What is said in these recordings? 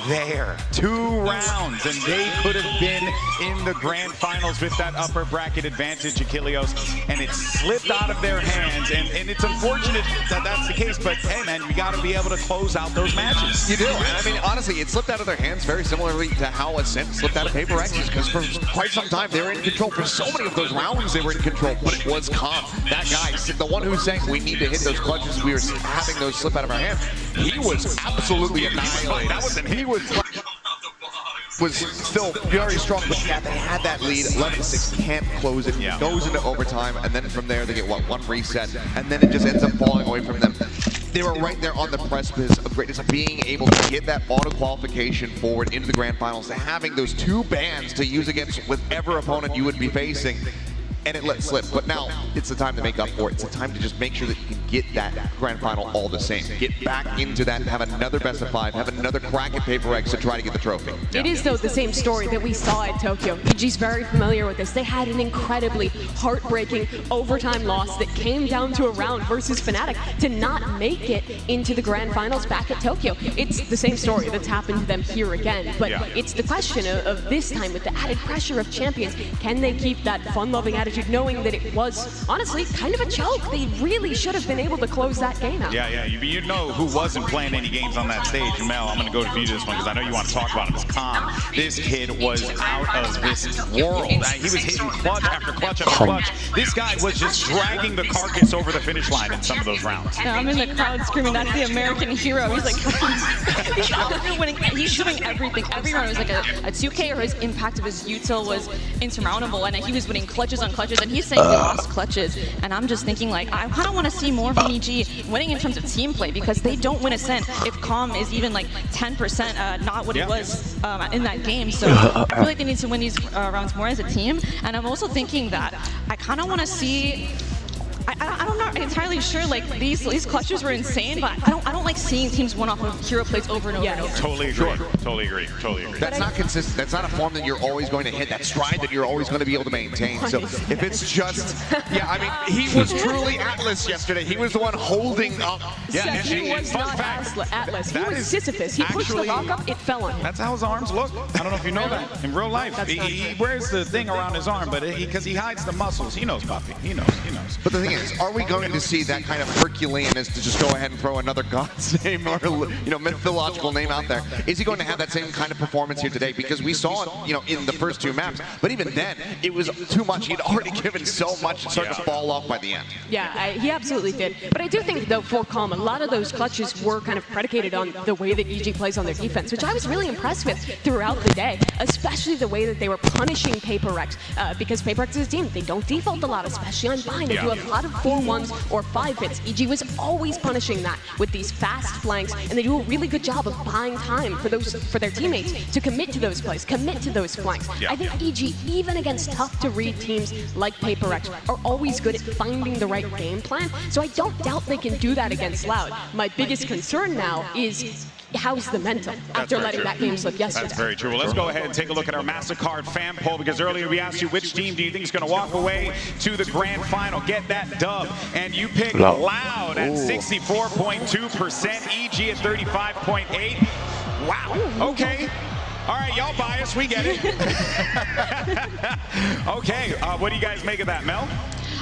there. 2 rounds, and they could have been in the grand finals with that upper bracket advantage, Achilleos, and it slipped out of their hands, and it's unfortunate that that's the case, but hey man, you got to be able to close out those matches. You do, and I mean, honestly, it slipped out of their hands very similarly to how Ascent slipped out of Paper X's, because for quite some time they were in control. For so many of those rounds they were in control, but it was Calm. That guy, the one who's saying we need to hit those clutches, we were having those slip out of our hands, he was absolutely annihilated. That wasn't him. He was still very strong, but yeah, they had that lead. 11-6, can't close it. Yeah. Goes into overtime, and then from there they get, what, 1 reset, and then it just ends up falling away from them. They were right there on the precipice of greatness, of being able to get that auto qualification forward into the grand finals, to having those 2 bans to use against whatever opponent you would be facing. And it let slip, but now it's the time to make up for it. It's the time to just make sure that you can get that grand final all the same. Get back into that, have another best of 5, have another crack at Paper X to try to get the trophy. It is, though, the same story that we saw at Tokyo. EG's very familiar with this. They had an incredibly heartbreaking overtime loss that came down to a round versus Fnatic to not make it into the grand finals back at Tokyo. It's the same story that's happened to them here again, but it's the question of this time with the added pressure of champions. Can they keep that fun-loving attitude, knowing that it was, honestly, kind of a choke? They really should have been able to close that game out. Yeah, you know who wasn't playing any games on that stage. Mel, I'm going to go to you this one because I know you want to talk about him. It's Calm. This kid was out of this world. He was hitting clutch after clutch after clutch. This guy was just dragging the carcass over the finish line in some of those rounds. Yeah, I'm in the crowd screaming, that's the American hero. He's like, he's out there winning. He's doing everything. Every round was like a 2K, or his impact of his util was insurmountable, and he was winning clutches on clutches, and he's saying he lost clutches, and I'm just thinking, like, I kind of want to see more from EG winning in terms of team play, because they don't win Ascent if Calm is even like 10% not what it was in that game. So I feel like they need to win these rounds more as a team, and I'm also thinking that I kind of want to see. I'm not entirely sure. Like these clutches were insane, but I don't like seeing teams win off of hero plays over and over and over. Totally agree. Totally agree. Totally agree. That's not consistent. That's not a form that you're always going to hit. That stride that you're always going to be able to maintain. So if it's just, yeah, I mean, he was truly Atlas yesterday. He was the one holding up. Yeah, he was not Atlas. He was Sisyphus. He pushed the rock up, it fell on him. That's how his arms look. I don't know if you know that. In real life, he wears the thing around his arm, but because he hides the muscles. He knows, Buffy. He knows. But the thing is, are we going to see that kind of Herculeanness to just go ahead and throw another god's name or mythological name out there? Is he going to have that same kind of performance here today? Because we saw it, in the first 2 maps, but even then, it was too much. He'd already given so much and started to fall off by the end. Yeah, he absolutely did. But I do think, though, for Calm, a lot of those clutches were kind of predicated on the way that EG plays on their defense, which I was really impressed with throughout the day, especially the way that they were punishing Paper X, because Paper X is a team, they don't default a lot, especially on bind. They do a lot of 4-1s or 5 hits. EG was always punishing that with these fast flanks, and they do a really good job of buying time for their teammates to commit to those plays, commit to those flanks. I think EG, even against tough-to-read teams like Paper X, are always good at finding the right game plan, so I don't doubt they can do that against Loud. My biggest concern now is how's the mental after letting that game slip yesterday. That's very true. Well, let's go ahead and take a look at our MasterCard fan poll, because earlier we asked you which team do you think is going to walk away to the grand final, get that dub, and you picked Loud at 64.2%, EG at 35.8%. Wow. Okay. All right, y'all biased. We get it. Okay. What do you guys make of that, Mel?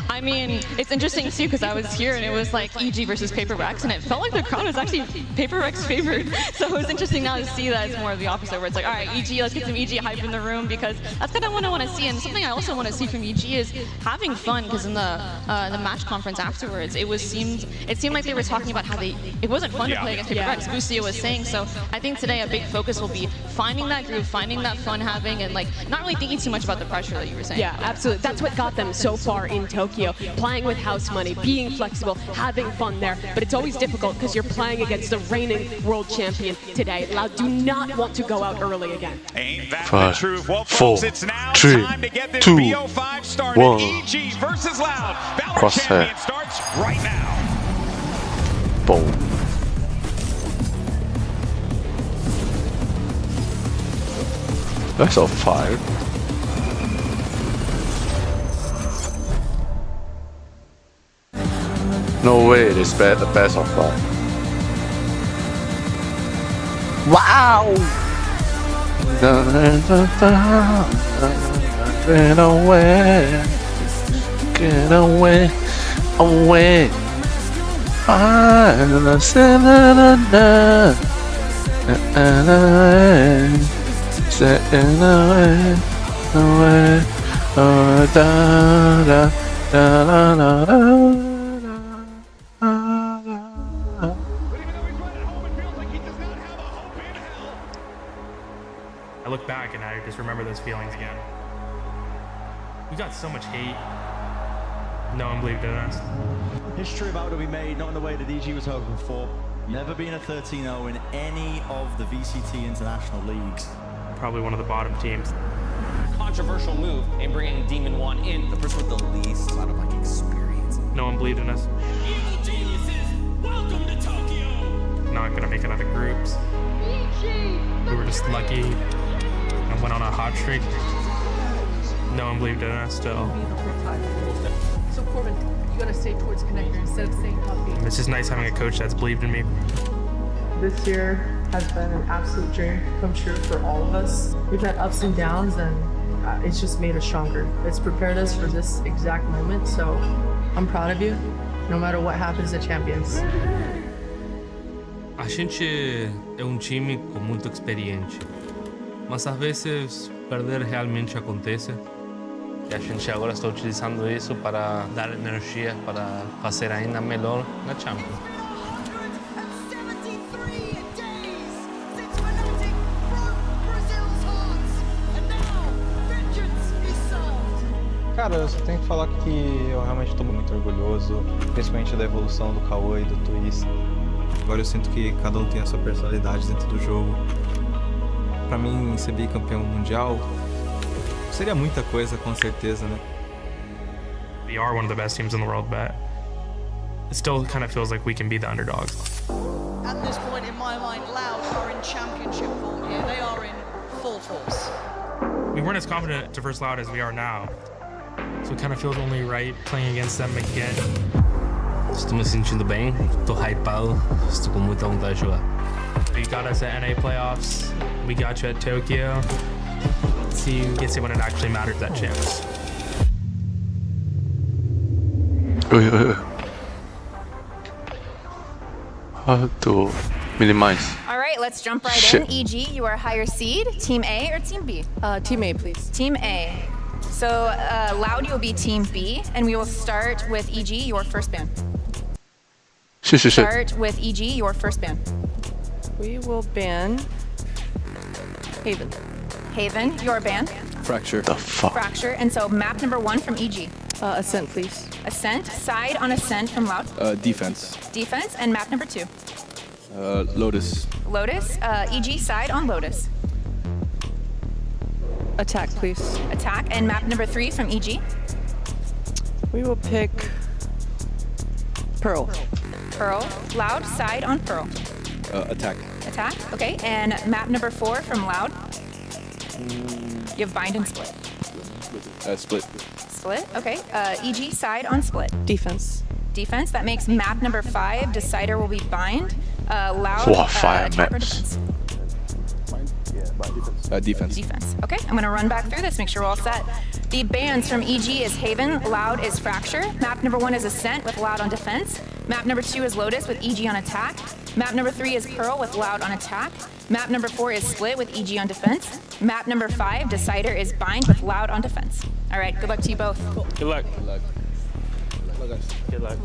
I mean, it's interesting too, because I was here and it was like EG versus Paper X, and it felt like the crowd was actually Paper X favored. So it was interesting now to see that it's more of the opposite, where it's like, all right, EG, let's get some EG hype in the room, because that's kind of what I want to see. And something I also want to see from EG is having fun, because in the match conference afterwards, it seemed like they were talking about how it wasn't fun to play against Paper X. Bucio was saying. So I think today a big focus will be finding that groove, finding that fun having, and like not really thinking too much about the pressure that you were saying. Yeah, absolutely. That's what got them so far in Tokyo. Playing with house money, being flexible, having fun there. But it's always difficult because you're playing against the reigning world champion today. Loud do not want to go out early again. Ain't that the truth? Well, folks, it's now time to get this BO5 started. EG versus Loud. Valorant champion starts right now. Boom. That's a 5. No way, it's the best of 5. Wow! Get away, get away, away. Away, da da da da da da. I look back and I just remember those feelings again. We got so much hate. No one believed in us. History about to be made, not in the way that EG was hoping for. Never been a 13-0 in any of the VCT international leagues. Probably one of the bottom teams. Controversial move in bringing Demon One in. The person with the least amount of like experience. No one believed in us. Welcome to Tokyo. Not gonna make it out of groups. We were just lucky and went on a hot streak. No one believed in us still. So Corbin, you gotta stay towards connector instead of staying top eight. It's just nice having a coach that's believed in me. This year has been an absolute dream come true for all of us. We've had ups and downs, and it's just made us stronger. It's prepared us for this exact moment, so I'm proud of you, no matter what happens at Champions. A gente é time com muita experiência, mas às vezes perder realmente acontece. E a gente agora está utilizando isso para dar energia para fazer ainda melhor na Champions. Cara, eu só tenho que falar que eu realmente estou muito orgulhoso, principalmente da evolução do Cauã e do Twist. Agora eu sinto que cada um tem a sua personalidade dentro do jogo. Pra mim, ser bicampeão mundial seria muita coisa, com certeza, né? We are one of the best teams in the world, but it still kind of feels like we can be the underdogs. At this point in my mind, Loud are in championship form here. They are in full force. We weren't as confident to First Loud as we are now. So it kind of feels only right playing against them again. Estou me sentindo bem, estou hypado, estou com muita vontade de jogar. You got us at NA playoffs. We got you at Tokyo. See you get to when it actually matters at champs. Oi, oi, oi. How to minimize? All right, let's jump right Shit. in. EG, you are higher seed, Team A or Team B? Team A, please. Team A. So Loud, you'll be Team B, and we will start with EG, your first ban. Shit, shit, shit. Start with EG, your first ban. We will ban Haven. Haven, your ban. Fracture. The fuck? Fracture, and so map number 1 from EG. Ascent, please. Ascent, side on Ascent from Loud. Defense. Defense, and map number 2. Lotus. Lotus, EG side on Lotus. Attack, please. Attack, and map number 3 from EG. We will pick Pearl. Pearl, Loud, side on Pearl. Attack. Attack, okay, and map number 4 from Loud. You have bind and split. Split. Split, okay. EG side on split. Defense. Defense, that makes map number 5. Decider will be bind. Loud, Wow, 5 attack or maps. defense. Defense. Defense. Okay, I'm gonna run back through this, make sure we're all set. The bans from EG is Haven, Loud is Fracture. Map number 1 is Ascent with Loud on defense. Map number 2 is Lotus with EG on attack. Map number 3 is Pearl with Loud on attack. Map number 4 is Split with EG on defense. Map number 5, Decider, is Bind with Loud on defense. All right, good luck to you both. Good luck. Good luck. Good luck, guys. Good luck.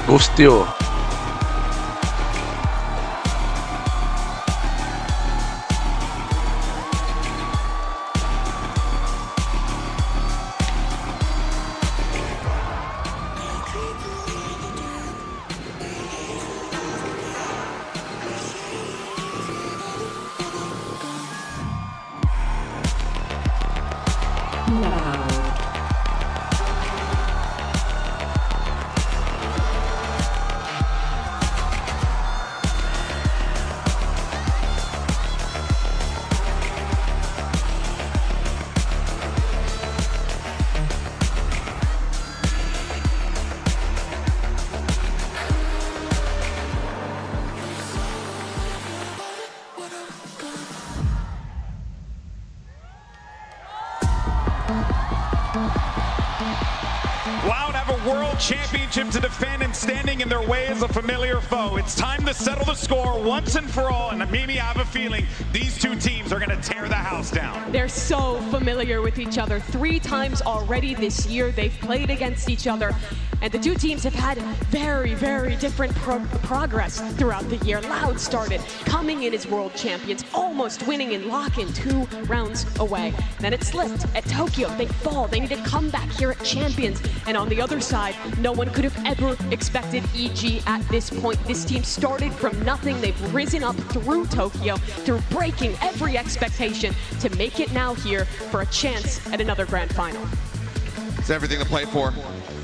Boostio. world championship to defend, and standing in their way is a familiar foe. It's time to settle the score once and for all, and Mimi, I have a feeling these two teams are going to tear the house down. They're so familiar with each other. 3 times already this year they've played against each other. And the two teams have had very, very different progress throughout the year. Loud started coming in as world champions, almost winning in lock-in 2 rounds away. Then it slipped at Tokyo. They fall. They need to come back here at Champions. And on the other side, no one could have ever expected EG at this point. This team started from nothing. They've risen up through Tokyo, through breaking every expectation to make it now here for a chance at another grand final. It's everything to play for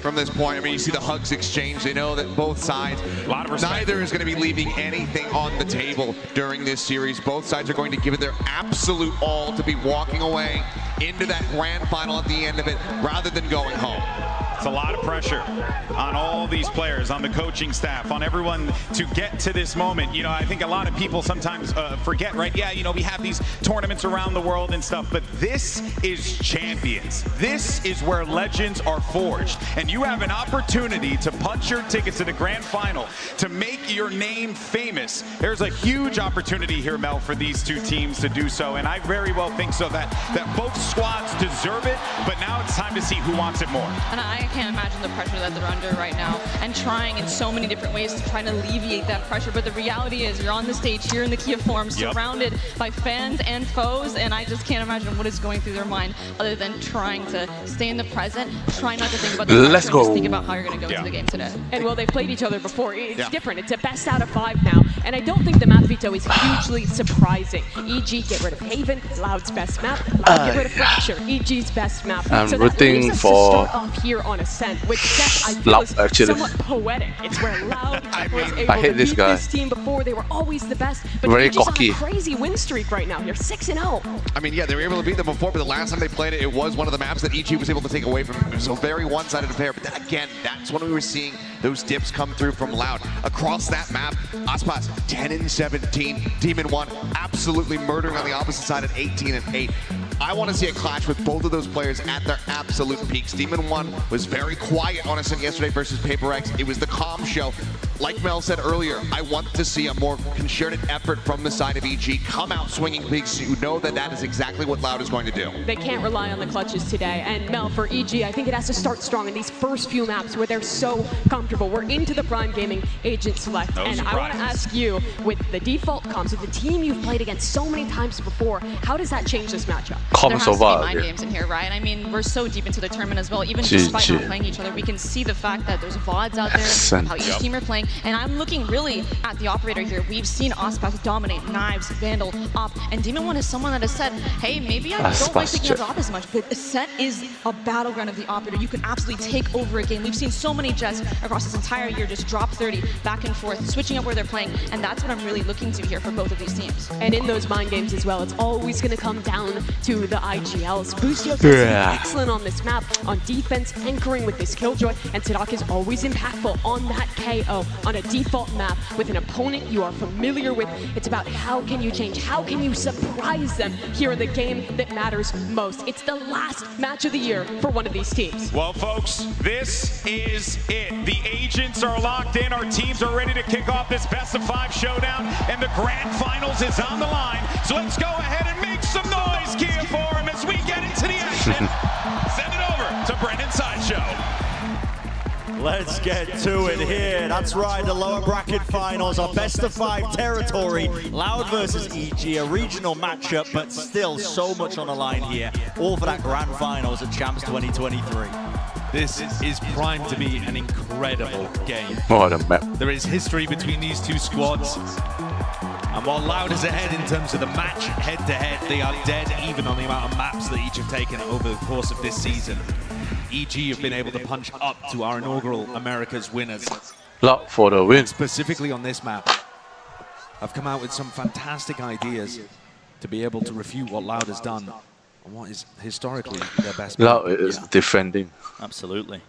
from this point. I mean, you see the hugs exchange. They know that both sides, neither is going to be leaving anything on the table during this series. Both sides are going to give it their absolute all to be walking away into that grand final at the end of it rather than going home. It's a lot of pressure on all these players, on the coaching staff, on everyone to get to this moment. You know, I think a lot of people sometimes forget, right? Yeah, you know, we have these tournaments around the world and stuff, but this is Champions. This is where legends are forged. And you have an opportunity to punch your ticket to the grand final, to make your name famous. There's a huge opportunity here, Mel, for these two teams to do so. And I very well think so that both squads deserve it, but now it's time to see who wants it more. And I can't imagine the pressure that they're under right now, and trying in so many different ways to try to alleviate that pressure. But the reality is you're on the stage here in the Kia Forum, surrounded by fans and foes, and I just can't imagine what is going through their mind other than trying to stay in the present, try not to think about the future, and just think about how you're going to go into the game today. And well, they've played each other before. It's different. It's a best out of 5 now, and I don't think the map veto is hugely surprising. EG get rid of Haven, Loud's best map. Loud get rid of Fracture, EG's best map. I'm so rooting to for start off here on Ascent, which Seth, I feel, is somewhat poetic. It's where Loud was able to beat this team before. They were always the best, but very EG's on cocky. a crazy win streak right now. They're 6-0. I mean, yeah, they were able to beat them before, but the last time they played it, it was one of the maps that EG was able to take away from them. So very one-sided affair. But then again, that's when we were seeing those dips come through from Loud. Across that map, Aspas 10-17, Demon 1 absolutely murdering on the opposite side at 18-8. I want to see a clash with both of those players at their absolute peaks. Demon 1 was very quiet on Ascent yesterday versus Paper X. It was the calm show. Like Mel said earlier, I want to see a more concerted effort from the side of EG. Come out swinging because you know that that is exactly what Loud is going to do. They can't rely on the clutches today. And Mel, for EG, I think it has to start strong in these first few maps where they're so comfortable. We're into the Prime Gaming Agent Select. And I want to ask you, with the default comms, with the team you've played against so many times before, how does that change this matchup? There has to be mind games in here, right? I mean, we're so deep into the tournament as well. Even despite not playing each other, we can see the fact that there's VODs out there, how each team are playing. And I'm looking really at the operator here. We've seen Aspas dominate Knives, Vandal, Op, and Demon 1 is someone that has said, hey, maybe I don't like picking up Op as much, but Ascent is a battleground of the operator. You can absolutely take over a game. We've seen so many Jets across this entire year just drop 30 back and forth, switching up where they're playing, and that's what I'm really looking to here for both of these teams. And in those mind games as well, it's always going to come down to the IGLs. Boostio is excellent on this map, on defense, anchoring with this Killjoy, and Sadak is always impactful on that KO, on a default map with an opponent you are familiar with. It's about how can you change, how can you surprise them here in the game that matters most. It's the last match of the year for one of these teams. Well, folks, this is it. The agents are locked in. Our teams are ready to kick off this best-of-5 showdown, and the grand finals is on the line. So let's go ahead and make some noise, Kia Forum, as we get into the action. Send it over to Brendan Sideshow. Let's get to it here. That's right, the lower bracket finals are best-of-5 territory. Loud versus EG, a regional matchup, but still so much on the line here. All for that grand finals at Champs 2023. This is primed to be an incredible game. What a map. There is history between these two squads. And while Loud is ahead in terms of the match head-to-head, they are dead even on the amount of maps that each have taken over the course of this season. EG have been able to punch up to our inaugural America's winners. Loud for the win. Specifically on this map, I've come out with some fantastic ideas to be able to refute what Loud has done on what is historically their best map. Loud is defending. Absolutely.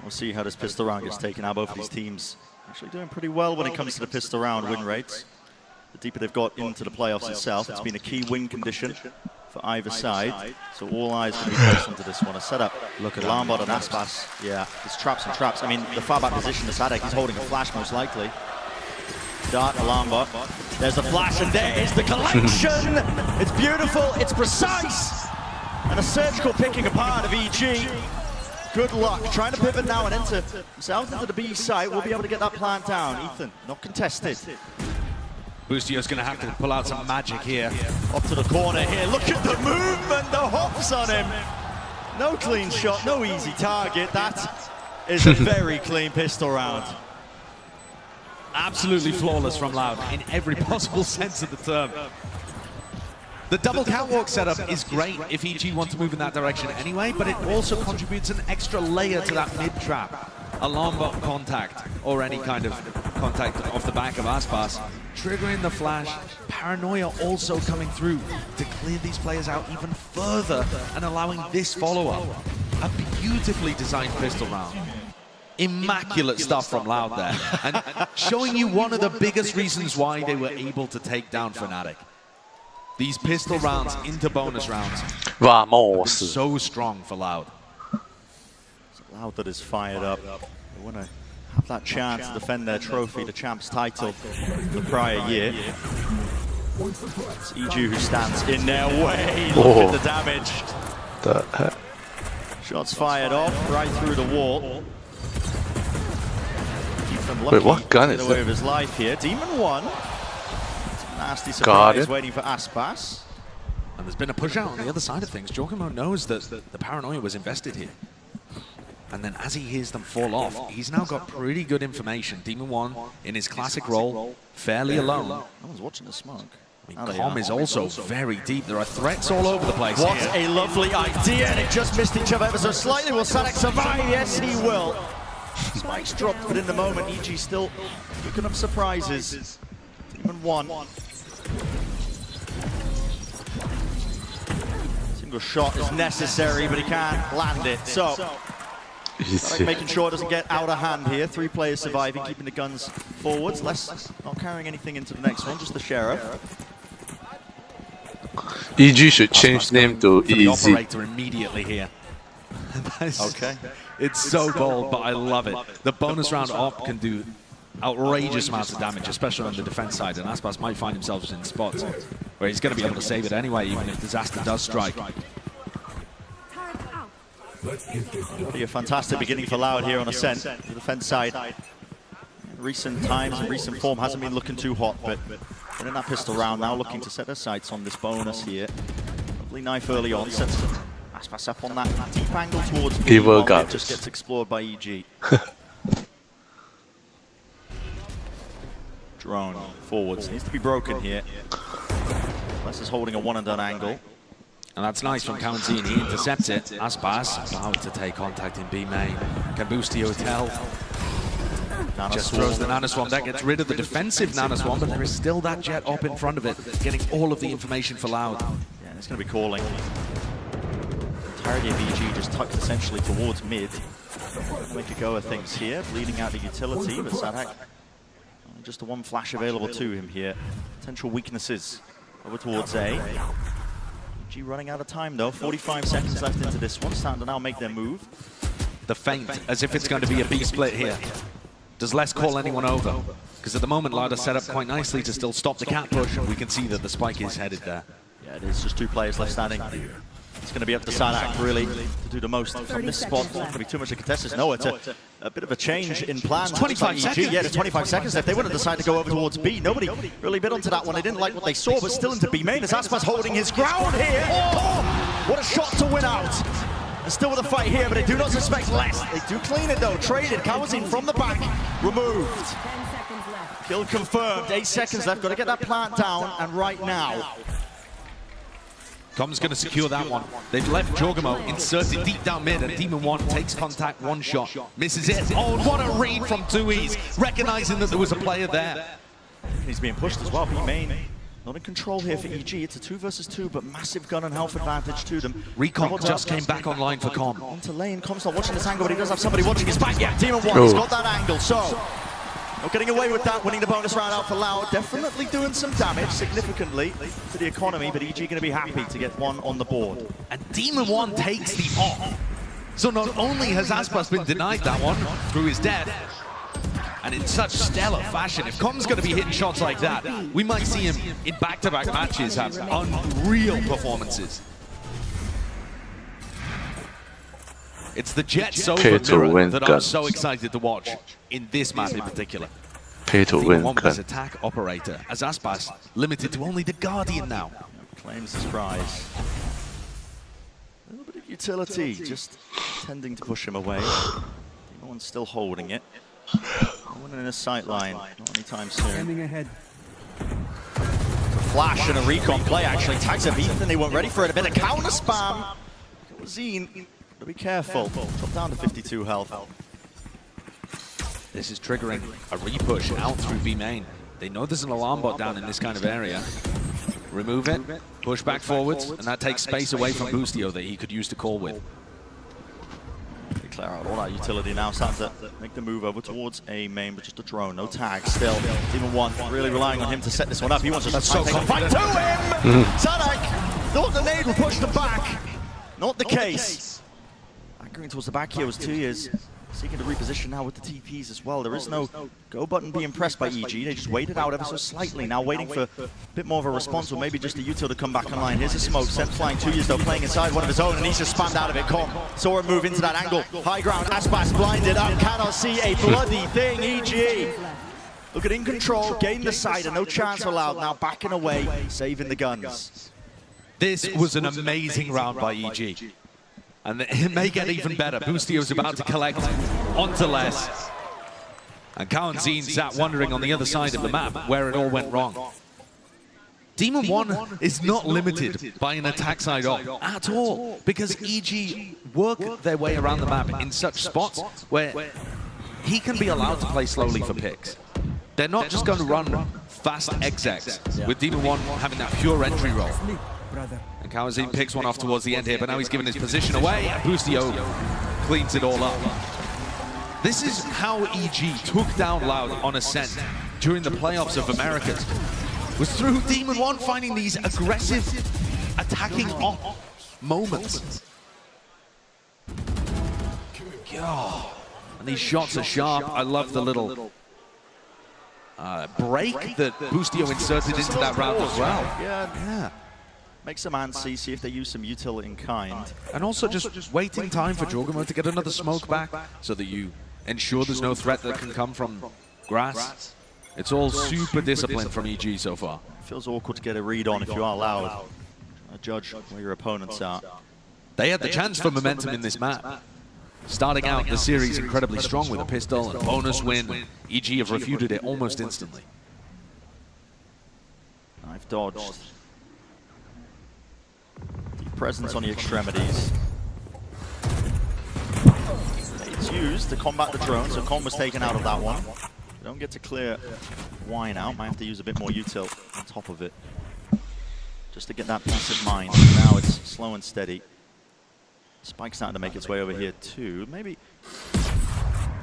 We'll see how this pistol round gets taken out. Both of these teams actually doing pretty well when it comes to the pistol round win rates. The deeper they've got into the playoffs itself, it's been a key win condition for either side. So all eyes going to be placed onto this one. A setup. Look at Lambot and Aspas. Yeah, it's traps and traps. I mean, the far back position of Sadek, he's holding a flash most likely. Dart, Lambot. There's a flash, and there is the collection. It's beautiful, it's precise. And a surgical picking apart of EG. Good luck. Trying to pivot now and enter themselves into the B site. We'll be able to get that plant down. Ethan, not contested. Boostio's going to have to pull out some magic here. Up to the corner here. Look at the movement, the hops on him. No clean shot, no easy target. That is a very clean pistol round. Absolutely flawless from Loud in every possible sense of the term. The double catwalk setup is great if EG want to move in that direction anyway, but it also contributes an extra layer to that mid-trap. A Lambot contact, or any kind of contact off the back of Aspas, triggering the flash. Paranoia also coming through to clear these players out even further and allowing this follow-up. A beautifully designed pistol round. Immaculate stuff from Loud there, and showing you one of the biggest reasons why they were able to take down Fnatic. These pistol rounds into bonus rounds have been so strong for Loud. It's Loud that is fired up. They want to have that chance to defend their trophy, the champs title, the prior year. It's EG who stands in their way. Look at the damage. The heck? Shots fired off right through the wall. Wait, what gun is away it? With his life here. Demon 1. Nasty surprise waiting for Aspas. And there's been a push out on the other side of things. Giacomo knows that the Paranoia was invested here. And then as he hears them fall off, he's now got pretty good information. Demon 1 in his classic role, fairly alone. No one's watching the smoke. I mean, Com is also very deep. There are threats all over the place. What here. a lovely idea, and it just missed each other ever so slightly. Will Sadek survive? Yes, he will. Spikes dropped, but in the moment, EG still picking up surprises. Demon 1. Single shot is necessary, but he can't land it. So, making sure it doesn't get out of hand here. 3 players surviving, keeping the guns forwards. Less not carrying anything into the next one, just the Sheriff. EG should change name to the Easy. operator immediately here. Okay. It's so bold, but I love it. The bonus round op can do outrageous amounts of damage, especially on the defense side, and Aspas might find himself in spots where he's going to be able to save it anyway, even if disaster does strike. Be a fantastic beginning for Loud here on Ascent, the defense side. In recent times and recent form hasn't been looking too hot, but in that pistol round now looking to set their sights on this bonus here. Lovely knife early on, sets Aspas up on that deep angle towards B. It just gets explored by EG. Drone forwards, needs to be broken here. Less is holding a one and done angle. And that's nice from Kawanzini. He intercepts it. Aspas about to take contact in B main. Can Boostio tell? Just throws the Nanoswarm. That gets rid of the defensive Nanoswarm, but there is still that Jet up in front of it, getting all of the information for Loud. Yeah, it's going to be calling. The entirety of EG just tucked essentially towards mid. Make a go of things here, bleeding out the utility, but Sadek, just the one flash available to him here. Potential weaknesses over towards A. EG running out of time though, 45 seconds left into this one, starting to now make their move. The feint, as if it's going to be a B split here. Does Les call anyone over? Because at the moment, Loud are set up quite nicely to still stop the cat push, and we can see that the spike is headed there. Yeah, it is just 2 players left standing. It's going to be up to Sadek really to do the most from this spot. It's not going to be too much of a contest. No, it's a bit of a change in plans. 25 seconds. Yeah, there's 25 seconds left. They wouldn't decide to go over towards B. Nobody really bid onto that one. They didn't like what they saw, but still into B main. As Aspas holding his ground here. Oh, what a shot to win out. And still with a fight here, but they do not suspect less. They do clean it though. Traded. Kawazin from the back. Removed. Kill confirmed. 8 seconds left. Got to get that plant down. And right now, Com's going to secure that one. They've left Giacomo inserted deep down mid, and Demon 1 takes contact, 1 shot, misses it. Oh, what a read from 2Es, recognizing that there was a player there. He's being pushed as well. B main not in control here for EG. It's a 2 versus 2, but massive gun and health advantage to them. Recon just came back online for Com. Onto lane. Com's not watching this angle, but he does have somebody watching his back. Yeah, Demon 1, he's got that angle. So Not getting away with that, winning the bonus round out for Loud. Definitely doing some damage, significantly, to the economy, but EG going to be happy to get one on the board. And Demon One takes the off. So not only has Aspas been denied that one through his death, and in such stellar fashion, if Com's going to be hitting shots like that, we might see him in back-to-back matches have unreal performances. It's the Jets over Mirror that I'm so excited to watch in this map in particular. Pay to win One was attack operator, as Aspas limited to only the Guardian now. Claims his prize. A little bit of utility, just tending to push him away. No one's still holding it. No one in a sight line, not anytime soon. Ahead. A flash and a recon play actually tags up Ethan. They weren't ready for it. A bit of counter spam. Zine, gotta be careful. Drop down to 52 health. This is triggering a repush out through B main. They know there's an alarm bot down in this kind of area. Remove it, push back forwards, and that takes space away from Boostio that he could use to call with. They clear out all that utility now, starting to make the move over towards A main, but just a drone, no tag still. Demon One really relying on him to set this one up. He wants to so fight to him! Sadak thought the nade would push them back. Not the case. Anchoring towards the back here was 2 years. Seeking to reposition now with the TPs as well. There is no go button being pressed by EG. They just waited out ever so slightly. Now waiting for a bit more of a response, or maybe just a util to come back online. Here's a smoke. Sent flying 2 years though, playing inside one of his own, and he's just spammed out of it. Com saw him move into that angle. High ground. Aspas blinded up. Cannot see a bloody thing. EG. Look at in control. Gain the side, and no chance for Loud. Now backing away, saving the guns. This was an amazing round by EG. And it may get even better. Boostio's about to collect onto Les. And Kawanzine sat wondering on the other side of the map where it all went wrong. Demon One is not limited by an attack side off at all, because EG work their way around the map in such spots where he can be allowed to play slowly for picks. They're not just going to run fast execs, with Demon One having that pure entry roll. And Kawanzine picks one off towards the end here, but now he's given his position away, and Boostio cleans it all up. This is how EG took down Loud on Ascent during the playoffs of Americas. Was through Demon One finding these aggressive, attacking off moments. Oh, and these shots are sharp. I love the little break that Boostio inserted into that round as well. Yeah. Make some antsy, see if they use some util in kind. And also just waiting time for Jorgamo to get another smoke back so that you ensure there's no threat that can come from grass. It's all super disciplined from EG so far. Feels awkward to get a read on if you are Loud. Judge where your opponents are. They had the chance for momentum in this map. Starting out the series incredibly strong with a pistol and a bonus win. EG have refuted it almost instantly. Knife dodged. Deep presence on the extremities. It's used to combat the drone, so Con was taken out of that one. We don't get to clear Wine out. Might have to use a bit more util on top of it, just to get that peace of mind. Now it's slow and steady. Spike's starting to make its way over here too. Maybe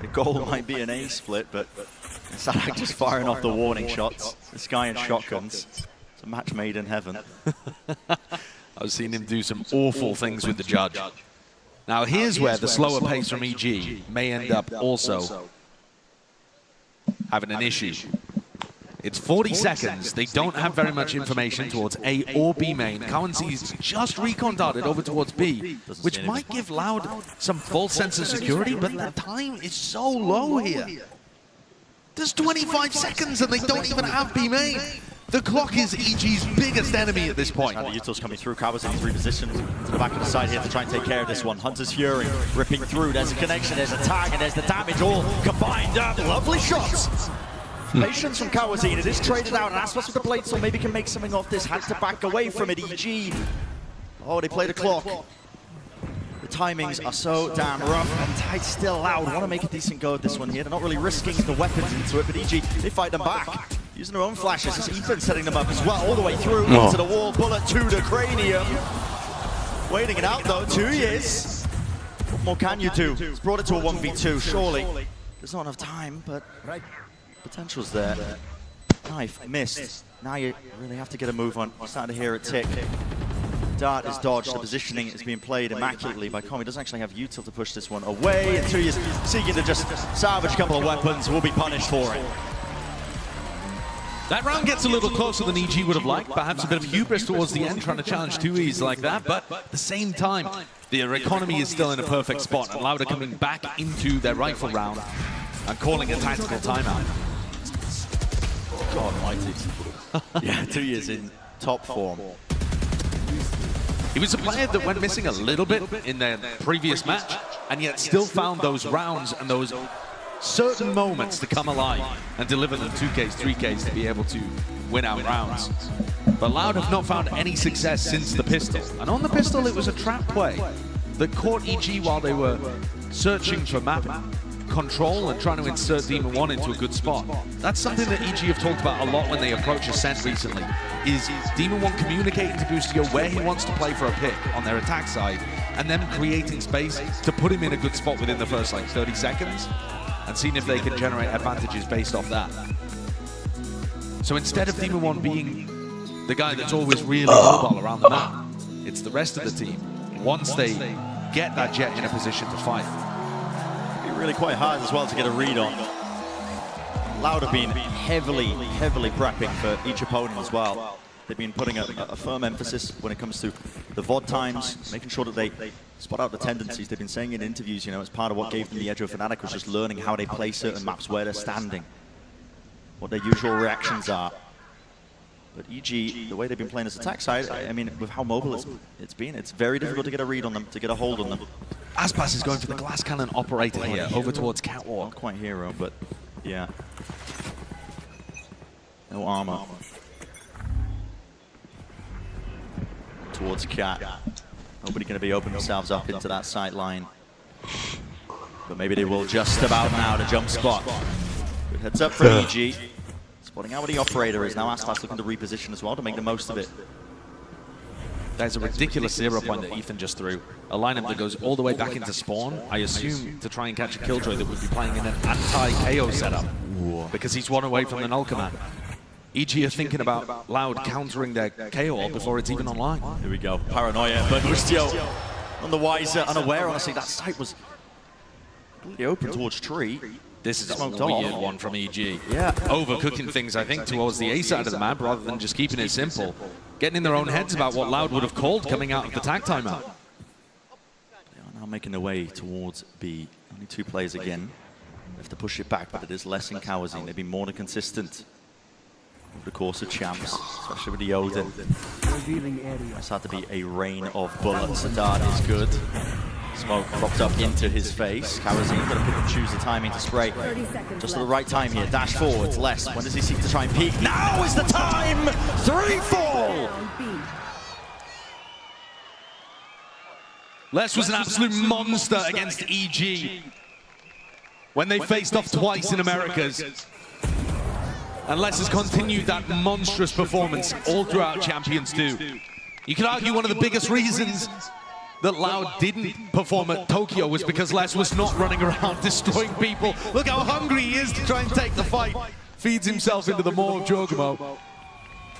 the goal might be an A split, but Sadak just firing off the warning shots. This guy in shotguns. It's a match made in heaven. I've seen him do some awful things with the judge. Now here's where the slower pace from EG may end up also having an issue. It's 40 seconds. They don't have very much information towards A or B main. Kawanzine's just recon darted over towards B, which might give Loud some false sense of security, but the time is so low here. There's 25 seconds and they don't even have B main. The clock is EG's biggest enemy at this point. The util's coming through. Kawazine's repositioned to the back of the side here to try and take care of this one. Hunter's Fury ripping through. There's a connection, there's a tag, and there's the damage all combined up. Lovely shots. Patience from Kawazine. It is traded out, and Aspas with the blade, so maybe can make something off this. Had to back away from it. EG. Oh, they play the clock. The timings are so damn rough, and tight still Loud. Want to make a decent go at this one here. They're not really risking the weapons into it, but EG, they fight them back. Using their own flashes. It's Ethan setting them up as well, all the way through into the wall. Bullet to the cranium. Waiting it out though. 2 years. What more can you do? It's brought it to a 1v2, surely. There's not enough time, but Potential's there. Knife, missed. Now you really have to get a move on. You're starting to hear it tick. Dart is dodged. The positioning is being played immaculately by Com. He doesn't actually have util to push this one away. And Tuya's seeking to just salvage a couple of weapons. Will be punished for it. That round gets a little closer than EG would have liked. Perhaps a bit of hubris towards the end, trying to challenge 2Es like that. But at the same time, their economy is still in a perfect spot. And Loud are coming back into their rifle round and calling a tactical timeout. God almighty. Yeah, 2 years in top form. He was a player that went missing a little bit in their previous match, and yet still found those rounds and those certain moments to come alive and deliver them 2Ks, 3Ks to be able to win out rounds. But Loud have not found any success since the pistol. And on the pistol, it was a trap play that caught EG while they were searching for map control and trying to insert Demon 1 into a good spot. That's something that EG have talked about a lot when they approach Ascent recently, is Demon 1 communicating to Boostio where he wants to play for a pick on their attack side, and then creating space to put him in a good spot within the first like 30 seconds, and seeing if they can generate advantages based off that. So instead of Demon 1 being the guy that's always really mobile around the map, it's the rest of the team, once they get that Jet in a position to fight. Really quite hard as well to get a read on. Loud have been heavily prepping for each opponent as well. They've been putting a firm emphasis when it comes to the VOD times, making sure that they spot out the tendencies. They've been saying in interviews, you know, as part of what gave them the edge of Fnatic was just learning how they play certain maps, where they're standing, what their usual reactions are. But EG, the way they've been playing this attack side, I mean, with how mobile it's been, it's very difficult to get a read on them, to get a hold on them. Aspas is going for the glass cannon operator here, over towards Catwalk. Not quite hero, but yeah. No armor. Towards Cat. Nobody going to be opening themselves up into that sight line. But maybe they will just about now to jump spot. Good heads up for EG. Spotting out where the operator is. Now Aspas looking to reposition as well to make the most of it. There's a ridiculous 0 point that Ethan just threw. A lineup that goes all the way back into spawn, I assume, to try and catch a Killjoy that would be playing in an anti-KO setup, because he's one away from the null command. EG are thinking about Loud countering their KO before it's even online. Here we go. Paranoia, but Boostio on the wiser, unaware, honestly. That site was completely open towards tree. This is a weird one from EG. Yeah. Overcooking things, I think, towards the A side of the map rather than just keeping it simple. Getting in their own heads about what Loud would have called coming out of the tag timeout. They are now making their way towards B. Only 2 players again. They have to push it back, but it is less in Kawazine. They've been more than consistent over the course of champs, especially with the Odin. It's had to be a rain of bullets. The dart is good. Smoke cropped up into his face. Kawazine got to pick and choose the timing to spray. Just at the right time here. Dash forwards. Less. When does he seek to try and peek? Now is the time! 3-4! Les was an absolute monster against EG when they faced off twice in Americas. And Les has continued that monstrous performance all throughout Champions 2. You could argue one of the biggest reasons that Loud didn't perform at Tokyo was because Les was not running around destroying people. Look how hungry he is to try and take the fight. Feeds himself into the maw of Jogamo.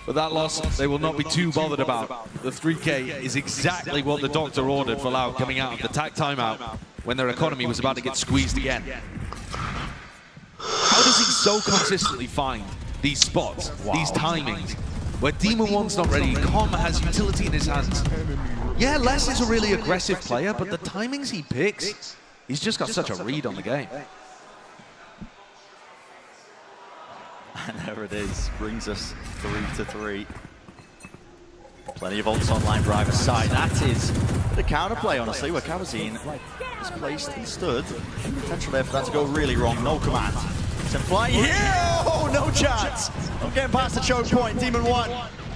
But that loss, they will not be too bothered about. The 3K is exactly what the doctor ordered for Loud coming out of the tag timeout when their economy was about to get squeezed again. How does he so consistently find these spots, these timings, where Demon 1's not ready, Com has utility in his hands? Yeah, Les is a really aggressive player, but the timings he picks, he's just got such a read on the game. And there it is, brings us 3-3. Plenty of ults online for either side. That is the counterplay, honestly, where Kawazine is placed and stood. Potential there for that to go really wrong. No command. Sent flying here! Oh, no chance! I'm getting past the choke point. Demon 1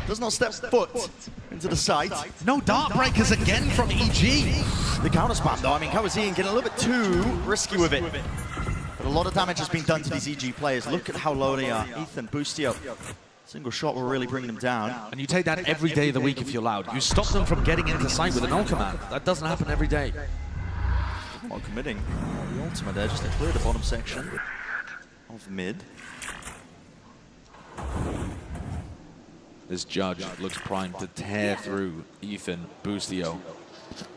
does not step foot into the site. No dart breakers again from EG. The counter spam, though. I mean, Kawazine getting a little bit too risky with it. But a lot of damage has been done to these EG players. Look at how low they are. Ethan, Boostio. Single shot will really bring them down. And you take that every day of the week if you're Loud. You stop them from getting into sight with an ult command. That doesn't happen every day. Well, committing the ultimate there just to clear the bottom section of mid. This Judge looks primed to tear through Ethan, Boostio,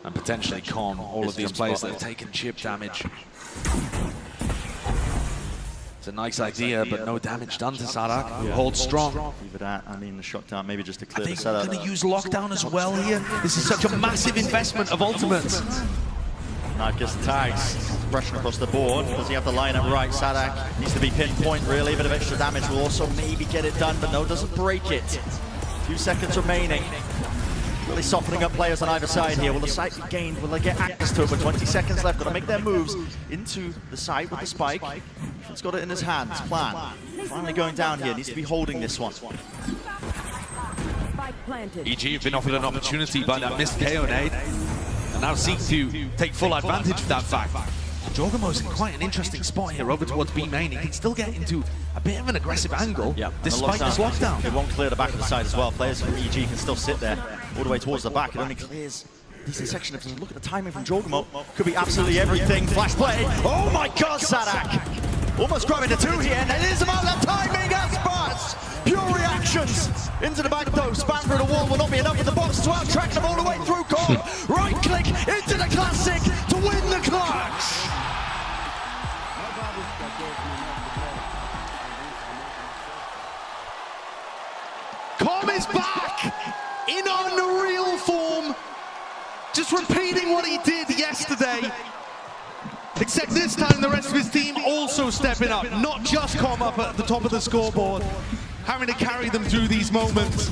and potentially Com, all of these players that have taken chip damage. It's a nice idea, but no damage done to Sadak, who holds strong. Leave it at, I mean, the shutdown, maybe just to clear Are the they setup. going to use lockdown as well here? This is such a massive investment of ultimates. Knife gets the tags, pressure across the board. Does he have the line up right? Sadak needs to be pinpoint, really. A bit of extra damage will also maybe get it done, but no, doesn't break it. A few seconds remaining. Really softening up players on either side here. Will the site be gained? Will they get access to it with 20 seconds left? Got to make their moves into the site with the spike. He's got it in his hands. Plan. Finally going down here. Needs to be holding this one. EG have been offered an opportunity by that missed KO nade, and now seek to take full advantage of that fact. Jorgamo's in quite an interesting spot here over towards B main. He can still get into a bit of an aggressive angle despite this lockdown. It won't clear the back of the side as well. Players from EG can still sit there all the way towards the back. It only clears a decent section. If you look at the timing from Jorgamo, could be absolutely everything. Flash play. Oh my God, Sadak! Almost grabbing the two here, and it is about that timing. Aspas! Pure reactions into the back though. Spam through the wall will not be enough for the box to outtrack them all the way through. Com. Right click into the classic to win the clutch. Com is back in unreal form, just repeating what he did yesterday. Except this time the rest of his team also stepping up, not just Com up at the top of the scoreboard, having to carry them through these moments.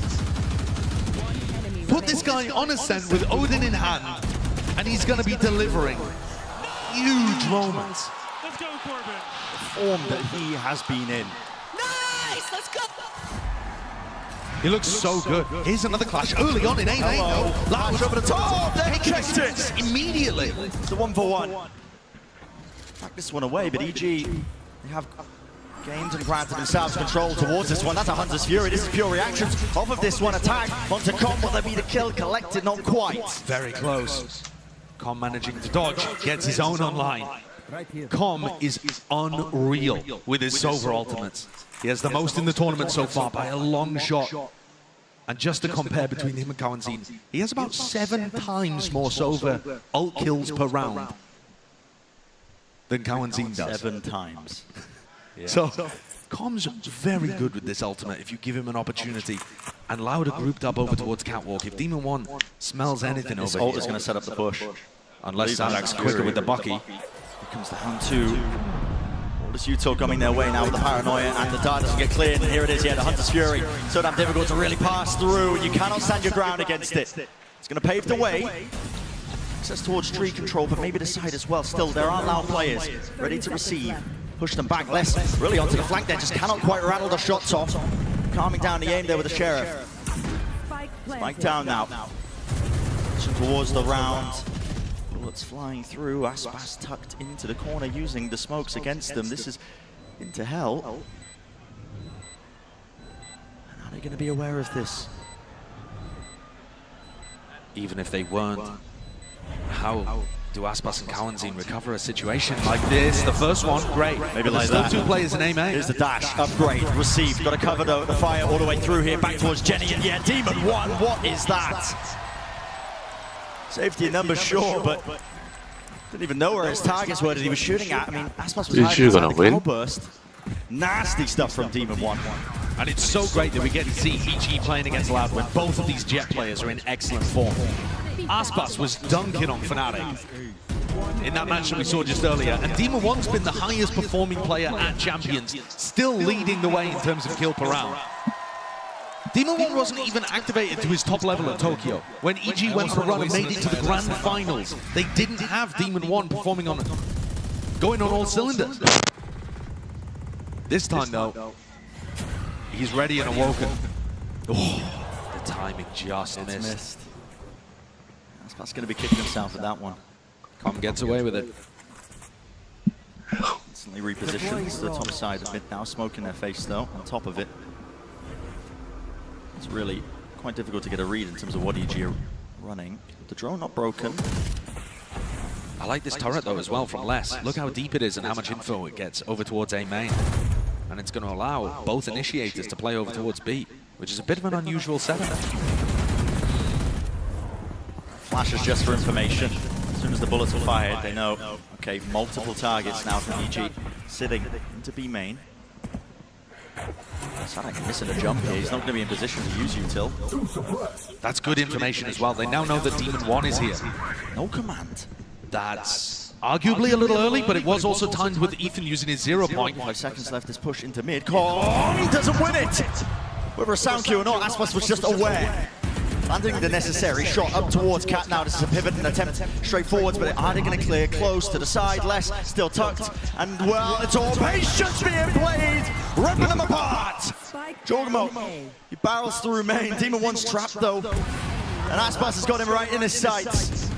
Put this guy on ascent with Odin in hand, and he's going to be delivering huge moments. Let's go, Corbin. The form that he has been in. Nice, let's go. He looks so good. Here's another clash early on in 8-8. Lash over the top, there he kicks it immediately. It's the 1-for-1. Back this one away, but EG, they have gained and granted themselves control towards this one. That's a Hunter's Fury. This is pure reactions off of this one. Attack onto Com. Will there be the kill collected? Not quite. Very close. Com managing to dodge, gets his own online. Com is unreal with his Sova ultimates. He has the most in the tournament so far by a long shot. And just to compare between him and Kawanzin, he has about 7 times more Sova ult kills per round than Kawanzin does. 7 times. So, Com's very good with this ultimate if you give him an opportunity. And Loud are grouped up over towards Catwalk. If Demon 1 smells anything over here, ult is going to set up the push. Unless Sadak's quicker with the Bucky. Here comes the down 2. All this util coming their way now with the Paranoia, and the dart doesn't get cleared. And here it is, the Hunter's Fury. So damn difficult to really pass through, and you cannot stand your ground against it. It's going to pave the way. Access towards tree control, but maybe the side as well. Still, there are Loud players ready to receive. Push them back less, really onto the flank there, just cannot quite rattle the shots off. Calming down the aim there with the Sheriff. Spike down now. Pushing towards the round. Bullets flying through, Aspas tucked into the corner using the smokes against them. This is into hell. And are they going to be aware of this? Even if they weren't, how do Aspas and Kawanzin recover a situation like this? The first one, great. Maybe but like still that. 2 players in aim A. Here's the dash, upgrade, received. Got to cover the fire all the way through here, back towards Jenny. And yeah, Demon 1, what is that? Safety in numbers, sure, but didn't even know where his targets were that he was shooting at. I mean, Aspas was hiding inside the cloudburst. Nasty stuff from Demon 1. And it's so great that we get to see EG playing against Loud when both of these Jet players are in excellent form. Aspas was dunking on Fnatic in that match that we saw just earlier, and Demon 1's been the highest performing player at Champions, still leading the way in terms of kill per round. Demon 1 wasn't even activated to his top level at Tokyo. When EG went for a run and made it to the grand finals, they didn't have Demon 1 performing on, going on all cylinders. This time though, he's ready and awoken. Oh, the timing just missed. Aspas going to be kicking himself at that one. Com gets away with it. Instantly repositions to the top side of mid now, smoke in their face though, on top of it. It's really quite difficult to get a read in terms of what EG are running. The drone not broken. I like this turret though as well from Les. Look how deep it is and how much info it gets over towards A main. And it's going to allow both initiators to play over towards B. which is a bit of an unusual setup. Flashes just for information. As soon as the bullets are fired, they know, okay, multiple targets now from EG sitting into B main. Sadak missing a jump here. He's not going to be in position to use util. That's good information as well. They now know that Demon 1 is here. No command. That's arguably a little early, but it was also timed with Ethan using his 0 point. 5 seconds left. This push into mid. He doesn't win it. Whether a sound cue or not, Aspas was just aware. Landing the necessary shot up towards Cat now. This is a pivot and attempt straight forwards, but are they going to clear close to the side? Less still tucked, and well, it's all patience being played, ripping them apart. Jorgamo, he barrels through main. Demon 1's trapped though, and Aspas has got him right in his sights.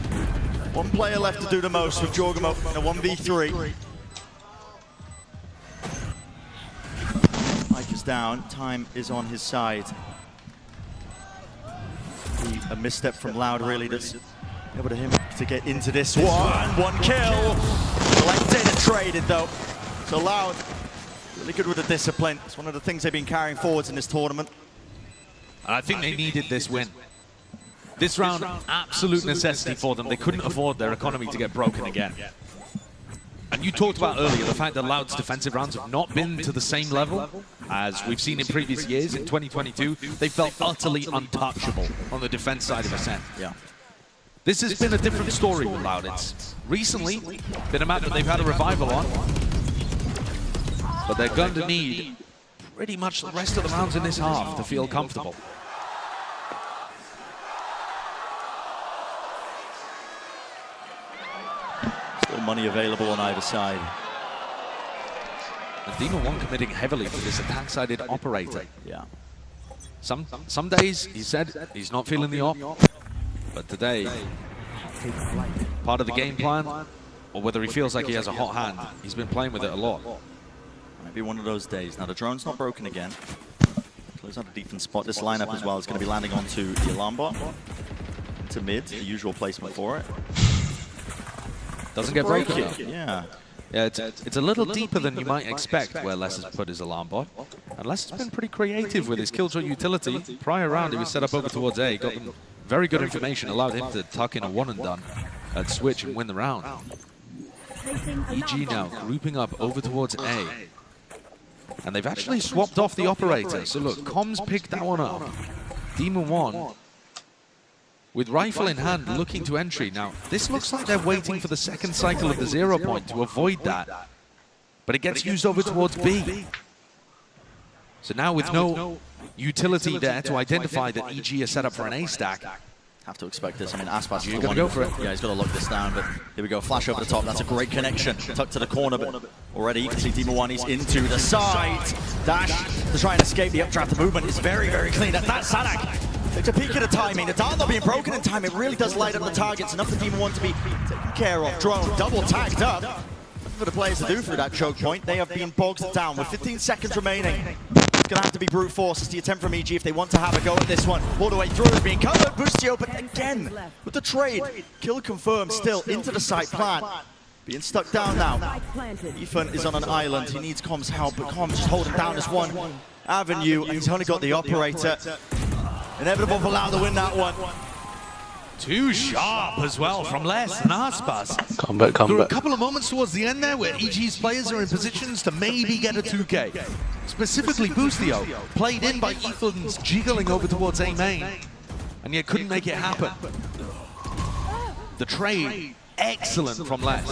One player left to do the most with Jorgamo in a 1v3. Mike is down, time is on his side. A misstep from Loud really that's able to him to get into this one. One kill. Collected and traded though. So Loud, really good with the discipline. It's one of the things they've been carrying forwards in this tournament. And I think they needed this win. This round, absolute necessity for them. They couldn't afford their economy to get broken again. And you talked about earlier the fact that Loud's defensive rounds have not been to the same level as we've seen in previous years. In 2022, they felt utterly untouchable on the defense side of Ascent. Yeah. This has been a different story with Loud. It's recently been a map that they've had a revival on, but they're going to need pretty much the rest of the rounds in this half to feel comfortable. Still money available on either side. And Demon 1 committing heavily for this attack-sided operator. Yeah. Some days, he said, he's not feeling the op, but today, part of the game plan, or whether he feels like he has a hot hand, he's been playing with it a lot. Might be one of those days. Now the drone's not broken again. Close out a decent spot. This lineup as well is going to be landing onto the alarm bot. To mid, the usual placement for it. Doesn't get broken. Yeah. Yeah, it's a little deeper than you might expect where Les has put his alarm bot. And Les has been pretty creative with his Killjoy utility. Prior round, he was set up over towards A, got them very good information, allowed him to tuck in a one and done and switch and win the round. EG now grouping up over towards A. And they've actually swapped off the operator. So look, Comms picked that one up. Demon 1 with rifle in hand, looking to entry. Now, this looks like they're waiting for the second cycle of the 0 point to avoid that. But it gets used over towards B. So now with no utility there to identify that EG is set up for an A stack. Have to expect this. I mean, Aspas You're going to go for it. Yeah, he's got to lock this down, but here we go. Flash over the top. That's a great connection. Tucked to the corner, but already you can see Demon 1, he's into the side. Dash to try and escape the updraft. The movement is very, very clean. That's Sadak. It's a peek at the timing. The dart not being broken in time. It really does light up the targets. Enough for Demon 1 to be taken care of. Drone double tagged up. Nothing for the players to do through that choke point. They have been bogged down with 15 seconds remaining. It's going to have to be brute force. It's the attempt from EG if they want to have a go at this one. All the way through is being covered. Boostio, but again, with the trade. Kill confirmed still into the site plan. Being stuck down now. Ethan is on an island. He needs Com's help, but Com just holding down this one avenue. And he's only got the operator. Inevitable for Loud to win that one. Too sharp as well from Les and Aspas. Come There were a back. couple of moments towards the end there where EG's players are in positions to maybe get a 2K. Specifically Boostio, played in by Ethan's jiggling over towards A main, and yet couldn't make it happen. The trade, excellent from Les.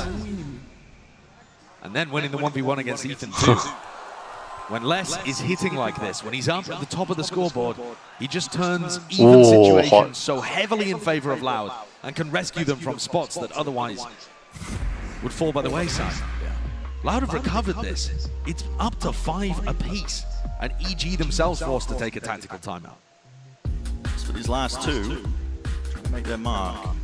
And then winning the 1v1 against Ethan too. When Les is hitting like this, when he's up at the top of the scoreboard, he just turns even situations so heavily in favor of Loud and can rescue them from spots that otherwise would fall by the wayside. Loud have recovered this. It's up to 5 apiece, and EG themselves forced to take a tactical timeout. So these last two, trying to make their mark.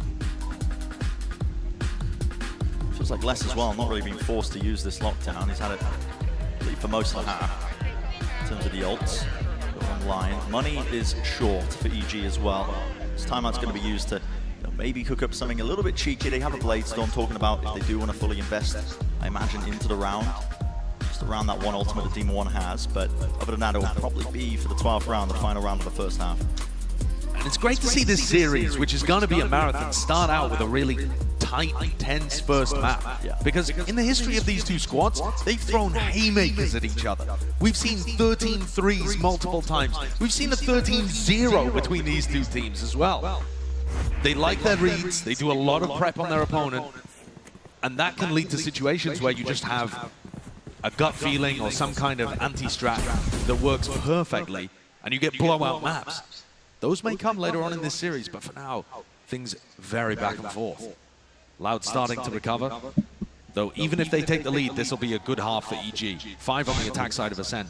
Feels like Les as well, not really being forced to use this lockdown. He's had it for most of the half in terms of the ults online. Money is short for EG as well. This timeout's going to be used to maybe cook up something a little bit cheeky. They have a Blade Storm talking about if they do want to fully invest, I imagine, into the round. just around that one ultimate that Demon One has, but other than that, it will probably be for the 12th round, the final round of the first half. And it's great to see this series, which is going to be a marathon, start out with a really tight, tense first map. Because in the history of these two squads, they've thrown haymakers at each other. We've seen 13 threes multiple times. We've seen a 13-0 between these two teams as well. They like their reads, they do a lot of prep on their opponent, and that can lead to situations where you just have a gut feeling or some kind of anti-strat that works perfectly, and you get blowout maps. Those may come later on in this series, but for now, things vary back and forth. Loud starting to recover, though even if they take the lead, this will be a good half for EG. 5 on the attack side of Ascent.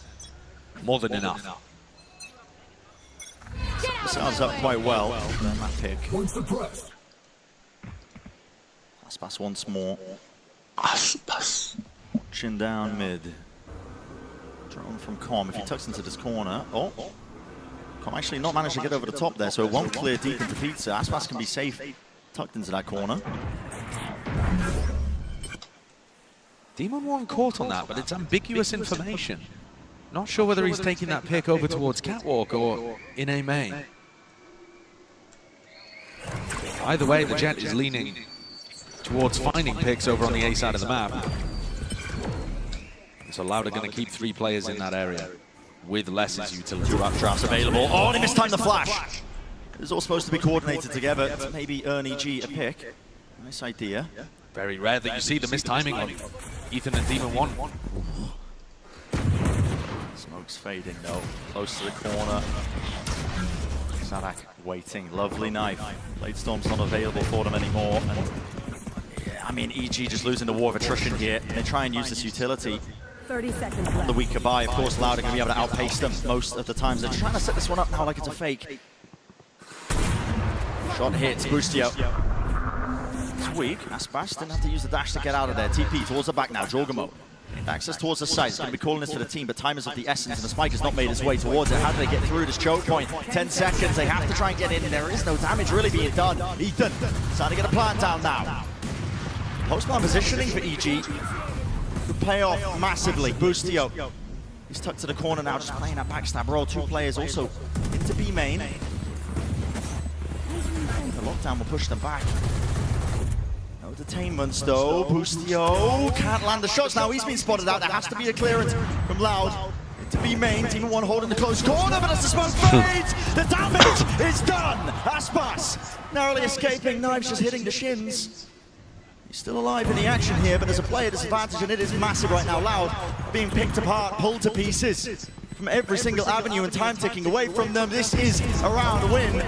More than enough. Sounds up quite well, then that pick. Aspas once more. Aspas. Watching down mid. Drone from Com. If he tucks into this corner. Oh. Com actually not managed to get over the top there, so it won't clear deep into Pizza. Aspas can be safe tucked into that corner. Demon One caught on that, but it's ambiguous information. Not sure whether he's taking that pick over towards Catwalk or in A main. Either way, the Jet is leaning towards finding picks over on the A side of the map. So Loud are going to keep 3 players in that area with Less's utility. 2 updrafts available. Oh, and he mistimed the flash. It was all supposed to be coordinated together to maybe earn EG a pick. Nice idea. Very rare that you see the mistiming on Ethan and Demon One. Smoke's fading though. Close to the corner. Sadak waiting. Lovely knife. Blade Storm's not available for them anymore. And yeah, I mean, EG just losing the war of attrition here. They try and use this utility. 30 seconds left. The weaker buy, of course, Loud are going to be able to outpace them most of the times. They're trying to set this one up now like it's a fake. Shot hits, Boostio. It's weak. Aspas didn't have to use the dash to get out of there. TP towards the back now, Jorgamo. Access towards the side. He's going to be calling this for the team, but time is of the essence, and the spike has not made his way towards it. How do they get through this choke point? 10 seconds. They have to try and get in, and there is no damage really being done. Ethan starting to get a plant down now. Post-man positioning for EG could pay off massively. Boostio. He's tucked to the corner now, just playing that backstab roll. 2 players also into B main. The lockdown will push them back. No detainments though. Boostio can't land the shots now. He's been spotted out. There has to be a clearance from Loud. Into B main. Demon One holding the close corner, but as the smoke fades, the damage is done. Aspas narrowly escaping. Knives just hitting the shins. He's still alive in the action here, but there's a player disadvantage, and it is massive right now. Loud being picked apart, pulled to pieces from every single avenue, and time ticking away from them. This is a round win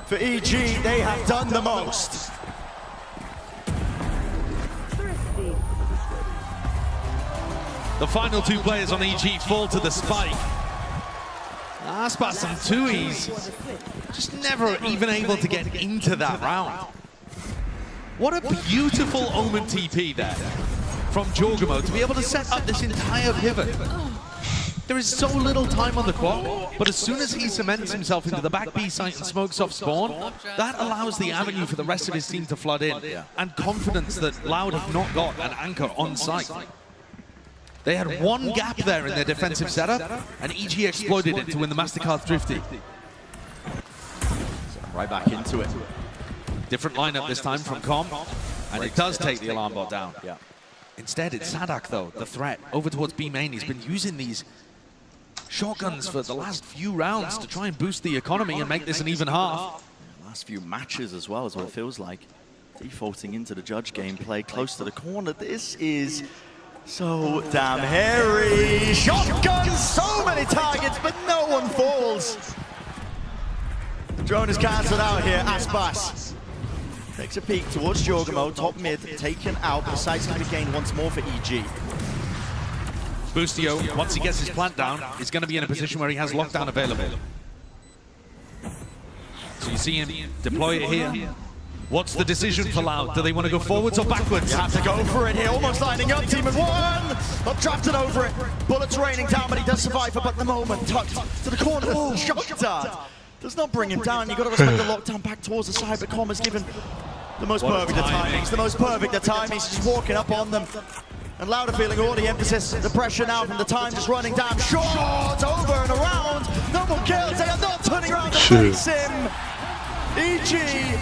for EG. They have done the most. The final 2 players on EG fall to the spike. Aspas and Tui's just never even able to get into that round. What a beautiful Omen TP there from Jorgamo to be able to set up this entire pivot. There is so little time on the clock, but as soon as he cements himself into the back B site and smokes off spawn, that allows the avenue for the rest of his team to flood in, and confidence that Loud have not got an anchor on site. They had 1 gap there in their defensive setup, and EG exploited it to win the MasterCard Thrifty. Right back into it. Different lineup this time from Com, and it does take the alarm bot down. Yeah. Instead, it's Sadak, though, the threat, over towards B main. He's been using these shotguns for the last few rounds to try and boost the economy and make this an even half. Last few matches as well is what it feels like. Defaulting into the judge gameplay, close to the corner. This is so damn hairy. Shotguns, so many targets, but no one falls. The drone is cancelled out here. Aspas takes a peek towards Jorgamo, top mid, taken out. The site's going to be gained once more for EG. Boostio, once he gets his plant down, is going to be in a position where he has lockdown available. So you see him deploy it here. What's the decision for Loud? Do they want to go forwards or backwards? You have to go for it here, almost lining up. Demon One up drafted over it. Bullets raining down, but he does survive. But at the moment, tucked to the corner. Oh, shot dart. Does not bring him down. You've got to respect the lockdown back towards the side, but Com has given the most perfect of timings. The most perfect of timings, just walking up on them. And Loud are feeling all the emphasis, the pressure now from the time just running down short, over and around. No more kills, they are not turning around to face him. EG,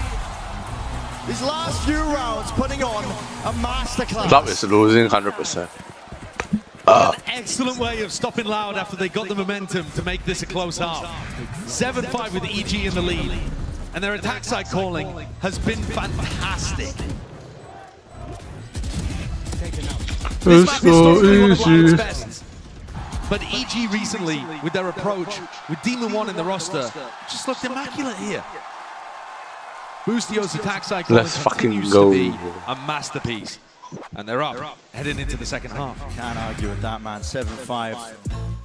these last few rounds putting on a masterclass. Club is losing 100%. An excellent way of stopping Loud after they got the momentum to make this a close half. 7-5 with EG in the lead. And their attack side calling has been fantastic. This map is historically one of Loud's best. But EG recently, with their approach, with Demon 1 in the roster, just looked immaculate here. Boostio's attack side calling continues to be a masterpiece. And they're up, heading into the second half. Can't argue with that, man. 7-5.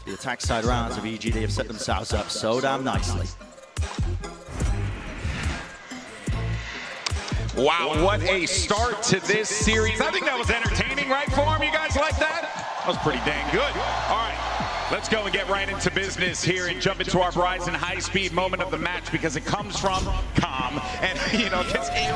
The attack side rounds of EG, they have set themselves up so damn nicely. Wow, what a start to this series. I think that was entertaining, right, Form? You guys like that? That was pretty dang good. All right, let's go and get right into business here and jump into our Verizon high-speed moment of the match because it comes from Calm. And, you know,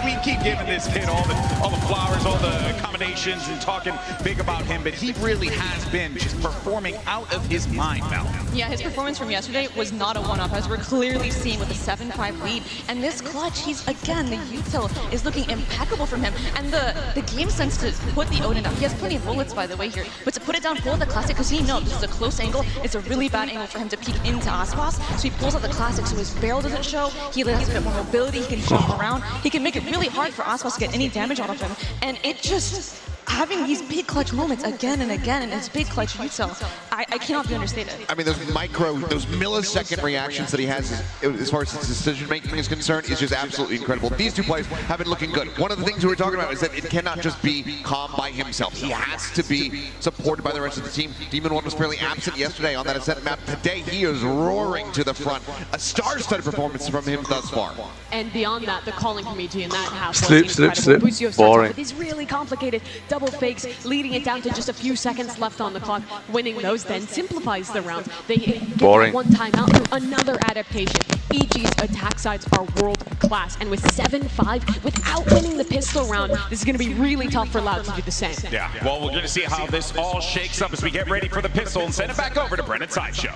we keep giving this kid all the flowers, all the accommodations and talking big about him, but he really has been just performing out of his mind, Val. Yeah, his performance from yesterday was not a one-off, as we're clearly seeing with a 7-5 lead. And this clutch, again, the util is looking impeccable from him. And the game sense to put the Odin down. He has plenty of bullets, by the way, here. But to put it down full of the classic, because he knows this is a close angle, it's a really bad angle for him to peek into Aspas. So he pulls out the classic so his barrel doesn't show. He has a bit more mobility, he can jump around. He can make it really hard for Aspas to get any damage out of him. And it just... having these big clutch moments again and again in his big clutch util, I cannot be understated. I mean, those millisecond reactions that he has as far as his decision-making is concerned is just absolutely incredible. These two players have been looking good. One of the things we were talking about is that it cannot just be Calm by himself. He has to be supported by the rest of the team. Demon 1 was fairly absent yesterday on that ascent map. Today, he is roaring to the front. A star-studded performance from him thus far. And beyond that, the calling from EG in that half was incredible. Boostio starts off with these really complicated double fakes, leading it down to just a few seconds left on the clock. Winning those then simplifies the round. They get one timeout through another adaptation. EG's attack sides are world class, and with 7-5, without winning the pistol round, this is going to be really tough for Loud to do the same. Yeah, well, we're going to see how this all shakes up as we get ready for the pistol and send it back over to Brennan Sideshow.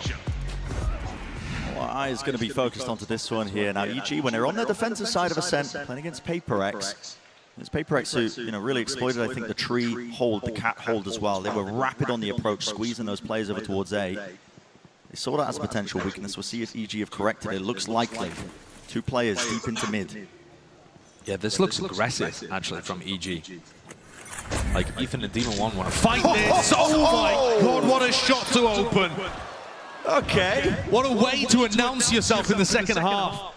Well, eye is going to be focused onto this one here. Now, EG, when they're on the defensive side of Ascent, playing against Paper X, it's Paper X who, really exploited, I think, the tree hold, the cat hold as well. They were rapid on the approach, squeezing those players over towards A. They saw that as a potential weakness. We'll see if EG have corrected it. It looks likely. Two players deep into mid. Yeah, this looks aggressive, actually, from EG. Like, Ethan and Demon 1 want to fight this. Oh my god, what a shot to open. Okay. What a way to announce yourself in the second half.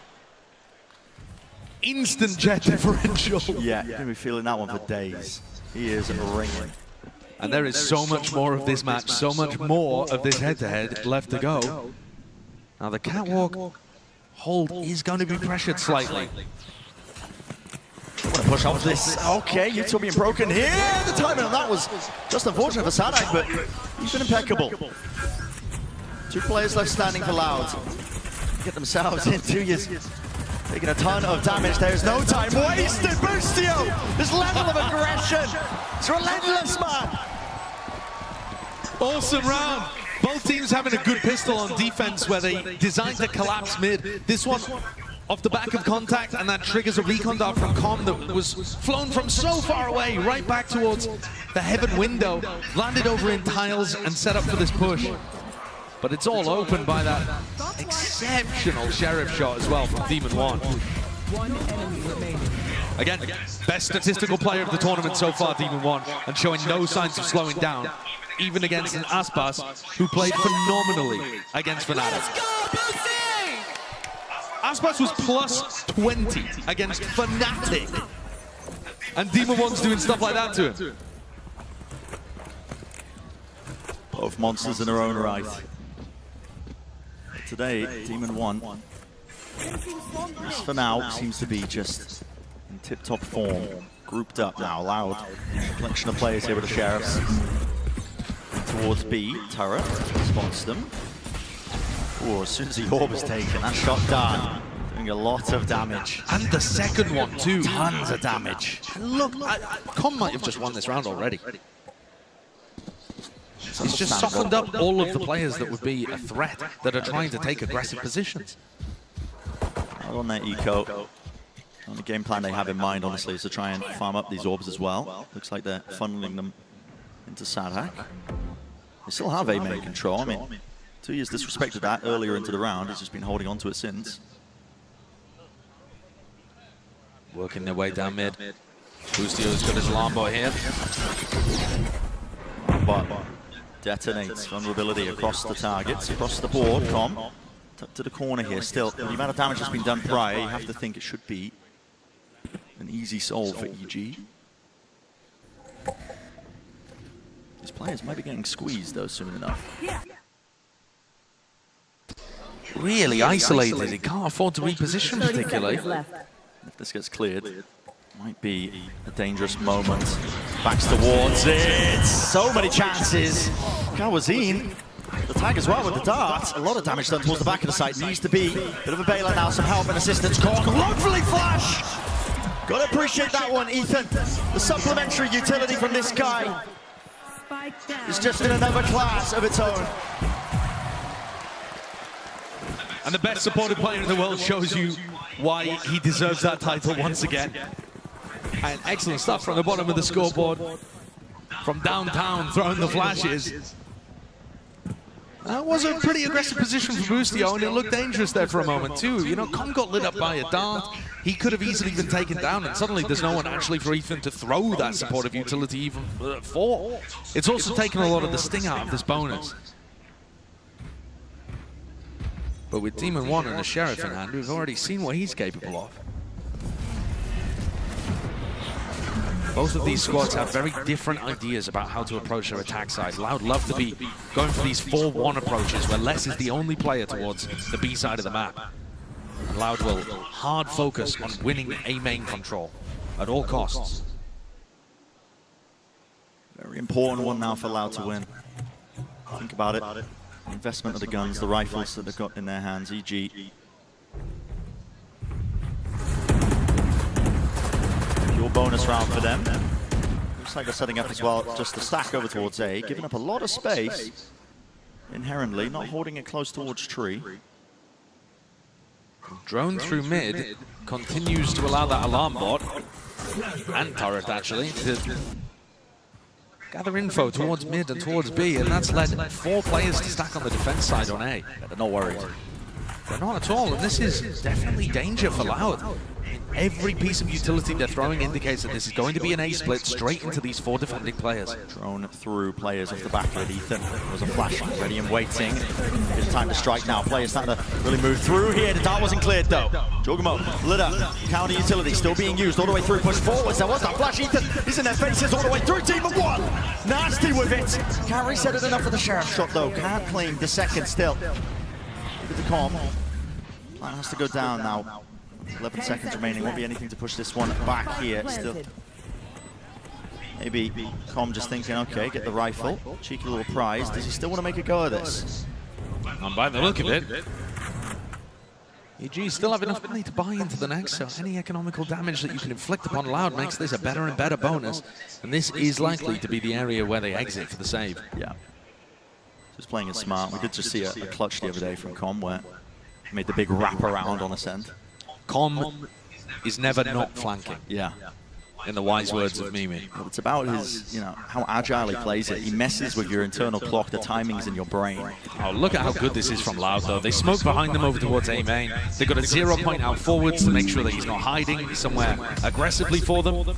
Instant jet differential. Yeah, you're going to be feeling that one for days. He is ringing. And there is so much more of this match, so much more of this head-to-head left to go. Now the catwalk hold is going to be pressured slightly. Want to push off this. Okay, util being broken here. The timing on that was just unfortunate for Sadak, but he's been impeccable. Two players left standing for Loud. Get themselves into years. Taking a ton of damage. There's no time wasted. Boostio! This level of aggression. It's relentless, man. Awesome round. Both teams having a good pistol on defense where they designed to collapse mid. This one off the back of contact, and that triggers a recon dart from Calm that was flown from so far away, right back towards the heaven window, landed over in tiles and set up for this push. But it's all open by that exceptional Sheriff shot as well from Demon 1. Again, best statistical player of the tournament so far, Demon 1, and showing no signs of slowing down, even against an Aspas who played phenomenally against Fnatic. Aspas was plus 20 against Fnatic, and Demon 1's doing stuff like that to him. Both monsters in their own right. Today, Demon 1, for now, seems to be just in tip-top form. Grouped up now, Loud. Collection of players here with the Sheriffs. Towards B, Turret spots them. Oh, as soon as the orb is taken, that shot done. Doing a lot of damage. And the second one too. Tons of damage. Look, Calm might have just won this round already. It's just softened up all of the players that would be a threat, that are trying to take aggressive positions. On their eco. On the game plan they have in mind, honestly, is to try and farm up these orbs as well. Looks like they're funneling them into Sadhak. They still have A main control. I mean, 2 years disrespected that earlier into the round. He's just been holding on to it since. Working their way down mid. Boostio's got his alarm bot here. But detonates vulnerability across the targets, across the board. Com up to the corner here. Still, the amount of damage that's been done prior, you have to think it should be an easy solve for EG. These players might be getting squeezed though soon enough. Really isolated. He can't afford to reposition particularly. If this gets cleared, might be a dangerous moment. Backs towards it. So many chances. Kawazine, the tag as well with the dart. A lot of damage done towards the back of the site. Needs to be a bit of a bailout now. Some help and assistance. Lovely flash. Gotta appreciate that one, Ethan. The supplementary utility from this guy is just in another class of its own. And the best supported player in the world shows you why he deserves that title once again. And excellent stuff from the bottom of the scoreboard. From downtown, throwing the flashes. That was a pretty aggressive position for Boostio, and it looked dangerous there for a moment too. You know, Com got lit up by a dart. He could have easily been taken down, and suddenly there's no one actually for Ethan to throw that supportive utility even for. It's also taken a lot of the sting out of this bonus. But with Demon 1 and a Sheriff in hand, we've already seen what he's capable of. Both of these squads have very different ideas about how to approach their attack side. Loud love to be going for these 4-1 approaches where Les is the only player towards the B side of the map. And Loud will hard focus on winning A main control at all costs. Very important one now for Loud to win. Think about it. The investment of the guns, the rifles that they've got in their hands, EG. Pure bonus round for them. Looks like they're setting up as well just to stack over towards A, giving up a lot of space inherently, not holding it close towards tree. Drone through mid continues to allow that alarm bot and turret actually to gather info towards mid and towards B, and that's led 4 players to stack on the defense side on A. Yeah, they're not worried. They're not at all, and this is definitely danger for Loud. Every piece of utility they're throwing indicates that this is going to be an A split straight into these 4 defending players. Drone through players off the back of it. Ethan was a flash ready and waiting. It's time to strike now. Players starting to really move through here. The dart wasn't cleared though. Jogamo lit up. Counter utility still being used all the way through. Push forwards. There was that flash. Ethan is in their faces all the way through. Team of 1. Nasty with it. Can't reset it enough for the Sheriff shot though. Can't claim the second still. Give it to Com. Plan has to go down now. 11 seconds remaining, won't be anything to push this one back here. Still, maybe Com just thinking, okay, get the rifle, cheeky little prize. Does he still want to make a go of this? And by the look of it, EG still have enough money to buy into the next, so any economical damage that you can inflict upon Loud makes this a better and better bonus, and this is likely to be the area where they exit for the save. Yeah, just playing it smart. We did just see a clutch the other day from Com where he made the big wrap around on ascent. Com is never not flanking. Yeah. In the wise words of Mimi. It's about his, you know, how agile he plays it. He messes with your internal clock, the timings in your brain. Oh, look at how good this is from Loud, though. They smoke behind them over towards A main. They've got a 0 point out forwards to make sure that he's not hiding somewhere aggressively for them.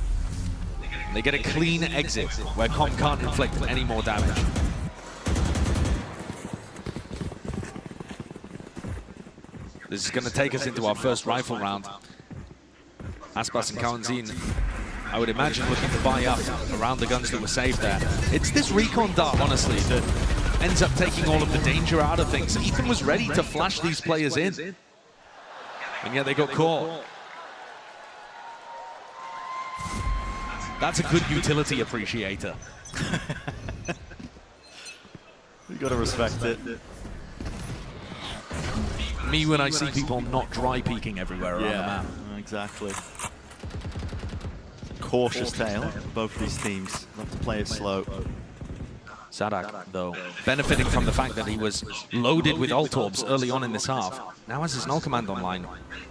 And they get a clean exit where Com can't inflict any more damage. This is going to take us into our first rifle round. Aspas and Kawanzin, I would imagine, looking to buy up around the guns that were saved there. It's this recon dart, honestly, that ends up taking all of the danger out of things. Ethan was ready to flash these players in, and yet they got caught. That's a good utility appreciator. You gotta respect it. Me when I see people not dry peeking everywhere around the map. Exactly. Cautious tale for both of these teams. Love to play it slow. Sadak, though, benefiting from the fact that he was loaded with ult orbs early on in this half, now has his null command online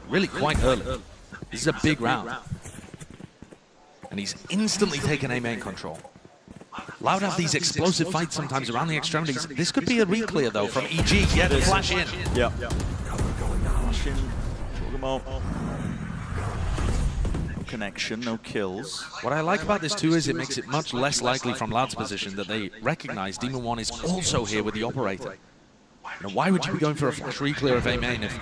really quite early. This is a big round. And he's instantly taken A main control. Loud have these explosive fights sometimes around the extremities. This could be a re-clear, though, from EG. Yeah, the flash in. Yep. Flash in. No connection, no kills. What I like about this, too, is it makes it much less likely from Loud's position that they recognize Demon One is also here with the operator. Now, why would you be going for a flash re-clear of A main if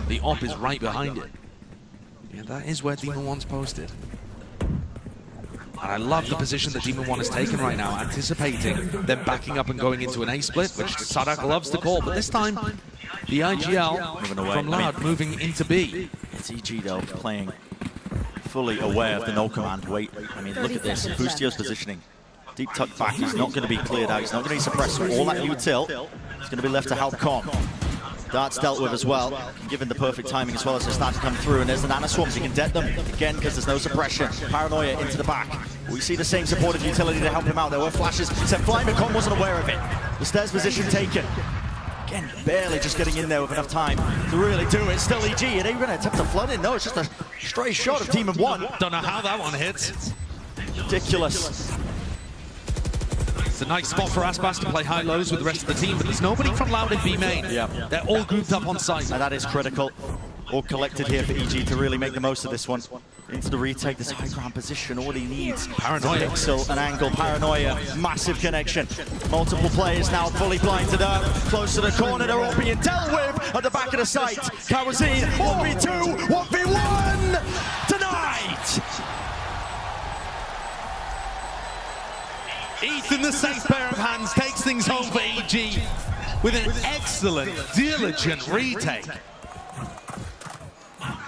the op is right behind it? Yeah, that is where Demon One's posted. And I love the position that Demon One has taken right now, anticipating them backing up and going into an A split, which Sadak loves to call. But this time, the IGL from Loud moving into B. It's EG though, playing fully aware of the no command. Wait, I mean, look at this. Boostio's positioning. Deep tuck back, he's not going to be cleared out. He's not going to be suppressed. So all that util is going to be left to help Com. Dart's dealt with as well, given the perfect timing as well as they start to come through. And there's the Nana Swarms, he can dead them again because there's no suppression. Paranoia into the back. We see the same supportive utility to help him out. There were flashes sent flying, but Com wasn't aware of it. The stairs position taken. Again, barely just getting in there with enough time to really do it. Still EG, and they're going to attempt to flood in. No, it's just a stray shot of Demon One. Don't know how that one hits. Ridiculous. It's a nice spot for Aspas to play high-lows with the rest of the team, but there's nobody from Loud in B main. Yeah. They're all grouped up on site. And that is critical. All collected here for EG to really make the most of this one. Into the retake, this high ground position, all he needs. Paranoia. Pixel, an angle, Paranoia, massive connection. Multiple players now fully blinded up. Close to the corner, they're all being dealt with at the back of the site. Kawazine, 1v2, 1v1 tonight! Ethan, the safe pair of hands, takes things home for EG with an excellent, diligent retake.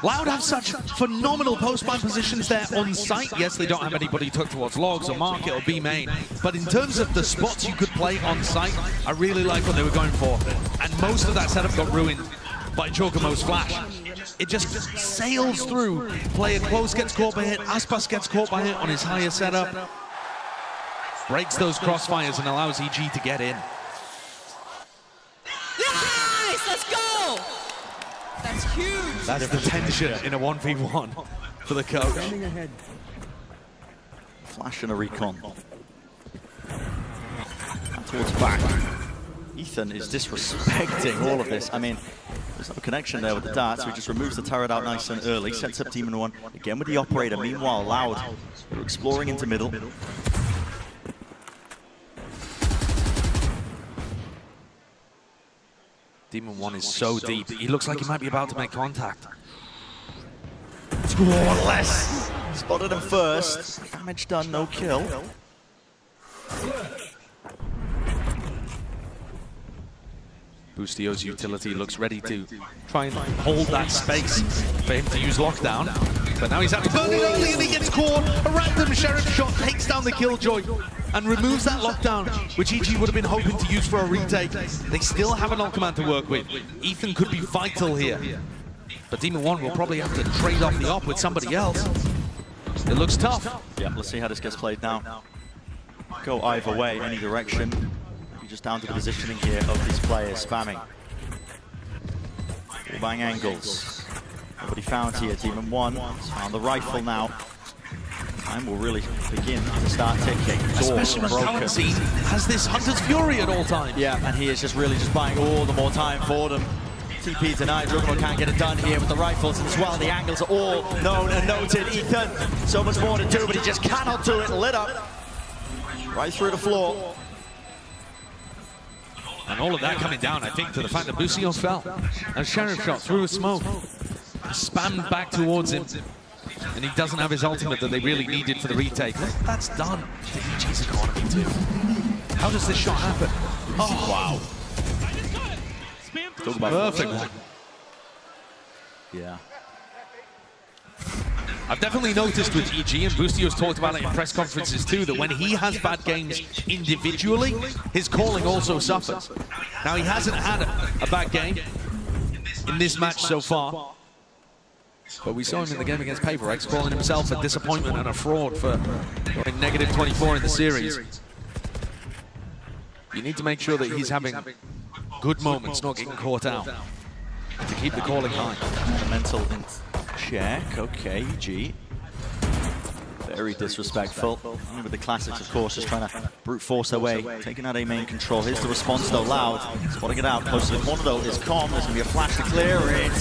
Loud have such phenomenal post-ban positions there on site. Yes, they don't have anybody tucked towards logs or market or B main, but in terms of the spots you could play on site, I really like what they were going for. And most of that setup got ruined by Chocomo's flash. It just sails through. Player close gets caught by hit, Aspas gets caught by hit on his higher setup. Breaks those crossfires and allows EG to get in. Nice, let's go! That's huge. That's the tension in a 1v1 for the coach. Flash and a recon. And towards back. Ethan is disrespecting all of this. I mean, there's no connection there with the darts, so he just removes the turret out nice and early, sets up Demon One, again with the operator. Meanwhile, Loud, they're exploring into middle. Demon One is so deep. He looks like he might be about to make contact. Less. Spotted him first. Damage done, no kill. Boostio's utility looks ready to try and hold that space for him to use lockdown. But now he's had to burn it early and he gets caught. A random sheriff shot takes down the killjoy and removes that lockdown, which EG would have been hoping to use for a retake. They still have an ult command to work with. Ethan could be vital here. But Demon One will probably have to trade off the op with somebody else. It looks tough. Yeah, let's see how this gets played now. Go either way, any direction. Maybe just down to the positioning here of these players spamming. All bang angles. Nobody found here. Demon One has found the rifle now. Time will really begin to start ticking. Especially when Kawazine has this Hunter's Fury at all times. Yeah, and he is just really just buying all the more time for them. TP tonight, Juggernaut can't get it done here with the rifles as well. The angles are all known and noted. Ethan, so much more to do, but he just cannot do it. Lit up right through the floor. And all of that coming down, I think, to the fact that Boostio fell. A sheriff shot through a smoke, spammed back towards him. And he doesn't have his ultimate that they really needed for the retake. That's done to EG's economy too. How does this shot happen? Oh, wow. Perfect one. Yeah. I've definitely noticed with EG, and Boostio's talked about it in press conferences too, that when he has bad games individually, his calling also suffers. Now, he hasn't had a bad game in this match so far. But we saw him in the game against PaperX calling himself a disappointment and a fraud for going -24 in the series. You need to make sure that he's having good moments, not getting caught out, to keep the calling high. The mental in check. Okay, G. Very disrespectful. With the classics, of course, just trying to brute force their way, taking out A main control. Here's the response, though. Loud, spotting it out. Close to the corner, though, is Calm. There's going to be a flash to clear it.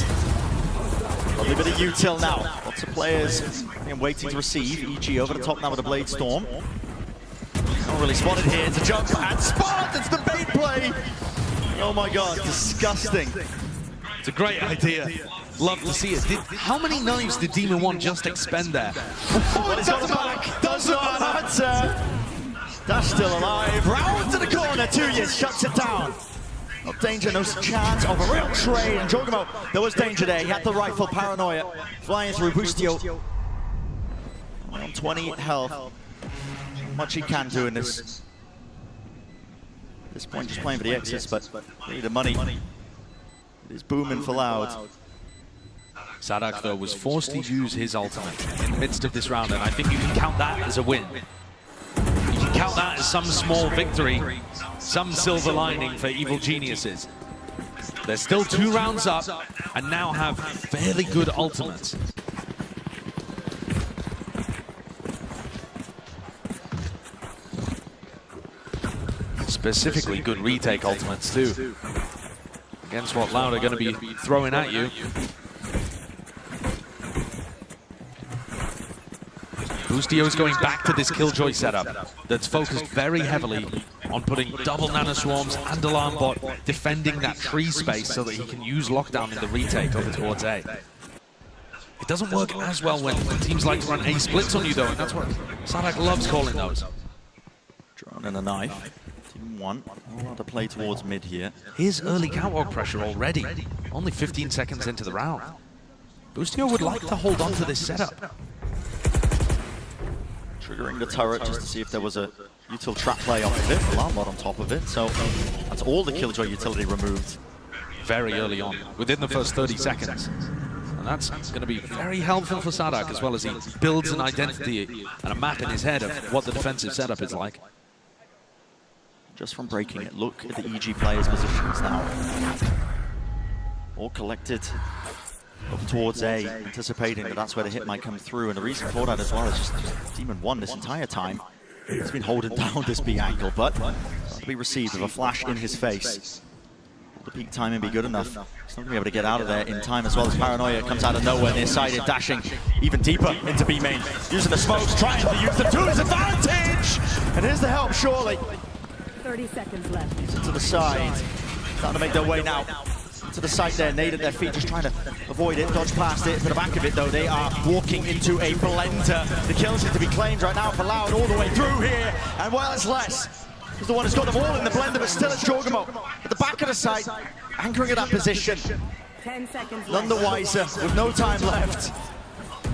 Lovely bit of util now. Lots of players waiting to receive. EG over the top now with a Blade Storm. Not really spotted here. It's a jump and spot. It's the bait play. Oh my God, disgusting. It's a great idea. Love to see it. How many knives did Demon 1 just expend there? Oh, it's got back. Does not answer. Dash still alive. Round to the corner. 2 years shuts it down. No danger, no chance of a real trade. And Jogamo, there was danger there. He had the rifle, Paranoia. Flying through Bustio. On 20 health. Not much he can do in this. At this point, just playing for the exits, but really the money. It is booming for Loud. Sadak, though, was forced to use his ultimate in the midst of this round, and I think you can count that as a win. You can count that as some small victory, some silver lining for Evil Geniuses. They're still 2 rounds up, and now have fairly good ultimates. Specifically good retake ultimates, too. Against what Loud are going to be throwing at you. Bustio's going back to this Killjoy setup that's focused very heavily on putting double Nano Swarms and Alarm Bot, defending that tree space so that he can use Lockdown in the retake over towards A. It doesn't work as well when teams like to run A splits on you, though, and that's what Sadak loves calling those. Drone and a knife. Team 1, a lot to play towards mid here. Here's early catwalk pressure already, only 15 seconds into the round. Bustio would like to hold on to this setup. Triggering the turret just to see if there was a util trap play off of it. Alarm Bot on top of it, so that's all the Killjoy utility removed. Very early on, within the first 30 seconds. And that's going to be very helpful for Sadak, as well as he builds an identity and a map in his head of what the defensive setup is like. Just from breaking it, look at the EG players' positions now. All collected up towards A, anticipating that that's where the hit might come through. And the reason for that as well is just Demon 1 this entire time. He's been holding down this B angle, but to be received with a flash in his face. Will the peak timing be good enough? He's not going to be able to get out of there in time, as well as Paranoia comes out of nowhere, near-sided, dashing even deeper into B main. Using the smokes, trying to use them to his advantage! And here's the help, surely. 30 seconds left. He's to the side. Starting to make their way now. To the side there, Nade at their feet, just trying to avoid it, dodge past it. To the back of it, though, they are walking into a blender. The kills need to be claimed right now for Loud all the way through here. And well, it's less. He's the one who's got them all in the blender, but still it's Jogamo at the back of the site, anchoring at that position. 10 seconds None the wiser, with no time left.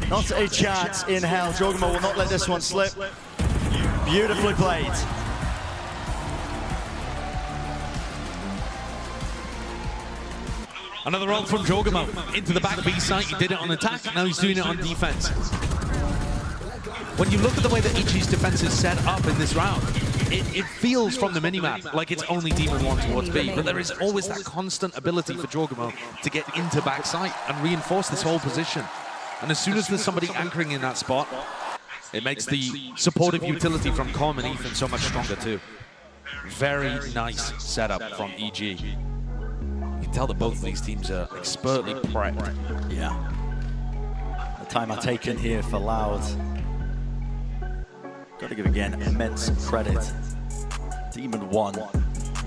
Not a chance in hell. Jogamo will not let this one slip. Beautifully played. Another roll from Jogamo into the back B site. He did it on attack, now he's doing it on defense. When you look at the way that EG's defense is set up in this round, it feels from the minimap like it's only Demon 1 towards B, but there is always that constant ability for Jogamo to get into back site and reinforce this whole position. And as soon as there's somebody anchoring in that spot, it makes the supportive utility from Calm and Ethan so much stronger too. Very nice setup from EG. You can tell that both of these teams are expertly prepped. Yeah. The time I've taken here for Loud. Got to give again immense credit. Demon 1,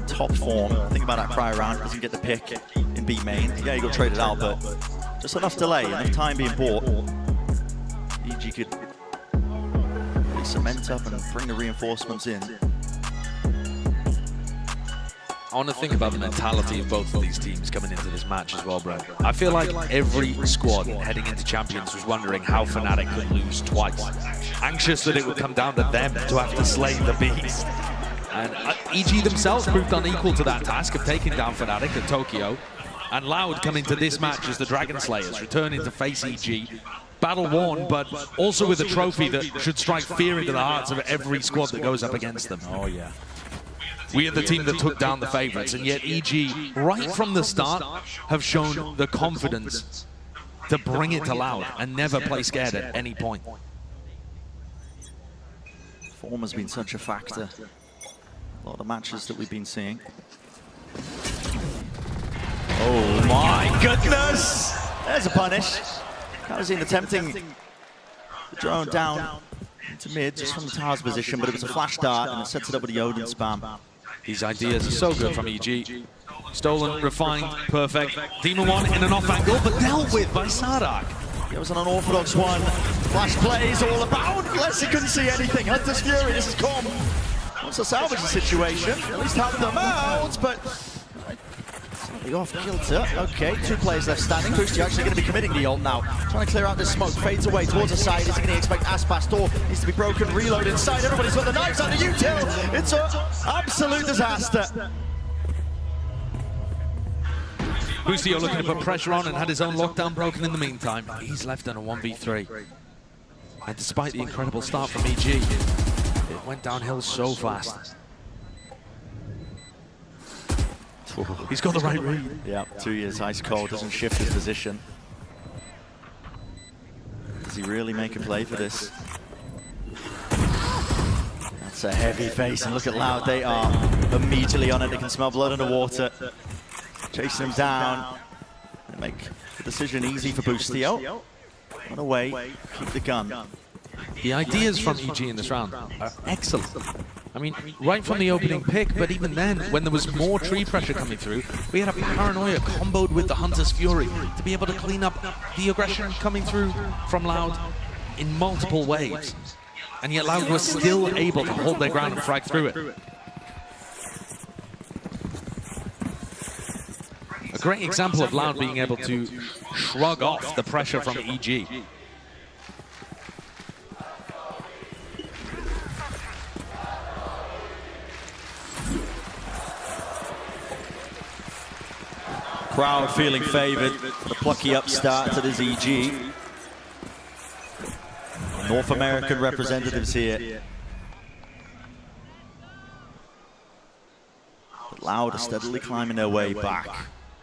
top form. Think about that prior round, doesn't get the pick in B main. Yeah, he got traded out, but just enough delay, enough time being bought. EG could really cement up and bring the reinforcements in. I want to think about the mentality of both of these teams coming into this match as well, Brad. I feel like every squad heading into Champions was wondering how Fnatic could lose twice. Anxious that it would come down to them to have to slay the beast. And EG themselves proved unequal to that task of taking down Fnatic at Tokyo. And Loud come into this match as the Dragon Slayers, returning to face EG. Battle worn, but also with a trophy that should strike fear into the hearts of every squad that goes up against them. Oh yeah. we are the team that took down the favorites, and yet EG, right from the start, have shown the confidence to bring it to Loud and never play scared at any point. Form has been such a factor. A lot of matches that we've been seeing. Oh my goodness! There's a punish. Kalazin attempting the drone down into mid, just from the tower's position, but it was a flash dart and it sets it up with the Odin spam. These ideas are so good from EG. Stolen, refined, perfect. Demon One in an off angle, but dealt with by Sadak. It was an unorthodox one. Flash plays all about. Leslie couldn't see anything. Hunter's Fury, this is calm. Wants to salvage the situation, at least help them out, but the off kilter. Okay, 2 players left standing. Boosty actually going to be committing the ult now. Trying to clear out this smoke. Fades away towards the side. Is he going to expect Aspas? Door needs to be broken. Reload inside. Everybody's got the knives on the util. It's an absolute disaster. Boostio looking to put pressure on and had his own lockdown broken in the meantime. He's left on a 1v3. And despite the incredible start from EG, it went downhill so fast. He's got the right read. Yeah, 2 years ice cold, doesn't shift his position. Does he really make a play for this? That's a heavy face, and look at Loud, they are immediately on it. They can smell blood underwater. Chasing him down. They make the decision easy for Boostio. Run away, keep the gun. The ideas from EG in this round are excellent. I mean, right from the opening pick, but even then, when there was more tree pressure coming through, we had a Paranoia comboed with the Hunter's Fury to be able to clean up the aggression coming through from Loud in multiple waves. And yet Loud was still able to hold their ground and frag through it. A great example of Loud being able to shrug off the pressure from EG. Crowd feeling favored. The plucky upstart that is EG. North American representatives here. But Loud are steadily climbing their way back.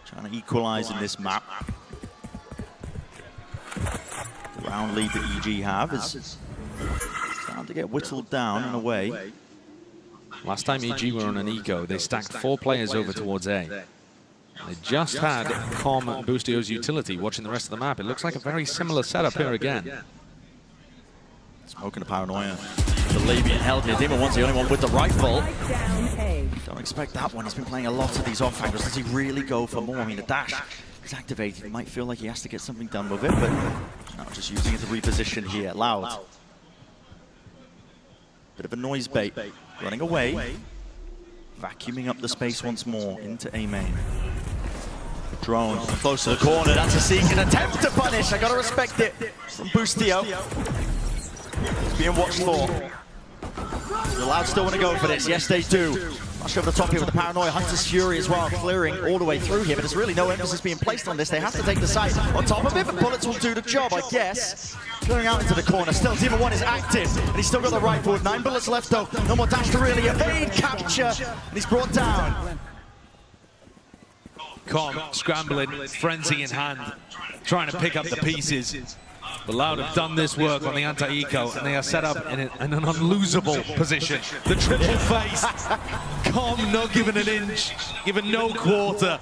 Trying to equalize in this map. The round lead that EG have is starting to get whittled down in a way. Last time EG were on an eco, they stacked 4 players over towards A. They just had Com Boostio's utility watching the rest of the map. It looks like a very similar setup here again. Smoking a Paranoia. The Labian held here. Demon One's the only one with the rifle. Don't expect that one. He's been playing a lot of these off angles. Does he really go for more? I mean, the dash is activated. He might feel like he has to get something done with it, but no, just using it to reposition here. Loud. Bit of a noise bait. Running away. Vacuuming up the space once more into A main. Drone close to the corner. That's a second attempt to punish. I gotta respect it from Boostio. He's being watched for. The Loud still want to go for this. Yes, they do. Rush over the top here with the Paranoia. Hunter's Fury as well, clearing all the way through here, but there's really no emphasis being placed on this. They have to take the side on top of it, but bullets will do the job, I guess. Clearing out into the corner. Still, Demon One is active, and he's still got the rifle with 9 bullets left, though. No more dash to really evade capture, and he's brought down. Com scrambling, frenzy in hand, trying to pick up the pieces. The Loud have done this work on the anti-eco, and they are set up in an unlosable position. The triple face. Com not given an inch, given no quarter.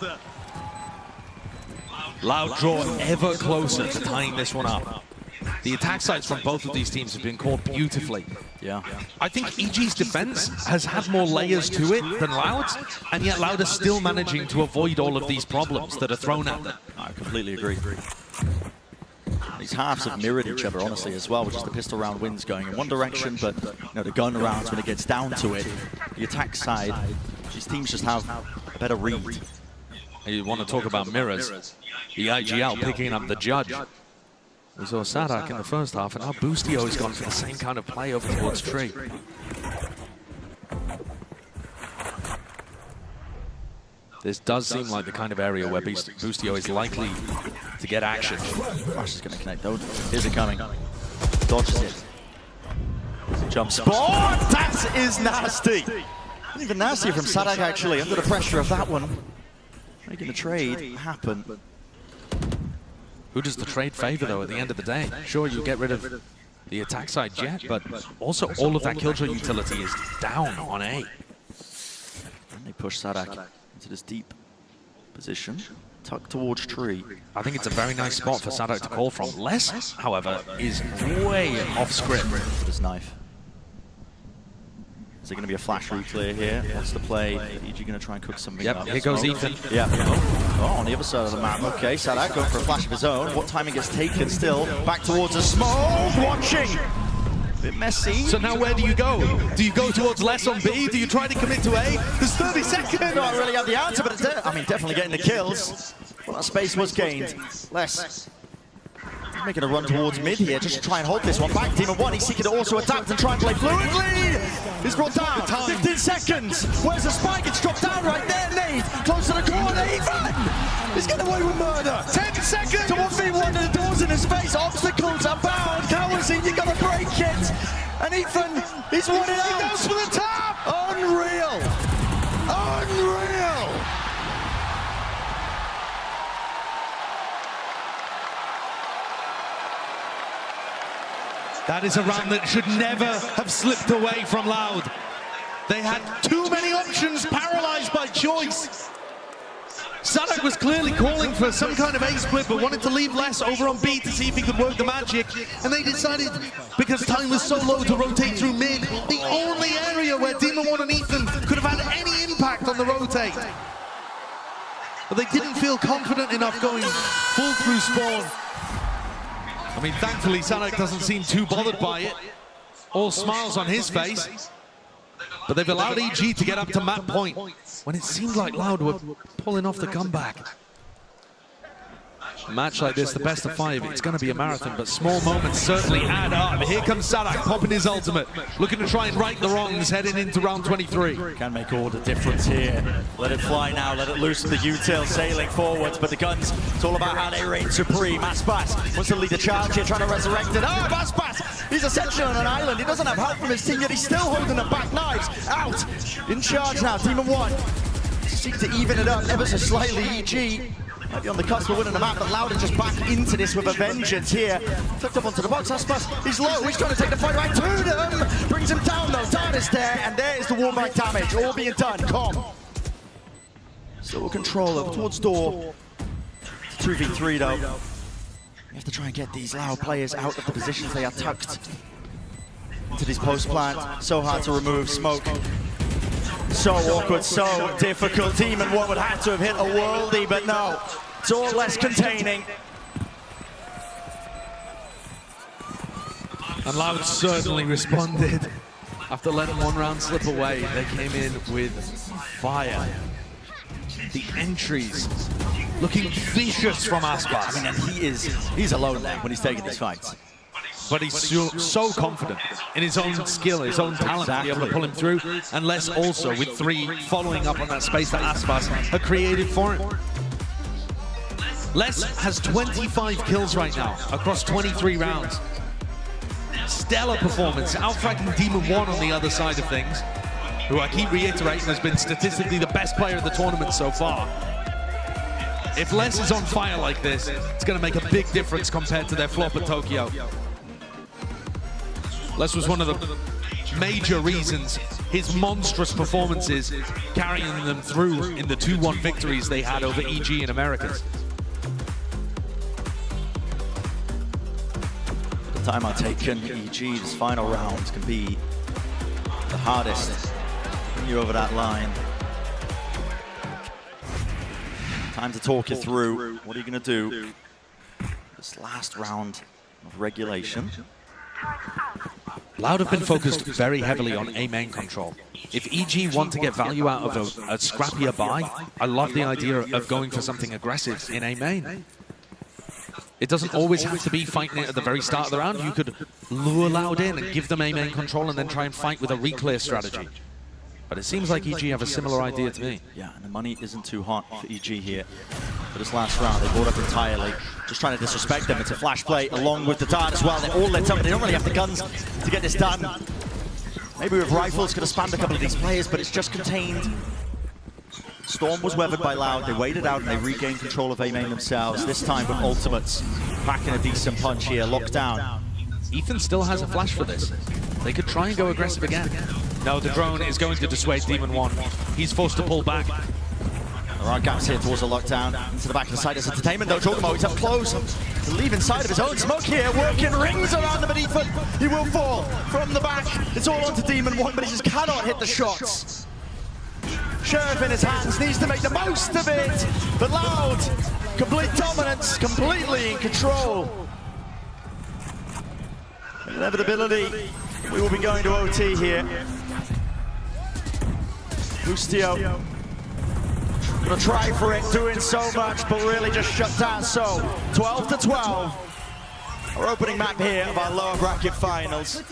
Loud draw ever closer to tying this one up. The attack sides from both of these teams have been called beautifully. Yeah. I think EG's defense has had more layers to it than Loud's, and yet Loud is still managing to avoid all of these problems that are thrown at them. I completely agree. These halves have mirrored each other, honestly, as well, which is the pistol round wins going in one direction, but the gun rounds, when it gets down to it, the attack side, these teams just have a better read. You want to talk about mirrors. The IGL picking up the judge. We saw Sadak in the first half, and now Boostio has gone for the same kind of play over towards Tree. This does seem like the kind of area where Boostio is likely to get action. Flash is going to connect, though. Here's it coming. Dodges it. Jump spot! That is nasty! Even nastier from Sadak, actually, under the pressure of that one. Making the trade happen. Who does the trade favor, though, at the end of the day? Sure, you get rid of the attack side jet, but also all of that Killjoy utility is down on A. And they push Sadak into this deep position, tucked towards tree. I think it's a very nice spot for Sadak to call from. Les, however, is way off script. With his knife. Is there going to be a flash reclear here? What's the play? EG going to try and cook something up? Here goes Ethan. Yeah. Oh, on the other side of the map. Okay, Sadak going for a flash of his own. What timing gets taken still? Back towards the smoke. Watching. A bit messy. So now where do you go? Do you go towards Les on B? Do you try to commit to A? There's 30 seconds. I don't really have the answer, but it's definitely getting the kills. Well, that space was gained. Les making a run towards mid here, just to try and hold this one back. Demon 1, he's seeking to also adapt and try and play fluidly. He's brought down. 15 seconds. Where's the spike? It's dropped down right there, Nate. Close to the corner, Ethan. He's getting away with murder. 10 seconds. To 1v1, and the door's in his face. Obstacles abound. Cowazine, you gotta break it. And Ethan, he's won it out. He goes for the top. Unreal. Unreal. That is a round that should never have slipped away from Loud. They had too many options, paralyzed by choice. Sadak was clearly calling for some kind of A split, but wanted to leave Les over on B to see if he could work the magic. And they decided, because time was so low, to rotate through mid. The only area where Demon 1 and Ethan could have had any impact on the rotate. But they didn't feel confident enough going full through spawn. I mean, thankfully, Sadak doesn't seem too bothered by it. All smiles on his face. But they've allowed EG to get up to map point when it seemed like Loud were pulling off the comeback. A match like this, the best of 5, it's going to be a marathon, but small moments certainly add up. Here comes Sadak popping his ultimate, looking to try and right the wrongs heading into round 23. Can make all the difference here. Let it fly now, let it loose with the util sailing forwards, but the guns, it's all about how they reign supreme. Aspas wants to lead the charge here, trying to resurrect it. Oh, Aspas! He's essentially on an island. He doesn't have help from his team, yet he's still holding the back knives. Out, in charge now, Demon 1. Seek to even it up ever so slightly, EG. Might be on the cusp of winning the map, but Louder just back into this with a vengeance here. Flipped up onto the box, Aspas, he's low, he's trying to take the fight right to them. Brings him down though, TARDIS there, and there is the wallbang damage, all being done, Com. Still control over towards door. It's 2v3 though. You have to try and get these Loud players out of the positions they are tucked into this post plant. So hard to remove, smoke. So awkward, so difficult. Demon 1 would have to have hit a worldie, but no. It's all less containing. And Loud certainly responded. After letting one round slip away, they came in with fire. The entries looking vicious from Aspas. I mean, and he's alone there when he's taking these fights. But he's so confident in his own skill, his own talent to be able to pull him through. And Les also with 3 following up on that space that Aspas had created for him. Les has 25 kills right now across 23 rounds. Stellar performance, outfragging Demon 1 on the other side of things, who I keep reiterating has been statistically the best player of the tournament so far. If Les is on fire like this, it's going to make a big difference compared to their flop at Tokyo. Les was one of the major reasons his monstrous performances carrying them through in the 2-1 victories they had over EG in Americas. The timeout taken, EG's final round can be the hardest. Bring you over that line. Time to talk you through. What are you going to do this last round of regulation? Loud have been focused very heavily on A main control. If EG want to get value out of a scrappier buy, I love the idea of going for something aggressive in A main. It doesn't always have to be fighting it at the very start of the round. You could lure Loud in and give them A main control and then try and fight with a reclear strategy. But it seems like EG have a similar idea to me. Yeah, and the money isn't too hot for EG here. For this last round, they brought up entirely. Just trying to disrespect them. It's a flash play along with the dart as well. They're all lit up, but they don't really have the guns to get this done. Maybe with rifles could have spanned a couple of these players, but it's just contained. Storm was weathered by Loud. They waited out and they regained control of A main themselves. This time with ultimates, packing a decent punch here. Lockdown. Ethan still has a flash for this. They could try and go aggressive again. No, the drone is going to dissuade Demon One. He's forced to pull back. There are gaps here towards the lockdown. Into the back of the side as entertainment though. Giacomo, he's up close. To leave inside of his own smoke here. Working rings around the beneath foot. He will fall from the back. It's all onto Demon One, but he just cannot hit the shots. Sheriff in his hands, needs to make the most of it. But Loud, complete dominance, completely in control. Inevitability, we will be going to OT here. Bustio, gonna try for it, doing so much, but really just shut down. So, 12-12. Our opening map here of our lower bracket finals.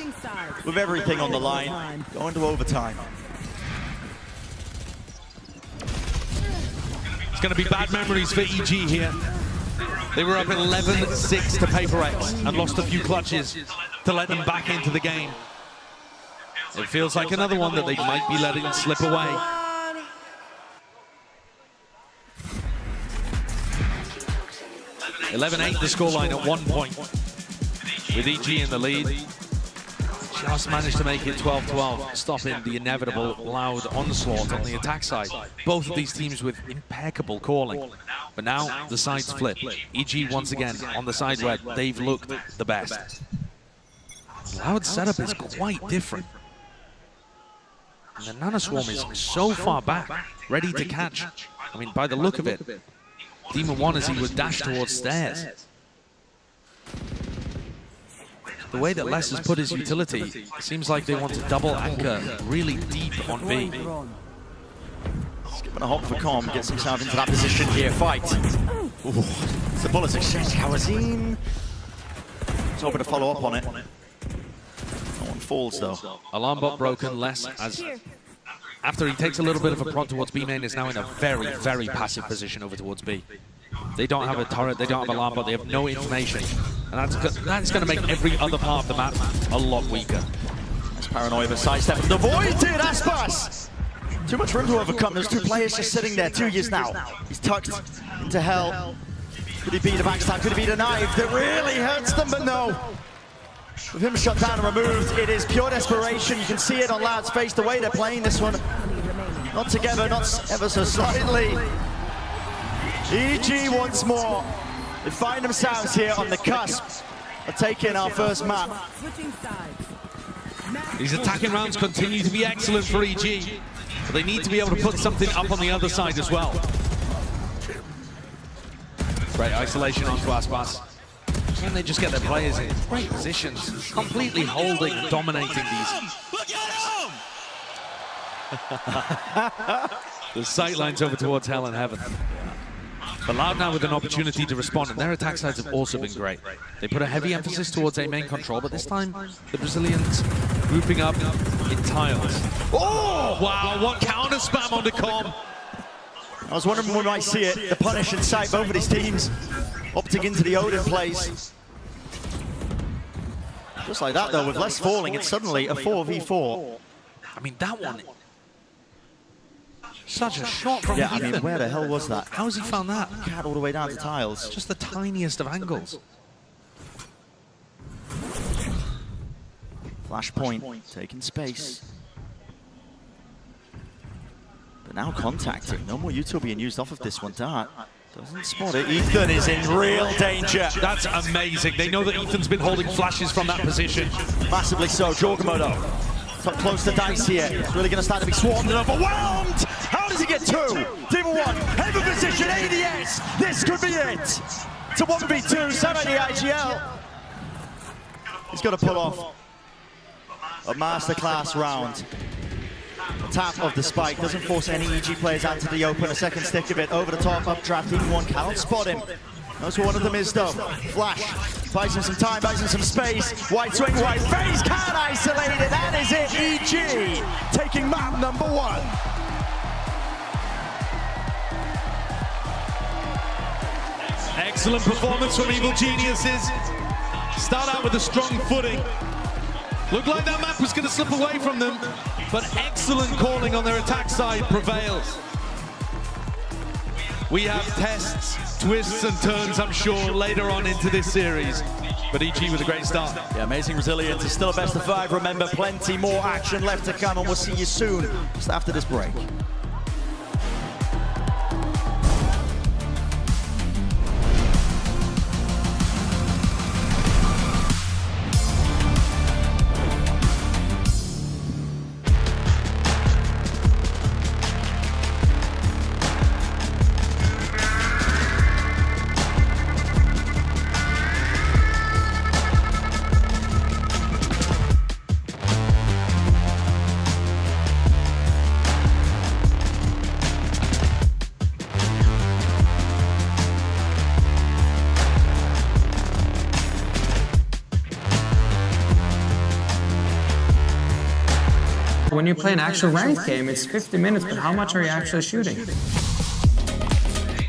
With everything on the line, going to overtime. It's going to be bad memories for EG here. They were up 11-6 to Paper X and lost a few clutches to let them back into the game. It feels like another one that they might be letting slip away. (11-8) the scoreline at 1 point, with EG in the lead. Just managed to make it 12-12, stopping the inevitable Loud onslaught on the attack side. Both of these teams with impeccable calling. But now the sides flip. EG once again on the side where they've looked the best. Loud's setup is quite different. And the Nanoswarm is so far back, ready to catch. I mean, by the look of it, Demon One as he would dash towards stairs. The way that Les has put his utility, it seems like they want to double anchor really deep on B. Skipping a hop for Com, gets himself into that position here. Fight. Ooh, it's the bullets exchange. Hawazin. He's hoping to follow up on it. No one falls though. Alarm bot broken. Les, as after he takes a little bit of a prod towards B main, is now in a very, very passive position over towards B. They don't have a turret, they don't have an alarm bot, they have no information. And that's going to make every other part of the map a lot weaker. That's paranoia, but sidestep and avoided Aspas! Too much room to overcome. There's two players just sitting there, 2 years now. He's tucked into hell. Could he beat a backstab? Could he beat a knife that really hurts them? But no. With him shut down and removed, it is pure desperation. You can see it on Loud's face, the way they're playing this one. Not together, not ever so slightly. EG once more. They find themselves here on the cusp of taking our first map. These attacking rounds continue to be excellent for EG, but they need to be able to put something up on the other side as well. Great isolation onto Aspas. Can they just get their players in great positions, completely holding and dominating these. The sight lines over towards Hell and Heaven. But Loud now with an opportunity to respond, and their attack sides have also been great. They put a heavy emphasis towards A main control, but this time the Brazilians grouping up in tiles. Oh, wow, what counter spam onto Com. I was wondering when we might see it, the punish in sight, both of these teams opting into the Odin plays. Just like that though, with less falling, it's suddenly a 4v4. I mean, that one, such a shot from Ethan. Ethan. I mean, where the hell was that? How has he found that? Cat all the way down to tiles. Just the tiniest of angles. Flashpoint, taking space. But now contacting. No more util being used off of this one. Dart doesn't spot it. Ethan is in real danger. That's amazing. They know that Ethan's been holding flashes from that position. Massively so. Giacomo though. Up close to Dice here. It's really going to start to be swarmed and overwhelmed. How does he get two? Demon One, heavy position, ADS. This could be it. It's a 1v2, Saturday IGL. He's got to pull off a masterclass round. The tap of the spike doesn't force any EG players out to the open. A second stick of it over the top, updraft. Demon One cannot spot him. Knows what one of them is though. Flash buys him some time, buys him some space. White swing, white face, can't isolate it. That is it. EG taking map number 1. Excellent performance from Evil Geniuses. Start out with a strong footing. Looked like that map was going to slip away from them, but excellent calling on their attack side prevails. We have tests, twists and turns, I'm sure, later on into this series. But EG with a great start. Yeah, amazing resilience. It's still a best of 5. Remember, plenty more action left to come, and we'll see you soon, just after this break. When you play an actual ranked game, it's 50 minutes, but how much are you actually shooting?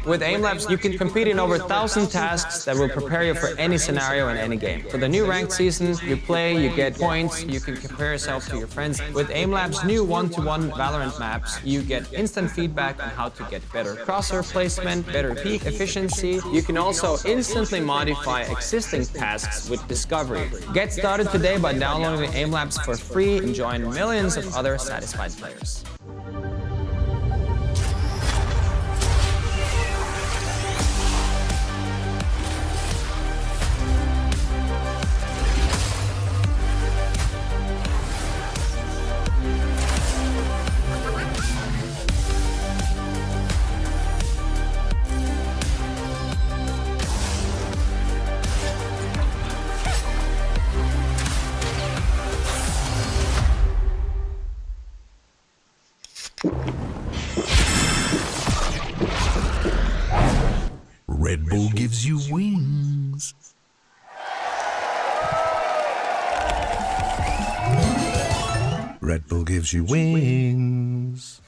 With Aim Labs, you can compete in over 1,000 tasks that will prepare you for any scenario in any game. For the new ranked season, you play, you get points, you can compare yourself to your friends. With Aim Labs' new one-to-one Valorant maps, you get instant feedback on how to get better crosshair placement, better peak efficiency. You can also instantly modify existing tasks with Discovery. Get started today by downloading Aim Labs for free and join millions of other satisfied players. Red Bull gives you wings. Red Bull gives you wings.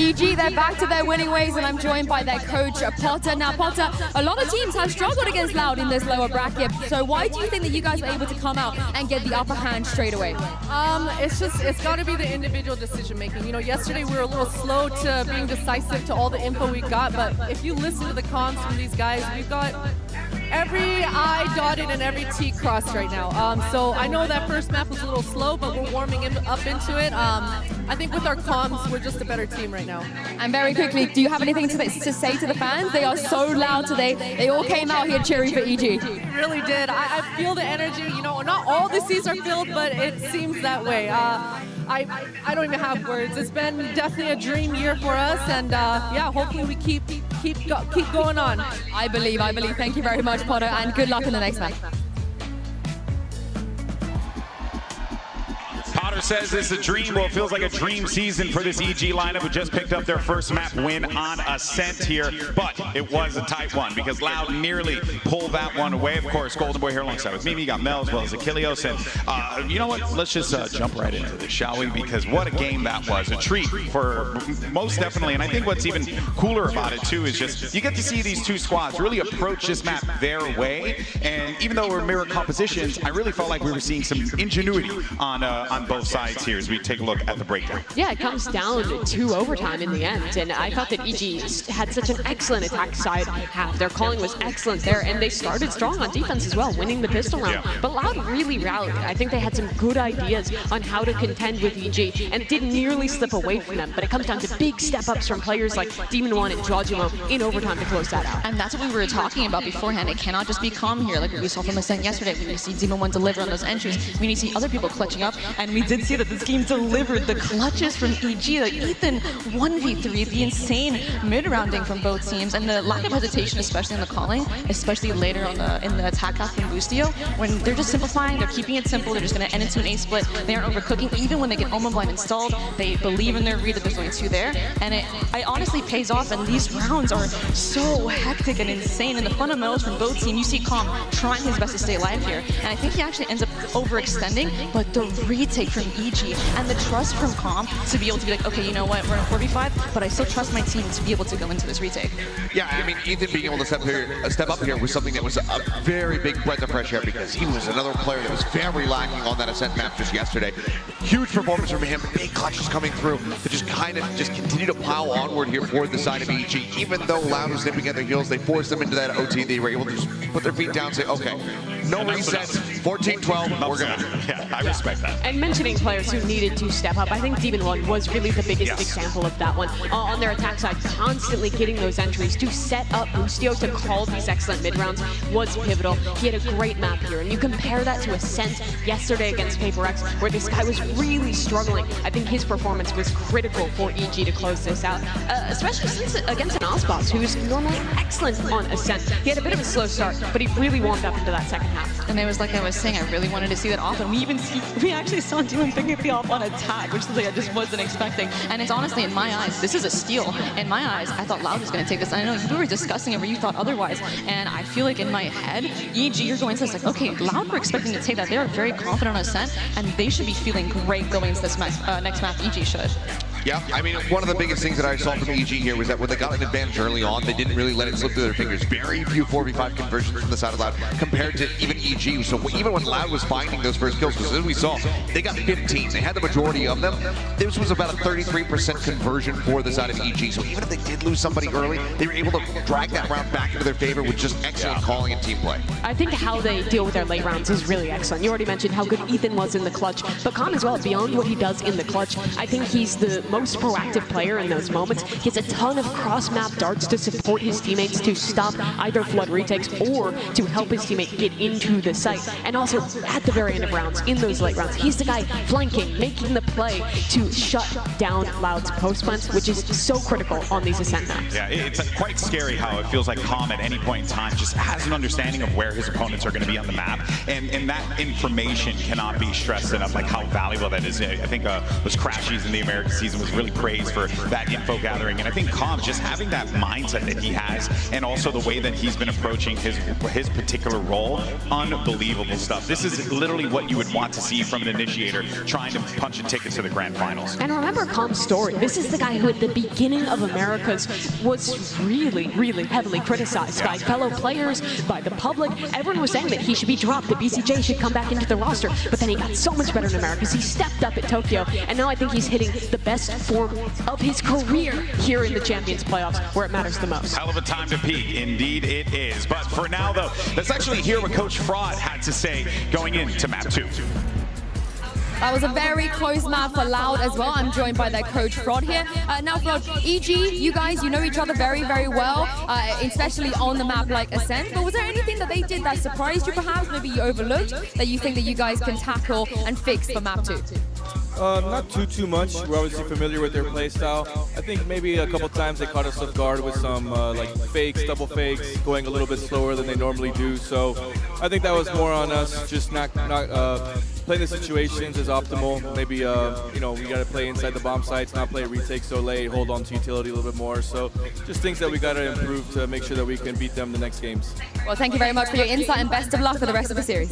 EG, they're back to their winning ways, and I'm joined by their coach, Potter. Now, Potter, a lot of teams have struggled against Loud in this lower bracket, so why do you think that you guys were able to come out and get the upper hand straight away? It's got to be the individual decision making. You know, yesterday we were a little slow to being decisive to all the info we got, but if you listen to the comms from these guys, we've got every I dotted and every T crossed right now. So I know that first map was a little slow, but we're warming up into it. I think with our comms, we're just a better team right now. And very quickly, do you have anything to say to the fans? They are so loud today. They all came out here cheering for EG. It really did. I feel the energy. You know, not all the seats are filled, but it seems that way. I don't even have words. It's been definitely a dream year for us, and yeah, hopefully we keep going on. I believe. Thank you very much, Potter, and good luck in the next match. Potter says this is a dream. Well, it feels like a dream season for this EG lineup who just picked up their first map win on Ascent here. But it was a tight one because Loud nearly pulled that one away. Of course, Golden Boy here alongside with me. You got Mel as well as Achilleos. And you know what? Let's just jump right into this, shall we? Because what a game that was. A treat for most definitely. And I think what's even cooler about it, too, is just you get to see these two squads really approach this map their way. And even though we're mirror compositions, I really felt like we were seeing some ingenuity on both sides here as we take a look at the breakdown. Yeah, it comes down to overtime in the end, and I thought that EG had such an excellent attack side half. Their calling was excellent there, and they started strong on defense as well, winning the pistol round. Yeah. But Loud really rallied. I think they had some good ideas on how to contend with EG, and it didn't nearly slip away from them, but it comes down to big step-ups from players like Demon1 and Jawjumo in overtime to close that out. And that's what we were talking about beforehand. It cannot just be calm here, like we saw from Ascent yesterday. We need to see Demon1 deliver on those entries. We need to see other people clutching up, and we did see that this game delivered the clutches from EG, the Ethan 1v3, the insane mid-rounding from both teams, and the lack of hesitation, especially in the calling, especially later on in the attack half from Boostio, when they're just simplifying, they're keeping it simple, they're just going to end into an A-split, they aren't overcooking. Even when they get Omen Blind installed, they believe in their read that there's only two there, and it honestly pays off, and these rounds are so hectic and insane, and the fundamentals from both teams, you see Calm trying his best to stay alive here, and I think he actually ends up overextending, but the retake from EG and the trust from Calm to be able to be like, okay, you know what, we're in 4v5, but I still trust my team to be able to go into this retake. Yeah, I mean, Ethan being able to step up here was something that was a very big breath of fresh air because he was another player that was very lacking on that Ascent map just yesterday. Huge performance from him, big clutches coming through to just kind of continue to plow onward here for the side of EG. Even though Loud was nipping at their heels, they forced them into that OT. They were able to just put their feet down and say, okay, no resets, 14-12, we're good. Yeah, I respect that. And mentioning players who needed to step up, I think Demon1 was really the biggest example of that one. On their attack side, constantly getting those entries to set up Boostio to call these excellent mid-rounds was pivotal. He had a great map here, and you compare that to Ascent yesterday against Paper X, where this guy was really struggling. I think his performance was critical for EG to close this out, especially since against an Osboss, who is normally excellent on Ascent. He had a bit of a slow start, but he really warmed up into that second half. And it was like I was saying, I really wanted to see that off, and we actually saw Demon picking up the off on attack, which is like I just wasn't expecting. And it's honestly, in my eyes, this is a steal. In my eyes, I thought Loud was going to take this. I know we were discussing it, but you thought otherwise. And I feel like in my head, EG, you're going to this like, okay, Loud were expecting to take that. They are very confident on Ascent, and they should be feeling great going into this next map. EG should. Yeah, I mean, one of the biggest things that I saw from EG here was that when they got an advantage early on, they didn't really let it slip through their fingers. Very few 4v5 conversions from the side of Loud compared to even EG. So even when Loud was finding those first kills, because as we saw, they got 15. They had the majority of them. This was about a 33% conversion for the side of EG. So even if they did lose somebody early, they were able to drag that round back into their favor with just excellent calling and team play. I think how they deal with their late rounds is really excellent. You already mentioned how good Ethan was in the clutch, but Calm as well, beyond what he does in the clutch, I think he's the most proactive player in those moments. He has a ton of cross-map darts to support his teammates to stop either flood retakes or to help his teammate get into the site. And also, at the very end of rounds, in those late rounds, he's the guy flanking, making the play to shut down Loud's post plants, which is so critical on these Ascent maps. Yeah, it's quite scary how it feels like Calm at any point in time just has an understanding of where his opponents are going to be on the map, and that information cannot be stressed enough, like how valuable that is. I think was Crashies in the American season was was really praised for that info gathering. And I think Calm, just having that mindset that he has, and also the way that he's been approaching his particular role, unbelievable stuff. This is literally what you would want to see from an initiator trying to punch a ticket to the grand finals. And remember Calm's story. This is the guy who at the beginning of Americas was really, really heavily criticized by fellow players, by the public. Everyone was saying that he should be dropped, that BCJ should come back into the roster. But then he got so much better in Americas. He stepped up at Tokyo, and now I think he's hitting the best form of his career here in the Champions playoffs, where it matters the most. Hell of a time to peak. Indeed it is. But for now, though, let's actually hear what Coach Fraud had to say going into map 2. That was a very close map for Loud as well. I'm joined by their coach, Fraud, here. Now, Fraud, EG, you guys, you know each other very, very well, especially on the map like Ascent. But was there anything that they did that surprised you, perhaps, maybe you overlooked, that you think that you guys can tackle and fix for map 2? Not too much. We're obviously familiar with their playstyle. I think maybe a couple times they caught us off guard with some like fakes, double fakes, going a little bit slower than they normally do. So I think that was more on us, just not playing the situations as optimal. Maybe you know, we got to play inside the bomb sites, not play retake so late, hold on to utility a little bit more. So just things that we got to improve to make sure that we can beat them the next games. Well, thank you very much for your insight and best of luck for the rest of the series.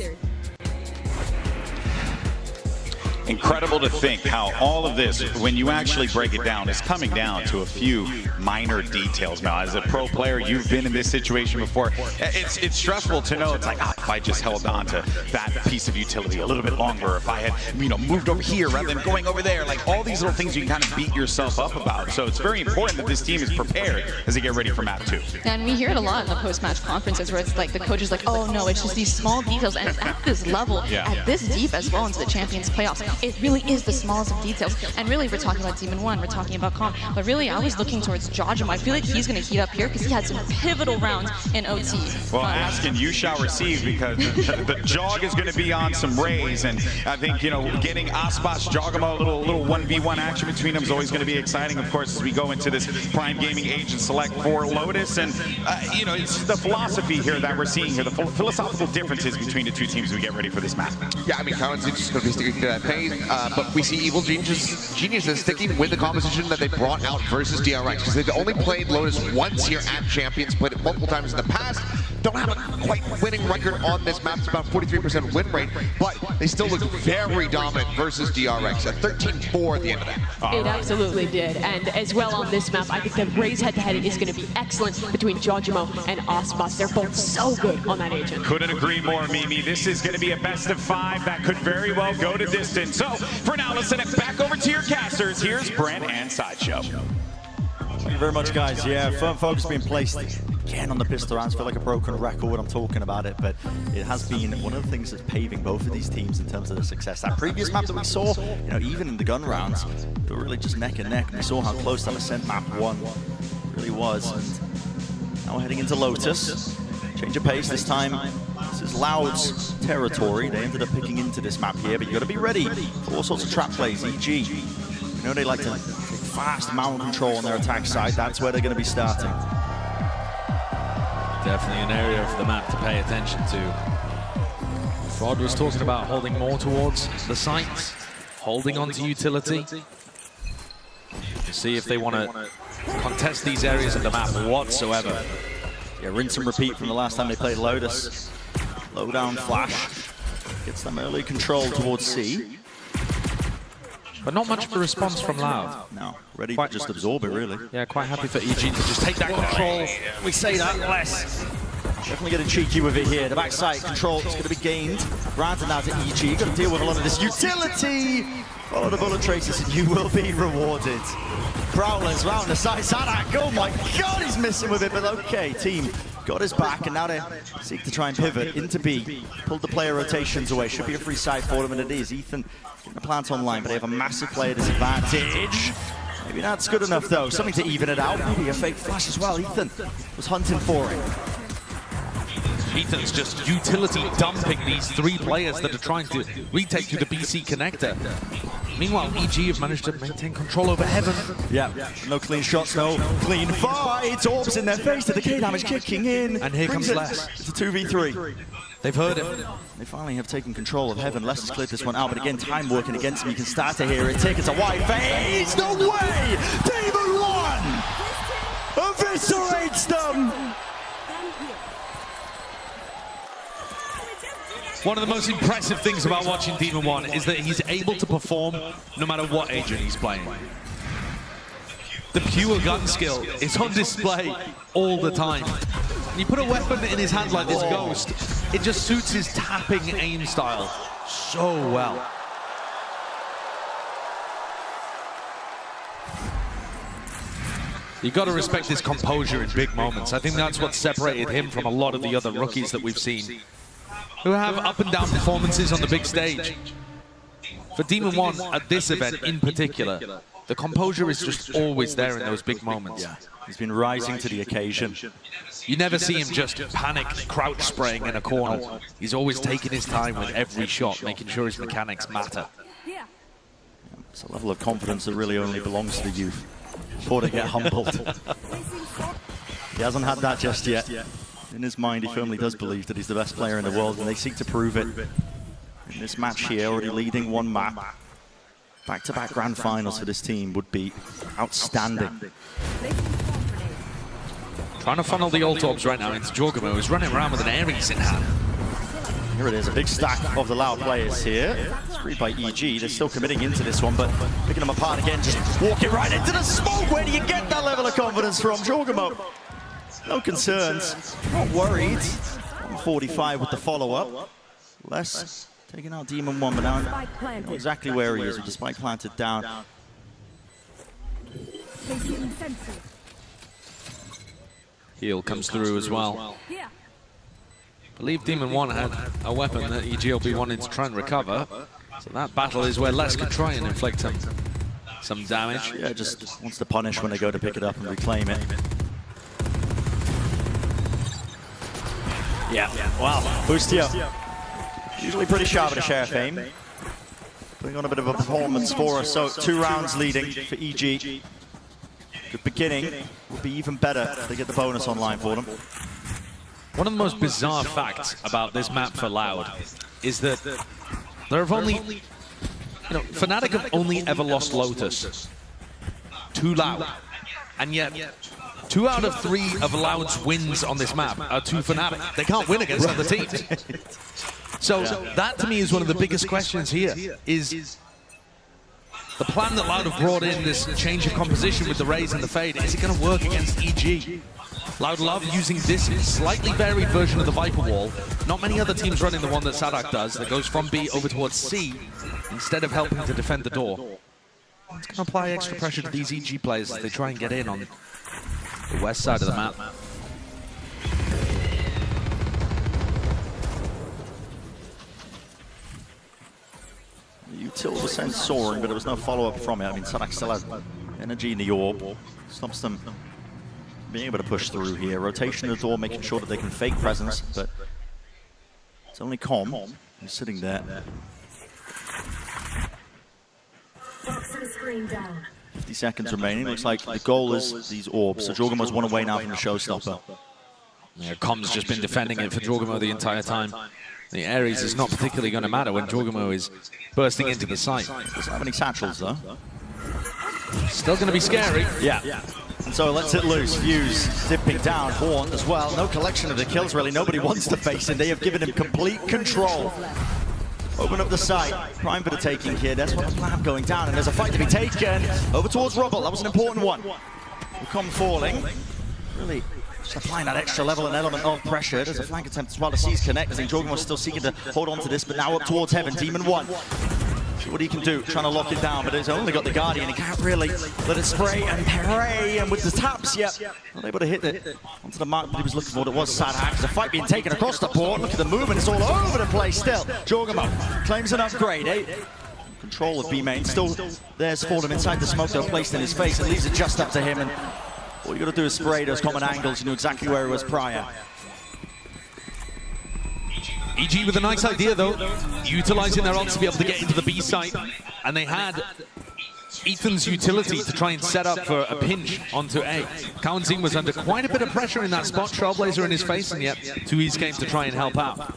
Incredible to think how all of this, when you actually break it down, is coming down to a few minor details. Now, as a pro player, you've been in this situation before. It's stressful to know. It's like, if I just held on to that piece of utility a little bit longer, if I had, you know, moved over here rather than going over there, like all these little things you can kind of beat yourself up about. So it's very important that this team is prepared as they get ready for map 2. And we hear it a lot in the post-match conferences where it's like the coach is like, oh no, it's just these small details. And at this level, at this deep as well into the Champions playoffs, it really is the smallest of details. And really, we're talking about Demon 1, we're talking about Calm, but really, I was looking towards Jojimo. I feel like he's going to heat up here because he had some pivotal rounds in OT. Well, Askin, you shall receive, because the Jog is going to be on some rays, and I think, you know, getting Aspas, Jogamo, a little 1v1 action between them is always going to be exciting, of course, as we go into this Prime Gaming Agent Select for Lotus. And, you know, it's the philosophy here that we're seeing here, the philosophical differences between the two teams as we get ready for this map. Yeah, I mean, Cowan's just going to be sticking to that pace, but we see Evil Geniuses sticking with the composition that they brought out versus DRX, because they've only played Lotus once here at Champions, played it multiple times in the past, don't have a quite winning record on this map. It's about 43% win rate, but they still look very dominant versus DRX at 13-4 at the end of that. It absolutely did, and as well on this map, I think the Raze head-to-head is going to be excellent between Jojimo and Aspas. They're both so good on that agent. Couldn't agree more, Mimi. This is going to be a best of 5 that could very well go to distance. So for now, let's send it back over to your casters. Here's Brent and Sideshow. Thank you very much, guys. Yeah, firm focus being placed again on the pistol rounds. Feel like a broken record when I'm talking about it, but it has been one of the things that's paving both of these teams in terms of their success. That previous map that we saw, you know, even in the gun rounds, they were really just neck and neck. And we saw how close that Ascent map 1 really was. And now we're heading into Lotus. Change of pace this time. This is Loud's territory. They ended up picking into this map here, but you got to be ready for all sorts of trap plays. EG, you know, they like to take fast mound control on their attack side. That's where they're going to be starting. Definitely an area of the map to pay attention to. Fraud was talking about holding more towards the sites, holding on to utility, to see if they want to contest these areas of the map whatsoever. Yeah, rinse and repeat from the last time they played Lotus. Low down flash gets them early control towards C. But not much of a response from Loud. No, ready to just absorb it, really. Yeah, quite happy for EG to just take that control. We say that less. Definitely getting cheeky with it here. The backside control is going to be gained. Granted now to EG. Got to deal with a lot of this utility. Follow the bullet traces and you will be rewarded. Prowlers round the side. Zadak, oh my god, he's missing with it, but okay, team got his back, and now they seek to try and pivot into B. Pulled the player rotations away. Should be a free side for them, and it is. Ethan getting the plant online, but they have a massive player disadvantage. Maybe that's good enough, though. Something to even it out. Maybe a fake flash as well. Ethan was hunting for it. Ethan's just utility dumping these 3 players that are trying to retake through the BC connector. Meanwhile, EG have managed to maintain control over Heaven. Yeah, no clean shots, no clean fight. Orbs in their face, the decay damage kicking in. And here comes Les. It's a 2v3. They've heard him. They finally have taken control of Heaven. Lester's cleared this one out, but again, time working against him. You can start to hear it tick. It's a wide phase. No way! Demon 1 eviscerates them! One of the most impressive things about watching Demon 1 is that he's able to perform no matter what agent he's playing. The pure gun skill is on display all the time. When you put a weapon in his hand like this Ghost, it just suits his tapping aim style so well. You've got to respect his composure in big moments. I think that's what separated him from a lot of the other rookies that we've seen, who have up and down performances on the big stage. For Demon 1 at this event in particular, the composure is just always there in those big moments. Yeah, he's been rising to the occasion. You never see him just panic, crouch spraying in a corner. He's always taking his time with every shot, making sure his mechanics matter. It's a level of confidence that really only belongs to the youth. Before they get humbled. He hasn't had that just yet. In his mind, he firmly does believe that he's the best player in the world, and they seek to prove it. In this match here, already leading one map. Back-to-back grand finals for this team would be outstanding. Trying to funnel the ult orbs right now into Jorgamo, who's running around with an Ares in hand. Here it is, a big stack of the Loud players here. Screwed by EG, they're still committing into this one, but picking them apart again, just walking right into the smoke. Where do you get that level of confidence from? Jorgamo, no concerns, not worried. 145 with the follow-up. Less taking out Demon 1, but now you know exactly where he is with the spike planted down. Heal comes through as well. I believe Demon 1 had a weapon that EG will be wanting to try and recover. So that battle is where Les can try and inflict some damage. Yeah, just wants to punish when they go to pick it up and reclaim it. Yeah, wow, Boostio. Usually pretty sharp at a share of fame. Putting on a bit of a performance for us, so 2 rounds leading for EG. Good beginning, will be even better if they get the bonus online for them. One of the most bizarre facts about this map for Loud is that there have only, Fnatic have only ever lost Lotus to Loud, and yet 2 out of 3 of Loud's wins on this map are to Fnatic. They can't win against other teams. So that to me is one of the biggest questions here, is the plan that Loud have brought in, this change of composition with the Raze and the Fade, is it going to work against EG? Loud love using this slightly varied version of the Viper Wall. Not many other teams running the one that Sadak does, that goes from B over towards C, instead of helping to defend the door. It's going to apply extra pressure to these EG players as they try and get in on the west side of the map. Util was sent soaring, but there was no follow-up from it. I mean, Sadak still has energy in the orb. Stops them being able to push through here. Rotation of the door, making sure that they can fake presence, but it's only Com who's sitting there. 50 seconds remaining. Looks like the goal is these orbs. So Jorgamo's 1 away now from the showstopper. Yeah, Com's just been defending it for Jorgamo the entire time. The Ares is not particularly going to matter when Jorgamo is bursting into the site. Doesn't have any satchels though. Still going to be scary. Yeah. And so lets it loose. Fuse dipping down. Horn as well. No collection of the kills really. Nobody wants to face him. They have given him complete control. Open up the site. Prime for the taking here. That's what the plan going down. And there's a fight to be taken. Over towards Rubble. That was an important one. Come falling. Really just applying that extra level and element of pressure. There's a flank attempt as well. The C's connect. I think Jorgamo still seeking to hold on to this, but now up towards Heaven. Demon 1. See what he can do, trying to lock it down, but he's only got the Guardian. He can't really let it spray and pray. And with the taps, not able to hit it onto the mark that he was looking for. It was Sadak. There's a fight being taken across the board. Look at the movement. It's all over the place still. Jorgamo claims an upgrade. Control of B main. Still there's for them inside the smoke. They're placed in his face. It leaves it just up to him. And all you got to do is spray those common angles. You knew exactly where he was prior. EG with a nice idea though, utilizing their ult to be able to get into the B site, and they had Ethan's utility to try and set up for a pinch onto A. Kawanzin was under quite a bit of pressure in that spot, Trailblazer in his face, and yet 2Es came to try and help out.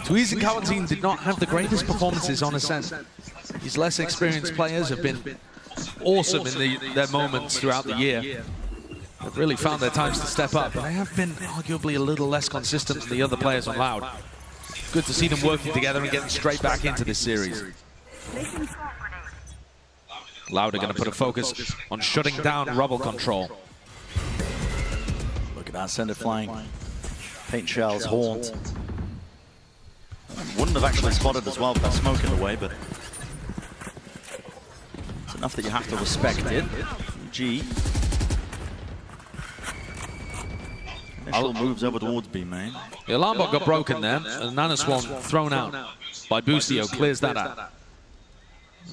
Twiz and Cowantine did not have the greatest performances on Ascent. These less experienced players have been awesome in their moments throughout the year. They've really found their times to step up, but they have been arguably a little less consistent than the other players on Loud. Good to see them working together and getting straight back into this series. Loud are going to put a focus on shutting down Rubble control. Look at that center flank. Paint shells, haunt. Wouldn't have actually spotted as well with that smoke in the way, but it's enough that you have to respect it. G. Initial moves over towards B main. The alarm bot got broken there, and Nana Swan thrown out by Boostio clears that out.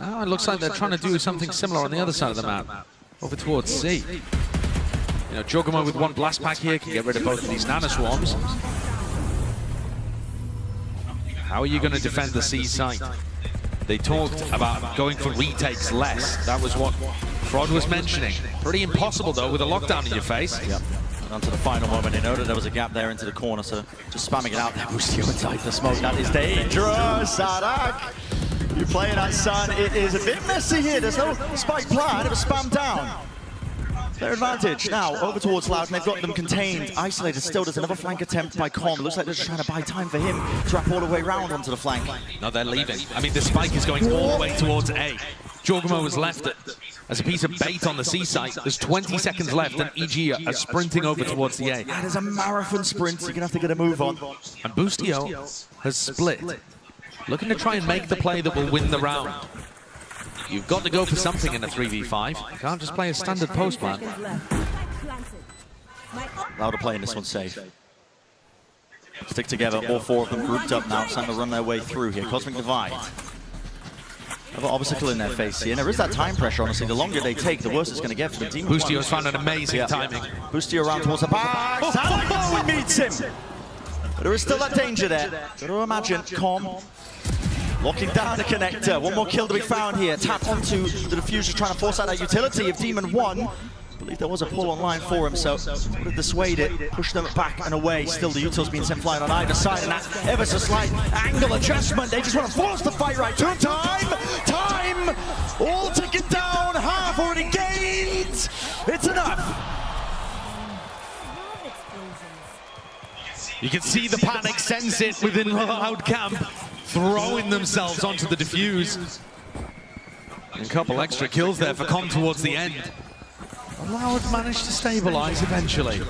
Now it looks like they're trying to do something similar on the other side of the map, over towards C. You know, Jogamo with one blast pack here can get rid of both of these Nana Swarms. How are you going to defend the C site? They talked about going for retakes less. That was what Frod was mentioning. Pretty impossible though with a lockdown in your face. Yep. And onto the final moment, they noted there was a gap there into the corner, so just spamming it out there. Boostio inside the smoke. That is dangerous, Sadak. You're playing at Sun. It is a bit messy here. There's no spike plan. It was spammed down. Their advantage now over towards Loud, and they've got them contained, isolated. Still, there's another flank attempt by Com. It looks like they're just trying to buy time for him to wrap all the way around onto the flank. No, they're leaving. I mean, the spike is going all the way towards A. Jogamo has left it as a piece of bait on the C site. There's 20 seconds left, and EG are sprinting over towards the A. That is a marathon sprint. You're going to have to get a move on. And Boostio has split, looking to try and make the play that will win the round. You've got to go for something in a 3v5. You can't just play a standard post plan. Loud are playing this one safe. Stick together, all four of them grouped up now, trying to run their way through here. Cosmic Divide. Another obstacle in their face here. And there is that time pressure, honestly. The longer they take, the worse it's going to get for the team. Boostio's found an amazing timing. Boostio around towards the back. Salamo meets him. But there is still that danger there. Got to imagine Com locking down the connector. One more kill to be found here. Tap onto the diffuser, trying to force out that utility of Demon 1. I believe there was a pull online for him, so would have dissuade it, push them back and away. Still, the util's being sent flying on either side, and that ever so slight angle adjustment. They just want to force the fight right to time. All ticking down. Half already gained. It's enough. You can see the panic, sense it within Loud camp, throwing themselves onto the defuse. And a couple extra kills there for Com towards the end. Loud managed to stabilize eventually.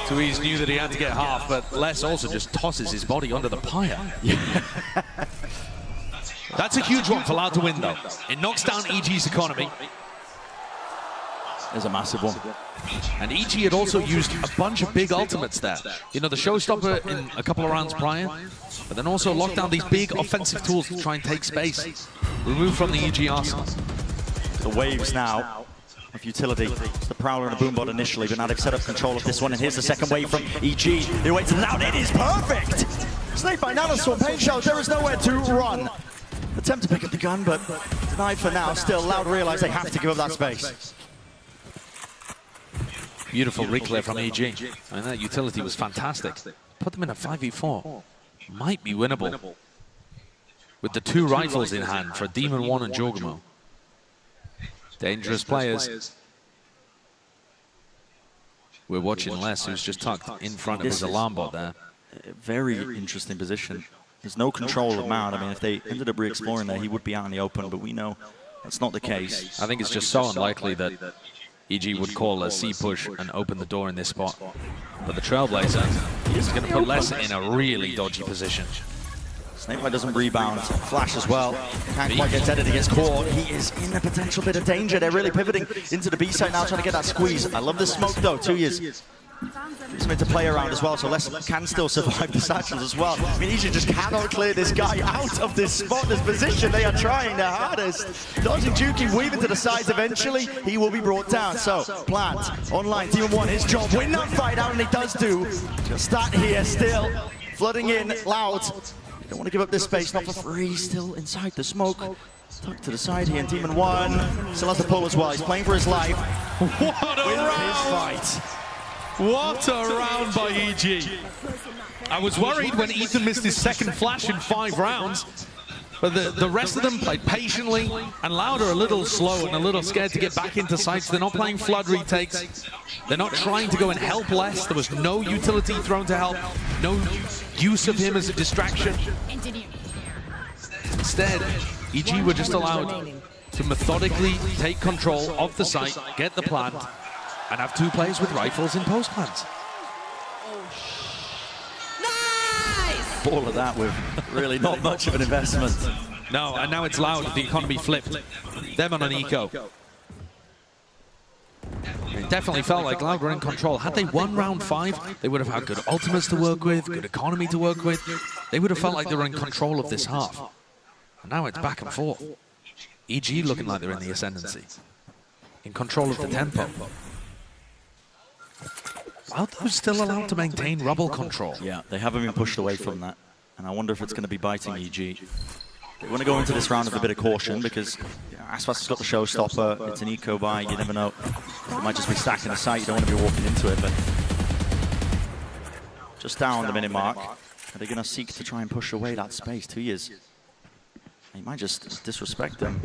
Twiz knew that he had to get half, but Les also just tosses his body onto the pyre. That's a huge one for Loud to win though. It knocks down EG's economy. There's a massive one. And EG had also used a bunch of big ultimates there. You know, the showstopper in a couple of rounds prior, but then also locked down these big offensive tools to try and take space. Removed from the EG arsenal. The waves now of utility. It's the Prowler and the Boombot initially, but now they've set up control of this one, and here's the second wave from EG. They wait to Loud. It is perfect! Snake by Nanoswarm, Pain Shells, there is nowhere to run. Attempt to pick up the gun, but denied for now. Still, Loud realize they have to give up that space. Beautiful reclear from EG. I mean, that utility was fantastic. Put them in a 5v4. Might be winnable. With the two rifles in hand for Demon 1 and Jogamo. Dangerous players. We're watching Les, who's just tucked in front of his alarm bot there. Very interesting position. There's no control of Mount. I mean, if they ended up re-exploring there, he would be out in the open, but we know that's not the case. I think it's just so unlikely that EG would call a C push and open the door in this spot. But the Trailblazer is going to put Les in a really dodgy position. Snakebite doesn't rebound. Flash as well. Can't quite get deaded. He gets caught. He is in a potential bit of danger. They're really pivoting into the B side now, trying to get that squeeze. I love the smoke though. 2 years. Something to play around as well, so Les can still survive the satchels as well. I mean, EG just cannot clear this guy out of this spot, this position. They are trying their hardest. Dodging Juki, weaving to the sides. Eventually, he will be brought down. So, Plant, online, Team 1, his job. Win that fight out, and he does do. Just that here, still flooding in, Loud. You don't want to give up this space, not for free. Still inside the smoke. Tucked to the side here, and Demon 1 still has the pull as well. He's playing for his life. What a round! His fight. What a round by EG. I was worried when Ethan missed his second flash in 5 rounds, but the rest of them played patiently, and Loud are a little slow and a little scared to get back into sights. They're not playing flood retakes. They're not trying to go and help less. There was no utility thrown to help, no use of him as a distraction. Instead, EG were just allowed to methodically take control of the site, get the plant, and have 2 players with rifles in post plants. All of that with really not much of an investment. No, and now it's Loud. The economy flipped. Them on an eco. It definitely felt like Loud were in control. Had they won round 5, they would have had good ultimates to work with, good economy to work with. They would have felt like they were in control of this half. And now it's back and forth. EG looking like they're in the ascendancy. In control of the tempo. Loud though still allowed to maintain rubble control. Yeah, they haven't been pushed away from that. And I wonder if it's going to be biting EG. They want to go into this round with a bit of caution because Aspas has got the showstopper. It's an eco buy, you never know. It might just be stacking the site, you don't want to be walking into it, but just down the minute mark. Are they going to seek to try and push away that space? 2 years. He might just disrespect them.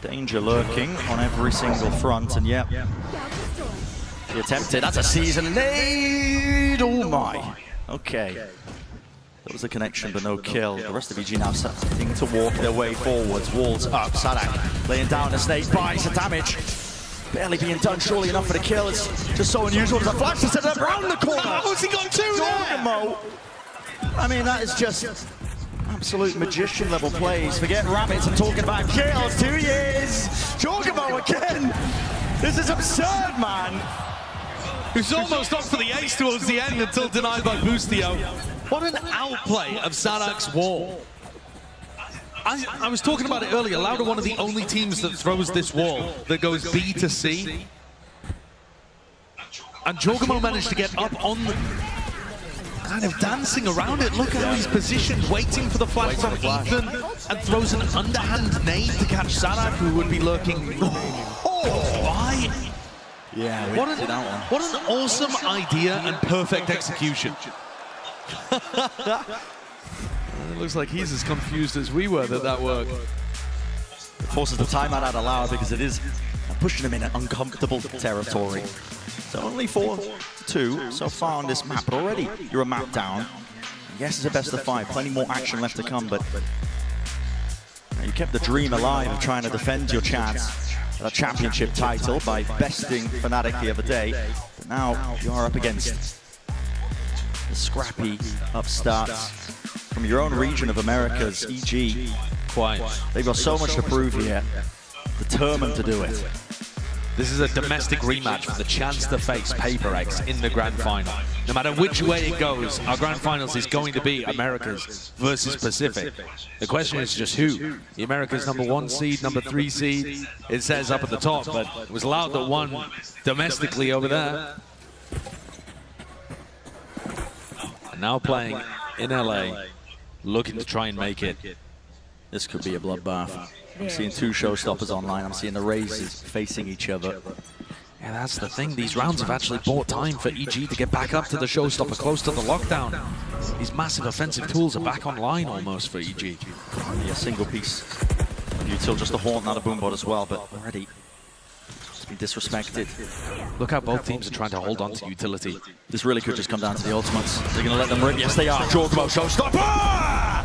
Danger lurking on every single front, and yep. He attempted, that's a season nade! Oh my. Okay. That was a connection, but no kill. The rest of EG now starting to walk their way forwards. Walls up, Sadak laying down the snake, buys the damage. Barely being done, surely enough for the kill. It's just so unusual. There's a flash to set up around the corner. How's he got 2 there? I mean, that is just absolute magician level plays. Forget rabbits and talking about kills. 2 years. Jorgamo again. This is absurd, man. Who's almost up for the ace towards the end until denied by Boostio. What an outplay of Sadak's wall. I was talking about it earlier. Loud are one of the only teams that throws this wall that goes B to C. And Jorgamo managed to get up on the... kind of dancing around it. Look how he's positioned, waiting for the flash from Ethan, and throws an underhand nade to catch Sadak, who would be lurking. Why? Yeah, what an awesome idea and perfect execution. It looks like he's as confused as we were that worked. It forces the timeout out aloud because it is pushing him in an uncomfortable territory. So only 4-2 so far on this map, but already you're a map down. Yes, it's a best of 5, plenty more action left to come, but you kept the dream alive of trying to defend your chance at a championship title by besting Fnatic the other day. But now you are up against the scrappy upstarts from your own region of Americas, EG. Quite. They've got so much to prove here, determined to do it. This is a domestic rematch for the chance to face Paper X in the Grand Final. No matter which way it goes, our Grand Finals is going to be Americas versus Pacific. The question is just who? The Americas #1 seed, #3 seed, it says up at the top, but it was Loud that won domestically over there. And now playing in LA, looking to try and make it. This could be a bloodbath. I'm seeing 2 showstoppers online. I'm seeing the Razors facing each other. Yeah, that's the thing. These rounds have actually bought time for EG to get back up to the showstopper, close to the lockdown. These massive offensive tools are back online almost for EG. Only a single piece of util, just a haunt, not a boombot as well, but already it's been disrespected. Look how both teams are trying to hold on to utility. This really could just come down to the ultimates. They're going to let them rip. Yes, they are. Jorgamo, showstopper!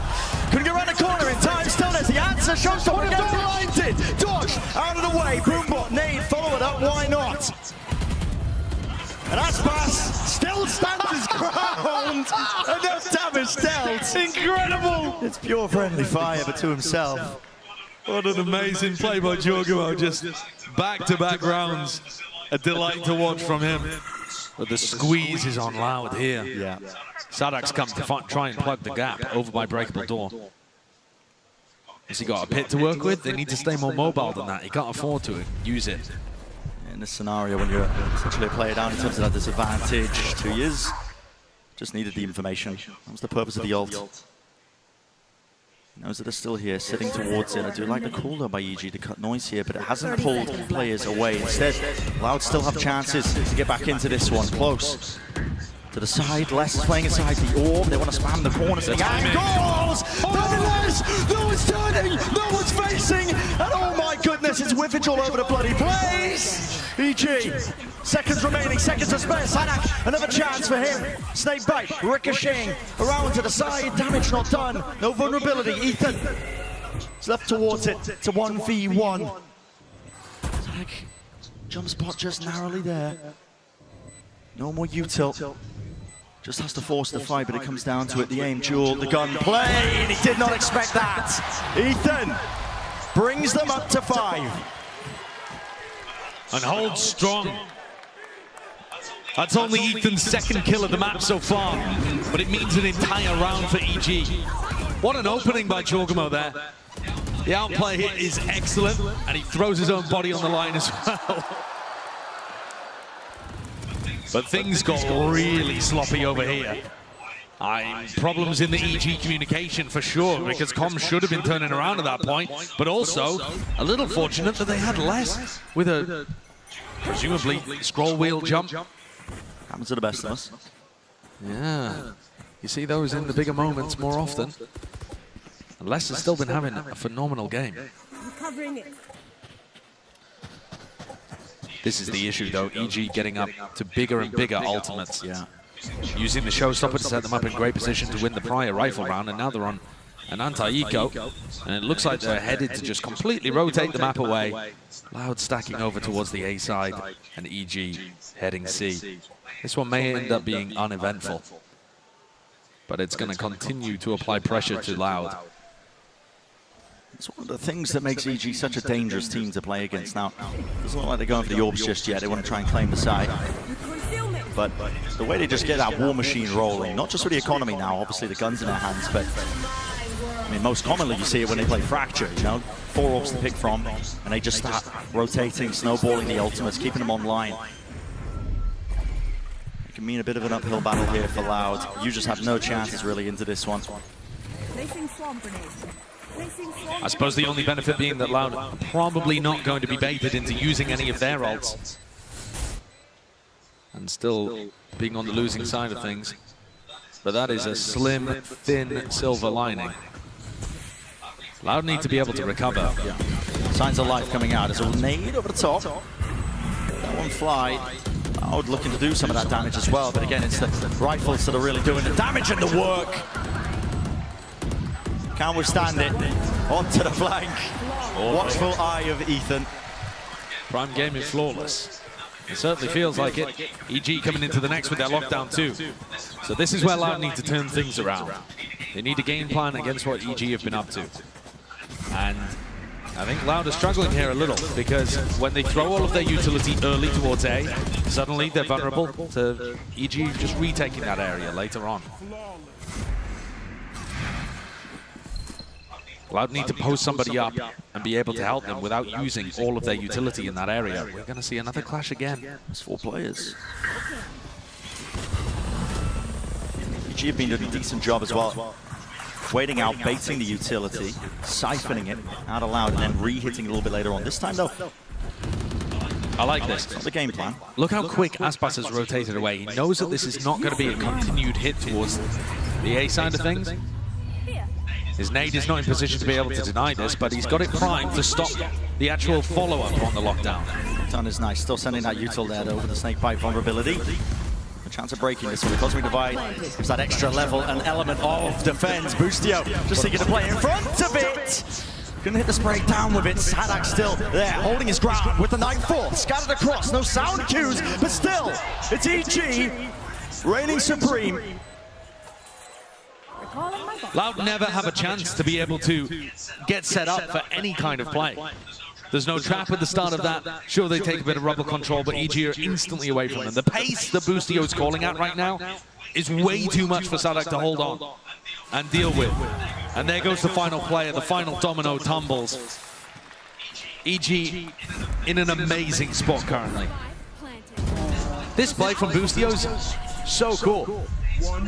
Couldn't get around the corner in time. Still there's the answer. Showstopper gets blinded. Dodge out of the way. Boombot, nade, follow it up. Why not? And Aspas still stands his ground. Enough damage dealt. Incredible. It's pure friendly fire, but to himself. What an amazing play by Jorgamo. Just back-to-back rounds. A delight to watch from him. But the squeeze is on Loud here. Yeah. Sadak's come to try and plug the gap over by Breakable Door. Has he got a pit to work with? They need to stay more mobile than that. He can't afford to use it. In this scenario, when you're essentially a player down in terms of that disadvantage, 2 years, just needed the information. That was the purpose of the ult. Knows that they're still here, sitting towards it. I do like the call though by EG to cut noise here, but it hasn't pulled players away. Instead, Loud still have chances to get back into this one. Close to the side. Les is playing inside the orb. They want to spam the corners. The angles! No one's turning! No one's facing! And oh my goodness, it's whiffage all over the bloody place! EG, seconds remaining, seconds to spare. Sanak, another chance for him. Snake bite, ricocheting around to the side. Damage not done. No vulnerability. Ethan is left towards it. It's a 1v1. Sanak, jump spot just narrowly there. No more util. Just has to force the fight, but it comes down to it. The aim duel, the gun play, and he did not expect that. Ethan brings them up to 5. And holds strong. That's only Ethan's second kill of the map so far, but it means an entire round for EG. What an opening by Jorgamo there. The outplay hit is excellent, and he throws his own body on the line as well. But things got really sloppy over here. Problems in the EG communication for sure, because comms should have been turning around at that point, but also a little fortunate that they had less with a presumably scroll wheel jump. Happens to the best of us. Yeah, you see those in the bigger moments more often. And Les has still been having a phenomenal game. Recovering it. This is the issue though, EG getting up to bigger and bigger ultimates. Yeah. Using the showstopper to set them up in great position to win the prior rifle round, and now they're on an anti-eco, and it looks like they're headed to just completely rotate the map away. Loud stacking over towards the A side, and EG heading C. This one may end up being uneventful, but it's going to continue to apply pressure to Loud. It's one of the things that makes EG such a dangerous team to play against. Now, it doesn't look like they're going for the orbs just yet. They want to try and claim the side. But the way they just get that war machine rolling, not just with the economy now, obviously the gun's in their hands, but I mean, most commonly you see it when they play Fracture, you know, 4 orbs to pick from, and they just start rotating, snowballing the ultimates, keeping them online. It can mean a bit of an uphill battle here for Loud. You just have no chances really into this one. I suppose the only benefit being that Loud are probably not going to be baited into using any of their ults. And still being on the losing side of things. But that is a slim, thin silver lining. Loud need to be able to recover. Yeah. Signs of life coming out. There's a nade over the top. That one fly. Loud looking to do some of that damage as well. But again, it's the rifles that are really doing the damage and the work. Can't withstand it. Onto the flank. Watchful eye of Ethan. Prime game is flawless. It certainly feels like it. EG coming into the next with their lockdown too. So this is where Loud need to turn things around. They need a game plan against what EG have been up to. And I think Loud are struggling here a little, because when they throw all of their utility early towards A, suddenly they're vulnerable to EG just retaking that area later on. Loud need to post somebody up and be able to help them without using all of their utility in that area. We're going to see another clash again. There's 4 players. EG have been doing a decent job as well. Waiting out, baiting the utility, siphoning it out of Loud, and then re-hitting a little bit later on. This time though, I like this. It's not the game plan. Look how quick Aspas has rotated away. He knows that this is not going to be a continued hit towards the A side of things. His nade is not in position to be able to deny this, but he's got it primed to stop the actual follow-up on the lockdown. Lockdown is nice. Still sending that util there, though, with the snakebite vulnerability. A chance of breaking this one. The Cosmic Divide gives that extra level, an element of defense. Boostio just thinking to play in front of it. Gonna hit the spray down with it. Sadak still there, holding his ground with the Nightfall. Scattered across, no sound cues, but still, it's EG reigning supreme. Loud never have a chance to be able to get set up for any kind of play. There's no trap at the start of that. Sure, they take a bit of rubber control, but EG are instantly away from them. The pace that Boostio is calling out right now is way too much for Sadak to hold on and deal with. And there goes the final player, the final domino tumbles. EG in an amazing spot currently. This play from Boostio is so cool.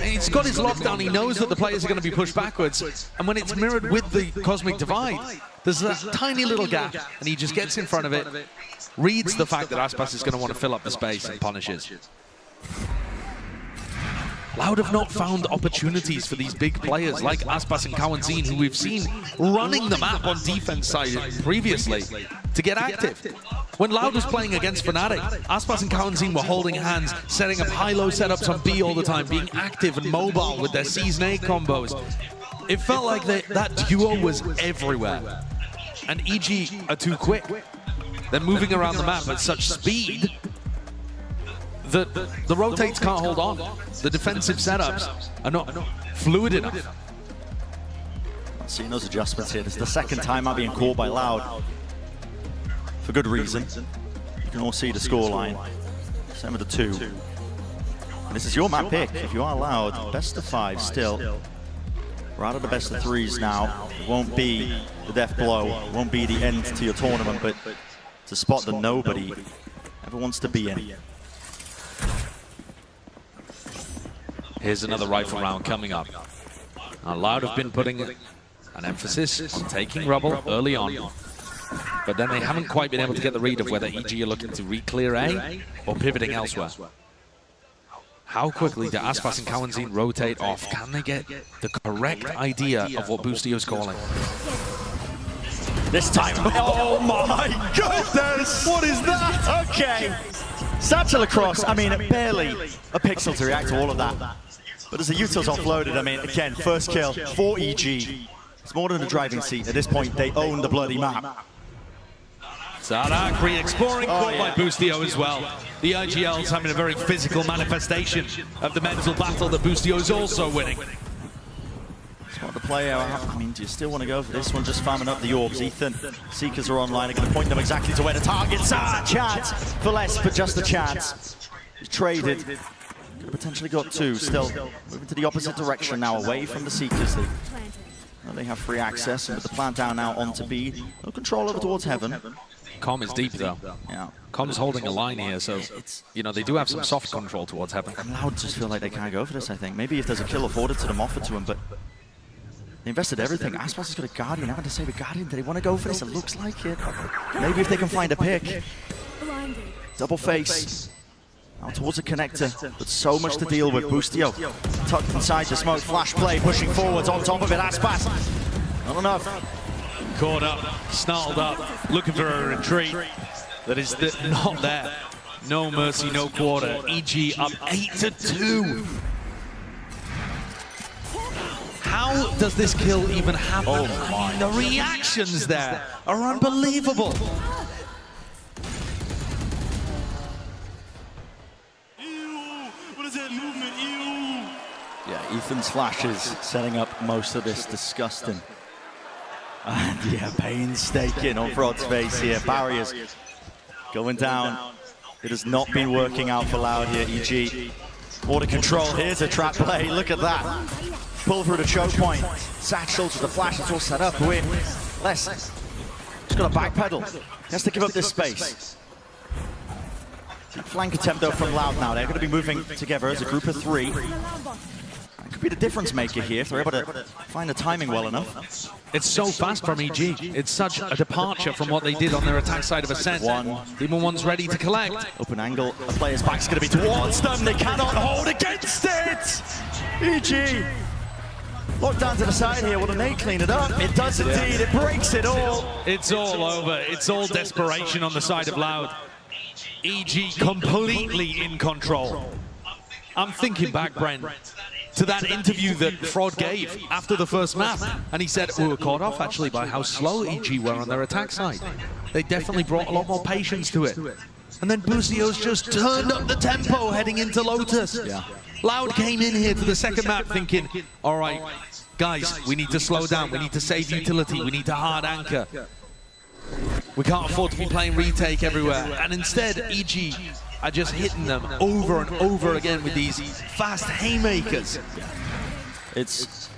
He's got his lockdown. He knows that the players are going to be pushed backwards. And when it's mirrored with the Cosmic Divide, there's that tiny little gap, and he just gets in front of it, reads the fact that Aspas is going to want to fill up the space, and punishes. Loud have not found opportunities for these big players like Aspas and Kawanzin, who we've seen running the map on defense side previously, to get active. When Loud was playing against Fnatic, Aspas and Kawanzin were holding hands, setting up high-low setups on B all the time, being active and mobile with their Season 8 combos. It felt like that duo was everywhere. And EG are too quick. They're moving around the map at such speed that the rotates can't hold on. The defensive setups are not fluid enough. Seeing those adjustments here. This is the second time I'm being called by Loud. For good reason. You can all see the scoreline. 7-2. And this is your map pick. If you are Loud, best of 5 still. We're out of the best of 3s now. It won't be the death blow. It won't be the end to your tournament, but it's a spot that nobody ever wants to be in. Here's another rifle round coming up. Now, Loud have been putting an emphasis on taking rubble early on, but then they haven't quite been able to get the read of whether EG are looking to re-clear A or pivoting elsewhere. How quickly do Aspas and Kawanzin rotate off? Can they get the correct idea of what Boostio's calling? This time, oh my goodness! What is that? Okay. Satchel across, I mean, barely a pixel to react to all of that. But as the utils offloaded, I mean, again, first kill for EG. It's more than a driving seat. At this point, they own the bloody map. Zarakri exploring caught by Boostio as well. The IGL's having a very physical manifestation of the mental battle that Boostio's also winning. Smart to play out. I mean, do you still want to go for this one? Just farming up the orbs. Ethan, Seekers are online. They're going to point them exactly to where the targets are. Chance for less, but just a chance. He's traded. Could have potentially got 2. Still moving to the opposite direction now, away from the Seekers. They have free access, and with the plant down now onto B. No control over towards Heaven. Com is deep though. Yeah. Com's holding a line here, so you know they do have some soft control towards Heaven. And Loud just feel like they can't go for this, I think. Maybe if there's a kill afforded to them, offered to him, but they invested everything. Aspas has got a Guardian. Having to save a Guardian. Do they want to go for this? It looks like it. Maybe if they can find a pick. Double face. Now towards a connector, but so much to deal with. Boostio tucked inside the smoke. Flash play, pushing forwards on top of it. Aspas. Not enough. Caught up, snarled up, looking for a retreat that is not there. No mercy, no quarter. EG up 8-2. How does this kill even happen? Oh my. The reactions there are unbelievable. Yeah, Ethan's flashes setting up most of this. Disgusting. And yeah, painstaking on Frod's face here. Barriers going down. It has not been working out for Loud here, EG. Water control, here's a trap play, look at that. Pull through the choke point. Satchels with the flash, it's all set up. Win. Less. Just got to backpedal. He has to give up this space. Flank attempt though from Loud now. They're going to be moving together as a group of 3. That could be the difference maker here if they're able to find the timing well enough. It's so fast from EG. It's such a departure from what they did on their attack side of Ascent. Demon 1's ready to collect. Open angle, the player's back's going to be towards them. They cannot hold against it! EG! Locked down to the side here. Will the nade clean it up? It does indeed. It breaks it all. It's all over. It's all desperation on the side of Loud. EG completely in control. I'm thinking back, Brent, to that interview that Frod gave after the first map. And he said, we were caught off actually by how slow EG were on their attack side. They definitely brought a lot more patience to it. And then Boostio's just turned up the tempo heading into Lotus. Yeah. Loud came in here to the second map thinking, all right, guys, we need to slow down. We need to save utility. We need to hard anchor. We can't afford to be playing retake everywhere. And instead, EG are just hitting them over and over again with these fast haymakers. It's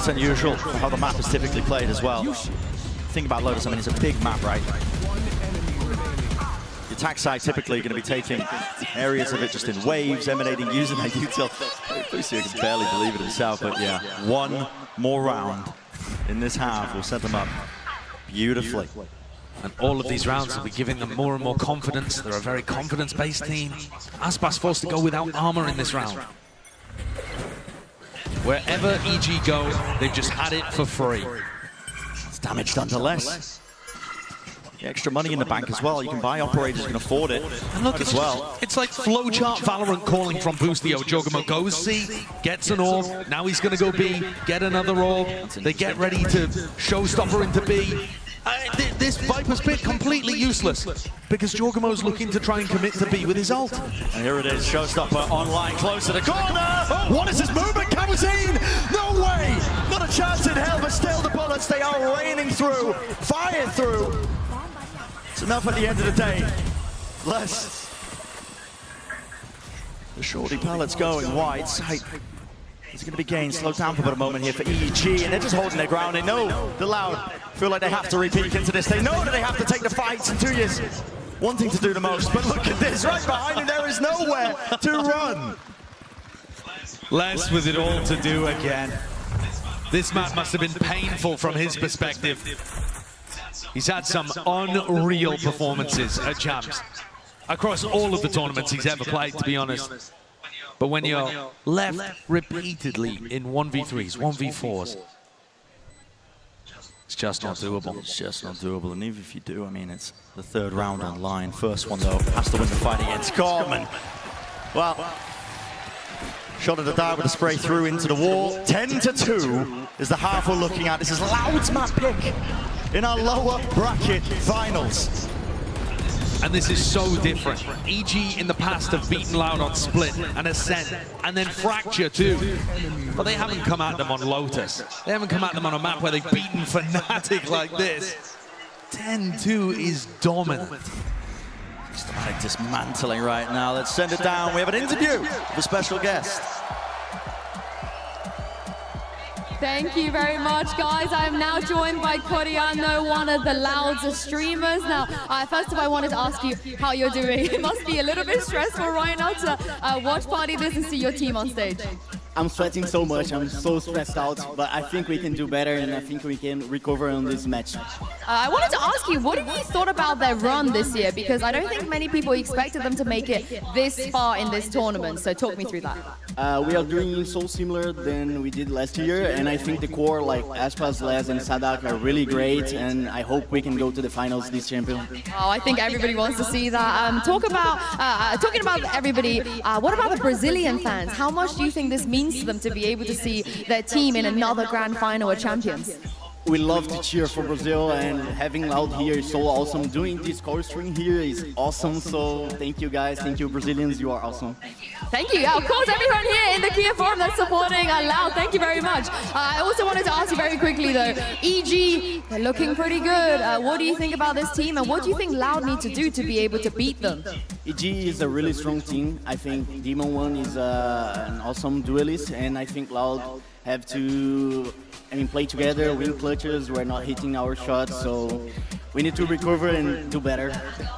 unusual for how the map is typically played as well. Think about Lotus, I mean, it's a big map, right? The attack side typically going to be taking areas of it just in waves, emanating, using their util. Lucio can barely believe it himself, but yeah, one more round in this half will set them up beautifully. And all of these rounds will be giving them more and more confidence. They're a very confidence-based team. Aspas forced to go without armor in this round. Wherever EG go, they've just had it for free. It's damage done to less. The extra money in the bank as well. You can buy operators who can afford it. And look as well. It's like flowchart Valorant calling from Boostio. Jogamo goes C, gets an orb. Now he's going to go B, get another orb. They get ready to showstopper into B. This Viper's Pit completely useless because Jorgamo's looking to try and commit to B with his ult. And here it is, showstopper online, close to the corner. What is this movement, Kamazine? No way! Not a chance in hell, but still the bullets, they are raining through, fired through. It's enough at the end of the day. Less. The shorty pallets going wide side. It's going to be gained, slowed down for about a moment here for EG, and they're just holding their ground. They know the Loud feel like they have to repeat into this. They know that they have to take the fights in 2 years, wanting to do the most. But look at this, right behind him, there is nowhere to run. Les with it all to do again. This map must have been painful from his perspective. He's had some unreal performances at Champs across all of the tournaments he's ever played, to be honest. But when you're left repeatedly in 1v3s, 1v4s, it's just not doable. It's just not doable, and even if you do, I mean, it's the third round online. First one, though, has to win the fight against Carmen. Well, shot at the dive with a spray through into the wall. 10-2 is the half we're looking at. This is Loud's map pick in our lower bracket finals. And this is so different. EG in the past have beaten Loud on Split and Ascent, and then Fracture too. But they haven't come at them on Lotus. They haven't come at them on a map where they've beaten Fnatic like this. 10-2 is dominant. Systematic dismantling right now. Let's send it down. We have an interview with a special guest. Thank you very much, guys. I am now joined by Coriano, one of the Loud's streamers. Now, first of all, I wanted to ask you how you're doing. It must be a little bit stressful right now to watch party this and see your team on stage. I'm sweating so much, I'm so stressed out, but I think we can do better and I think we can recover on this match. I wanted to ask you, what have you thought about their run this year? Because I don't think many people expected them to make it this far in this tournament, so talk me through that. We are doing so similar than we did last year, and I think the core like Aspas, Les, and Sadak are really great, and I hope we can go to the finals this champion. Oh, I think everybody wants to see that. Talking about everybody, what about the Brazilian fans? How much do you think this means to them to be able to see their team in another grand final of champions? We love to cheer for Brazil, and having Loud here is so awesome. Doing this core stream here is awesome, so thank you guys, thank you Brazilians, you are awesome. Thank you. Of course, everyone here in the Kia Forum that's supporting Loud, thank you very much. I also wanted to ask you very quickly though, EG, they're looking pretty good. What do you think about this team, and what do you think Loud need to do to be able to beat them? EG is a really strong team. I think Demon One is an awesome duelist, and I think Loud have to play together, win clutches. We're not hitting our shots, so we need to recover and do better.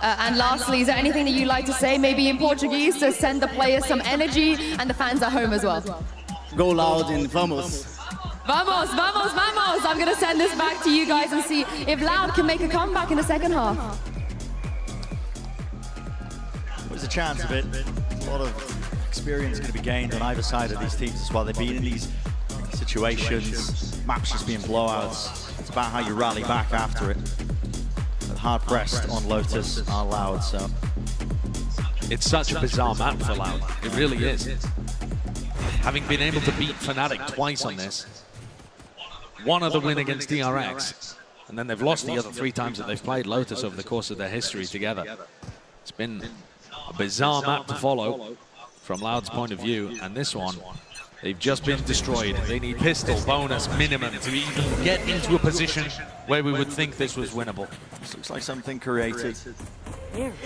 And lastly, is there anything that you'd like to say, maybe in Portuguese, to send the players some energy and the fans at home as well? Go Loud and vamos. Vamos, vamos, vamos! I'm going to send this back to you guys and see if Loud can make a comeback in the second half. There's a chance of it. A lot of experience going to be gained on either side of these teams as well. They've been in these situations, maps just being blowouts. It's about how you rally back after it. But hard pressed on Lotus are Loud, so. It's such a bizarre map for Loud. It really is. Having been able to beat Fnatic twice on this, one other win against DRX, and then they've lost the other 3 times that they've played Lotus over the course of their history together. It's been a bizarre map to follow from Loud's point of view, and this one, they've just been destroyed. They need pistol bonus minimum to even get into a position where we would think this was winnable. This looks like something created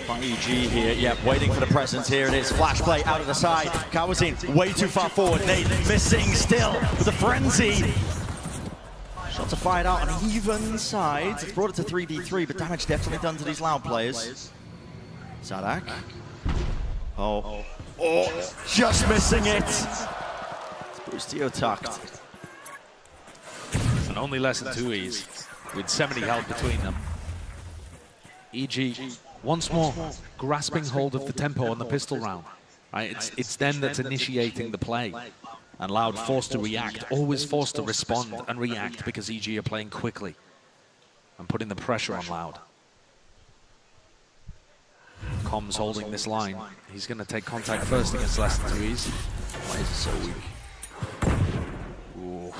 by EG here. Yep, waiting for the presence. Here it is. Flash play out of the side. Kawazin way too far forward. Nate missing still with the frenzy. Shots are fired out on even sides. It's brought it to 3v3, but damage definitely done to these Loud players. Sadak. Oh, just missing it. Boostio tucked. And only less than 2 E's, with 70 health between them. EG, once more, grasping hold of the tempo on the pistol round. Right? It's them that's initiating the play. And Loud forced to react, always forced to respond and react because EG are playing quickly and putting the pressure on Loud. Comms holding this line. He's going to take contact first against less than 2 E's. Why is it so weak? Ooh.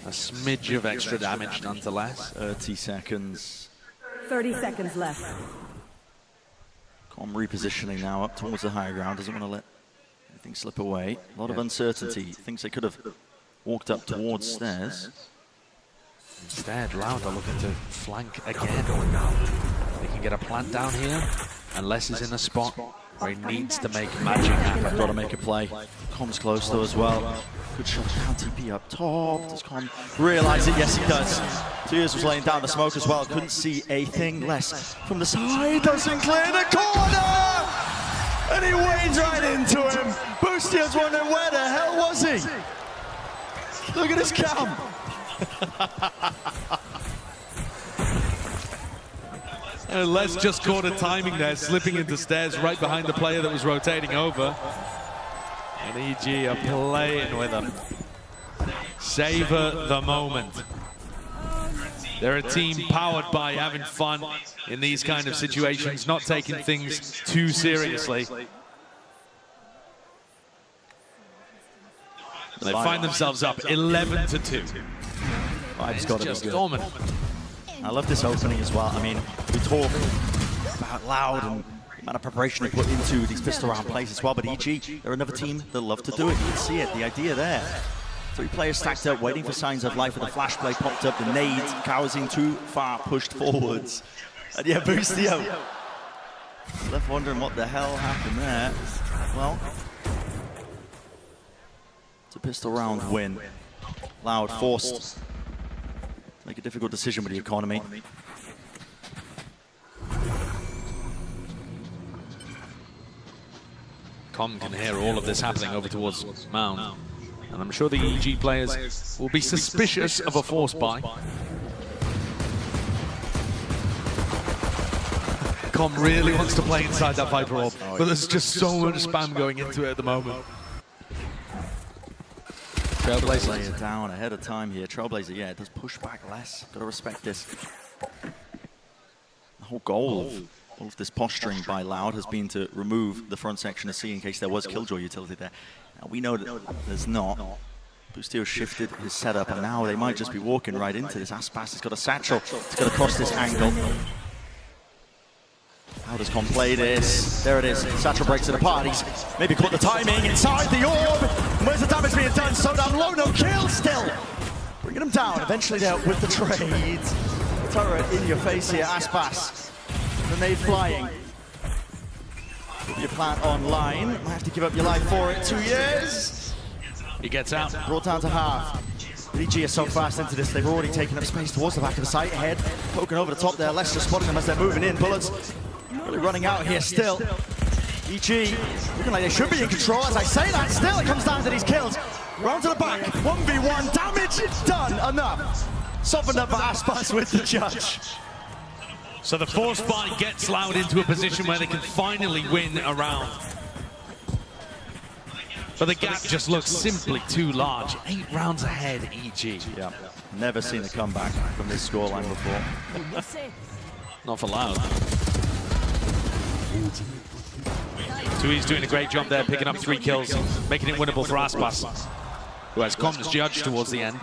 A smidge of extra damage done to less. 30 seconds. 30 seconds left. Com repositioning now up towards the higher ground. Doesn't want to let anything slip away. A lot of uncertainty. Thinks they could have walked up towards stairs. Instead, Loud are looking to flank again. They can get a plant down here, and Les is in a spot where he needs to make magic happen. Got to make a play. Com's close though as well. Good shot down, TP up top. Does Com realize it? Yes, he does. Tears was laying down the smoke as well. Couldn't see a thing. Les from the side doesn't clear the corner! And he wades right into him. Boostio's wondering where the hell was he? Look at his cam. And Les just caught a timing there, slipping into stairs right behind the player that was rotating over. And EG are playing with them. Savor the moment. They're a team powered by having fun in these kind of situations, not taking things too seriously. They find themselves up 11-2. Vibe's got to be good. Dominant. I love this opening as well. I mean, we talk about Loud and the amount of preparation they put into these pistol round plays as well, but EG, they're another team that love to do it. You can see it, the idea there. 3 players stacked up, waiting for signs of life, with the flash play popped up, the nade, Cowsing too far, pushed forwards. And yeah, Boostio. Left wondering what the hell happened there. Well, it's a pistol round win. Loud forced to make a difficult decision with the economy. Com can hear all of this happening over towards Mound. And I'm sure the EG players will be suspicious of a force buy. Com really wants to play inside that Viper orb, but there's just so much spam going into it at the moment. Trailblazer lay it down ahead of time here. Trailblazer, yeah, it does push back less. Got to respect this. The whole goal of this posturing by Loud has been to remove the front section of C in case there was Killjoy utility there. Now we know that there's not. Boostio shifted his setup, and now they might just be walking right into this. Aspas has got a satchel. He's got to cross this angle. How does Com play this? There it is. Satchel breaks it apart. He's maybe caught the timing inside the orb. Where's the damage being done? So down low, no kill still. Bringing him down. Eventually there with the trade. Turret in your face here, Aspas. Grenade flying. Put your plant online. Might have to give up your life for it. 2 years. He gets out. Brought down to half. EG are so fast into this, they've already taken up space towards the back of the site. Head poking over the top there. Leicester spotting them as they're moving in. Bullets really running out here still. EG looking like they should be in control. As I say that, still it comes down to these kills. Round to the back. 1v1. Damage done. Enough. Softened up for Aspas with the judge. So the force buy gets Loud into a position where they can finally win a round. But the gap just looks simply too large. 8 rounds ahead, EG. Yeah, never seen a comeback from this scoreline before. Not for Loud. Tui's doing a great job there, picking up 3 kills, making it winnable for Aspas, who has comms judged towards the end.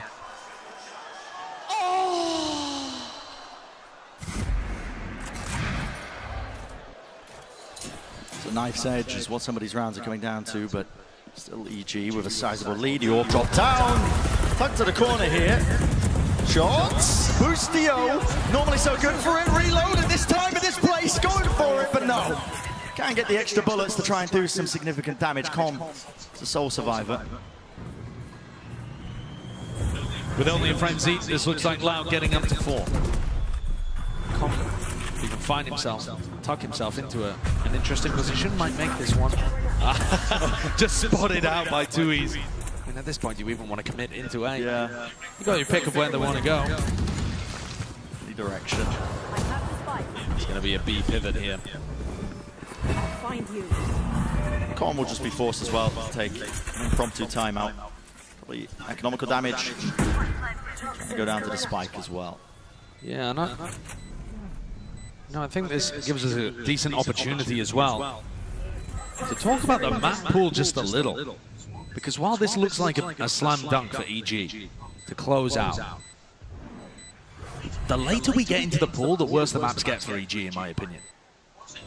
So knife's edge is what some of these rounds are coming down to, but still EG with a sizable lead. The orb dropped down, tucked to the corner here. Shots, Boostio, normally so good for it, reload at this time, at this place, going for it, but no. Can't get the extra bullets to try and do some significant damage. Com is a sole survivor. With only a frenzy, this looks like Loud getting up to 4. Com even find himself, tuck himself into an interesting position, might make this one. Just spotted out by 2Es. I mean, at this point, you even want to commit into A. Yeah. You got your pick of where they want to go. Any direction. It's going to be a B pivot here. Find you. Con will just be forced as well to take an impromptu timeout. Probably economical damage. Trying to go down to the spike as well. Yeah, I think this gives us a decent opportunity as well to talk about the map pool just a little. Because while this looks like a slam dunk for EG to close out, the later we get into the pool, the worse the maps get for EG, in my opinion.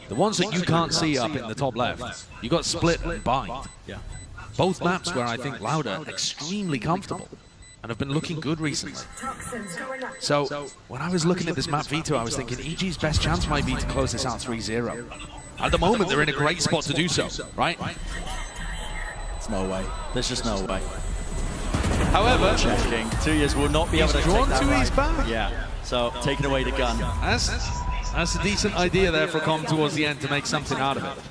The ones that you can't see up in the top left, you got Split and Bind. Yeah. Both maps where I think Loud are extremely comfortable and have been looking good recently. So when I was looking at this map veto, I was thinking EG's best chance might be to close this out 3-0. At the moment, they're in a great spot to do so, right? There's no way. There's just no way. However, checking. 2Es will not be able to drawn take that 2Es back. Yeah. So taking away the gun. That's a decent idea there for Com towards the end to make something out of it.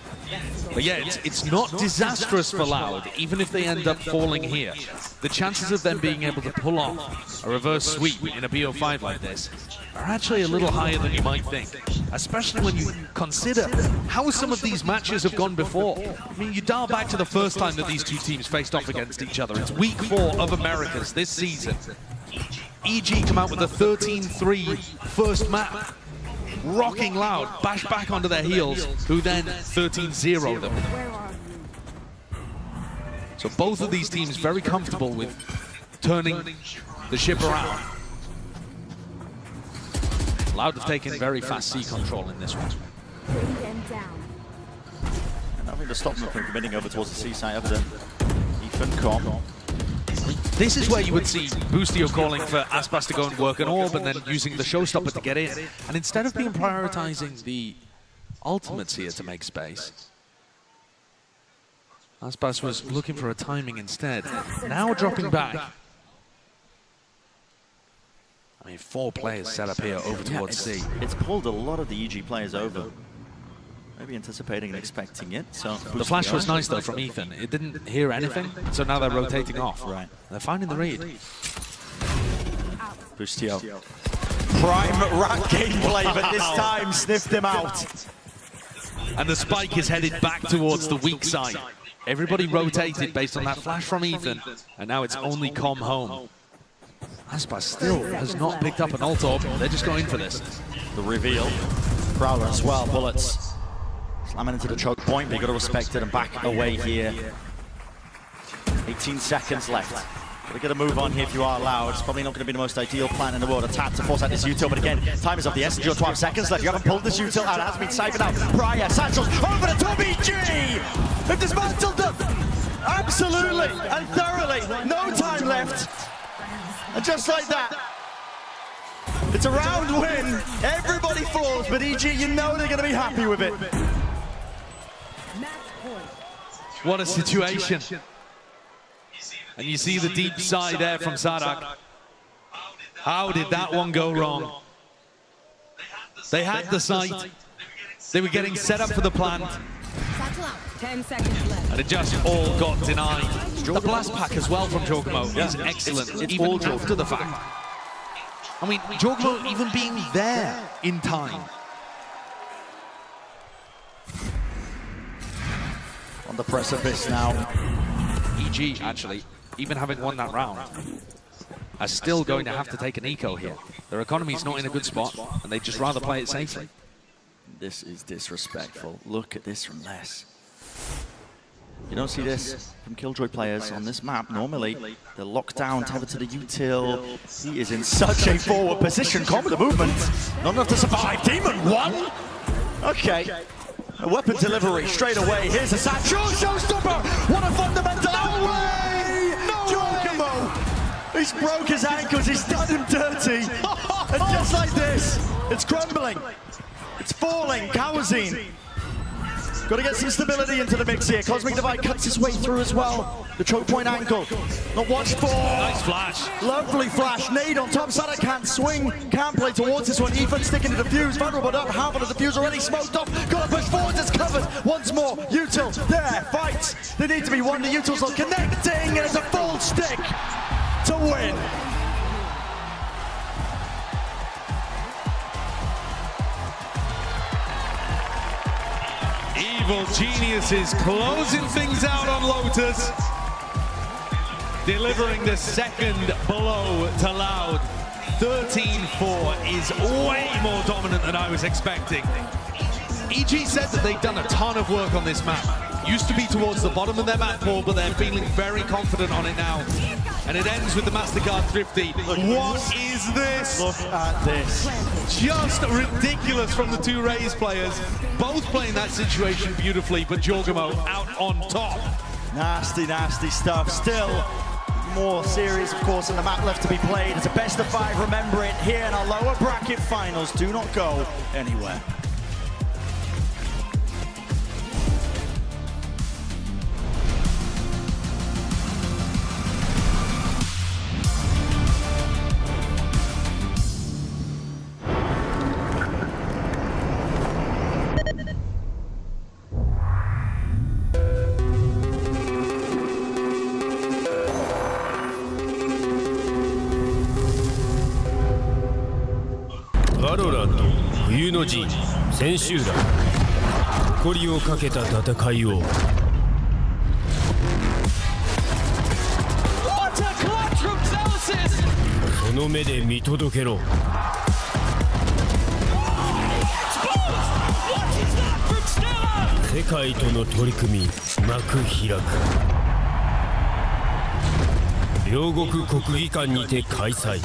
But yeah, it's not disastrous for Loud, even if they end up falling here. The chances of them being able to pull off a reverse sweep in a BO5 like this are actually a little higher than you might think, especially when you consider how some of these matches have gone before. I mean, you dial back to the first time that these two teams faced off against each other. It's week 4 of Americas this season. EG come out with a 13-3 first map, rocking Loud, bash back onto their heels, who then 13-0 them. So both of these teams very comfortable with turning the ship around. Loud have taken very fast C control in this one. And nothing to stop them from committing over towards the C side other than Ethan Com. This is where you would see Boostio calling for Aspas to go and work an orb and then using the showstopper to get in. And instead of being prioritizing the ultimates here to make space, Aspas was looking for a timing instead. Now dropping back. I mean, 4 players set up here over towards C. It's pulled a lot of the EG players over. Maybe anticipating and expecting it. So the flash was nice though from Ethan. It didn't hear anything, so now they're rotating off. Right. They're finding the read. Boostio. Prime rat gameplay, but this time sniffed him out. And the spike is headed back towards the weak side. Everybody rotated based on that flash from Ethan, and now it's only Com home. Aspas still has not picked up an ult orb. They're just going for this. The reveal. Prowler as well, bullets. Slamming into the choke point, but you got to respect it and back away here. 18 seconds left. We're going to move on here if you are Loud. It's probably not going to be the most ideal plan in the world. A tap to force out this util, but again, time is of the essence. You're 12 seconds left. You haven't pulled this util out. It has been siphoned out. Prior, Satchel's over the top EG! They've dismantled them! Absolutely and thoroughly. No time left. And just like that, it's a round win. Everybody falls, but EG, you know they're going to be happy with it. What a situation. And you see the deep side there from Sadak. How did that one go wrong? They had the sight. They were getting set up for the plant. 10 seconds left. And it just all got denied. The blast pack as well from Jorgamo is excellent, even after the fact. I mean, Jorgamo even being there in time. On the precipice now. EG, actually, even having won that round, are still going to have to take an eco here. Their economy's not in a good spot, and they'd just rather play it safely. This is disrespectful. Look at this from Les. You don't see this from Killjoy players on this map. Normally, they're locked down, tethered to the util. He is in such a forward position. Com with the movement. Not enough to survive. Demon 1? Okay. A weapon delivery straight away. Here's a satchel. Showstopper! What a fundamental. No way! No Jorgamo! He's broke his ankles. He's done him dirty. And just like this, it's crumbling. It's falling. Kawazine. Got to get some stability into the mix here. Cosmic Divide cuts his way through as well. The choke point angle. Not watched for. Nice flash. Lovely flash. Nade on top. Sada can't swing. Can't play towards this one. Ethan sticking to the defuse. Vulnerable up. Half of the defuse already smoked off. Got to push forwards. It's covered. Once more. Util there. Fights. They need to be won. The Utils are connecting. And it's a full stick to win. Evil Geniuses closing things out on Lotus. Delivering the second blow to Loud. 13-4 is way more dominant than I was expecting. EG said that they've done a ton of work on this map. Used to be towards the bottom of their map pool, but they're feeling very confident on it now. And it ends with the MasterCard Thrifty. What is this? Look at this. Just ridiculous from the two Raze players. Both playing that situation beautifully, but Jorgamo out on top. Nasty, nasty stuff. Still more series, of course, in the map left to be played. It's a best of 5. Remember it here in our lower bracket finals. Do not go anywhere. valorant 冬の陣千秋楽誇りをかけた戦いを その目で見届けろ世界との取り組み幕開く両国国技館にて開催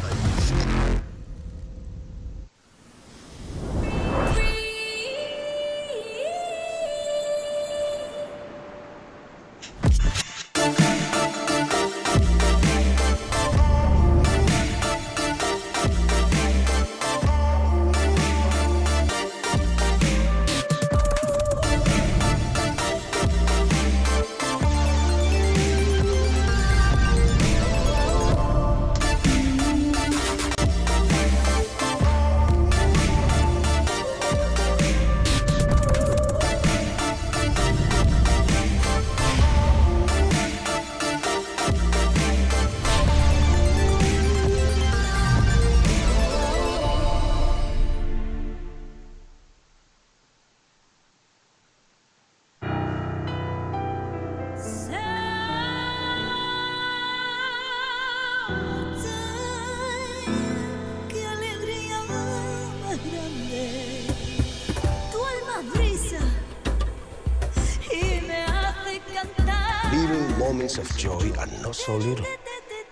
Little moments of joy are not so little.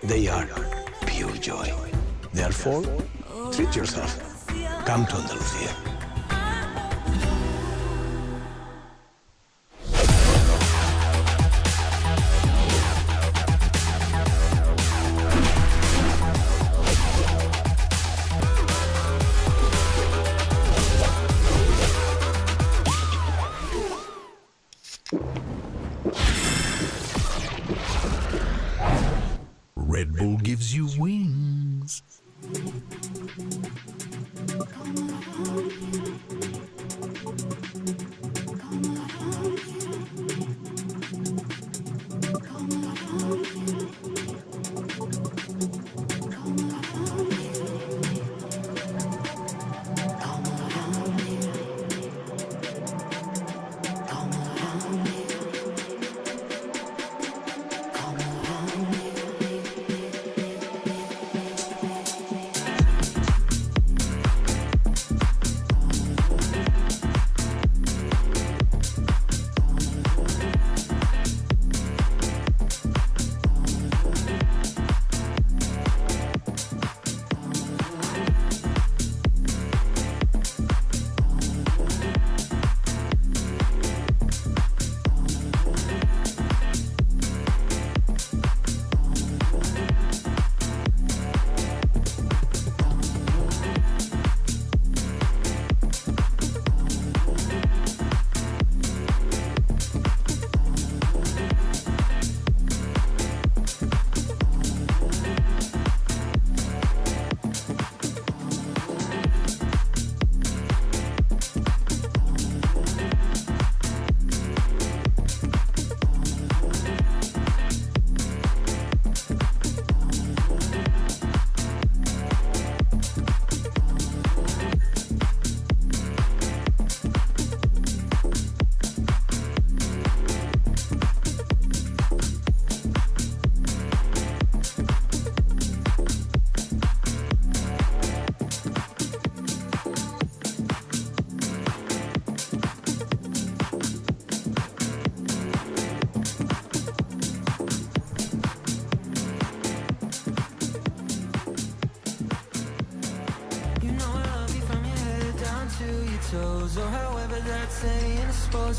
They are pure joy. Therefore, treat yourself. Come to Andalusia. Red Bull gives you wings.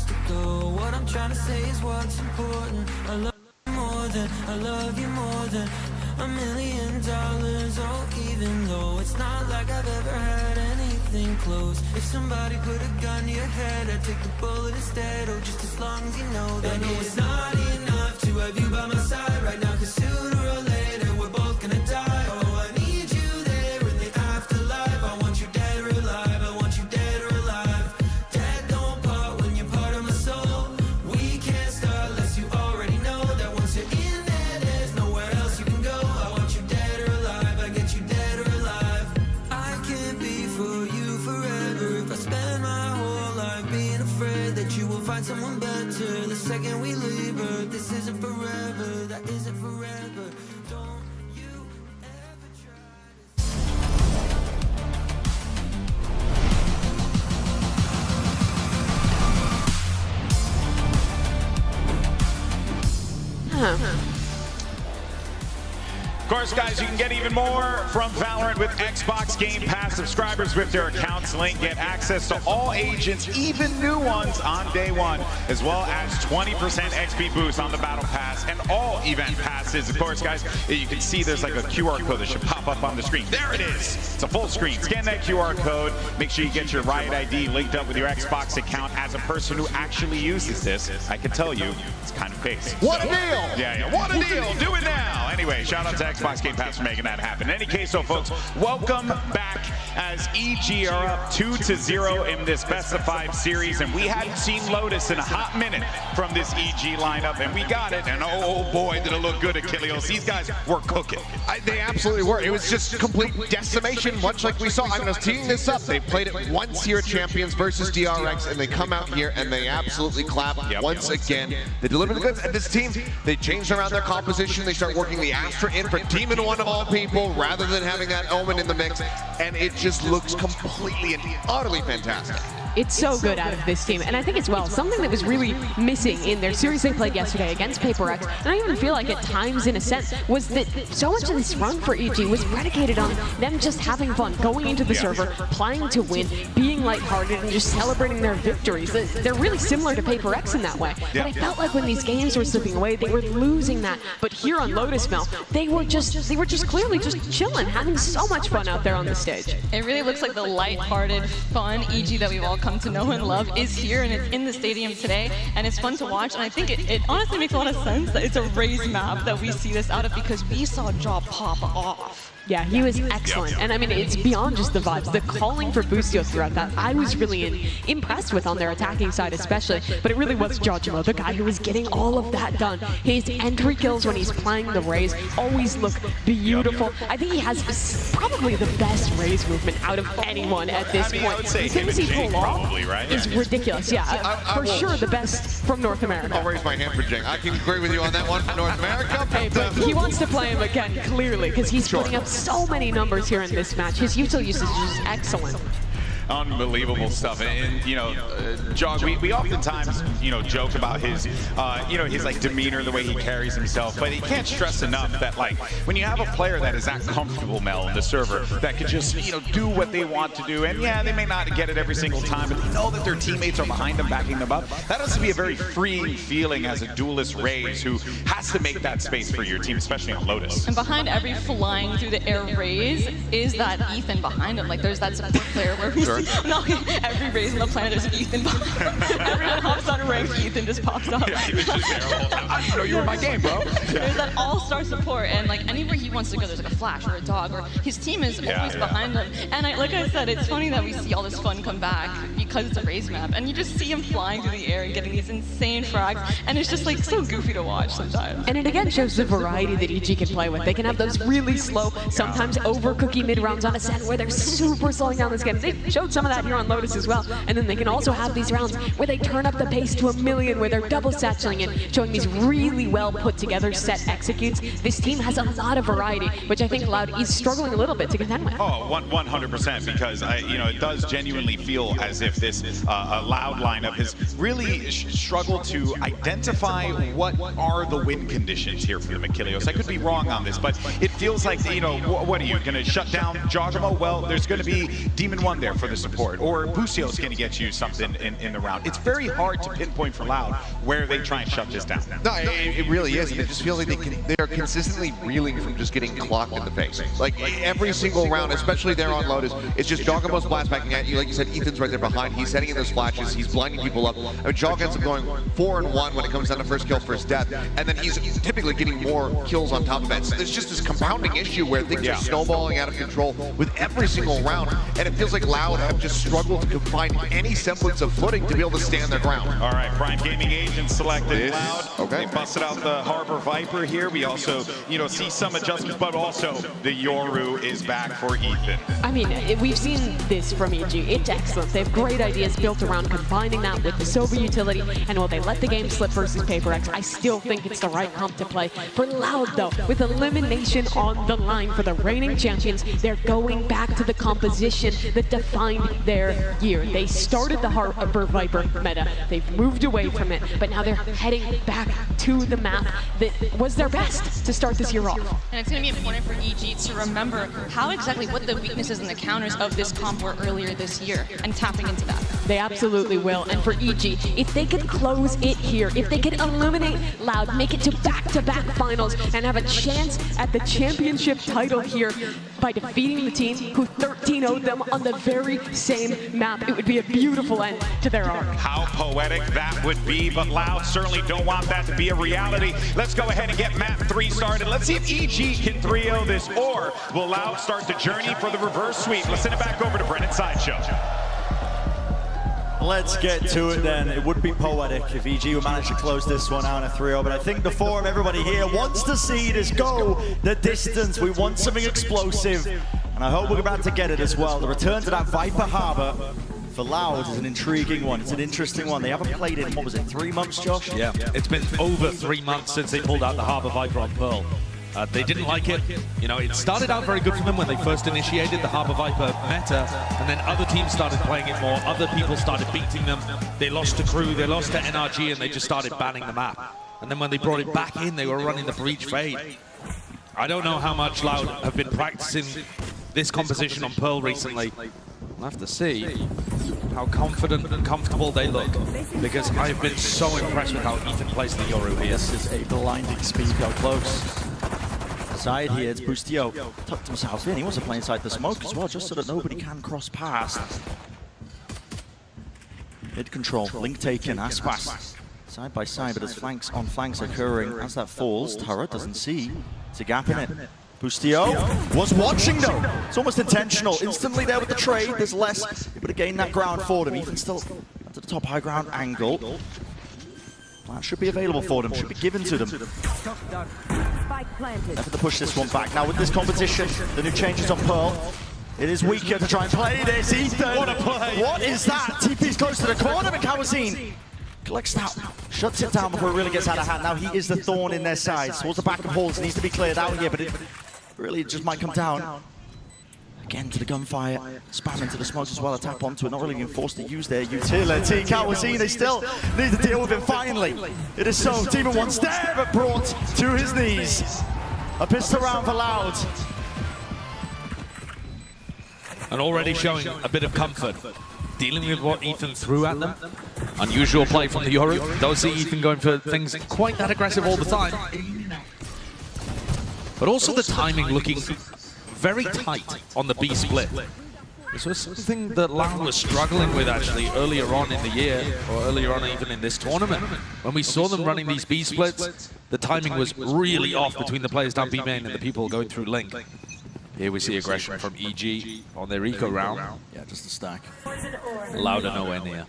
us to go. What I'm trying to say is what's important. I love you more than, I love you more than $1 million. Oh, even though it's not like I've ever had anything close. If somebody put a gun to your head, I'd take the bullet instead. Oh, just as long as you know that it's not enough to have you by my side right now, 'cause sooner or later we're both gonna die. Oh, I need you there in the afterlife. I want you dead or alive. I want you dead or alive. Dead don't part when you're part of my soul. We can't start unless you already know that once you're in there, there's nowhere else you can go. I want you dead or alive. I get you dead or alive. I can't be for you forever if I spend my whole life being afraid that you will find someone better the second we leave her. This isn't forever, that isn't forever. Don't you ever Of course, guys, you can get even more from Valorant with Xbox Game Pass subscribers with their accounts linked. Get access to all agents, even new ones, on day one, as well as 20% XP boost on the Battle Pass and all event passes. Of course, guys, you can see there's like a QR code that should pop up on the screen. There it is. It's a full screen. Scan that QR code. Make sure you get your Riot ID linked up with your Xbox account. As a person who actually uses this, I can tell you it's kind of basic. What a deal! Yeah, what a deal! Do it now! Anyway, shout out to Xbox Game Pass for making that happen. In any case, so folks, welcome back as EG are up 2-0 in this best of 5 series, and we hadn't seen Lotus in a hot minute from this EG lineup, and we got it, and oh boy, did it look good at Kilios. These guys were cooking. They absolutely were. It was just complete decimation, much like we saw. I was teeing this up. They played it once here at Champions versus DRX, and they come out here and they absolutely clap once again. They deliver the goods, and this team, they changed around their composition. They start working the Astra in for Demon One of all people, rather than having that Omen in the mix, and it just looks completely and utterly fantastic. It's so good out of this team, and I think as well, something that was really missing in their series they played yesterday against Paper X, and I even feel like at times in a sense, was that so much of this run for EG was predicated on them just having fun, going into the server, playing to win, being lighthearted, and just celebrating their victories. They're really similar to Paper X in that way, but I felt like when these games were slipping away, they were losing that. But here on Lotus Mel, they were just clearly just chilling, having so much fun out there on the stage. It really looks like the lighthearted, fun EG that we've all come to know and love is here, and it's in the stadium today, and it's fun to watch, and I think it honestly makes a lot of sense that it's a raised map that we see this out of, because we saw Jaw pop off. Yeah, he was excellent. And I mean, it's beyond just the vibes. The calling for Boostio throughout that, I was really impressed with on their attacking side especially. But it really was Jojimo, the guy who was getting all of that done. His entry kills when he's playing the Raze always look beautiful. I think he has probably the best Raze movement out of anyone at this point. I would say him and Jake probably, right? Is ridiculous, yeah. For sure the best from North America. I'll raise my hand for Jake. I can agree with you on that one for North America. Hey, but he wants to play him again, clearly, because he's putting up so many numbers here in this match. His util usage is excellent. Unbelievable stuff, and you know, Jog, we oftentimes, you know, joke about his, you know, his like demeanor, the way he carries himself, but he can't stress enough that like when you have a player that is that comfortable, Mel, in the server, that can just, you know, do what they want to do, and yeah, they may not get it every single time, but they know that their teammates are behind them, backing them up. That has to be a very freeing feeling as a duelist Raze who has to make that space for your team, especially on Lotus. And behind every flying through the air Raze is that Ethan behind him. Like there's that support player where we see every Raze on the planet, there's an Ethan behind him. Everyone hops on a rank, Ethan just pops up. Yeah, Ethan's just there all the time. I didn't know you were in my game, bro. There's that all-star support, and like anywhere he wants to go, there's like a Flash or a Dog, or his team is always behind him. And like I said, it's funny that we see all this fun come back because it's a Raze map, and you just see him flying through the air and getting these insane frags, and it's just like so goofy to watch sometimes. And it again shows the variety that EG can play with. They can have those really slow, sometimes over-cookie mid-rounds on Ascent where they're super slowing down this game. They showed some of that here on Lotus as well. And then they can also have these rounds where they turn up the pace to 1,000,000, where they're double satcheling and showing these really well put together set executes. This team has a lot of variety, which I think Loud is struggling a little bit to contend with. Oh, 100%, because you know, it does genuinely feel as if this Loud lineup has really struggled to identify what are the win conditions here for the Achilleos. I could be wrong on this, but it feels like, you know, what are you going to shut down Jogamo? Well, there's going to be Demon 1 there for the support, or Busio's going to get you something in the round. It's very hard to pinpoint for Loud where they try and shut this down. No, it really is, and it just feels like they are consistently reeling from just getting clocked in the face. Like every single round, especially there on Lotus, it's just Jogamo's blast backing at you. Like you said, Ethan's right there behind. He's setting in those flashes. He's blinding people up. I mean, Jog ends up going 4-1 when it comes down to first kill, first death, and then he's typically getting more kills on top of that. So there's just this compounding issue where things are snowballing out of control with every single round, and it feels like Loud have just struggled to find any semblance of footing to be able to stand their ground. All right, Prime Gaming Agent selected Loud. Okay. They busted out the Harbor Viper here. We also, you know, see some adjustments, but also the Yoru is back for Ethan. I mean, we've seen this from EG. It's excellent. They have great ideas built around combining that with the Sober utility, and while they let the game slip versus Paper X, I still think it's the right comp to play. For Loud, though, with elimination on the line for the reigning champions, they're going back to the composition that defined their year. They started the Harbor Viper meta. They've moved away from it, but now they're heading back to the map that was their best to start this year off. And it's going to be important for EG to remember how exactly what the weaknesses and the counters of this comp were earlier this year and tapping into that. They absolutely will. And for EG, if they could close it here, if they could eliminate Loud, make it to back-to-back finals, and have a chance at the championship title here by defeating the team who 13-0'd them on the very same map, it would be a beautiful end to their arc. How poetic that would be, but Loud certainly don't want that to be a reality. Let's go ahead and get map 3 started. Let's see if EG can 3-0 this, or will Loud start the journey for the reverse sweep? Let's send it back over to Brennan Sideshow. Let's get to it then. It would be poetic if EG would manage to close this one out in a 3-0, but I think the forum, everybody here wants to see this go the distance. We want something explosive, and I hope we're about to get it as well. The return to that Viper Harbor for Loud is an intriguing one. It's an interesting one. They haven't played it in, what was it, 3 months, Josh? Yeah, it's been over 3 months since they pulled out the Harbor Viper on Pearl. They didn't like it. You know, it started out very good for them when they first initiated the Harbor Viper meta, and then other teams started playing it more. Other people started beating them. They lost to Crew, they lost to NRG, and they just started banning the map. And then when they brought it back in, they were running the Breach Fade. I don't know how much Loud have been practicing this composition on Pearl recently. We'll have to see how confident and comfortable they look, because I've been so impressed with how Ethan plays the Yoru here. This is a blinding speed, how close. Side here, it's Bustio tucked himself in. He wants to play inside the smoke as well, just so that nobody can cross past. Mid control, Link taken, Aspas side by side, but there's flanks on flanks occurring. As that falls, Tara doesn't see. It's a gap in it. Bustio was watching though. It's almost intentional. Instantly there with the trade. There's less able to gain that ground for them. Ethan still at the top high ground angle. That should be available for them, should be given to them. Never to push this one back. Now with this competition, the new changes on Pearl, it is weaker to try and play this. Ethan, what a play! What is that? TP's close to the corner, but Kawazine collects that, shuts it down before it really gets out of hand. Now he is the thorn in their side. Towards the back of halls, needs to be cleared out here, but it really just might come down. Again to the gunfire, spam into the smokes as well, a tap onto it, not really being forced to use their utility. Kawazine, they still need to deal with it finally. It is so, Demon 1 stab, but brought to his knees. A pistol round for Loud. And already showing a bit of comfort, dealing with what Ethan threw at them. Unusual play from the Yoru. Don't see Ethan going for things quite that aggressive all the time. But also the timing looking very tight on the B split. This was something that Loud was struggling with actually earlier on in the year, or earlier on even in this tournament. When we saw them running these B splits, the timing was really off between the players down B main and the people going through Link. Here we see aggression from EG on their eco round. Yeah, just a stack. Loud are nowhere near.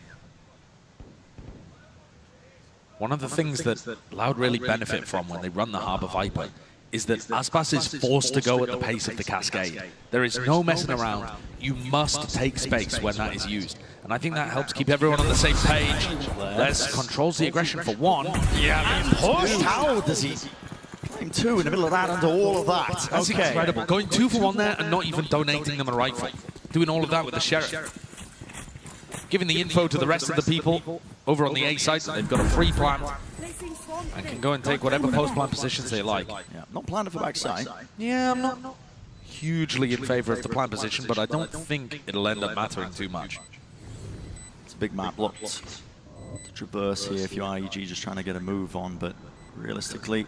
One of the things that Loud really benefit from when they run the Harbor Viper is that Aspas is forced to go at the pace of the Cascade. There is no messing around. You must take space when that is used. And I think that helps keep everyone on the same page. Les controls the aggression for one. Yeah, pushed. How does he claim 2 in the middle of that under all of that? That's incredible. Going 2 for 1 there and not even donating them a rifle. Doing all of that with the Sheriff. giving the info to the rest of the people over on the A side. They've got a free plant and can go and take whatever post-plant positions they like. Yeah, not planning for backside. Yeah, I'm not hugely in favor of the plant position, but I don't think it'll end up mattering too much. It's a big map, lots to traverse here if you are EG just trying to get a move on, but realistically,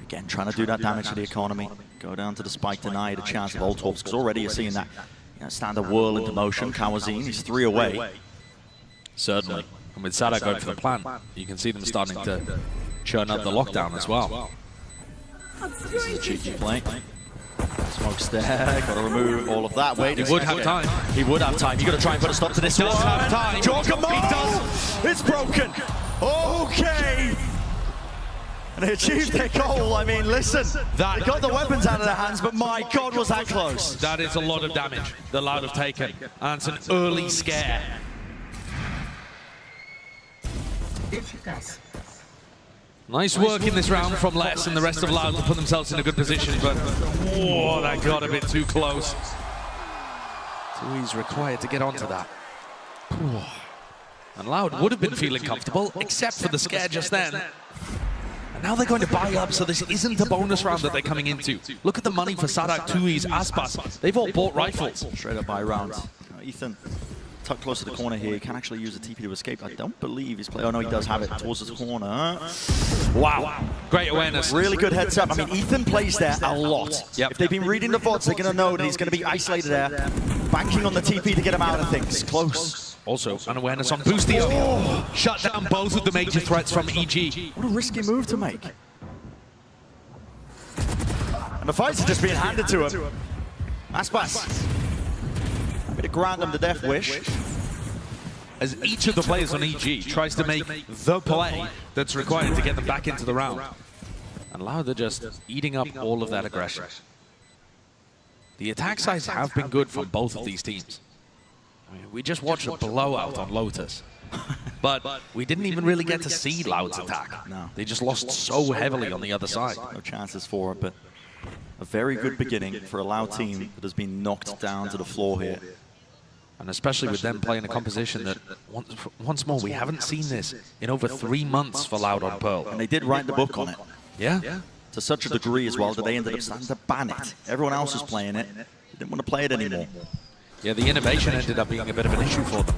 again, trying to do that damage to the economy. Go down to the spike, deny the chance of ult torps, because already you're seeing that standard whirl into motion. Kawazine, he's 3 away. Certainly. And with Sada going for the plant, you can see them starting to churn up the lockdown as well. This is a cheeky play. Smoke's there, got to remove all of that. Wait, he would have time. He would have time. You got to try and put a stop to this one. Have time. Giacomo! He does. It's broken. Okay. And they achieved their goal. I mean, listen, they got the weapons out of their hands, but my God, was that close. That is a lot of damage that Loud have taken. And it's an early scare. Nice work in this round from Les and the rest of Loud to put themselves in a good position, but oh, that got a bit too close. Tui's required to get onto that. And Loud would have been feeling comfortable, except for the scare just then. And now they're going to buy up, so this isn't a bonus round that they're coming into. Look at the money for Sadak, Tui's, Aspas. They've all bought rifles. Straight up buy round. Ethan, tucked close to the corner here. He can actually use a TP to escape. I don't believe he's playing. Oh no, he does have it towards the corner. Wow. Great awareness. Really good heads up. I mean, Ethan plays there a lot. Yep. If they've been reading the VODs, they're going to know that he's going to be isolated there. Banking on the TP to get him out of things. Close. Also, an awareness on Boostio. Oh. Shut down both of the major threats from EG. What a risky move to make. And the fights are just being handed to him. Aspas. Happy to grant him the death wish. As each of the players on EG tries to make the play that's required to get them back into the round. And Loud are just eating up all of that aggression. The attack sides have been good from both of these teams. I mean, we just watched a blowout on Lotus. But we didn't even really get to see Loud's attack. No. They just lost so heavily on the other side. No chances for it, but a very good beginning for a Loud team that has been knocked down to the floor here. And especially with them playing a composition that, once more, we haven't seen this in over 3 months for Loud on Pearl. And they did write the book on it. Yeah? To such a degree as well that they ended up starting to ban it. Everyone else was playing it. They didn't want to play it anymore. Yeah, the innovation ended up being a bit of an issue for them.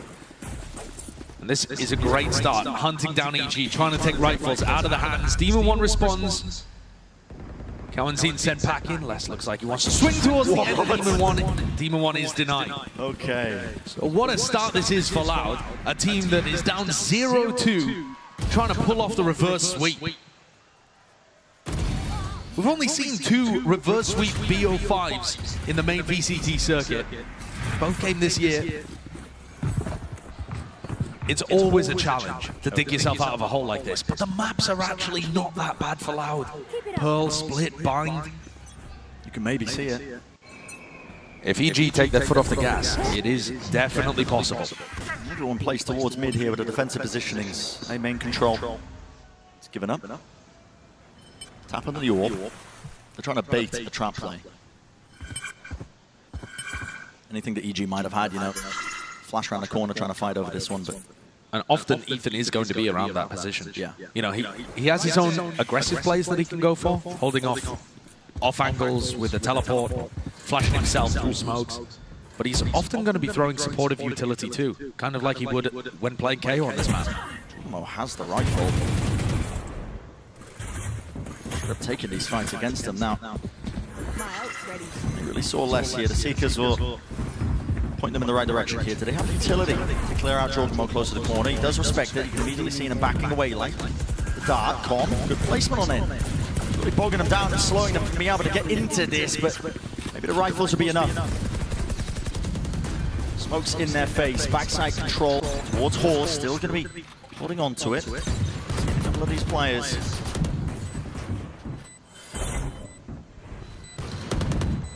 And this is a great start. Hunting down EG, trying to take rifles out of the hands. Demon 1 responds. Kawanzin sent back in. Les looks like he wants to swing towards the end of Demon 1. Demon 1 is denied. Okay. So what a start this is for Loud. A team that is down 0-2, trying to pull off the reverse sweep. We've only seen 2 reverse sweep BO5s in the main VCT circuit. Both came this year. It's always a challenge to dig yourself out of a hole like this, but the maps are actually not that bad for Loud. Pearl, Split, Bind. You can maybe see it. If EG take their foot off the gas, it is definitely possible. Everyone plays towards mid here with the defensive positionings. They main control. It's given up. Tap under the orb. They're trying to bait the trap play. Anything that EG might have had, you know. Flash around the corner trying to fight over this one, but... And often Ethan is going to be around that position. Yeah. You know, he has his own aggressive plays that he can go for, holding off angles with the teleport, flashing himself through smokes. But he's often going to be throwing supportive utility too, kind of like he would when playing KO on this map. Mo has the rifle. Should have taken these fights against him now. They really saw less here. The Seekers will point them in the right direction here. Do they have utility to clear out Giacomo close to the corner? He does respect it. You can immediately see him backing away like the dart. Calm. Good placement on it. Really bogging them down and slowing them from being able to get into this, but maybe the rifles will be enough. Smoke's in their face. Backside control towards Horse. Still going to be holding on to it. A couple of these players.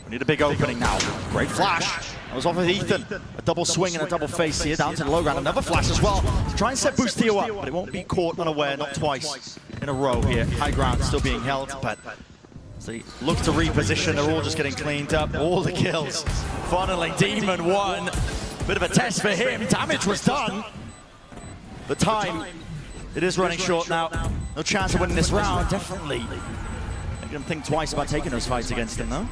We need a big opening now. Great flash. That was off of Ethan. A double swing and a double face here down to the low ground. Another flash as well to try and set Boostio up, but it won't be caught unaware, not twice in a row here. High ground still being held, but as they look to reposition, they're all just getting cleaned up. All the kills funneling. Demon 1 Bit of a test for him. Damage was done. But time, it is running short now. No chance of winning this round, definitely. Making him think twice about taking those fights against him, though.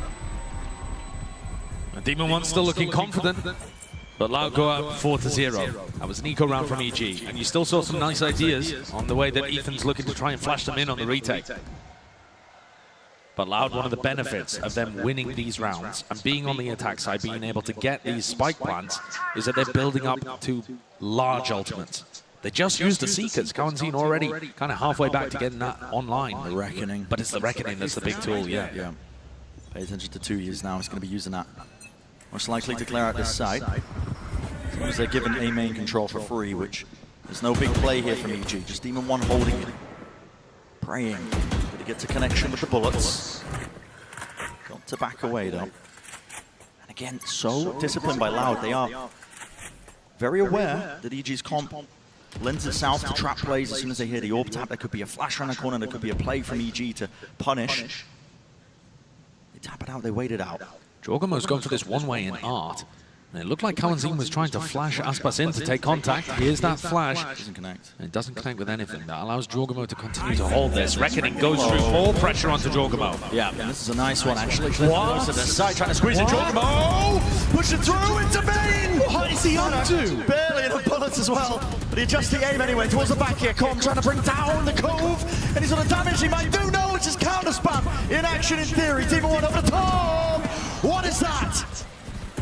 And Demon One still looking confident, but Loud go up 4-0. That was an eco round from EG, and you still saw some nice ideas on the way that Ethan's looking to try and flash them in on the retake. But Loud, one of the benefits of them winning these rounds and being on the attack side, being able to get these spike plants, is that they're building up to large ultimates. They just used the Seekers. Kawanzin already kind of halfway back to getting that online. The Reckoning. But it's the Reckoning that's the big tool, yeah. Pay attention to 2 years now. He's going to be using that. Most likely to clear out this side. As long as they're given A main control for free, which there's no big play here from EG. Just Demon One holding it. Praying that he gets a connection with the bullets. Got to back away, though. And again, so disciplined by Loud. They are very aware that EG's comp lends itself to trap plays. As soon as they hear the orb tap, there could be a flash around the corner, there could be a play from EG to punish. They tap it out, they wait it out. Jorgamo's gone for this one-way in art. And it looked like Kawanzin was trying to flash Aspas in to take contact. Here's that flash. Doesn't connect. And it doesn't connect with anything. That allows Jorgamo to continue to hold this. Reckoning goes through more pressure onto Jorgamo. Yeah, and this is a nice one, actually. Close to the side, trying to squeeze it. Jorgamo! Push it through into main! What is he on to? Barely enough bullets as well. But he adjusts the aim anyway towards the back here. Com trying to bring down the Cove. And he's on the damage he might do. No, it's just counter spam. In action in theory. Demon One over the top. What is that?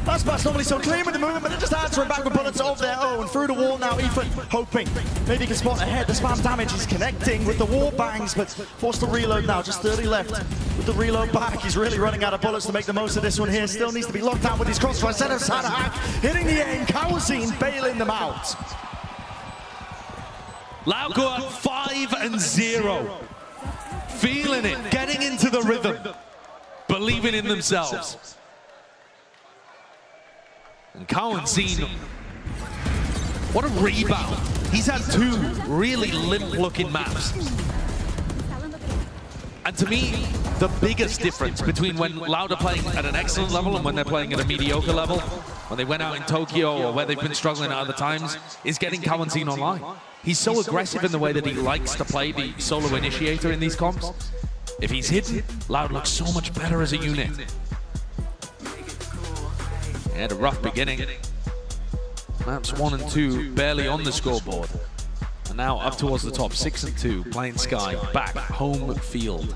Aspas normally so clean with the movement, but they're just answering back with bullets of their own. Through the wall now, Ethan hoping maybe he can spot ahead. The spam damage is connecting with the wall bangs, but forced to reload now. Just 30 left with the reload back. He's really running out of bullets to make the most of this one here. Still needs to be locked down with his crossfire. Center side hack, hitting the aim. Kawanzin bailing them out. Loud go up 5-0. Feeling it, getting into the rhythm, believing in themselves. And Kawanzin, what a rebound. He's had 2 really limp-looking maps. And to me, the biggest difference between when Loud are playing at an excellent level and when they're playing at a mediocre level, when they went out in Tokyo or where they've been struggling at other times, is getting Kawanzin online. He's so aggressive in the way that he likes to play the solo initiator in these comps. If he's hidden, Loud looks so much better as a unit. He had a rough beginning. Maps 1 and 2 barely on the scoreboard. And now up towards the top, 6 and 2, playing Sky, back, home field.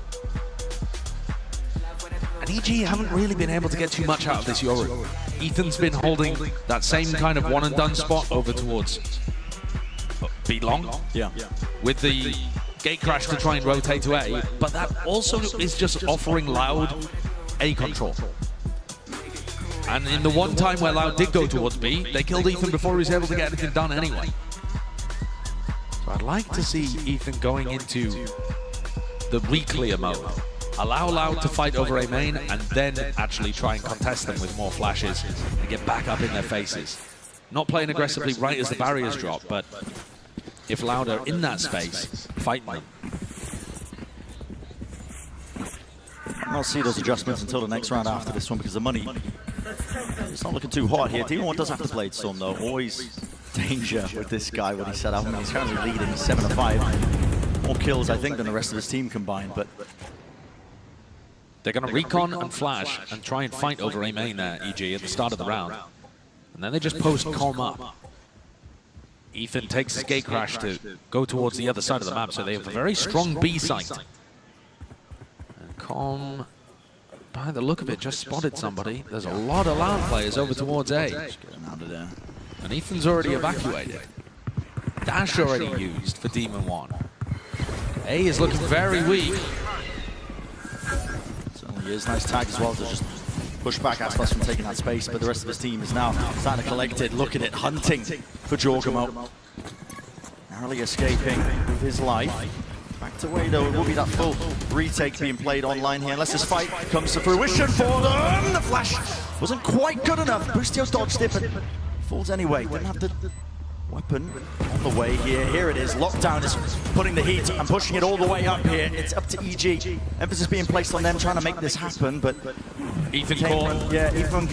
And EG haven't really been able to get too much out of this Yoru. Ethan's been holding that same kind of one and done spot over towards B long. Yeah. With the gate crash to try and rotate to A, but that also is just offering Loud A control. And in the one time where Loud did go towards B, they killed Ethan before he was able to get anything done anyway. So I'd like to see Ethan going into the re-clear mode. Allow Loud to fight over A main and then actually try and contest them with more flashes and get back up in their faces. Not playing aggressively right as the barriers drop, but if Loud are in that space, fighting them. I'll see those adjustments until the next round after this one because the money, it's not looking too hot here. Demon One does have to Blade Storm though. Always danger with this guy when he set up. I mean, he's currently leading 7-5. More kills, I think, than the rest of his team combined, but they're going to recon and flash and try and fight over A main there, EG, at the start of the round. And then they just post calm up. Ethan takes his gate crash to go towards the other side of the map, so they have a very strong B site. And calm, by the look of it, just spotted somebody. There's a lot of Loud players over towards A. Just get him out of there. And Ethan's already evacuated. Dash already used for Demon One. A is looking very weak. Certainly is. Nice tag as well to just push back Aspas from taking that space, but the rest of his team is now starting to collect it, look at it, hunting for Jorgamo. Narrowly escaping with his life. Back to way though, it will be that full retake being played online here, unless this fight comes to fruition for them. The flash wasn't quite good enough. Boostio dodged it, but falls anyway. Didn't have the weapon on the way here. Here it is. Lockdown is putting the heat and pushing it all the way up here. It's up to EG. Emphasis being placed on them trying to make this happen, but Ethan caught. Yeah, Ethan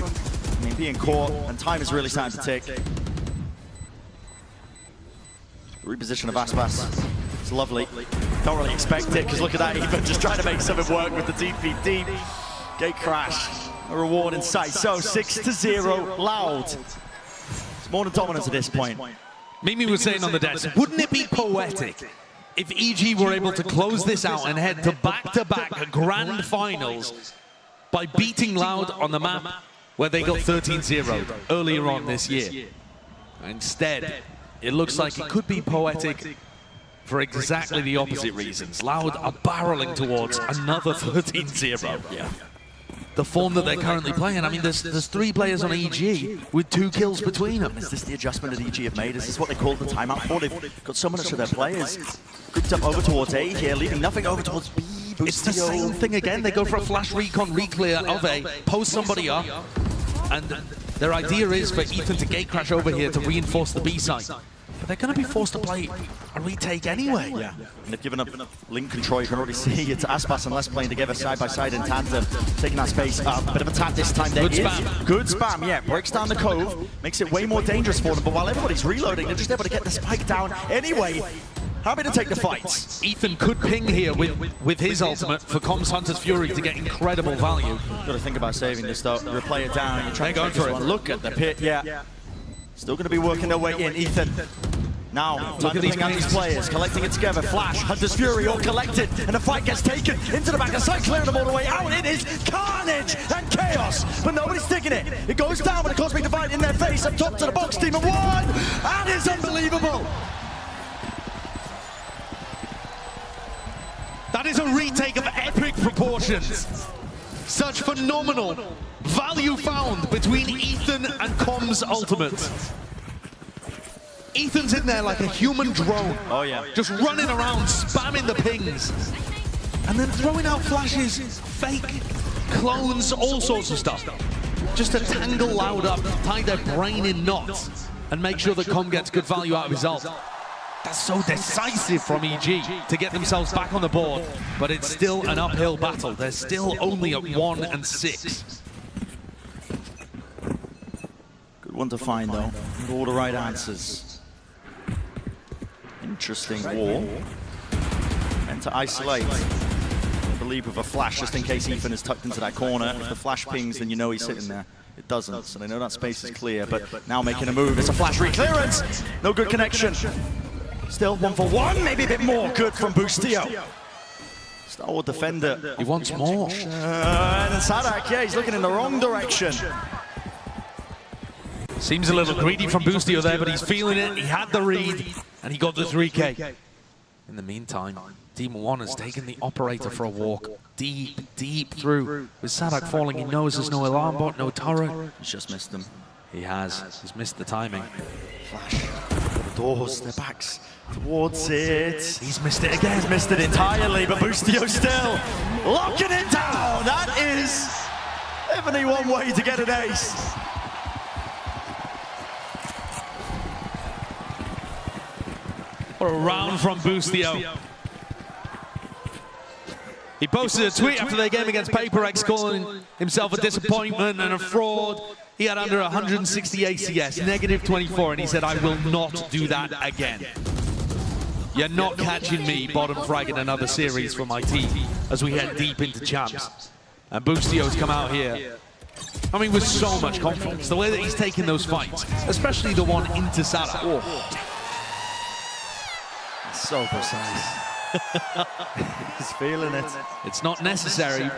I mean, being caught, and time is really starting to tick. The reposition of Aspas, it's lovely. Don't really expect it, because look at that, even just trying to make something work with the DP deep. Gate crash, a reward in sight. So 6-0, Loud. It's more than dominance at this point. Mimi was saying on the desk, wouldn't it be poetic if EG were able to close this out and head to back-to-back grand finals by beating Loud on the map where they got 13-0 earlier on this year? Instead, it looks like it could be poetic for exactly the opposite reasons. Loud are barreling towards another 13-0. Yeah. The form that they're currently playing. I mean, there's 3 players on EG with 2 kills between them. Is this the adjustment that EG have made? Is this what they called the timeout for? They've got so much of their players grouped up over towards A here, leaving nothing over towards B. Boostio. It's the same thing again. They go for a flash recon reclear of A, post somebody up, and their idea is for Ethan to gate crash over here to reinforce the B site. But they're going to be forced to play a retake anyway. Yeah, and they've given up link control. You can already see it's Aspas and Les playing together side by side in tandem, taking that space up. Bit of a tap this time. There Good spam. Good spam, yeah. Breaks down the cove, makes it way more dangerous for them. But while everybody's reloading, they're just able to get the spike down anyway. Happy to take the fights. Ethan could ping here with his ultimate for Comms Hunter's Fury to get incredible value. Got to think about saving this though. You're a player down, you're trying to go for it. Look at the pit, yeah. Still going to be working their way in, Ethan. Now, look at these players, collecting it together. Flash, Hunter's Fury, all collected, and the fight gets taken into the back of side, clearing them all the way out. It is carnage and chaos, but nobody's sticking it. It goes down with a cosmic divide in their face, up top to the box, Demon 1, and it's unbelievable. That is a retake of epic proportions. Such phenomenal value found between Ethan and Com's ultimate. Ethan's in there like a human drone. Oh yeah. Just running around, spamming the pings. And then throwing out flashes, fake, clones, all sorts of stuff. Just to tangle Loud up, tie their brain in knots, and make sure that Com gets good value out of his ult. That's so decisive from EG to get themselves back on the board, but it's still an uphill battle. They're still only at 1 and 6. Good one to find though, all the right answers. Interesting wall. And to isolate, I believe with a flash, just in case Ethan is tucked into that corner. If the flash pings, then you know he's sitting there. It doesn't, so they know that space is clear, but now making a move. It's a flash re-clearance. No good connection. Still 1 for 1, maybe a bit more. Good from Boostio. Star Wars defender. He wants more. And Sadak, yeah, he's looking in the wrong direction. Seems a little greedy from Boostio there, but he's feeling it. He had the read, and he got the 3K. In the meantime, Demon 1 has taken the operator for a walk. Deep through. With Sadak falling, he knows there's no alarm bot, no turret. He's just missed them. He has. He's missed the timing. Flash. The doors, their backs towards it. He's missed it again. He's missed it entirely, but Boostio still locking it down. That is definitely one way to get an ace. What a round from Boostio. He posted a tweet after their game against PaperX calling himself a disappointment and a fraud. He had under 160 ACS, negative 24, and he said, I will not do that again. You're not catching me bottom fragging another series for my team as we head deep into champs. And Boostio's come out here, I mean, with so much confidence. The way that he's taking those fights, especially the one into Sadak. Oh. So precise. He's feeling it. It's not necessary,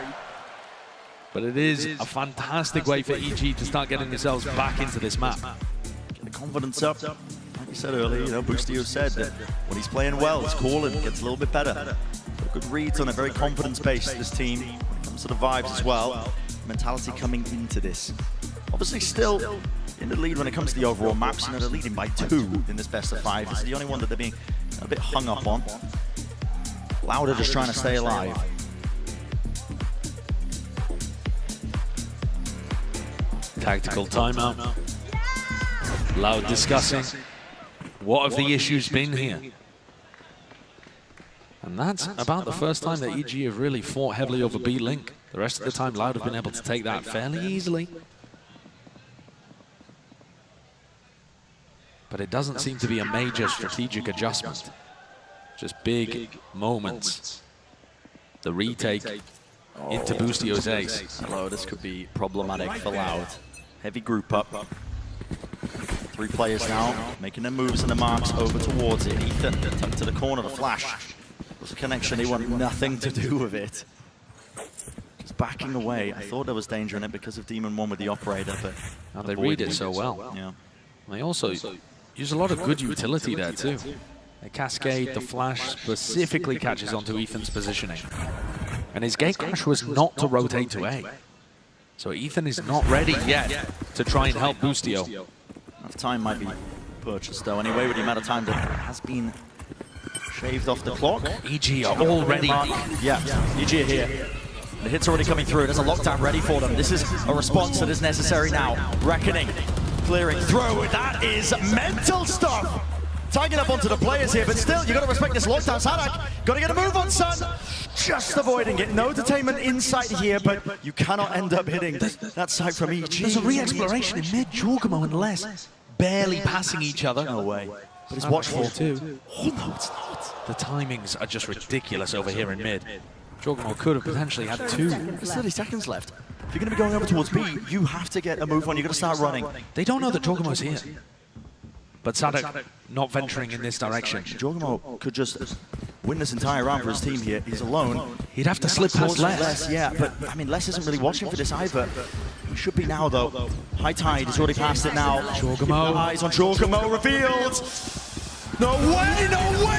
but it is a fantastic way for EG to start getting themselves back into this map. Get the confidence up. Like you said earlier, you know, Boostio said that when he's playing well, his calling gets a little bit better. So good reads on a very confidence-based, this team. When it comes to the vibes as well. Mentality coming into this. Obviously still in the lead when it comes to the overall maps. You know, they're leading by 2 in this best of 5. It's the only one that they're being a bit hung up on. Loud are just trying to stay alive. Tactical timeout. Loud discussing what have the issues been here. And that's about the first time that EG have really fought heavily over B-Link. The rest of the time, Loud have been able to take that fairly easily. but it doesn't seem to be a major strategic adjustment. Just big moments. The retake into Boostio's ace. Hello, this could be problematic for Loud. Heavy group up. 3 players now, making their moves and the marks over towards it. Ethan tucked to the corner, the flash. There's a connection, they want nothing to do with it. Just backing away. I thought there was danger in it because of Demon 1 with the operator, but... Now they read it so well. Yeah. They also use a lot of good utility there too. The cascade, the flash specifically catches onto Ethan's positioning. And his gate crash was not to rotate to A. So Ethan is not ready yet to try and help Boostio. Enough time might be purchased though, anyway, with the amount of time that has been shaved off the clock. EG are already... Yeah, EG are here. The hit's already coming through. There's a lockdown ready for them. This is a response that is necessary now. Reckoning, clearing through. That is mental stuff. Tagging up onto the players here, but still, you got to respect this lockdown. Sadak, got to get a move on, son. Just avoiding it. No detainment inside here, but you cannot end up hitting that side from EG. There's a re-exploration in mid. Jorgamo and Les barely passing each other. No way. But it's watchful too. Oh, no, it's not. The timings are just ridiculous over here in mid. Jorgamo could have potentially had 2. There's 30 seconds left. If you're going to be going over towards B, you have to get a move on. You've got to start running. They don't know that Jorgamo's here. But Sadak not venturing in this direction. Jorgamo could just win this entire round for his team here. He's alone. He'd have to slip past Les. Yeah, but I mean, Les isn't really watching for this either. He should be now, though. High Tide is already past it now. Jorgamo. Eyes on Jorgamo, revealed. No way,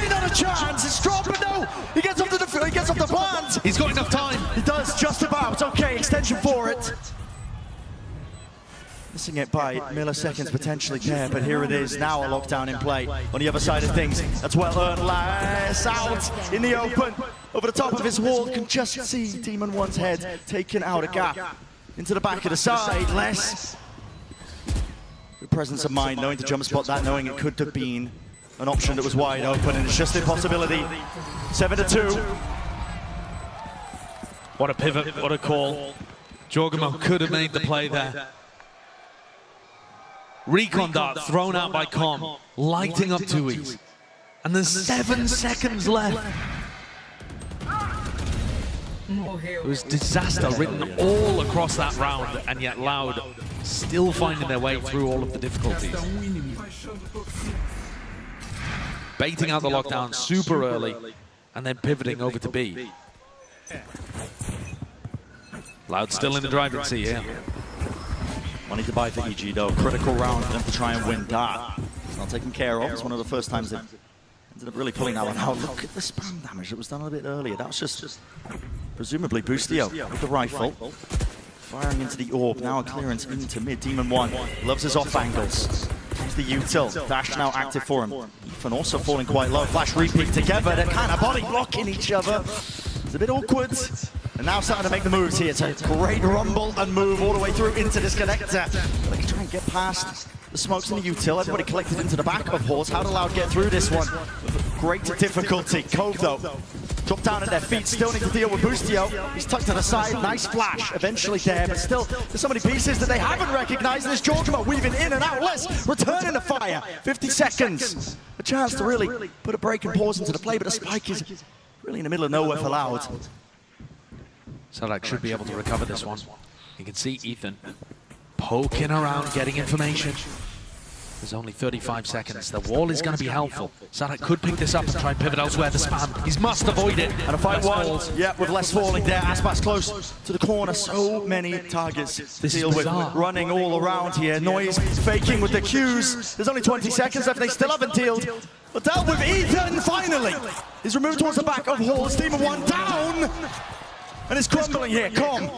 not a chance. It's dropped, but no. He gets off the plant. He's got enough time. He does, just about. Okay, extension for it. Missing it by milliseconds potentially there, but here it is, now a lockdown in play. On the other side of things, that's well earned. Les out in the open, over the top of his wall, can just see Demon 1's head taken out a gap into the back of the side. Les, good presence of mind, knowing to jump spot that, knowing it could have been an option that was wide open, and it's just a possibility. 7-2. What a pivot, what a call. Jorgamo could have made the play there. Recon dart thrown out by Com, lighting up 2Es. And there's 7 seconds left. It was disaster written all across that round, and yet Loud still finding their way through all of the difficulties. Baiting out the lockdown super early, and then pivoting over to B. Loud still in the driving seat here. Money to buy for EG though. Critical round for them to try and win that. It's not taken care of. It's one of the first times they've ended up really pulling that one out. Look at the spam damage that was done a bit earlier. That was just presumably Boostio with the rifle. Firing into the orb. Now a clearance into mid. Demon 1 loves his off angles. Here's the util. Dash now active for him. Ethan also falling quite low. Flash repeat together. They're kind of body blocking each other. It's a bit awkward. And now starting to make the moves here. It's a great rumble and move all the way through into this connector. They can try and get past the smokes and the util. Everybody collected into the back of Horse. How did Loud get through this one? Great difficulty. Cove though, drop down at their feet. Still need to deal with Boostio. He's tucked to the side. Nice flash eventually there, but still there's so many pieces that they haven't recognized. There's Jorgamo weaving in and out. Les returning the fire. 50 seconds. A chance to really put a break and pause into the play, but the spike is really in the middle of nowhere for Loud. Sadak should be able to recover this one. You can see Ethan poking around, getting information. There's only 35 seconds. The wall is going to be helpful. Sadak could pick this up and try and pivot elsewhere. The spam, he must avoid it. And a fight one, yeah, with Les falling there. Aspas close to the corner. So many targets to deal with. Running all around here. Noise faking with the Qs. There's only 20 seconds left. They still haven't dealt. But dealt with Ethan finally. He's removed towards the back of Hall. Demon 1 down. And it's crumbling here. Com.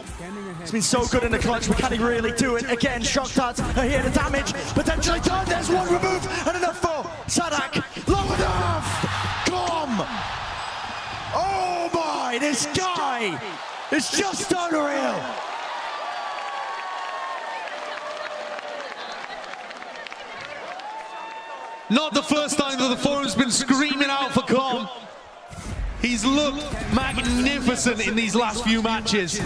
It's been so good in the clutch, but can he really do it? Again, shock darts are here to damage. Potentially done. There's one remove and enough for Sadak. Low enough. Com. Oh my, this guy is just unreal. Not the first time that the forum's been screaming out for Com. He's looked magnificent in these last few matches.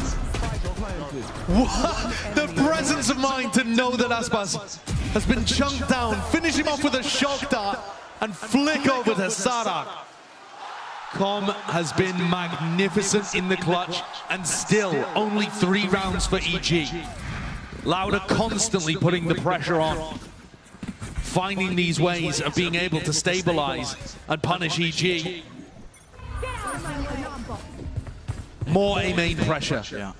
What? The presence of mind to know that Aspas has been chunked down. Finish him off with a shock dart and flick over to Sarak. Com has been magnificent in the clutch, and still only 3 rounds for EG. Loud are constantly putting the pressure on, finding these ways of being able to stabilize and punish EG. More A-main pressure. Yeah.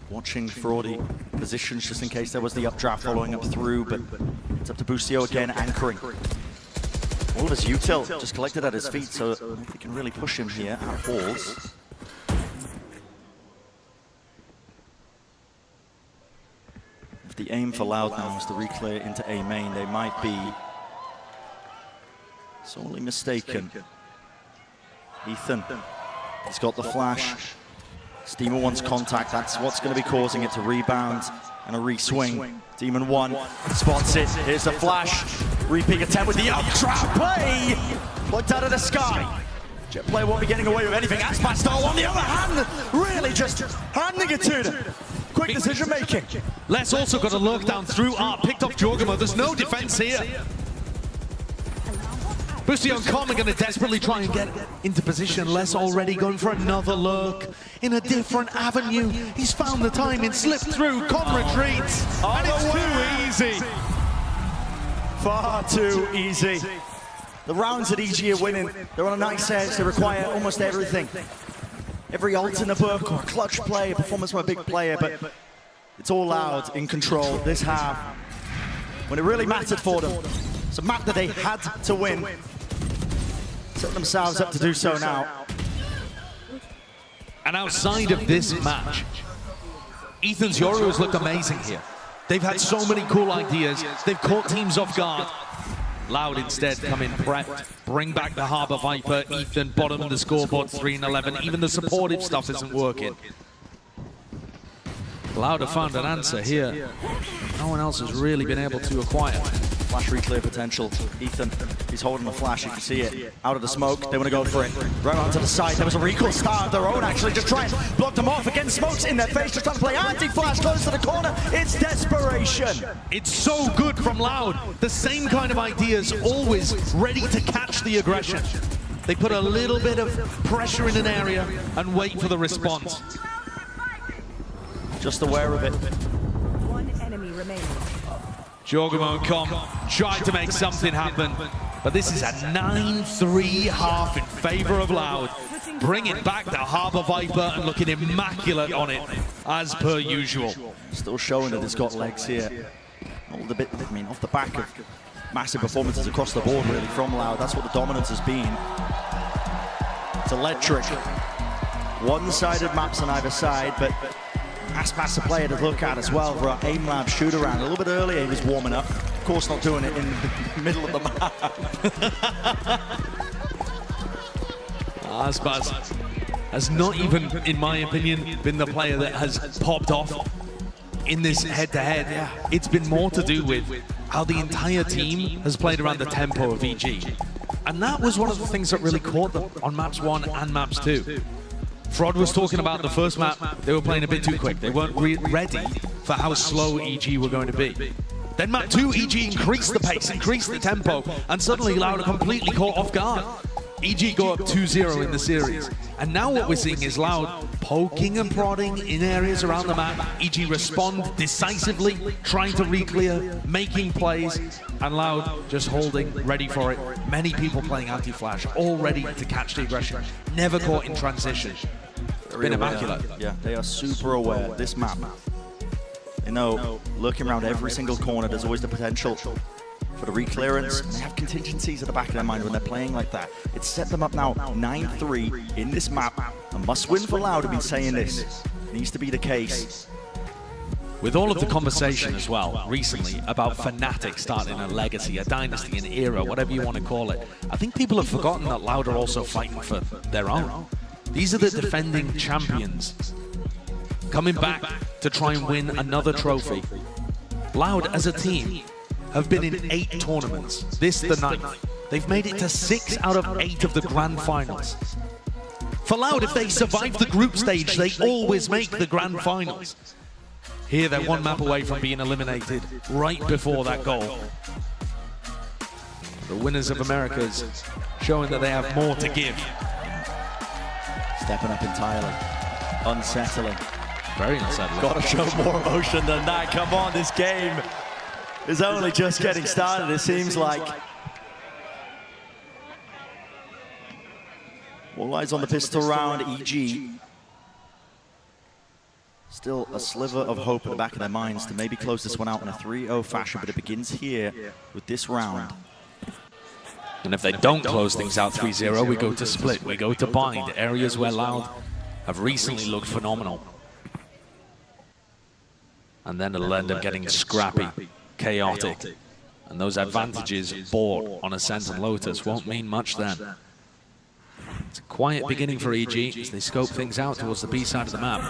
Watching Fraudy positions just in case there was the updraft following up through, but it's up to Busio again, anchoring. All of his util just collected at his feet, so if he can really push him here at halls. If the aim for Loud now is to reclear into A main, they might be sorely mistaken. Ethan, he's got the flash. Steamer wants contact, that's what's going to be causing it to rebound and a re-swing. Demon 1 spots it, here's the flash. Repeat attempt with the up-trap play! Plucked out of the sky. Jet player won't be getting away with anything. Aspas though, on the other hand, really just handing it to them. Quick decision making. Les also got a lurk down through Art, picked off Jorgamo. There's no defense here. Busio and Com are going to desperately try and get into position. Les already going for another lurk in a different avenue. He's found the timing, slipped through, Com retreats, and it's too easy. Far too easy. The rounds that EG are winning, they're on a nice edge. They require almost everything. Every ult in a book or a clutch play, a performance from a big player, but it's all Loud in control this half. When it really mattered for them, it's a map that they had to win. Set themselves up to do so now. And outside of this match, Ethan's Yoru has looked amazing here. They've had so many cool ideas. They've caught teams off guard. Loud instead come in prepped, bring back the Harbor Viper. Ethan bottom of the scoreboard, 3-11. Even the supportive stuff isn't working. Loud have found an answer here. No one else has really been able to acquire. Flash reclear potential. Ethan, he's holding the flash, you can see it. Out of the smoke, they want to go for it. Right onto the side, there was a recall start of their own actually, just trying to block them off. Again, smokes in their face, just trying to play anti-flash, close to the corner. It's desperation. It's so good from Loud. The same kind of ideas, always ready to catch the aggression. They put a little bit of pressure in an area and wait for the response. Just aware of it. One enemy remaining. Jorgamo and Com tried to make something happen, but this is a 9-3 half in favor of Loud. Bringing back the Harbor Viper and looking immaculate on it, as per usual. Still showing that it's got legs here. All the bit, I mean, off the back of massive performances across the board, really, from Loud. That's what the dominance has been. It's electric. One-sided maps on either side, but Aspas a player to look at as well for our aim lab shoot around. A little bit earlier he was warming up. Of course not doing it in the middle of the map. Aspas has not even, in my opinion, been the player that has popped off in this head-to-head. It's been more to do with how the entire team has played around the tempo of EG. And that was one of the things that really caught them on maps 1 and maps 2. Frod was talking about the first map, they were playing a bit too quick. They weren't ready for how slow EG were going to be. Then map 2, EG increased the pace, increased the tempo, and suddenly Loud are completely caught off guard. EG go up 2-0 in the series. And now what we're seeing is Loud poking and prodding in areas around the map. EG respond decisively, trying to re-clear, making plays, and Loud just holding, ready for it. Many people playing anti-flash, all ready to catch the aggression. Never caught in transition. Been immaculate. Yeah, they are super aware. This map, you know, looking around every single corner, there's always the potential for the re-clearance. They have contingencies at the back of their mind when they're playing like that. It's set them up now 9-3 in this map. A must-win for Loud. I've been saying this. Needs to be the case. With all of the conversation as well recently about Fnatic starting a legacy, a dynasty, an era, whatever you want to call it, I think people have forgotten that Loud are also fighting for their own. These are the defending champions coming back to try and win another trophy. Loud as a team have been in 8 tournaments. This the 9th. They've made it to 6 out of 8 of the grand finals. For Loud, if they survive the group stage, they always make the grand finals. Here they're one map away from being eliminated right before that goal. The winners of Americas showing that they have more to give. Stepping up entirely. Unsettling. Very unsettling. Got to show more emotion than that. Come on, this game is only just getting started, it seems like. All eyes on the pistol round, EG. Still a sliver of hope at the back of their minds to maybe close this one out in a 3-0 fashion, but it begins here with this round. And if they don't close things out 3-0, we go to split, we go to bind, areas where Loud have recently looked phenomenal. And then it'll end up getting scrappy, chaotic, and those advantages bought on Ascent and Lotus won't mean much then. It's a quiet beginning for EG as they scope things out towards the B side of the map.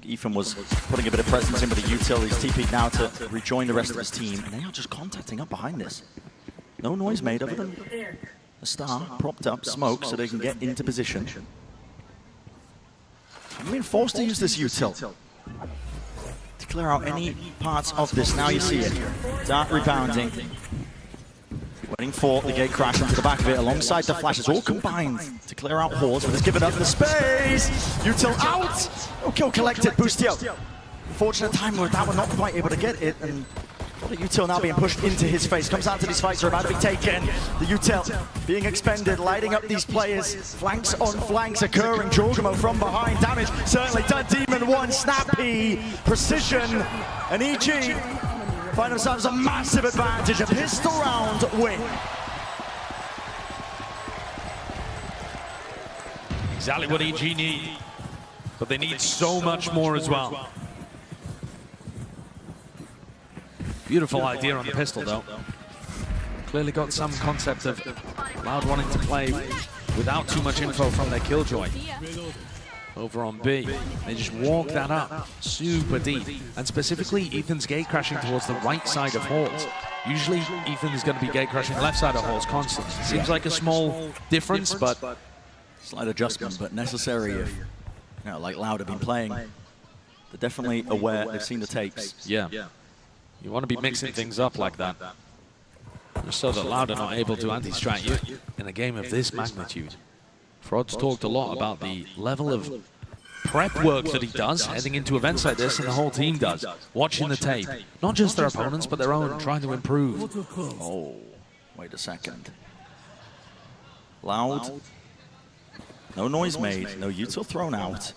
Ethan was putting a bit of presence in with the util. He's TP'd now to rejoin the rest of his team, and they are just contacting up behind this. No noise made other than a star propped up, smoke, so they can get into position. I'm being forced to use this util to clear out any parts of this. Now you see it. Dart rebounding. Waiting for the gate crash into the back of it alongside the flashes, all combined to clear out halls, but it's given up the space. Util out. No kill collected. Boostio. Fortunate timing with that one, not quite able to get it. And the util now being pushed into his face. Comes out to these fights are about to be taken. The util being expended, lighting up these players. Flanks on flanks occurring. Jorgamo from behind. Damage certainly done. Demon 1, snappy, precision, and EG find themselves a massive advantage. A pistol round win. Exactly what EG need, but they need so much more as well. Beautiful idea on the pistol, though. Clearly got some concept of Loud wanting to play without too much info from their Killjoy. Over on B, they just walk that up super deep. And specifically, Ethan's gate crashing towards the right side of halls. Usually, Ethan is going to be gate crashing left side of halls constantly. Seems like a small difference, but slight adjustment, but necessary if, you know, like Loud have been playing. They're definitely aware, they've seen the tapes. Yeah. You want to be mixing things up like that, just so that Loud are not able to anti-strat you in a game of this magnitude. Frod's talked a lot about the level of prep work that he does heading into events like this, and the whole team does. Watching the tape, not just their opponents, but their own, trying to improve. Oh, wait a second. Loud, no noise made, no util thrown out.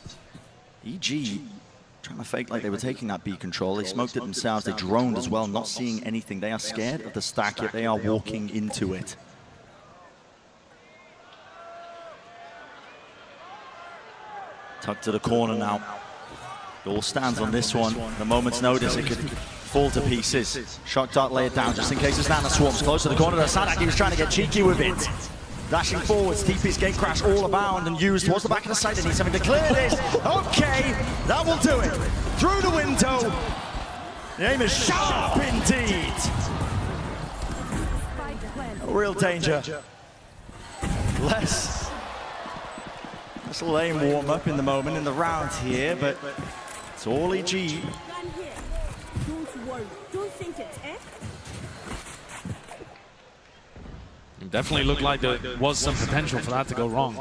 EG trying to fake like they were taking that B control. They smoked it themselves. They droned as well, not seeing anything. They are scared of the stack, yet they are walking into it. Tucked to the corner now. It all stands on this one. The moment's notice, it could fall to pieces. Shock dart laid down just in case his Nana swarms close to the corner. Sadak, he was trying to get cheeky with it. Dashing forwards, TP's gate crash all abound and used towards the back of the site. They need something to clear this. Okay, that will do it. Through the window. The aim is sharp indeed. No real danger. Less little aim warm up in the moment in the round here, but it's all EG. Don't worry, don't think it, eh? It definitely looked like there was some potential for that to go wrong.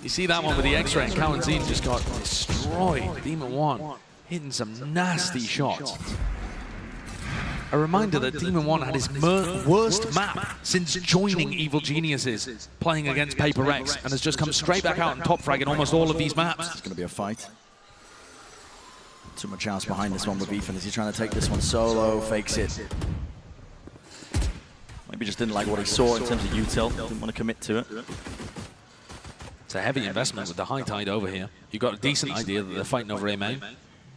You see that one with the X-ray, and Kawanzin just got destroyed. Demon 1 hitting some nasty shots. A reminder that Demon 1 had his worst map since joining Evil Geniuses, playing against Paper Rex, and has just come straight back out and top frag in almost all of these maps. It's going to be a fight. Too much house behind this one with Ethan. Is he trying to take this one solo? Fakes it. Maybe just didn't like what he saw in terms of util. Didn't want to commit to it. It's a heavy investment with the high tide over here. You've got a decent idea that they're fighting over A main.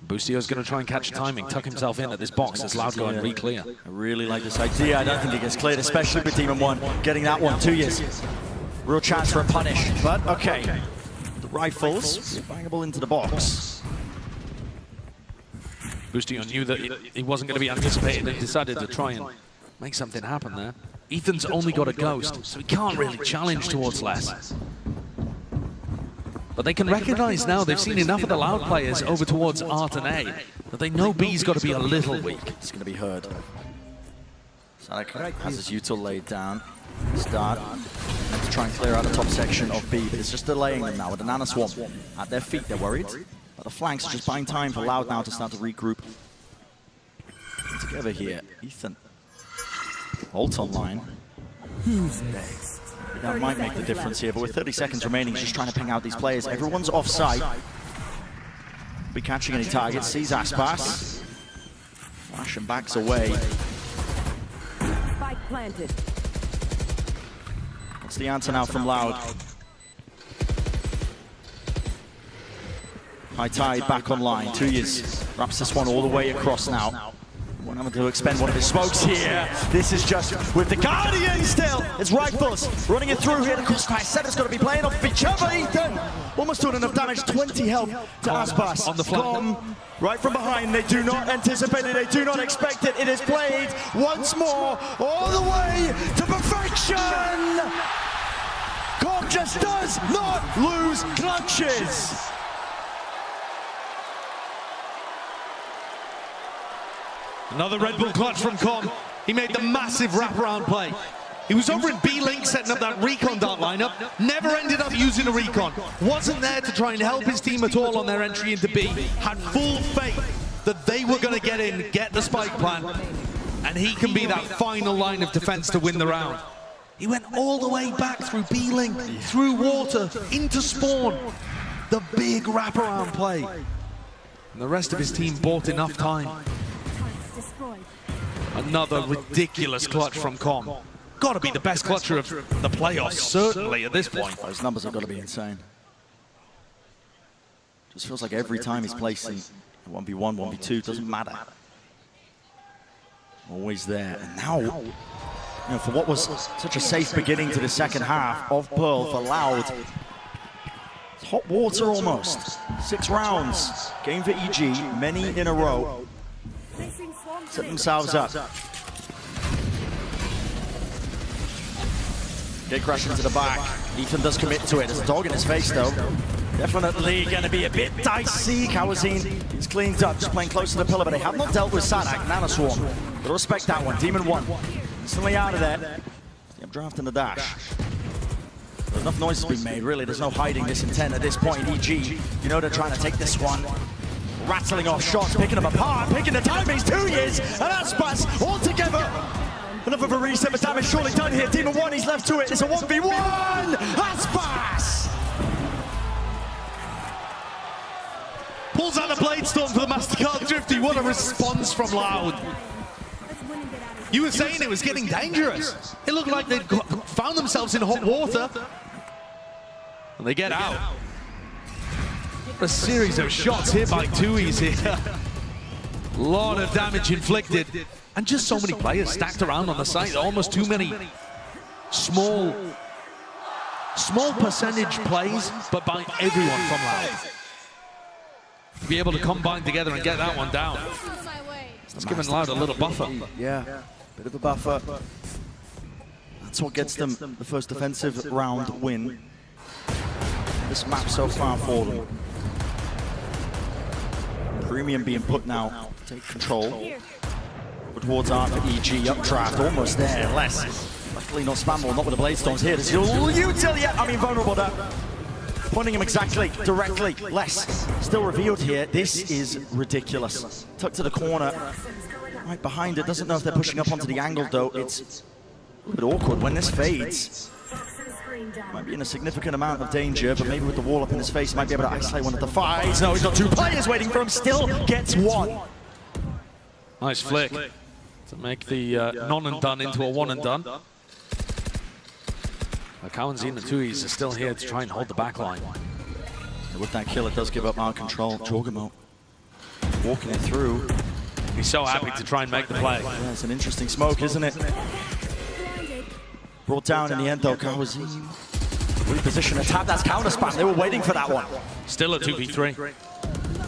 Boostio's going to try and catch timing, tuck himself in at this box as Loud go and re-clear. I really like this idea. I don't think it gets cleared, especially with Demon 1 getting that one 2 years. Real chance for a punish, but okay. The rifles, bangable into the box. Boostio knew that he wasn't going to be anticipated and decided to try and make something happen there. Ethan's only got a ghost, so he can't really challenge towards less. But they can recognize now they've seen enough of the Loud players over towards Art and A that they know B's got to be a little weak. It's going to be heard. Sadak has his util laid down. Start. And to try and clear out the top section of B, but it's just delaying them now with the Nana Swarm at their feet. They're worried. But the flanks are just buying time for Loud now to start to regroup. Together here, Ethan. Ult online. That might make the difference here, but with 30 seconds remaining, he's just trying to ping out these players. Everyone's offside. Be catching any targets. Sees Aspas. Flash and backs away. Spike planted. What's the answer now from Loud? High Tide back online. 2 years. Wraps this one all the way across now. One having to expend one of his smokes here. This is just with the Guardian still. It's Rifles running it through here. The crossfire setter's got to be playing off each other. Ethan almost doing enough damage. 20 health to Aspas. On the flank. Right from behind. They do not anticipate it. They do not expect it. It is played once more all the way to perfection. Com just does not lose clutches. Another Red Bull clutch from Com. He made the massive wraparound play. He was over in B-Link setting up that recon dart lineup, never ended up using a recon. Wasn't there to try and help his team at all on their entry into B. Had full faith that they were going to get in, get the spike plant, and he can be that final line of defense to win the round. He went all the way back through B-Link, through water, into spawn. The big wraparound play. And the rest of his team bought enough time. Another ridiculous clutch from Com. Got to be the best clutcher of the playoffs, certainly at this point. Those numbers have got to be insane. Just feels like every time he's placing 1v1, 1v2, doesn't matter. Always there. And now, you know, for what was such a safe beginning to the second half of Pearl for Loud, it's hot water almost. 6 rounds. Game for EG, many in a row. Set themselves up. Get crashed into the back. Ethan does commit to it. There's a dog in his face though. Definitely going to be a bit dicey. Kawazine is cleaned up, just playing close to the pillar, but they have not dealt with Sadak. Nana Swarm. Gotta respect that one. Demon 1. Instantly out of there. I'm drafting the dash. There's enough noise to be made, really. There's no hiding this intent at this point. EG, you know they're trying to take this one. Rattling off shots, picking them apart, picking the timings. 2 years, and Aspas all together. Enough of a reset, but damage surely done here. Demon 1, he's left to it. It's a 1v1. Aspas! Pulls out the Blade Storm for the MasterCard Drifty. What a response from Loud. You were saying it was getting dangerous. It looked like they'd found themselves in hot water. And they get out. A series of shots here by Tui's here. A lot of damage inflicted. And just so many players stacked around on the site. Almost too many small percentage plays, but by everyone from Loud. To be able to combine together and get that one down. It's giving Loud a little buffer. Yeah, bit of a buffer. That's what gets them the first defensive round win. This map so far for them. Premium being put now to take control. Towards Art for EG, updraft, almost there, less. Luckily not spammable, not with the Blade Storms here. There's util, yeah, I mean vulnerable there. Pointing him exactly, directly, less. Still revealed here, this is ridiculous. Tucked to the corner, right behind it, doesn't know if they're pushing up onto the angle though. It's a little bit awkward when this fades. Might be in a significant amount of danger, but maybe with the wall up in his face, might be able to isolate one of the fights. No, he's got 2 players waiting for him, still gets 1. Nice flick to make the non and done into a 1 and done. Kawazine and Tui's are still here to try and hold the back line. With that kill, it does give up our control. Jorgamo walking it through. He's so happy to try and make the play. Yeah, it's an interesting smoke, isn't it? Brought down in the end though, Kawazine. Reposition attack, that's counter spam. They were waiting for that one. Still a 2v3.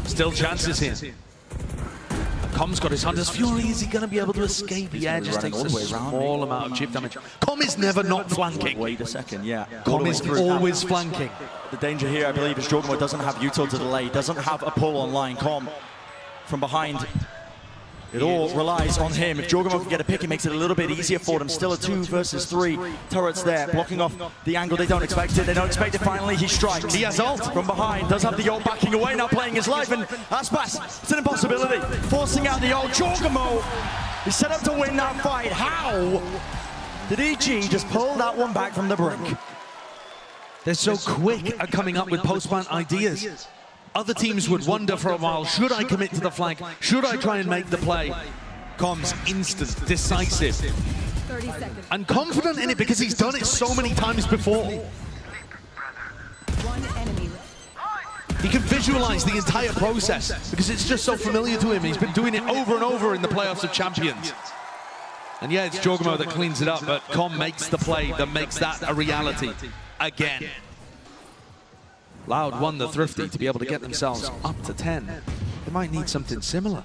Still chances here. Com's got his Hunter's Fury. Is he going to be able to escape? Yeah, just takes a small amount of chip damage. Com is never not flanking. Wait a second, yeah. Com is always flanking. The danger here, I believe, is Jorgamo doesn't have util to delay, doesn't have a pull online. Com from behind. It all relies on him. If Jorgamo can get a pick, it makes it a little bit easier for them. Still a 2 versus 3. Turrets there, blocking off the angle. They don't expect it. They don't expect it. Finally, he strikes. He has ult from behind. Does have the ult backing away, now playing his life. And Aspas, it's an impossibility. Forcing out the ult. Jorgamo is set up to win that fight. How did EG just pull that one back from the brink? They're so quick at coming up with post-plant ideas. Other teams would wonder for a while, should I commit to the flank? Should I try and make the play? Com's instant, decisive, 30 seconds. and confident in it because he's done it so many times before. One enemy. He can visualize the entire process because it's just so familiar to him. He's been doing it over and over in the playoffs of champions. And yeah, it's Jorgamo that cleans it up, but Com makes the play that makes that a reality again. Loud won the Thrifty to be able to get themselves up to 10. They might need something similar.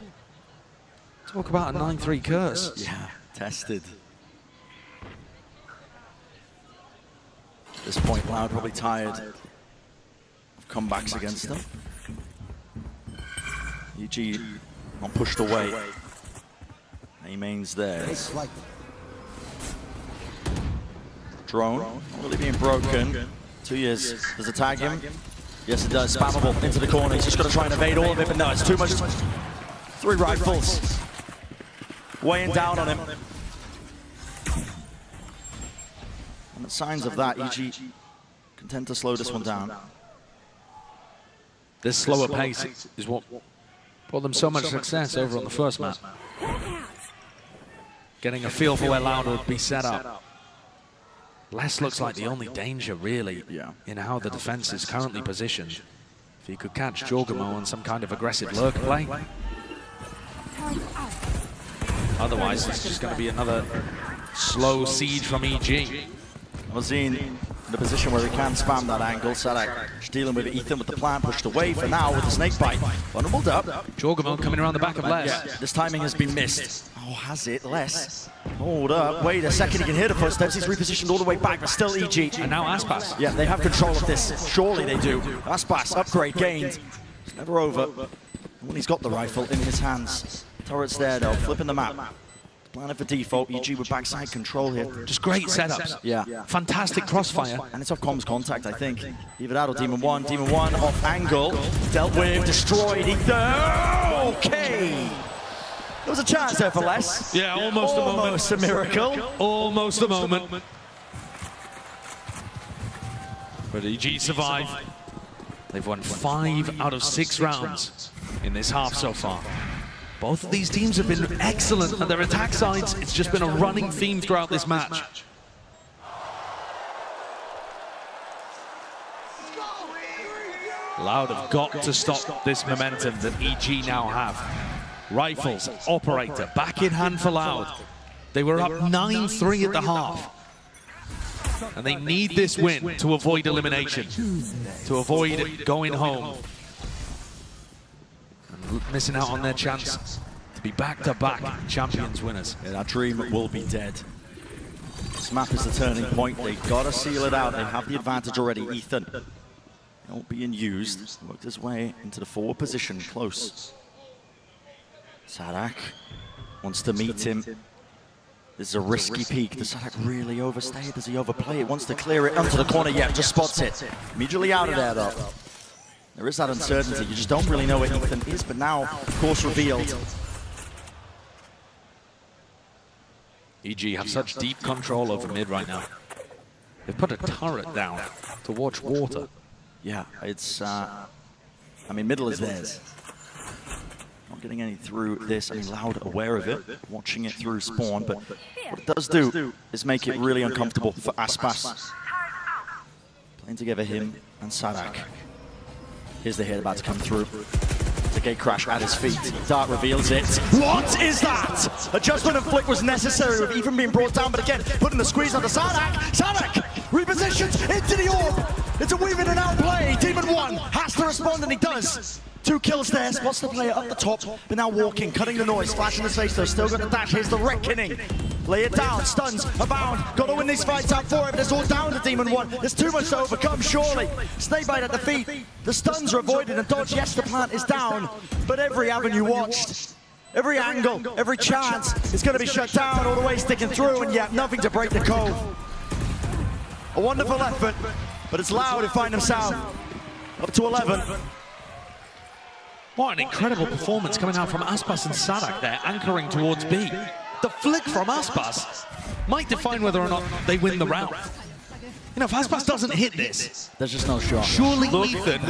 Talk about a 9-3 curse. Yeah, tested. At this point, Loud probably tired of comebacks against them. EG not pushed away. A-main's theirs. Drone, not really being broken. 2 years. Does it tag him? Yes, it does. Spammable into the corner. He's just got to try and evade all of it, but no, it's too much. 3 rifles. Weighing down on him. And the signs of that, EG can tend to slow this one down. This slower pace is what brought them so much success over on the first map. Getting a feel for where Loud would be set up. Les looks like the only danger, really, in how the defense is currently positioned. If he could catch Jorgamo on some kind of aggressive lurk play. Otherwise, it's just going to be another slow siege from EG. Ozine in the position where he can spam that angle. Sadak dealing with Ethan with the plan, pushed away for now with the snake bite. Vulnerable up. Jorgamo coming around the back of Les. Yeah, this timing has been missed. Oh, has it? Les. Hold up. Wait a second. He can hear the footsteps. He's repositioned all the way back, but still EG. And now Aspas. Yeah, they have control of this. Surely they do. Aspas, upgrade gained. It's never over. When he's got the rifle in his hands. Turret's there, though. Flipping the map. Planning for default. EG with backside control here. Just great setups. Yeah. Fantastic crossfire. And it's off comms contact, I think. Either that or Demon 1. Demon 1 off angle. Dealt with. Destroyed. Ethan. Okay. There was a chance there for Les. Yeah, almost a moment. Almost a miracle. Almost a moment. But EG survive. They've won 5 out of 6 rounds in this half so far. Both of these teams have been excellent at their attack sides. It's just been a running theme throughout this match. Loud have got to stop this momentum that EG now have. Rifles, Operator, back in hand for Loud. They were up 9-3 at the half. And they need this win to avoid elimination, to avoid going home. And missing out on their chance to be back-to-back champions winners. Yeah, that dream will be dead. This map is the turning point. They've got to seal it out. They have the advantage already. Ethan, not being used, worked his way into the forward position, close. Sadak wants to meet him. This is a risky peek. Does Sadak really overstay it? Does he overplay it? Wants to clear it onto the corner. Yeah, just spots it. Immediately out of there, though. There is that uncertainty. You just don't really know where Ethan is, but now, of course, revealed. EG have such deep control over mid right now. They've put a turret down to watch water. Yeah, it's, I mean, middle is theirs. Not getting any through this. I mean, Loud aware of it, watching it through spawn, but what it does do is make it really uncomfortable for Aspas. Playing together him and Sadak. Here's the hit about to come through. The gate crash at his feet. Dart reveals it. What is that? Adjustment and flick was necessary with even being brought down, but again, putting the squeeze onto Sadak. Sadak repositions into the orb. It's a weave in and out play. Demon 1 has to respond, and he does. 2 kills there, spots the player up the top, but now walking, cutting the noise, flashing his face though, still got the dash, here's the reckoning. Lay it down, stuns, abound, gotta win these fights out for it, but it's all down to Demon One. There's too much to overcome, surely. Snakebite at the feet, the stuns are avoided and dodge, yes the plant is down, but every avenue watched, every angle, every chance is gonna be shut down, all the way sticking through, and yet nothing to break the cove. A wonderful effort, but it's Loud to find himself up to 11. What an incredible performance coming out from Aspas and Sadak there, anchoring towards B. The flick from Aspas might define whether or not they win the round. You know, if Aspas doesn't hit this, there's just no shot. Surely Ethan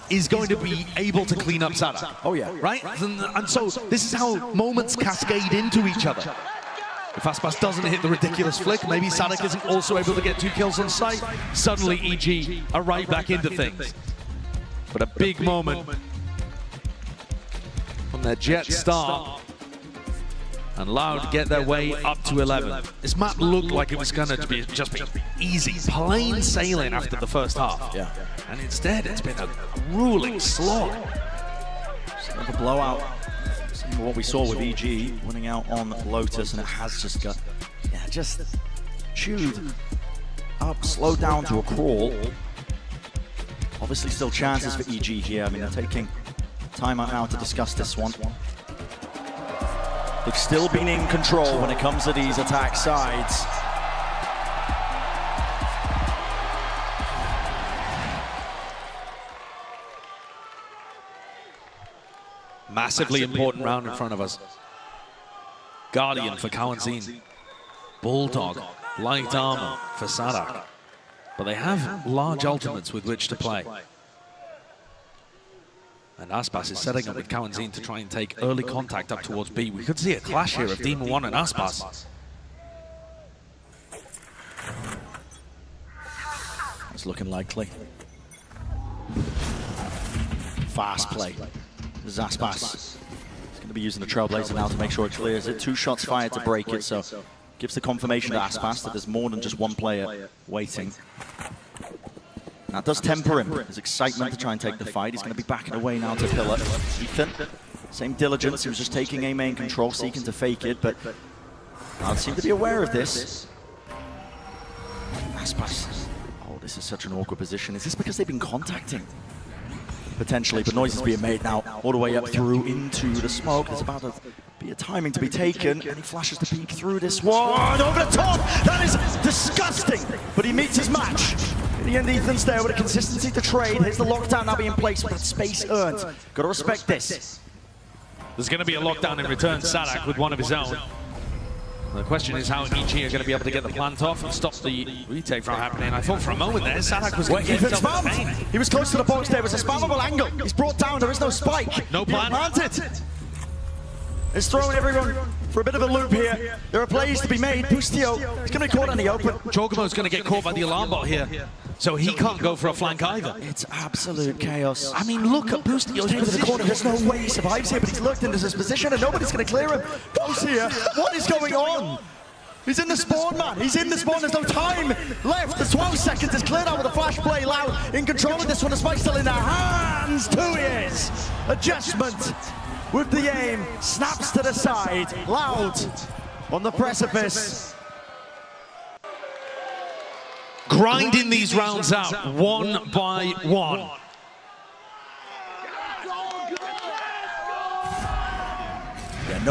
is going to be able to clean up Sadak. Oh yeah. Right? And so this is how moments cascade into each other. If Aspas doesn't hit the ridiculous flick, maybe Sadak isn't also able to get 2 kills on sight. Suddenly EG are right back into things. But a big moment from their jet start, and Loud get their way up to 11. This map looked like it was going to be just be easy, plain sailing after the first half. Yeah. And instead, it's been a grueling slog. Like a blowout. Similar what we saw with EG winning out on Lotus, and it has just got, just chewed up, slowed down to a crawl. Obviously still chances for EG here. I mean, they're taking time out now to discuss this one. They've still been in control when it comes to these attack sides. Massively important round in front of us. Guardian for Kawanzin. Bulldog, light armor for Sadak. But they have large ultimates with which to play. And Aspas is setting up with Kawanzin to try and take early contact up towards B. We could see a clash here of Demon One and Aspas. It's looking likely. Fast play. This is Aspas. He's going to be using the Trailblazer now to make sure it clears it. 2 shots fired to break it, so gives the confirmation to Aspas that there's more than just one player waiting. That does temper him, his excitement to try and take the fight. He's going to be backing away now to Pillar. Ethan, same diligence, he was just taking A main control, seeking to fake it, but Loud seem to be aware of this. Aspas, oh, this is such an awkward position. Is this because they've been contacting? Potentially, but noise is being made now, all the way up through into the smoke. There's about to be a timing to be taken, and he flashes the peek through this one, over the top! That is disgusting, but he meets his match. In the end, Ethan's there with a consistency to trade. Here's the lockdown now being placed with that space earned. Gotta respect this. There's going to be a lockdown in return, Sadak with one of his own. The question is how EG are going to be able to get the plant off and stop the retake from happening. I thought for a moment there, Sadak was going to get spammed. He was close to the box there. It was a spammable angle. He's brought down. There is no spike. No plant. Planted. It's throwing everyone for a bit of a loop here. There are plays to be made. Bustio is going to be caught in the open. Chocobo's going to get caught by the alarm bot here. So he can't go for a flank either. It's absolute chaos. I mean, look at Bustio's into the corner. There's no way he survives here, but he's lurked into his position and nobody's going to clear him. Goes here. What is going on? He's in the spawn, man. He's in the spawn. There's no time left. The 12 seconds is cleared out with a flash play. Loud in control of this one. The spike's still in their hands. 2 years. Adjustment with the aim. Snaps to the side. Loud on the precipice. Grinding these rounds out one by one. Yeah,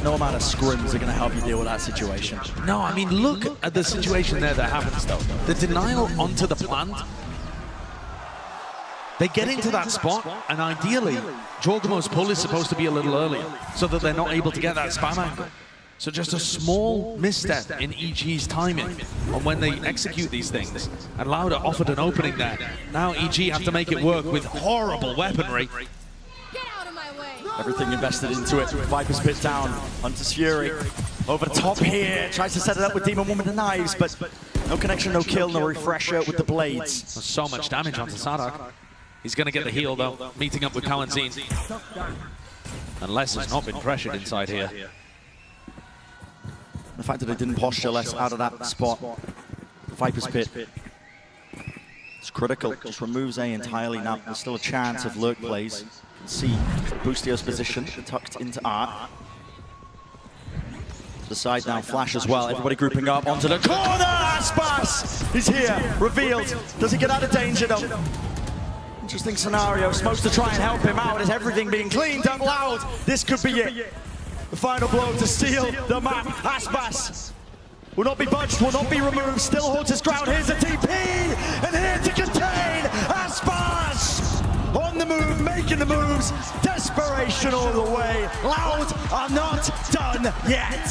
no amount of scrims are going to help you deal with that situation. No, I mean, look at the situation there that happens, though. The denial onto the plant. They get into that spot, and ideally, Jorgamo's pull is supposed to be a little earlier, so that they're not able to get that spam angle. So just a small misstep in EG's timing on when they execute these things. And Lauda offered an opening there. Now EG have to make it work with horrible weaponry. Everything invested into it. Viper's Pit down. Hunter's Fury over the top here. Tries to set it up with Demon One with the knives, but no connection, no kill, no refresher with the blades. There's so much damage onto Sadak. He's going to get the heal, though, meeting up with Kawanzin. Unless has not been pressured inside here. The fact that they didn't posture less out of that spot. Viper's Pit. It's critical. Just removes A entirely now. There's still a chance of lurk plays. see Boostio's position tucked into Art. The side now, Flash as well. Everybody grouping up onto the corner. Aspas is here, revealed. Does he get out of danger though? Interesting scenario. Smokes to try and help him out. Is everything being cleaned up loud? This could be it. The final blow to steal the map. Aspas will not be budged, will not be removed. Still holds his ground. Here's a TP, and here to contain Aspas. On the move, making the moves. Desperation all the way. Loud are not done yet.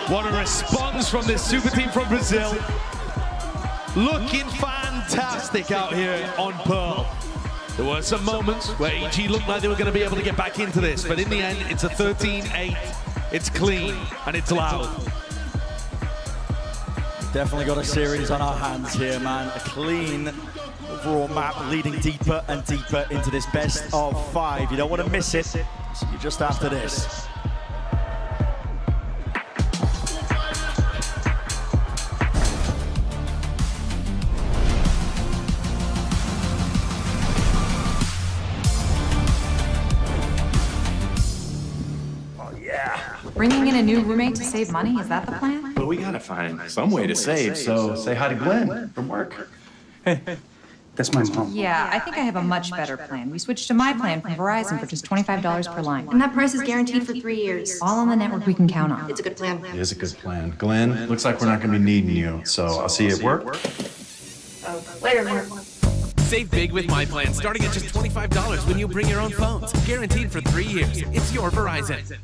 What a response from this super team from Brazil. Looking fantastic out here on Pearl. There were some moments where EG looked like they were going to be able to get back into this, but in the end, it's a 13-8. It's clean, and it's loud. Definitely got a series on our hands here, man. A clean overall map leading deeper and deeper into this best of 5. You don't want to miss it. See you just after this. Bringing in a new roommate to save money, is that the plan? But we gotta find some way to save, so say hi to Glenn from work. Hey, that's my mom. Yeah, I think I have a much better plan. We switched to my plan from Verizon for just $25 per line. And that price is guaranteed for 3 years. All on the network we can count on. It's a good plan. It is a good plan. Glenn, looks like we're not gonna be needing you, so I'll see you at work. Later, Mark. Save big with my plan, starting at just $25 when you bring your own phones. Guaranteed for 3 years. It's your Verizon.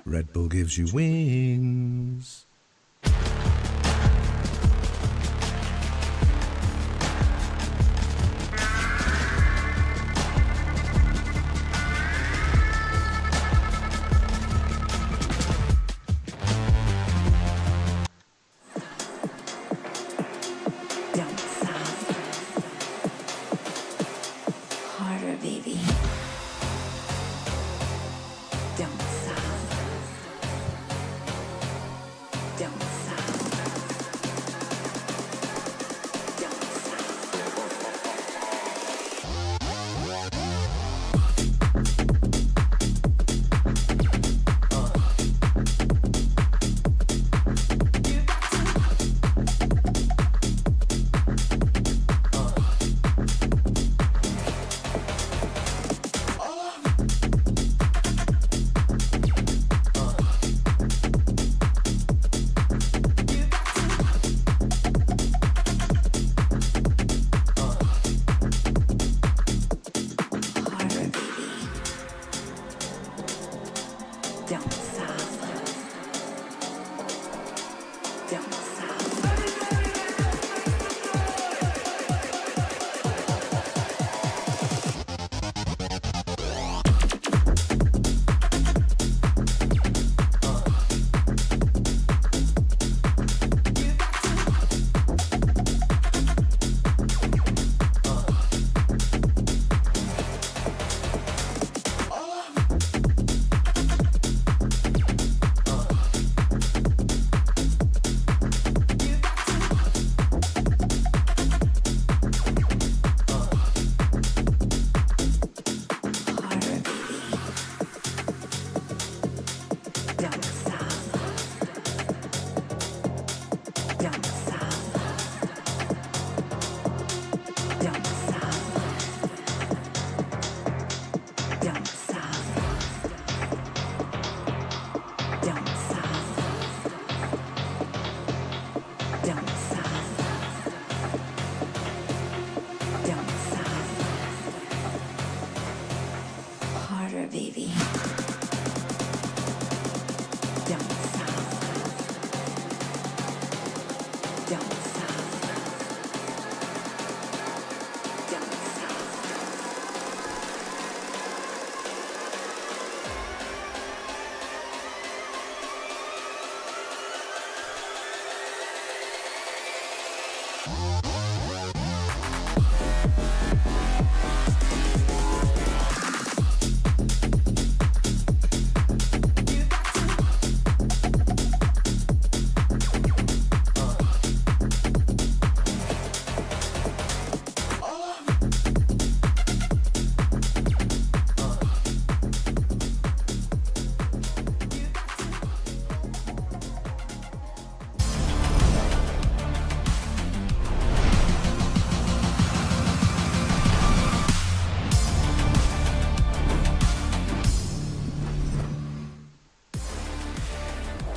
Red Bull gives you wings. Harder, baby. Don't stop. Don't stop. Don't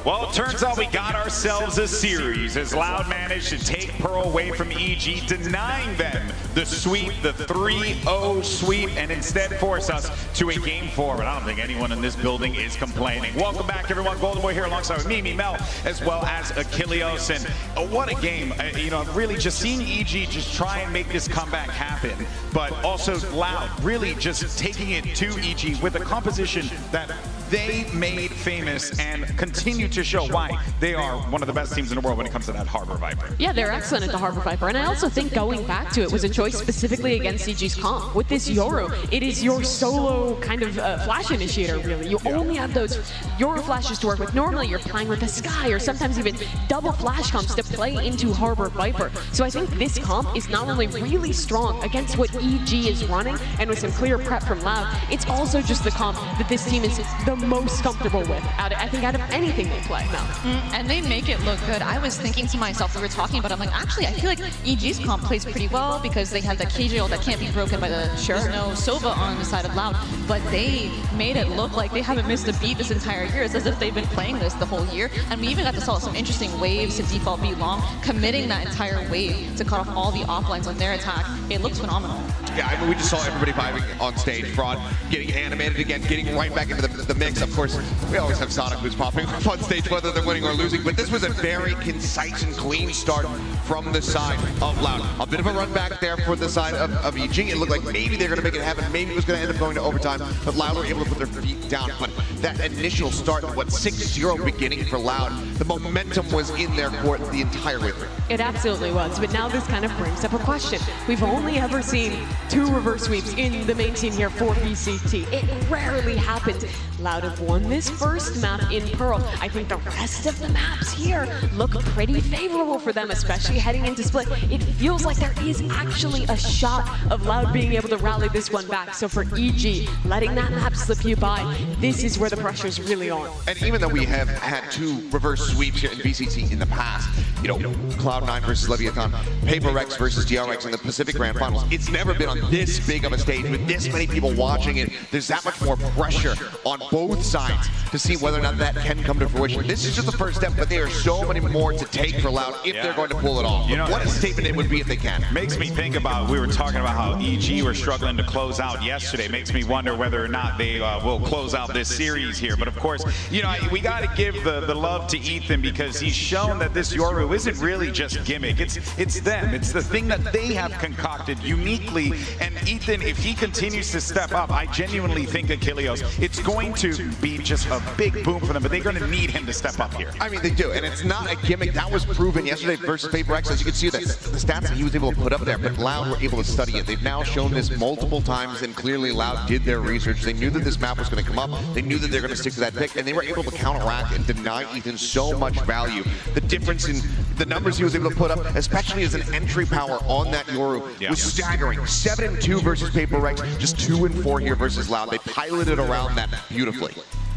Well, it turns out we got ourselves a series as Loud managed to take Pearl away from EG, denying them the sweep, the 3-0 sweep, and instead force us to a game 4. But I don't think anyone in this building is complaining. Welcome back, everyone. Golden Boy here alongside with me, Mel, as well as Achilleos. And what a game. You know, really just seeing EG just try and make this comeback happen, but also Loud really just taking it to EG with a composition that they made famous and continue to show why they are one of the best teams in the world when it comes to that Harbor Viper. Yeah, they're excellent at the Harbor Viper, and I also think going back to it was a choice specifically against EG's comp. With this Yoru, it is your solo kind of flash initiator, really. You only have those Yoru flashes to work with. Normally, you're playing with the Sky or sometimes even double flash comps to play into Harbor Viper. So I think this comp is not only really strong against what EG is running and with some clear prep from Loud, it's also just the comp that this team is the most comfortable with, I think, out of anything they play now. And they make it look good. I was thinking to myself, we were talking about it, I'm like, actually, I feel like EG's comp plays pretty well because they have the KJL that can't be broken by the There's no Sova on the side of Loud, but they made it look like they haven't missed a beat this entire year. It's as if they've been playing this the whole year, and we even got to saw some interesting waves to default B long, committing that entire wave to cut off all the offlines on their attack. It looks phenomenal. Yeah, I mean, we just saw everybody vibing on stage. Fraud getting animated again, getting right back into the mix. Of course, we always have Sonic who's popping up on stage, whether they're winning or losing. But this was a very concise and clean start from the side of Loud. A bit of a run back there for the side of EG. It looked like maybe they're going to make it happen. Maybe it was going to end up going to overtime. But Loud were able to put their feet down. But that initial start, what, 6-0 beginning for Loud, the momentum was in their court the entire way through. It absolutely was, but now this kind of brings up a question. We've only ever seen 2 reverse sweeps in the main scene here for VCT. It rarely happens. Loud have won this first map in Pearl. I think the rest of the maps here look pretty favorable for them, especially heading into Split. It feels like there is actually a shot of Loud being able to rally this one back. So for EG, letting that map slip you by, this is where the pressure's really on. And even though we have had 2 reverse sweeps here in VCT in the past, you know, Cloud9 versus Leviathan, Paper Rex versus DRX in the Pacific Grand Finals, it's never been on this big of a stage with this many people watching it. There's that much more pressure on both sides to see whether or not that can come to fruition. This is just the first step, but there are so many more to take for Loud if they're going to pull it off. You know, what a statement it would be if they can. Makes me think about, we were talking about how EG were struggling to close out yesterday. Makes me wonder whether or not they will close out this series here. But of course, you know, we got to give the love to Ethan because he's shown that this Yoru isn't really just gimmick. It's them. It's the thing that they have concocted uniquely. And Ethan, if he continues to step up, I genuinely think Achilleos, it's going to be just a big boom for them, but they're going to need him to step up here. I mean, they do, and it's not a gimmick. That was proven yesterday versus Paper Rex. As you can see, the stats that he was able to put up there, but Loud were able to study it. They've now shown this multiple times, and clearly Loud did their research. They knew that this map was going to come up. They knew that they're going to stick to that pick, and they were able to counteract and deny Ethan so much value. The difference in the numbers he was able to put up, especially as an entry power on that Yoru, was staggering. 7-2 versus Paper Rex, just 2-4 here versus Loud. They piloted around that beautifully.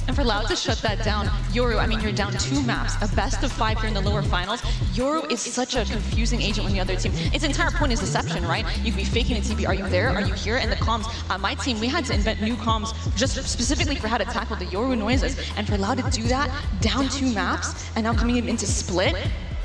And for Loud to shut that down, Yoru, I mean, you're down 2 maps, a best of 5 here in the lower finals. Yoru is such a confusing agent on the other team. Its entire point is deception, right? You could be faking a TB. Are you there? Are you here? And the comms, on my team, we had to invent new comms just specifically for how to tackle the Yoru noises. And for Loud to do that, down 2 maps, and now coming into Split,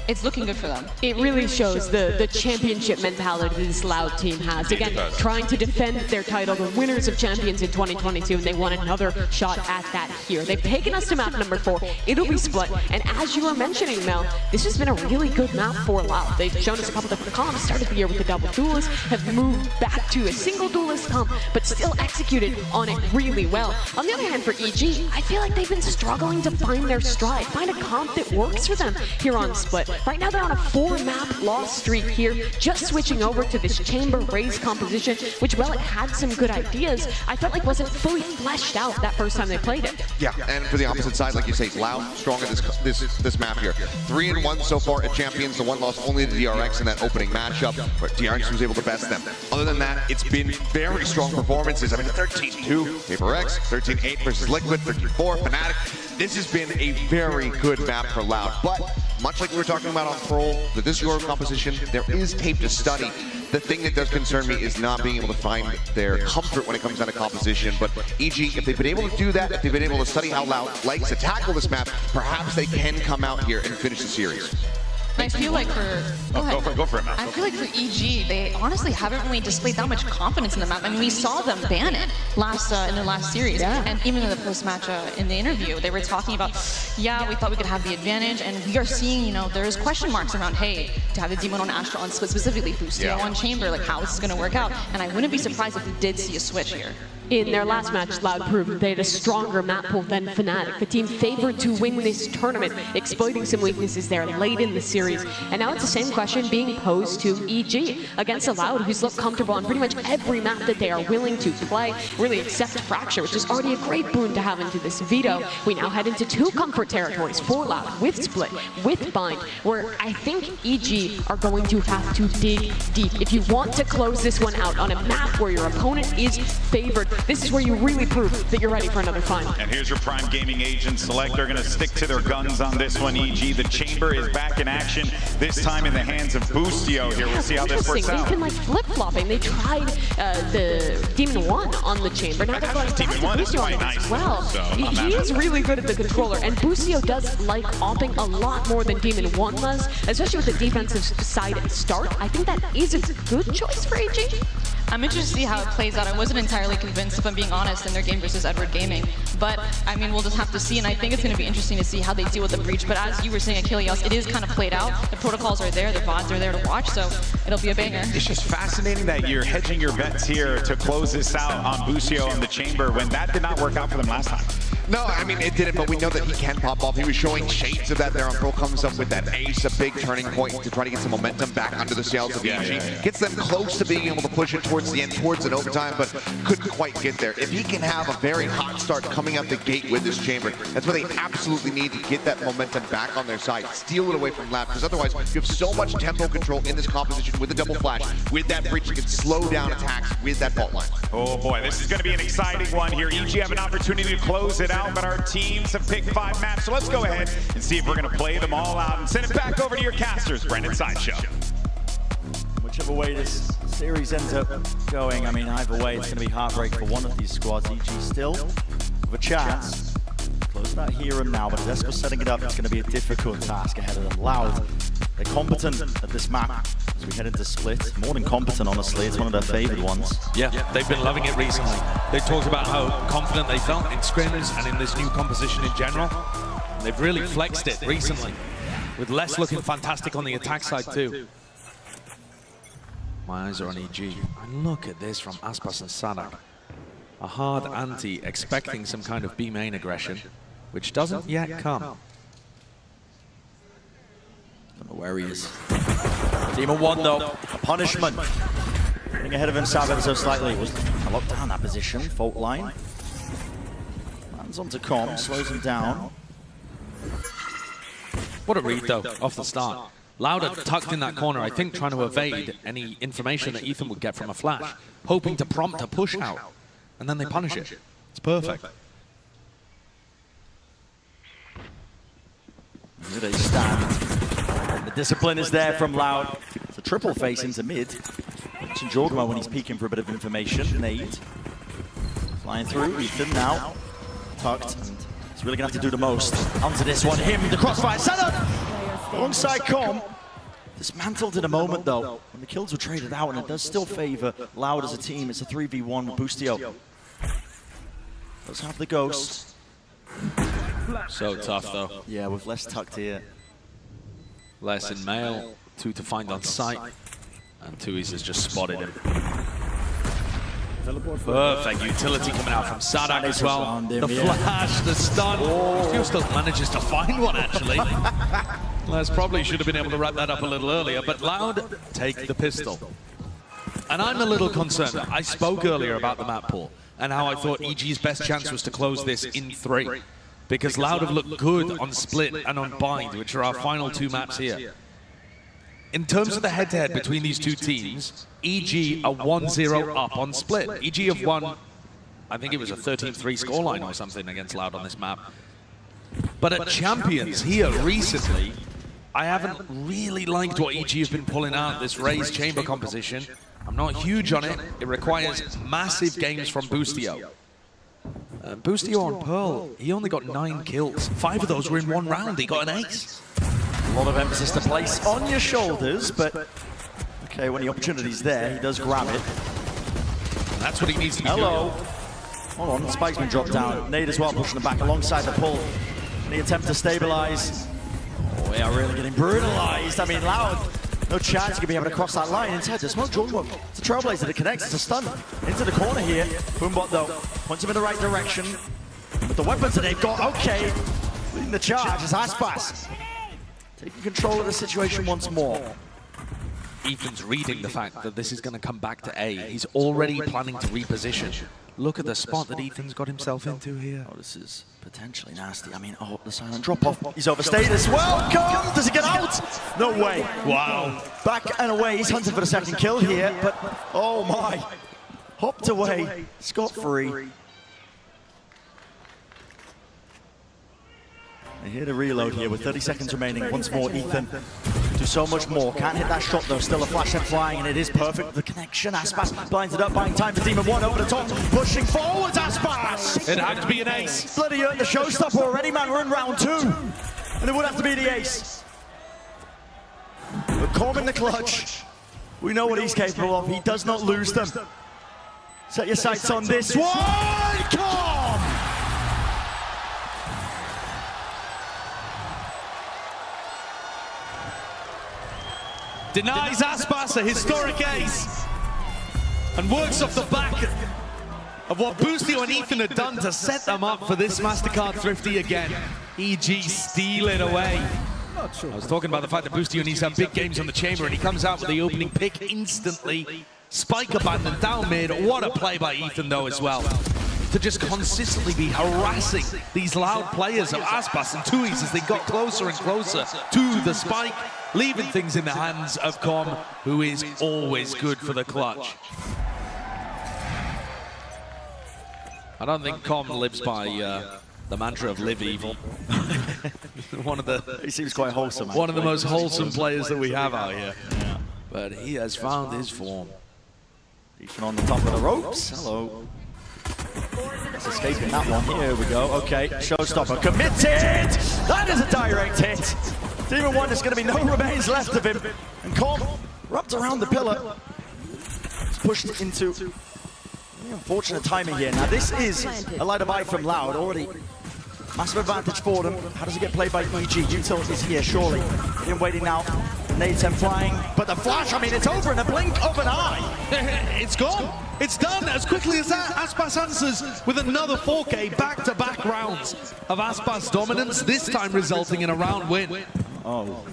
it's looking good for them. It really shows the championship mentality this Loud team has. Again, trying to defend their title, the winners of champions in 2022, and they want another shot at that here. They've taken us to map number 4. It'll be Split. And as you were mentioning, Mel, this has been a really good map for Loud. They've shown us a couple different comps, started the year with the double duelist, have moved back to a single duelist comp, but still executed on it really well. On the other hand, for EG, I feel like they've been struggling to find their stride, find a comp that works for them here on Split. Right now they're on a 4-map loss streak here, just switching over to this chamber raise composition, which, while it had some good ideas, I felt like wasn't fully fleshed out that first time they played it. Yeah, and for the opposite side, like you say, Loud strong at this map here. 3-1 so far at Champions, the one loss only to DRX in that opening matchup, where DRX was able to best them. Other than that, it's been very strong performances. I mean, 13-2 Paper Rex, 13-8 versus Liquid, 13-4 Fnatic. this has been a very good map for Loud. But much like we were talking about on Pearl, with this Euro composition, there is tape to study. The thing that does concern me is not being able to find their comfort when it comes down to composition. But EG, if they've been able to do that, if they've been able to study how Loud likes to tackle this map, perhaps they can come out here and finish the series. I feel like Go for it, Matt. I feel like for EG, they honestly haven't really displayed that much confidence in the map. I mean, we saw them ban it in the last series, and even in the post-match in the interview, they were talking about, yeah, we thought we could have the advantage, and we are seeing, you know, there's question marks around, hey, to have the Demon on Astra on Split specifically, Boostio on Chamber, like how is this going to work out? And I wouldn't be surprised if we did see a switch here. In their last match, Loud proved they had a stronger map pool than Fnatic, the team favored to win this tournament, exploiting some weaknesses there late in the series. And now it's the same question being posed to EG against a Loud who's looked comfortable on pretty much every map that they are willing to play, really except Fracture, which is already a great boon to have into this veto. We now head into 2 comfort territories for Loud, with Split, with Bind, where I think EG are going to have to dig deep. If you want to close this one out on a map where your opponent is favored, this is where you really prove that you're ready for another final. And here's your Prime Gaming agent select. They're going to stick to their guns on this one, EG. The Chamber is back in action, this time in the hands of Boostio here. We'll see how this works out. They've been like flip-flopping. They tried the Demon 1 on the Chamber. Now they're going back to Boostio as well. He is really good at the controller, and Boostio does like opping a lot more than Demon 1 does, especially with the defensive side start. I think that is a good choice for AG. I'm interested to see how it plays out. I wasn't entirely convinced, if I'm being honest, in their game versus Edward Gaming. But, I mean, we'll just have to see, and I think it's going to be interesting to see how they deal with the breach. But as you were saying, Achilles, it is kind of played out. The protocols are there, the VODs are there to watch, so it'll be a banger. It's just fascinating that you're hedging your bets here to close this out on Boostio and the Chamber when that did not work out for them last time. No, I mean, it didn't, but we know that he can pop off. He was showing shades of that there on Pearl, comes up with that ace, a big turning point to try to get some momentum back under the sails of EG. Gets them close to being able to push it towards the end, towards an overtime, but couldn't quite get there. If he can have a very hot start coming out the gate with this Chamber, that's what they absolutely need to get that momentum back on their side, steal it away from Lab, because otherwise you have so much tempo control in this composition with the double flash, with that breach, you can slow down attacks with that fault line. Oh boy, this is going to be an exciting one here. EG have an opportunity to close it out, but our teams have picked 5 maps, so let's go ahead and see if we're going to play them all out and send it back over to your casters, Brendan Sideshow. Whichever way this series ends up going, I mean, either way, it's going to be heartbreak for one of these squads. EG still with a chance. Close that here and now, but as Esco's setting it up, it's going to be a difficult task ahead of them. Loud, they're competent at this map as we head into Split. More than competent, honestly. It's one of their favored ones. Yeah, they've been loving it recently. They talked about how confident they felt in scrims and in this new composition in general. And they've really flexed it recently, with Les looking fantastic on the attack side too. My eyes are on EG. And look at this from Aspas and Sadak. A hard anti, expecting some kind of B main aggression, which doesn't yet come. Don't know where he is. Demon 1 though, a punishment. Getting ahead of him, Savage so slightly. Was locked down that position, fault line. Lands onto Com, slows him down. What a read though, off the start. Lauda tucked in that corner, I think trying to evade any information that Ethan would get from a flash, hoping to prompt a push out, and then they punish it. It's perfect. Here they stand. The discipline is there from Loud. It's a triple face into mid. Mentioned Jorgmo when he's peeking for a bit of information. Nade. Flying through. Ethan now. Tucked. He's really going to have to do the most. Onto this one. Him, the crossfire. Sadak! Alongside Com. Dismantled in a moment though. When the kills were traded out, and it does still favor Loud as a team. It's a 3v1 with Boostio. Does have the ghost. So tough though. Yeah, with Les tucked here. Les in mail, 2 to find on sight, and Tuis has just spotted him. Perfect utility coming out from Sadak as well. The flash, the stun. Boostio still manages to find one actually. Les probably should have been able to wrap that up a little earlier, but Loud take the pistol. And I'm a little concerned. I spoke earlier about the map pool and how I thought EG's best chance was to close this in 3. Because Loud have looked good on Split and on Bind, which are our final 2 maps here. In terms of the head-to-head between these 2 teams, EG are 1-0 up on Split. EG have won, I think it was a 13-3 scoreline or something against Loud on this map. But at Champions here recently, I haven't really liked what EG has been pulling out, this raised chamber composition. I'm not huge on it. It requires massive games from Boostio. Boostio on Pearl, he only got 9 kills. 5 of those were in 1 round. He got an ace. A lot of emphasis to place on your shoulders, but okay, when the opportunity's there, he does grab it. That's what he needs to be Hello. doing. Hold on, Spike's been dropped down. Nade as well, pushing the back alongside the pull. The attempt to stabilize. Oh, we are really getting brutalized. I mean, Loud, no chance to be able to cross that line. Inside the smoke, Jordan, it's a Trailblazer that connects. It's a stun into the corner here. Boombot, though, points him in the right direction. With the weapons that they've got, okay. Leading the charge is Aspas. Taking control of the situation once more. Ethan's reading the fact that this is going to come back to A. He's already planning to reposition. Look at the spot that Ethan's got himself into here. Oh, this is potentially nasty. I mean, oh, the silent drop-off. He's overstayed as well. Come! Does he get out? No way. Wow. Back and away. He's hunting for the second kill here, but oh my. Hopped away. Scot-free. They hear the reload here with 30 seconds remaining. Once more, Ethan do so much more. Can't hit that shot though. Still a flash and flying, and it is perfect. The connection. Aspas blinds it up, buying time for Demon 1 over the top. Pushing forwards, Aspas! It had to be an ace. Bloody the showstopper already, man. We're in round 2. And it would have to be the ace. But Corm in the clutch. We know what he's capable of. He does not lose them. Set your sights on this one. Corm! Denies Aspas a historic ace and works off the back of what Boostio and Ethan had done to set them up for this MasterCard Thrifty again. EG steal it away. I was talking about the fact that Boostio needs to have big games on the chamber, and he comes out with the opening pick instantly. Spike abandoned down mid. What a play by Ethan though as well. To just consistently be harassing these Loud players of Aspas and Tuis as they got closer and closer to the spike, leaving things in the hands of Com, who is always good for the clutch. I don't think Com lives by the mantra of live evil. He seems quite wholesome. One of the most wholesome players that we have out here. Yeah. But he has found his form. Ethan on the top of the ropes. Hello. That's escaping that one. Here we go. Okay, showstopper committed. That is a direct hit. Demon 1, there's going to be no remains left of him. And Com wrapped around the pillar. He's pushed into unfortunate timing here. Now this is a light of eye from Loud already. Massive advantage for them. How does it get played by EG? Util is here, surely. In waiting now. Nade 10 flying. But the flash, I mean, it's over in a blink of an eye. It's gone. It's done as quickly as that. Aspas answers with another 4K back-to-back rounds of Aspas dominance, this time resulting in a round win. Oh.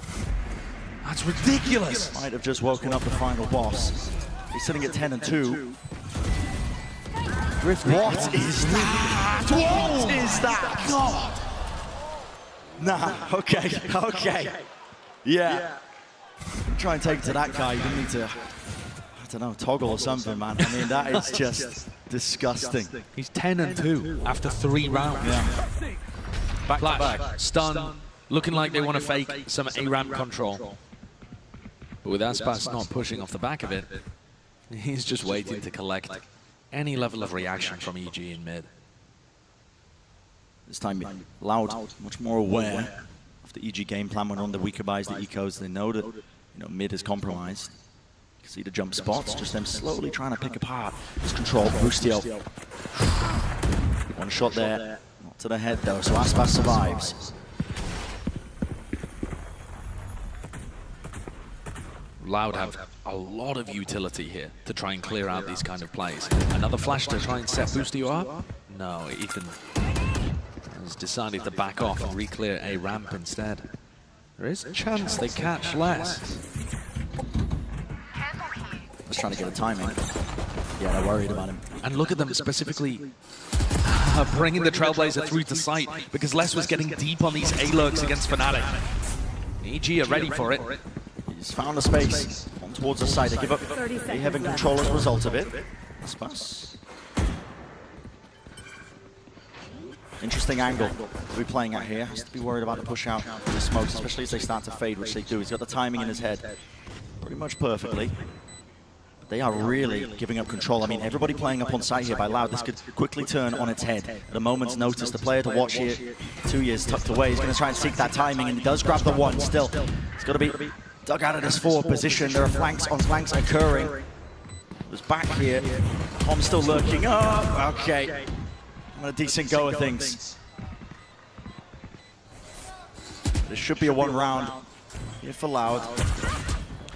That's ridiculous. Might have just woken up the final boss. He's sitting at 10 and 2. What is that? What is that? God. Nah, okay. Yeah. Try and take it to that guy. You need to, I don't know, toggle or something, man. I mean, that is just disgusting. He's 10 and 2 after 3 rounds. Yeah. Back Flash, to back. stun, looking like they want to fake some A-ramp control. But with Aspas not pushing off the back of it, he's just waiting to collect any level of reaction from EG in mid. This time, Loud, much more aware of the EG game plan when on the weaker buys, the ecos. They know that mid is compromised. You can see the jump spots, just them slowly trying to pick apart his control. Boostio. One shot there, not to the head though, so Aspas survives. Loud have a lot of utility here to try and clear out these kind of plays. Another flash to try and set Boostio up? No, Ethan has decided to back off and re-clear a ramp instead. There is a chance they catch less. Just trying to get a timing. Yeah, they're worried about him. And look at them specifically bringing the Trailblazer through to sight because Les was getting deep on these A-lurks against Fnatic. EG are ready for it. He's found a space on towards the side. They give up. They have in control as a result of it. Aspas. Interesting angle to be playing at here. Has to be worried about the push out of the smokes, especially as they start to fade, which they do. He's got the timing in his head pretty much perfectly. But they are really giving up control. I mean, everybody playing up on site here by Loud. This could quickly turn on its head at a moment's notice. The player to watch here, 2 years tucked away, he's going to try and seek that timing, and he does grab the one still. He's got to be dug out of this forward position. There are flanks on flanks occurring. Was back here. Tom's still lurking. Oh, okay. A decent go of things. This should be a one round here for Loud.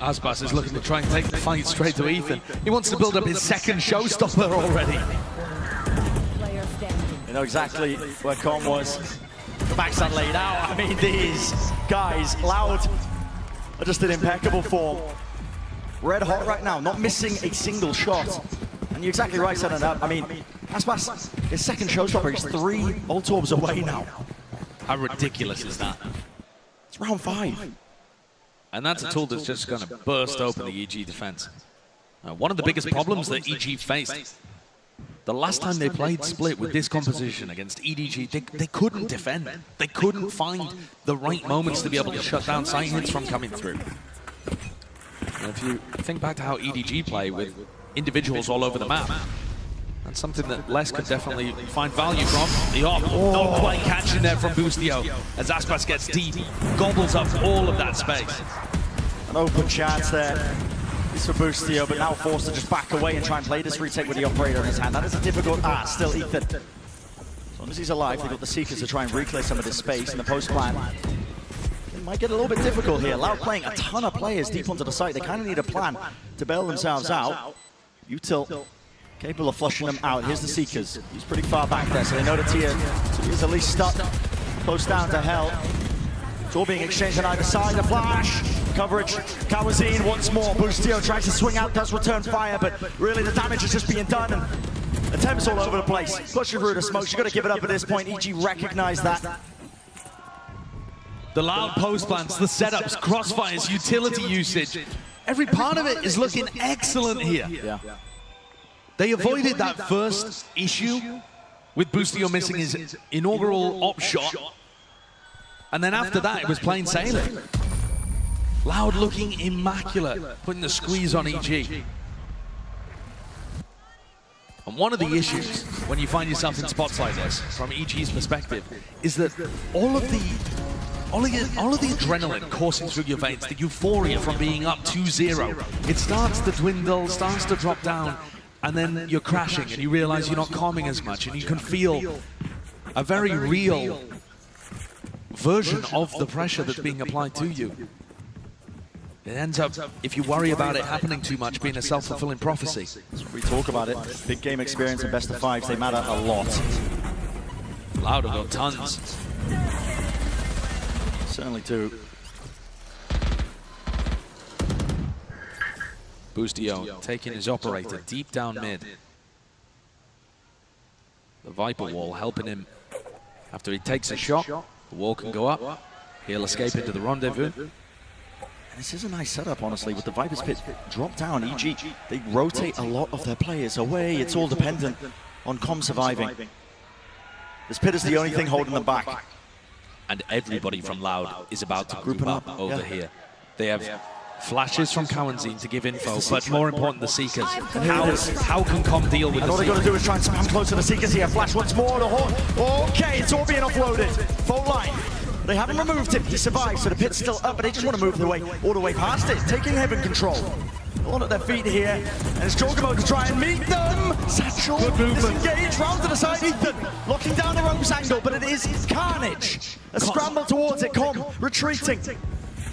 Aspas is looking to try and take the fight straight to Ethan. He wants to build up his second showstopper already. You know exactly where Con was. The backside laid out. I mean, these guys, Loud, are just in impeccable form. Red hot right now, not missing a single shot. And you're exactly right setting it up. I mean, Aspas, his second showstopper, he's 3 ult orbs away now. How ridiculous is that? It's round 5. And that's a tool that's just going to burst open the EG defense. One of the biggest problems that EG faced, the last time they played Split with this composition against EDG, they couldn't defend. They couldn't find the right moments to be able to shut down sight hits from coming through. And if you think back to how EDG play with individuals all over the map, that's something that Les could definitely find value from. The op, not quite catching there from Boostio as Aspas gets deep, gobbles up all of that space. An open chance there. It's for Boostio, but now forced to just back away and try and play this retake with the operator in his hand. That is a difficult still Ethan. As long as he's alive, they've got the Seekers to try and reclear some of this space in the post plan. It might get a little bit difficult here. Loud playing a ton of players deep onto the site. They kind of need a plan to bail themselves out. Util capable of flushing them out. Here's the Seekers. He's pretty far back there, so they know the tier is at least stuck close down to hell. It's all being exchanged on either side. The flash, coverage, Kawazine once more. Boostio tries to swing out, does return fire, but really the damage is just being done. And attempts all over the place. Pushing through the smokes, you've got to give it up at this point. EG recognized that. The Loud post plants, the setups, crossfires, utility usage. Every part of it is looking excellent here. Yeah. They avoided that first issue with Boostio missing his inaugural op shot. And then after that, it was plain sailing. Loud looking immaculate, putting the squeeze on EG. And one of the issues when you find yourself in spots like this, from EG's perspective, is that all of the adrenaline coursing through your veins, the euphoria from being up 2-0, it starts to dwindle, starts to drop down, and then you're crashing and you realize you're not calming as much, and you can feel a very real version of the pressure that's being applied to you. It ends up, if you worry about it happening too much, being a self-fulfilling prophecy. That's what we talk about it. Big game experience and best of fives, they matter a lot. Loud have got tons. Certainly do. Boostio taking his operator deep down mid. The Viper wall helping him after he takes a shot. The wall can go up. He'll escape into the rendezvous. And this is a nice setup, honestly, with the Viper's pit drop down. EG, they rotate a lot of their players away. It's all dependent on Com surviving. This pit is the only thing holding them back. And everybody from Loud is about to group up over here. They have flashes from Kawazine to give info, but more important, the Seekers. How can Com deal with the Seekers? All they got to do is try and spam close to the Seekers here. Flash once more, the horn. Okay, it's all being offloaded. Full line. They haven't removed him. He survives, so the pit's still up, but they just want to move all the way past it, taking heaven control. All at their feet here, and it's Jorgamo to try and meet them. Satchel, disengaged, round to the side, Ethan, locking down the ropes angle, but it is carnage. A scramble towards it, Com retreating.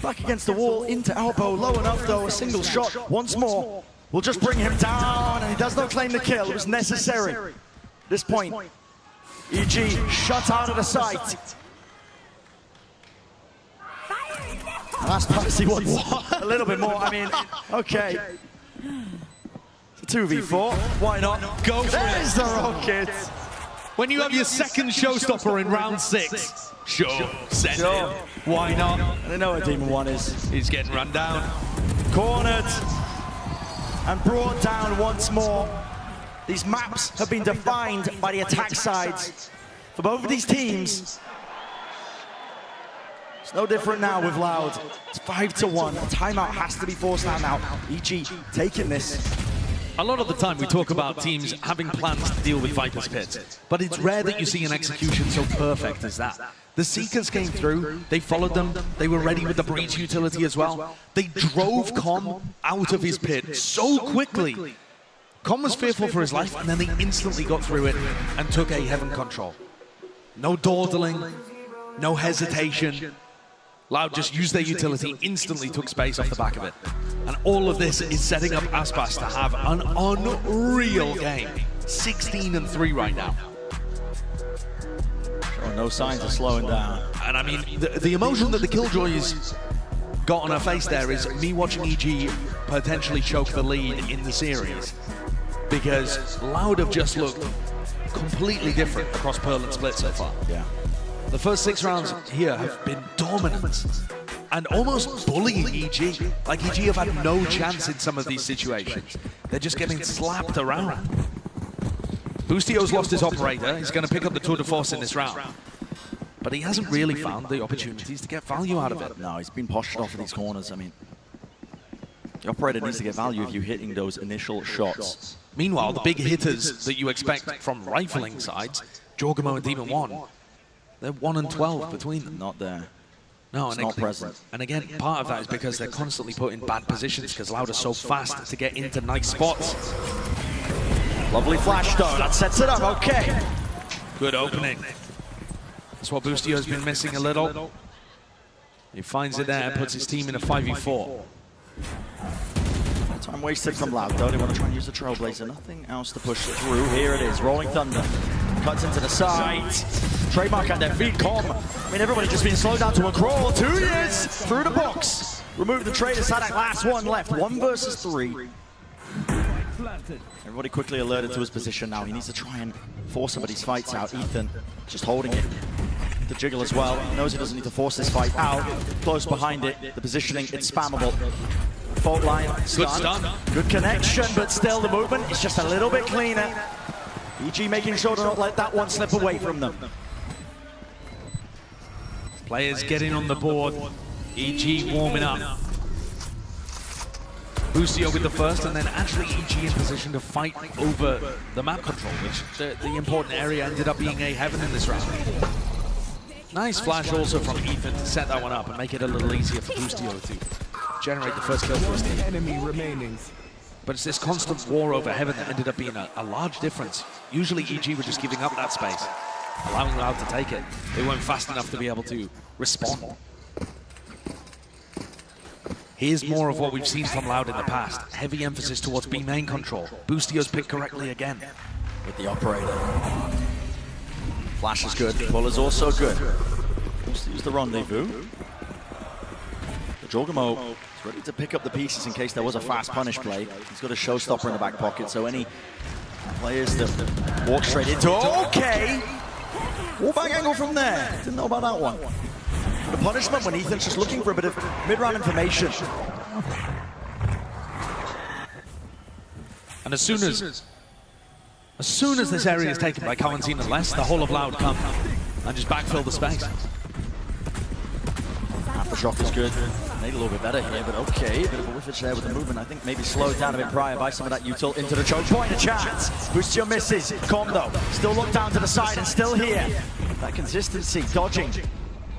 Back against the wall, into elbow, low enough though, a single shot, once more. Will just bring him down, and he does not claim the kill, it was necessary. At this point, EG shut out of the sight. Last pass, he wants a little bit more. I mean, okay. It's a 2v4. Why not? Go for it. There's the rocket. When you have your second showstopper in round 6, send it. Why not? And they know where Demon 1 is. He's getting run down. Cornered and brought down once more. These maps have been defined by the attack sides for both of these teams. It's no different now with Loud. It's 5-1. A timeout has to be forced out now. EG taking this. A lot of the time we talk about teams having plans to deal with Viper's Pits, but it's rare that you see an execution so perfect as that. The Seekers came through, they followed them, they were ready with the Breach utility as well. They drove Com out of his pit so quickly. Com was fearful for his life, and then they instantly got through it and took a Heaven control. No dawdling, no hesitation. Loud just used their utility, instantly took space off the back of it. And all of this is setting up Aspas to have an unreal game. 16-3 right now. Showing no signs of slowing down. And I mean, the emotion that the Killjoys got on her face there is me watching EG potentially choke the lead in the series. Because Loud have just looked completely different across Pearl and Split so far. Yeah. The first 6 rounds here have been dominant and almost bullying EG. Like EG have had no chance in some of these situations. They're just getting slapped around. Boostio's lost his operator. He's going to pick up the tour de force in this round. But he hasn't really found the opportunities to get value out of it. No, he's been postured off of these corners. I mean, the operator needs to get value if you're hitting those initial shots. Meanwhile, the big hitters that you expect from rifling sides, Jorgamo and Demon 1, they're 1 and 12 between them. Not there. No, it's not present. And again, part of that is because they're constantly put in bad positions because Loud are so fast to get into nice spots. Lovely flash though, that sets it up, okay. Good opening. That's what Boostio has been missing a little. He finds it there and puts his team in a 5v4. Time wasted from Loud though, they want to try and use the Trailblazer. Nothing else to push through. Here it is, Rolling Thunder. Cuts into the side. Trademark at their feet, Com. I mean, everybody just been slowed down to a crawl. 2 years through the box. Remove the trade, Sadak, last one left. 1 versus 3. Everybody quickly alerted to his position now. He needs to try and force some of these fights out. Ethan just holding it. The jiggle as well. He knows he doesn't need to force this fight out. Close behind it. The positioning, it's spammable. Fault line, stun. Good stun. Good connection, but still the movement is just a little bit cleaner. EG making sure to not let that one slip away from them. Players getting on the board. EG warming up. Boostio with the first, and then actually EG in position to fight over the map control, which the important area ended up being a Heaven in this round. Nice flash also from Ethan to set that one up and make it a little easier for Boostio to generate the first kill for his team. Enemy remaining. But it's this constant war over Heaven that ended up being a large difference. Usually EG were just giving up that space, allowing Loud to take it. They weren't fast enough to be able to respond. Here's more of what we've seen from Loud in the past. Heavy emphasis towards B main control. Boostio's picked correctly again. With the operator. Flash is good, pull is also good. Wants to use the rendezvous. The Jorgamo is ready to pick up the pieces in case there was a fast punish play. He's got a showstopper in the back pocket, so any players that walk straight into it. Okay! Wallbang angle from there. Didn't know about that one. The punishment when Ethan's just looking for a bit of mid-round information. And as soon as this area is taken by Quarantine and less, the whole of Loud come and just backfill the space. Aftershock is good. Made a little bit better here, but okay. Bit of a whiffage there with the movement. I think maybe slowed down a bit prior by some of that util into the choke point. A chance. Boostio misses. Com though, still looked down to the side and still here. That consistency, dodging.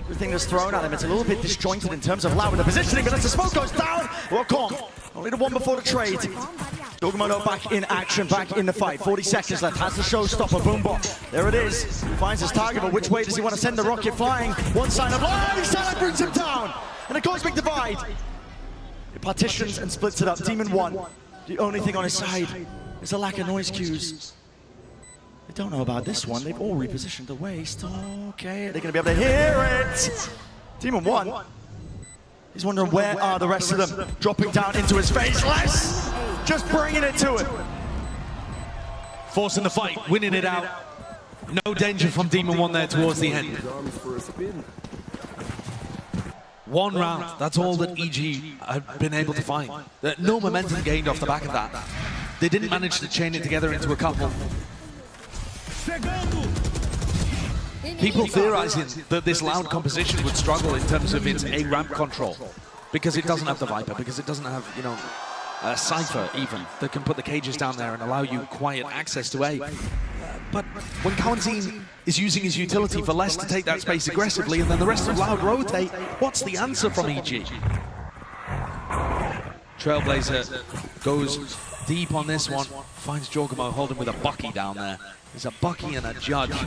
Everything that's thrown at him, it's a little bit disjointed in terms of Loud with the positioning, but as the smoke goes down, well, Com, only the one before the trade. Jorgamo back in action, back in the fight. 40 seconds left, has the showstopper, Boombot. There it is, finds his target, but which way does he want to send the rocket flying? One sign of life, Salah brings him down, and a cosmic divide. It partitions and splits it up. Demon 1, the only thing on his side is a lack of noise cues. They don't know about this one, they've all repositioned the waist. Okay, they're gonna be able to hear it. Demon 1, he's wondering where are the rest of them? Dropping down into his face, less, just bringing it to him. Forcing the fight, winning it out. No danger from Demon 1 there towards the end. One round, that's all that EG have been able to find. No momentum gained off the back of that. They didn't manage to chain it together into a couple. People theorizing that this Loud composition would struggle in terms of its A ramp control because it doesn't have the Viper, because it doesn't have, you know, a Cypher even that can put the cages down there and allow you quiet access to A. But when Cowanzine is using his utility for less to take that space aggressively and then the rest of Loud rotate, what's the answer from EG? Trailblazer goes deep on this one, finds Jorgamo holding with a Bucky down there. There's a Bucky and a Judge.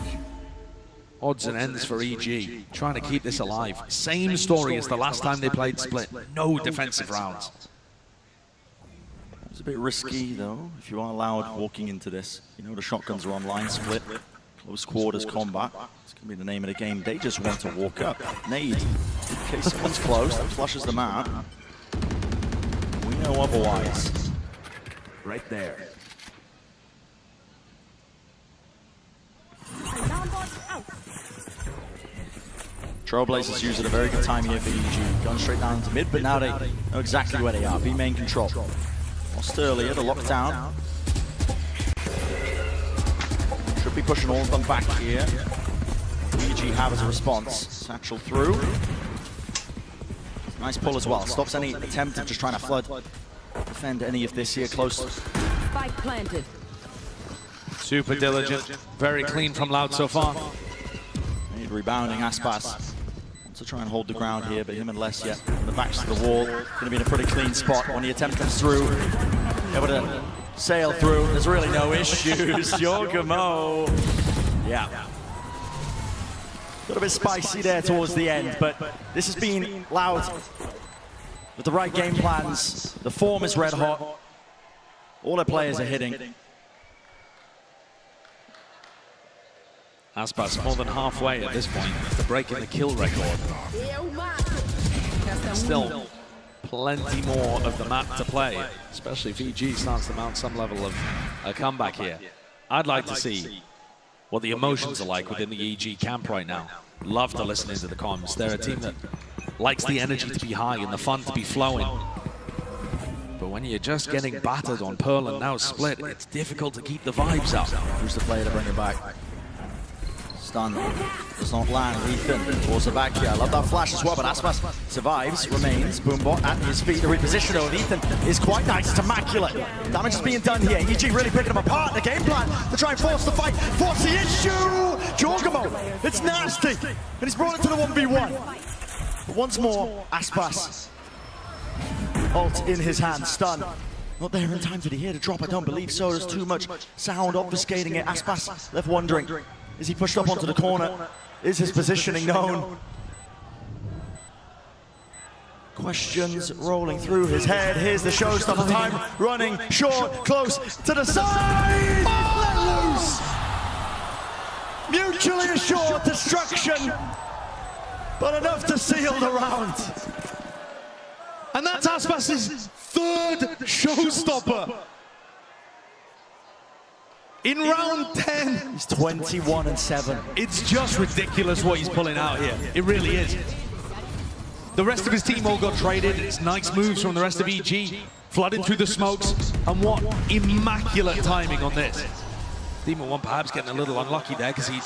Odds and ends for EG, trying to keep this alive. Same story as the last time they played Split. No defensive rounds. It's a bit risky though, if you are Loud walking into this. You know the shotguns are online Split. Close quarters combat. It's going to be the name of the game. They just want to walk up. Nade. In case someone's close, that flushes them out. We know otherwise. Right there. Trailblazers use it a very good time here for EG. Going straight down to mid, but now they know exactly where they are. B main control. Lost earlier, the lockdown. Should be pushing all of them back here. EG have as a response. Satchel through. Nice pull as well. Stops any attempt of just trying to flood. Defend any of this here close. Spike planted. Super diligent, very clean from Loud so far. Need rebounding Aspas. Wants to try and hold the ground here, but him and Les yet. The backs to the wall. Going to be in a pretty clean spot. When the attempt comes through, able to sail through. There's really no issues. Jorgamo. Yeah. A little bit spicy there towards the end, but this has been Loud with the right game plans. The form is red hot. All their players are hitting. Aspas more than halfway at this point to breaking the kill record. Still plenty more of the map to play, especially if EG starts to mount some level of a comeback here. I'd like to see what the emotions are like within the EG camp right now. Love to listen into the comms. They're a team that likes the energy to be high and the fun to be flowing. But when you're just getting battered on Pearl and now Split, it's difficult to keep the vibes up. Who's the player to bring it back? Stun does not land. Ethan towards the back here. I love that flash as well, but Aspas survives, remains. Boombot at his feet. The reposition of Ethan is quite nice. It's immaculate. Damage is being done here. EG really picking them apart. The game plan to try and force the fight, force the issue. Jorgamo, it's nasty. And he's brought it to the 1v1. But once more, Aspas. Ult in his hand, stun. Not there in time for the here to drop, I don't believe so. There's too much sound obfuscating it. Aspas left wondering. Is he pushed up onto the corner? Is his positioning known? Questions rolling through his head. Here's the showstopper time. Running short, close to the side. Oh, let loose. Mutually assured destruction, but enough to seal the round. And that's Aspas's third showstopper. In round 10. He's 21-7. It's just ridiculous what he's pulling out here. It really is. The rest of his team all got traded. It's nice moves from the rest of EG. Flooding through the smokes. And what immaculate timing on this. Demon One perhaps getting a little unlucky there because he'd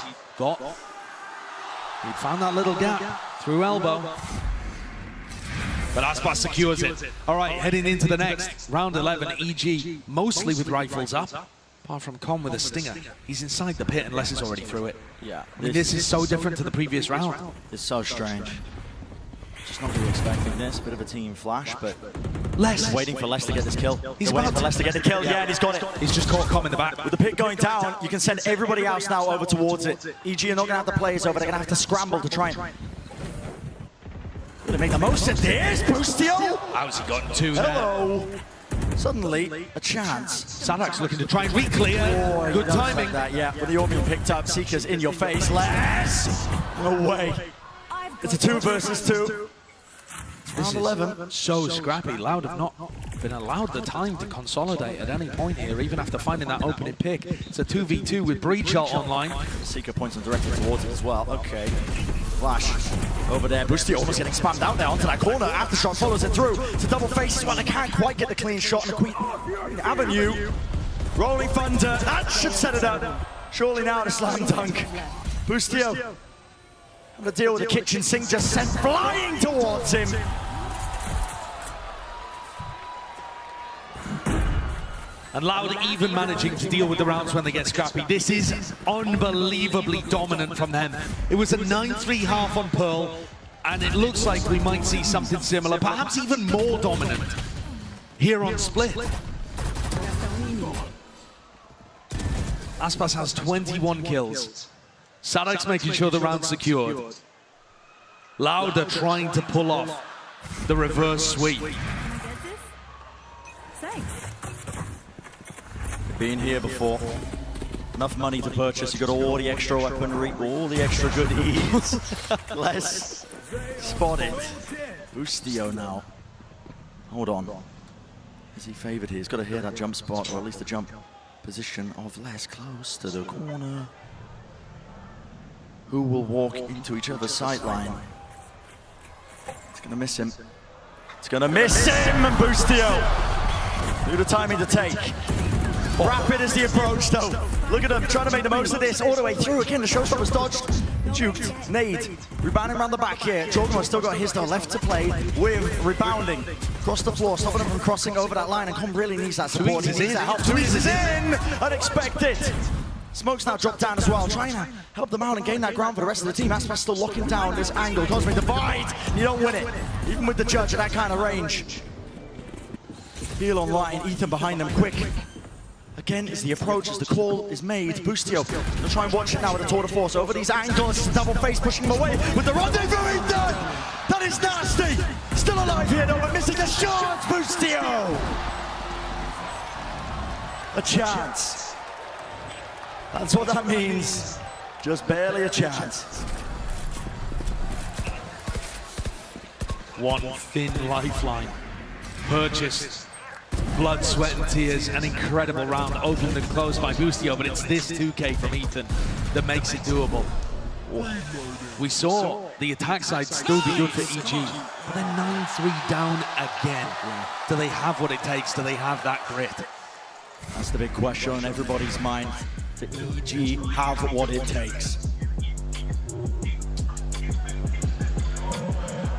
found that little gap through elbow. But Aspas secures it. All right, heading into the next. Round 11, EG, mostly with rifles up. Apart from Con with a stinger. He's inside the pit unless he's already through it. Yeah. I mean, this is so different to the previous round. It's so strange. Just not really expecting this. Bit of a team flash, but Les waiting for Les to get this kill. He's waiting for Les to get the kill. Yeah, and he's got it. He's just caught Com in the back. With the pit going down, you can send everybody else now over towards it. EG are not going to have the players over. They're going to have to scramble to try and make the most of this. Boostio. How's he gotten two there? Hello. Suddenly, a chance. Sadak's looking to try and re-clear. Good timing. That, yeah, with the orb being picked up, Seeker's in your face. Les! No way. It's a 2 versus 2. Round 11. So scrappy. Loud have not been allowed the time to consolidate at any point here, even after finding that opening pick. It's a 2v2 with Breach Shot online. Seeker points him directly towards it as well. Okay. Flash over there. Boostio almost getting spammed out there onto that corner. Aftershock follows it through. It's a double face as well. They can't quite get the clean shot in the Queen Avenue. Rolling Thunder. That should set it up. Surely now the slam dunk. Boostio The deal with the kitchen sink just sent flying towards him. And Loud even managing to deal with the rounds when they get scrappy. This is unbelievably dominant from them. It was a 9-3 half on Pearl, and it looks like we might see something similar, perhaps even more dominant here on Split. Aspas has 21 kills. Sadek's making sure the round's secured. Loud are trying to pull off the reverse sweep. Been here before. Enough money to purchase. You got all the extra weaponry, all the extra goodies. Les spotted. Boostio now. Hold on. Is he favored here? He's got to hit that jump spot, or at least the jump position of Les close to the corner. Who will walk into each other's sideline? It's going to miss him. It's going to miss him, and Boostio. Do the timing to take. Rapid is the approach, though. Look at him trying to make the most of this all the way through. Again, the showstopper's dodged. Juked. Nade. Rebounding around the back here. Jorgen's still got his though left to play with rebounding. Across the floor, stopping him from crossing over that line. And Com really needs that support. He needs that help. Tweez is in! Unexpected. Smoke's now dropped down as well, trying to help them out and gain that ground for the rest of the team. Aspas still locking down this angle. Cosmic Divide. You don't win it, even with the judge at that kind of range. Heal online. Ethan behind them, quick. Again, is the approach, as the call is made. Boostio, they'll try and watch it now with a tour de force over these angles. Double face pushing him away with the rendezvous Ethan! That is nasty! Still alive here though, but missing the shots, Boostio! A chance. That's what that means. Just barely a chance. One thin lifeline. Purchased. Blood, sweat, and tears, an incredible round opened and closed by Boostio, but it's this 2K from Ethan that makes it doable. We saw the attack side still be good for EG, but they're 9-3 down again. Do they have what it takes? Do they have that grit? That's the big question on everybody's mind. Do EG have what it takes?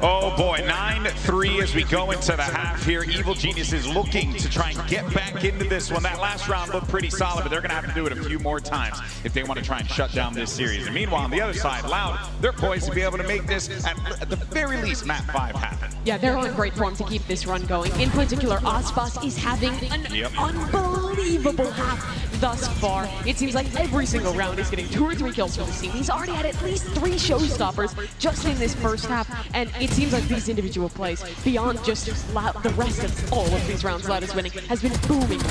Oh boy, 9-3 as we go into the half here. Evil Genius is looking to try and get back into this one. That last round looked pretty solid, but they're going to have to do it a few more times if they want to try and shut down this series. And meanwhile, on the other side, Loud, they're poised to be able to make this, at the very least, map 5 happen. Yeah, they're on great form to keep this run going. In particular, Aspas is having an unbelievable half thus far. It seems like every single round is getting 2 or 3 kills for the team. He's already had at least 3 showstoppers just in this first half, and it seems like these individual plays, beyond just Loud, the rest of all of these rounds Loud is winning, has been booming.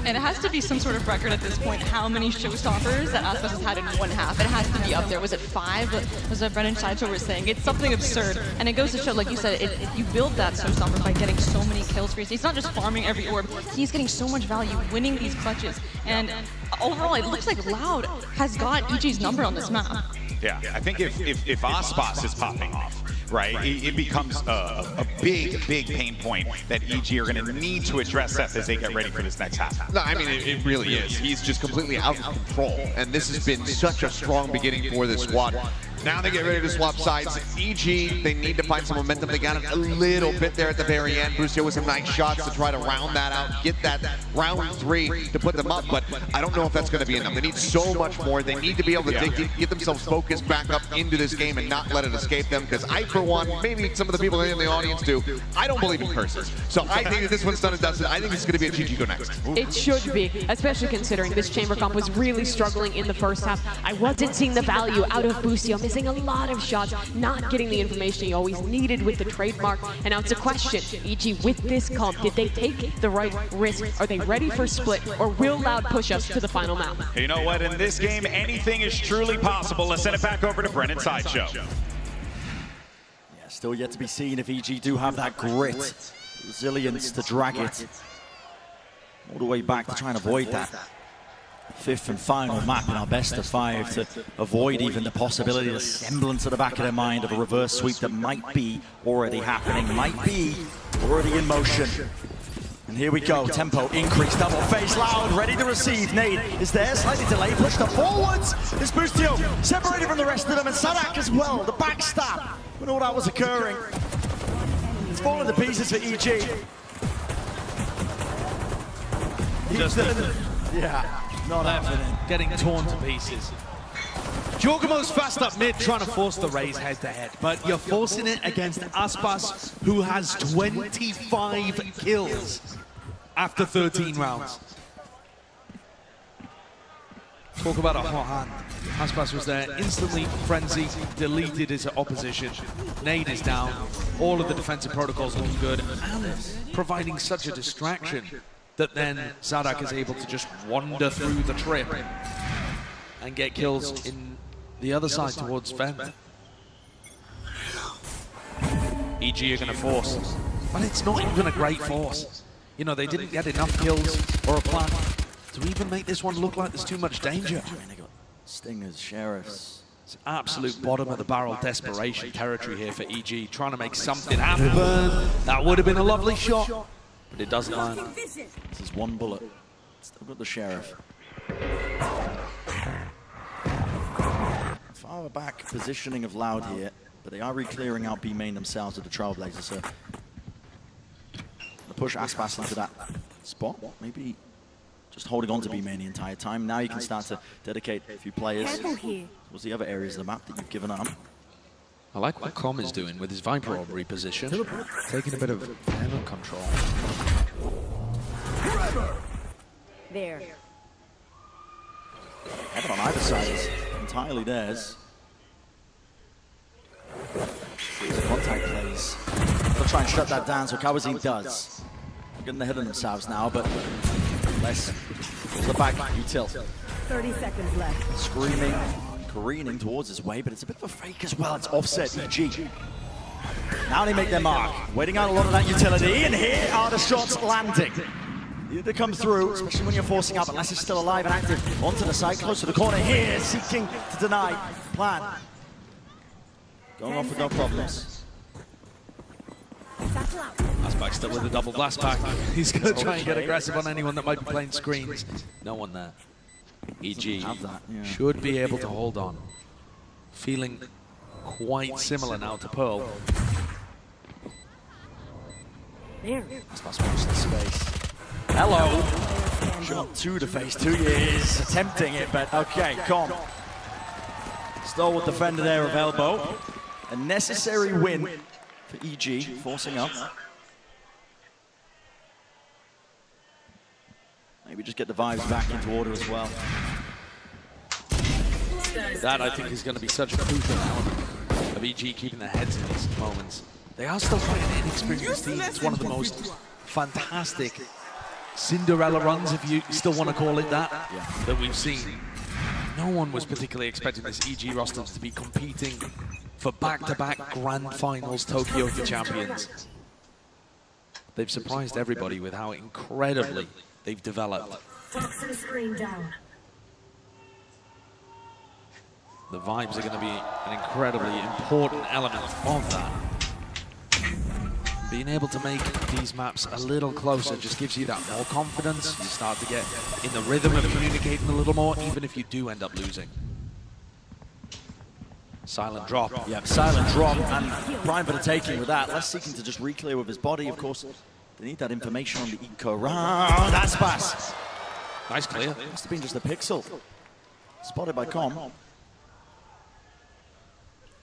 And it has to be some sort of record at this point, how many showstoppers that Aspas has had in one half. It has to be up there. Was it 5? Was it Brennan Sideshow was saying? It's something absurd. And it goes to show, like you said, you build that showstopper by getting so many kills for you. He's not just farming every orb, he's getting so much value winning these clutches. And overall, it looks like Loud has got EG's number on this map. Yeah, I think if Aspas is popping off, right, it becomes a big pain point that EG are going to need to address that as they get ready for this next half. No, I mean, it really is. He's just completely out of control, and this has been such a strong beginning for this squad. Now they get ready to swap sides. EG, they need to find some momentum. They got it a little bit there at the very end. Boostio with some nice shots to try to round that out, get that round 3 to put them up, but I don't know if that's going to be enough. They need so much more. They need to be able to get themselves focused back up into this game and not let it escape them, because I, for one, maybe some of the people in the audience do, I don't believe in curses. So I think that this one's done and dusted. I think it's going to be a GG go next. It should be, especially considering this chamber comp was really struggling in the first half. I wasn't seeing the value out of Boostio, missing a lot of shots, not getting the information he always needed with the trademark. And now it's a question, EG, with this comp, did they take the right risk? Are they ready for split, or will Loud push us to the final map? You know what, in this game, anything is truly possible. Let's send it back over to Brennan Sideshow. Yeah, still yet to be seen if EG do have that grit, resilience to drag it all the way back to try and avoid that 5th and final map in our best of 5, to avoid even the possibility, the semblance at the back of their mind of a reverse sweep that might be already happening, might be already in motion. And here we go, tempo increase, double face, Loud, ready to receive. Nade is there, slightly delayed, pushed up forwards. This Boostio separated from the rest of them, and Sadak as well, the backstab. When all that was occurring, it's falling to pieces for EG. Not happening. Getting torn to pieces. Jorgamo's fast up mid trying to force the raise head-to-head, but you're forcing it against Aspas, who has 25 kills after 13 rounds. Talk about a hot hand. Aspas was there, instantly frenzied, deleted his opposition. Nade is down, all of the defensive protocols looking good, and providing such a distraction that then Zadak is able to just wander through the trip and get kills in the other side towards Vent. EG are going to force, but it's not even a great force. You know, they didn't get enough kills or a plan to even make this one look like there's too much danger. They got Stingers, Sheriffs. It's absolute bottom of the barrel desperation territory here for EG, trying to make something happen. That would have been a lovely shot, but it doesn't land. This is one bullet. Still got the Sheriff. Far back positioning of Loud here, but they are re-clearing out B main themselves with the Trailblazer, so the push Aspas into that spot, maybe just holding on to B main the entire time. Now you can start to dedicate a few players towards the other areas of the map that you've given up. I like what Com is doing with his Viper Orb reposition, taking a bit of airman control. There. Heaven on either side is entirely theirs. Contact plays. They'll try and shut that down, so Kawazin does. They're getting ahead of themselves now, but less towards the back, util. 30 seconds left. Screaming, careening towards his way, but it's a bit of a fake as well. It's offset EG. Now they make their mark, waiting out a lot of that utility, and here are the shots landing. They come through, especially when you're forcing up, unless it's still alive and active. Onto the side, close to the corner here, seeking to deny. Plan. Going off with no problems. Blastback still with a double blastback. He's going to try and get aggressive on anyone that might be playing screens. No one there. EG should be able to hold on. Feeling quite similar now to Pearl. There. Aspas watch the space. Hello. Shot 2 to face 2 years. Attempting it, but okay, Com. Stalwart defender there of elbow. A necessary win for EG, forcing up. Maybe just get the vibes back into order as well. That, I think, is going to be such a crucial element of EG keeping their heads in these moments. They are still quite an inexperienced team. It's one of the most fantastic Cinderella runs, if you still want to call it that, that we've seen. No one was particularly expecting this EG roster to be competing for back-to-back Grand Finals Tokyo for champions. They've surprised everybody with how incredibly they've developed. Toxin screen down. The vibes are going to be an incredibly important element of that. Being able to make these maps a little closer just gives you that more confidence. You start to get in the rhythm of communicating a little more, even if you do end up losing. Silent drop. Yeah, silent drop, and prime for the taking with that. Less seeking to just re-clear with his body, of course. They need that information on the eco round. That's pass. Nice clear. Must have been just a pixel. Spotted by Com.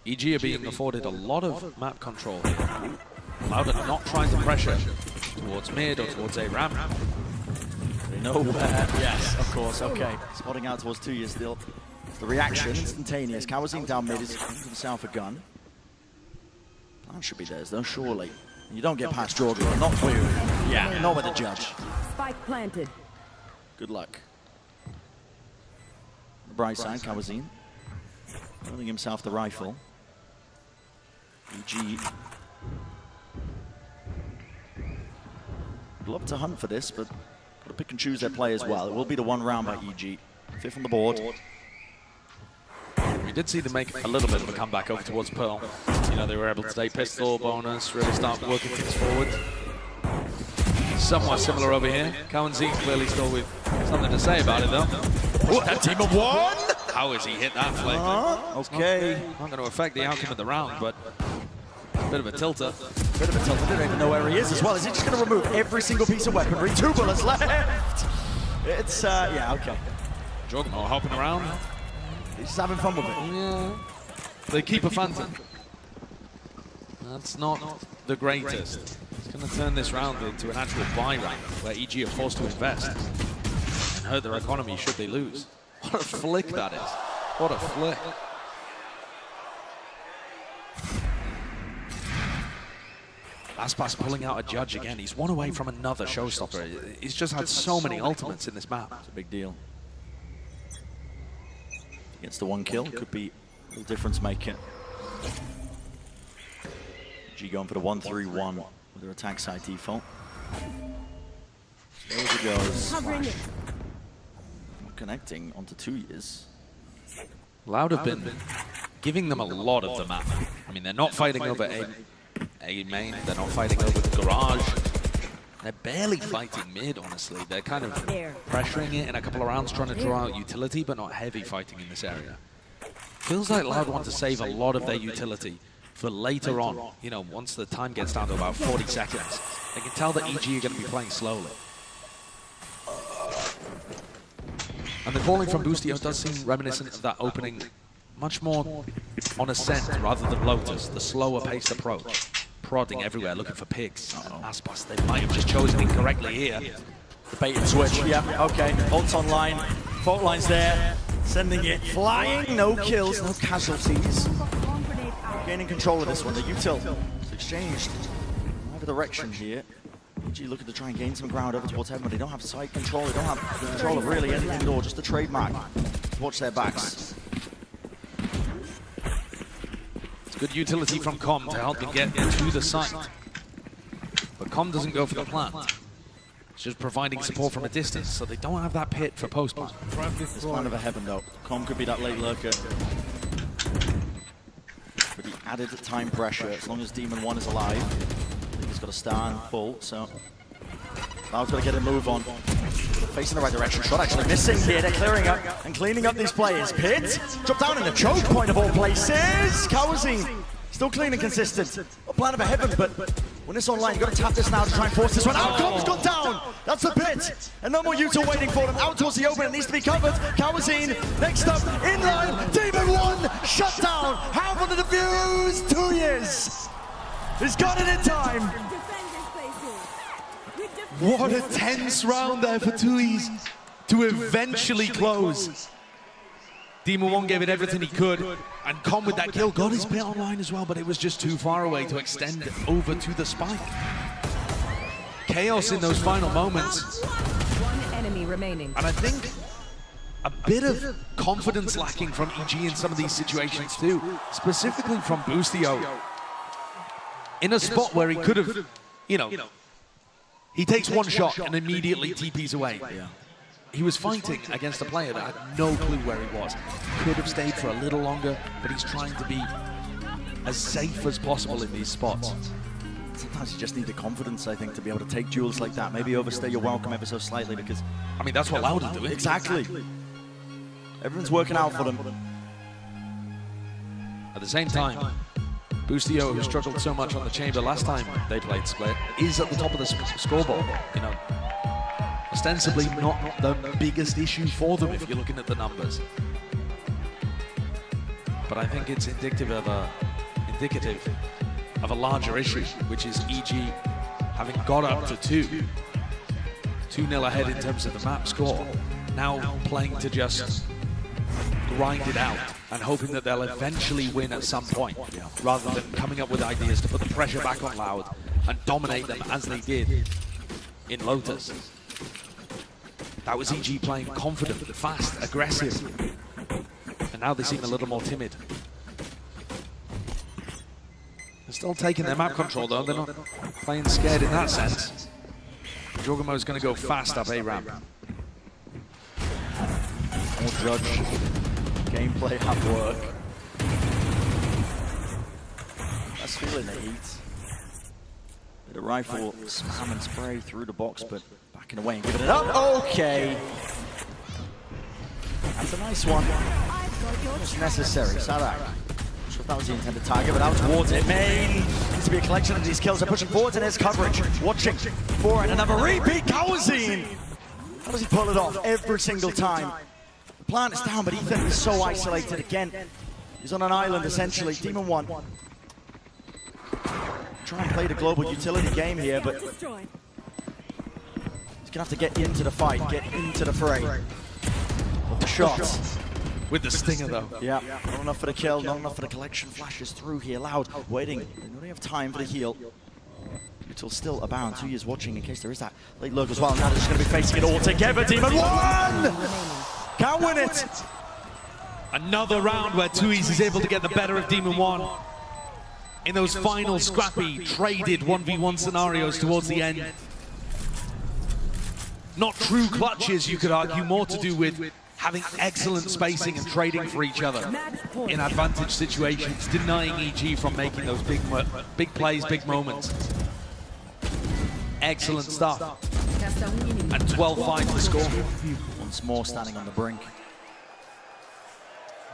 EG are being afforded a lot of map control here. Loud are not trying to pressure towards mid or towards A ramp. They know where. Yes, of course. Okay. Spotting out towards 2 years still. The reaction, instantaneous. Kawazin down mid is going to the south a gun. Plan should be theirs though, surely. You don't get past Jordan. Not with. Yeah, not with the judge. Spike planted. Good luck. The bright side, Kawazin. Earning himself the rifle. EG. Would love to hunt for this, but got to pick and choose their play as well. It will be the one round by EG. 5th on the board. We did see them make a little bit of a comeback over towards Pearl. You know, they were able to take pistol bonus, really start working things forward. somewhat similar over here. Cowan Z clearly still with something to say about it, though. Ooh, that team of one! How has he hit that flick? Okay. Not going to affect the outcome of the round, but a bit of a tilter. Bit of a tilter. Didn't even know where he is as well. Is he just going to remove every single piece of weaponry? 2 bullets left. It's, yeah, okay. Jorgenmo hopping around. He's just having fun with it. Yeah. They keep a phantom. That's not the greatest. It's going to turn this round into an actual buy round where EG are forced to invest and hurt their economy should they lose. What a flick that is. What a flick. Aspas pulling out a judge again. He's one away from another showstopper. He's just had so many ultimates in this map. It's a big deal. Gets the 1 kill, could be a little difference maker. G going for the 1-3-1 with their attack side default. There it goes. Flash. Connecting onto 2 years. Loud have been giving them a lot of the map. I mean, they're not fighting over A main, they're not fighting over the garage. They're barely fighting mid, honestly. They're kind of pressuring it in a couple of rounds, trying to draw out utility, but not heavy fighting in this area. Feels like Loud want to save a lot of their utility for later on, you know, once the time gets down to about 40 seconds. They can tell that EG are going to be playing slowly. And the calling from Boostio does seem reminiscent of that opening, much more on Ascent rather than Lotus, the slower paced approach. Prodding everywhere, looking for picks. Aspas, they might have just chosen incorrectly here. The bait and switch, yeah, okay. Ult's online, fault line's there, sending it flying, no kills, no casualties. Gaining control of this one, the util is exchanged. Either direction here. EG looking to try and gain some ground over towards heaven, but they don't have side control, they don't have control of really anything at all, just the trademark. Watch their backs. Good utility from Com to help them get to the site. But Com doesn't go for the plant. It's just providing support from a distance, so they don't have that pit for post-plant. It's kind of a heaven though. Com could be that late lurker. But the added time pressure, as long as Demon 1 is alive, I think he's got to stand full, so Loud's got to get a move on. Facing the right direction, shot actually missing here. They're clearing up and cleaning up these players. Pit, drop down in the choke point of all places. Kawazine, still clean and consistent. A plan of a heaven, but when it's online, you've got to tap this now to try and force this one out. Com's gone down. That's the pit. And no more util waiting for them. Out towards the open, it needs to be covered. Kawazine, next up, in line. Demon 1, shut down. Half on the defuse, 2 years. He's got it in time. What a tense round there for Tuis to eventually close. Demon 1 gave it everything he could, and Com with that kill got his pit online as well, but it was just too far away to extend over to the spike. Chaos in those final moments. One enemy remaining. And I think a bit of confidence lacking from EG in some of these situations too, specifically from Boostio. In a spot where he could have, you know, he takes one shot and immediately TPs away. Yeah. He was fighting against a player that had no clue where he was. Could have stayed for a little longer, but he's trying to be as safe as possible in these spots. Sometimes you just need the confidence, I think, to be able to take duels like that. Maybe overstay your welcome ever so slightly, because... I mean, that's what Loud are doing. Exactly. Everyone's working out for them. At the same time, Boostio, who struggled so much on the chamber last time they played Split, is at the top of the scoreboard. You know, ostensibly not the biggest issue for them if you're looking at the numbers. But I think it's indicative of a larger issue, which is EG having got up to 2-0 ahead in terms of the map score, now playing to just grind it out and hoping that they'll eventually win at some point, rather than coming up with ideas to put the pressure back on Loud and dominate them as they did in Lotus. That was EG playing confident, fast, aggressive, and now they seem a little more timid. They're still taking their map control though, they're not playing scared in that sense. Jorgenmo's going to go fast up A ramp. More judge. Gameplay at work. That's feeling the heat. Bit The rifle spam and spray through the box, but backing away and giving it up. Okay. That's a nice one. It was necessary. Sadak. Not sure if that was the intended target, but out towards it. Main needs to be a collection of these kills. They're pushing forwards and there's coverage. Watching for it. Another repeat. Kawazine. How does he pull it off every single time? The plant is down, but Ethan is so isolated again. He's on an island essentially. Demon 1. Try and play the global utility game here, but he's gonna have to get into the fight, get into the fray. With the shots. With the stinger though. Yeah, not enough for the kill, not enough for the collection. Flashes through here, Loud, waiting. They know they have time for the heal. Util still abound, 2 years watching in case there is that late lurk as well. Now they're just gonna be facing it all together. Demon 1! Can't win it! Another round where Tuiz is able to get the better of Demon 1. In those final scrappy, traded 1v1 scenarios towards the end. Not true clutches, you could argue, more to do with having excellent spacing and trading for each other in advantage situations, denying EG from making those big plays, big moments. Excellent stuff. And 12-5 to score. Once more standing on the brink.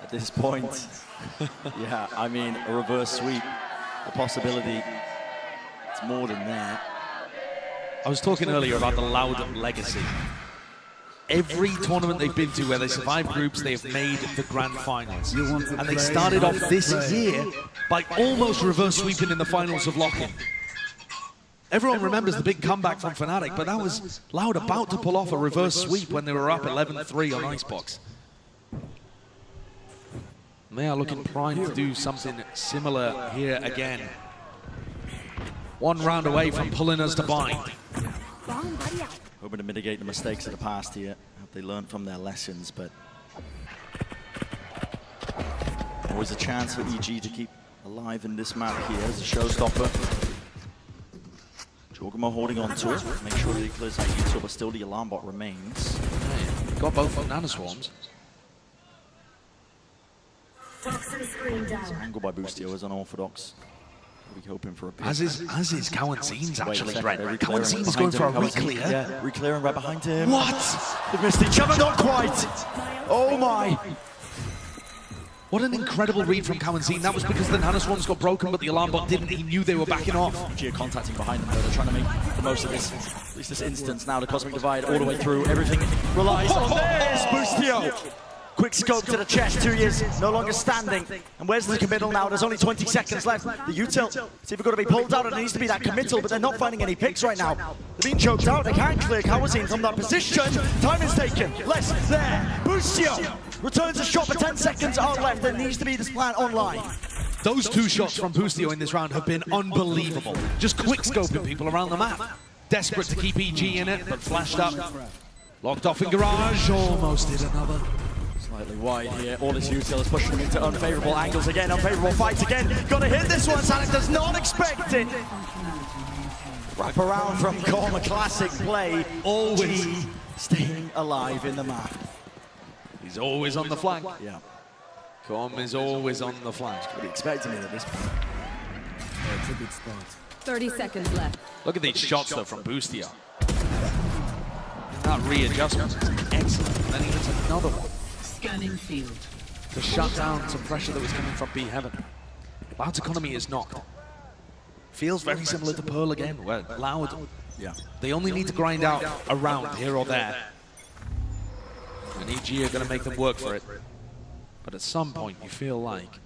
At this point, yeah, I mean, a reverse sweep. The possibility, it's more than that. I was talking earlier about the Loud legacy. Every tournament they've been to where they survived groups, they have made the grand finals. And they started off this year by almost reverse sweeping in the finals of Lock-In. Everyone remembers the big comeback from Fnatic, but that was Loud about to pull off a reverse sweep when they were up 11-3 on Icebox. They are looking primed to do something similar here again. One round away from pulling us to bind. Hoping to mitigate the mistakes of the past here. Hope they learned from their lessons, but always a chance for EG to keep alive in this map here as a showstopper. Jorgamo holding on to it. Make sure that he clears that util, but still the alarm bot remains. Hey, got both Nano Swarms. Angle by Boostio is unorthodox. We're hoping for a bit. As is Kawanzin's actually, right? Kawanzin is going for a re-clear. Yeah, re-clearing right behind him. What? They've missed each other, not quite. Oh my. What an incredible read from Kawanzin. That was because the Nano Swarms got broken, but the alarm bot didn't. He knew they were backing off. Gia contacting behind them, though. They're trying to make the most of this. At least this instance now, the Cosmic Divide all the way through. Everything relies on this. Boostio. Quick scope to the chest, 2 years, no longer standing. And where's the committal now? There's only 20 seconds left. The util, it's either going to be pulled out and it needs to be that committal, but they're not finding any picks right now. They're being choked out. They can't clear Kawazin from that position. Time is taken. Less there. Boostio returns a shot, but 10 seconds are left. There needs to be this plant online. Those 2 shots from Boostio in this round have been unbelievable. Just quick scoping people around the map. Desperate to keep EG in it, but flashed up. Locked off in garage, almost did another. Slightly wide here. All his util is pushing him into unfavorable angles again, unfavorable fights again. Gotta hit this one. Sonic does not expect it. Wrap around from Korm, a classic play. Always staying alive in the map. He's always on the flank. Yeah. Korm is always on the flank. What are you expecting at this point? That's a good start. 30 seconds left. Look at these shots though from Boostio. That readjustment is excellent. And then he hits another one. Scanning field. To shut down some pressure that was coming from B Heaven. Loud's economy is knocked. Feels very similar to Pearl again, where Loud, yeah, they only need to grind out a round here or there. And EG are going to make them work for it. But at some point you feel like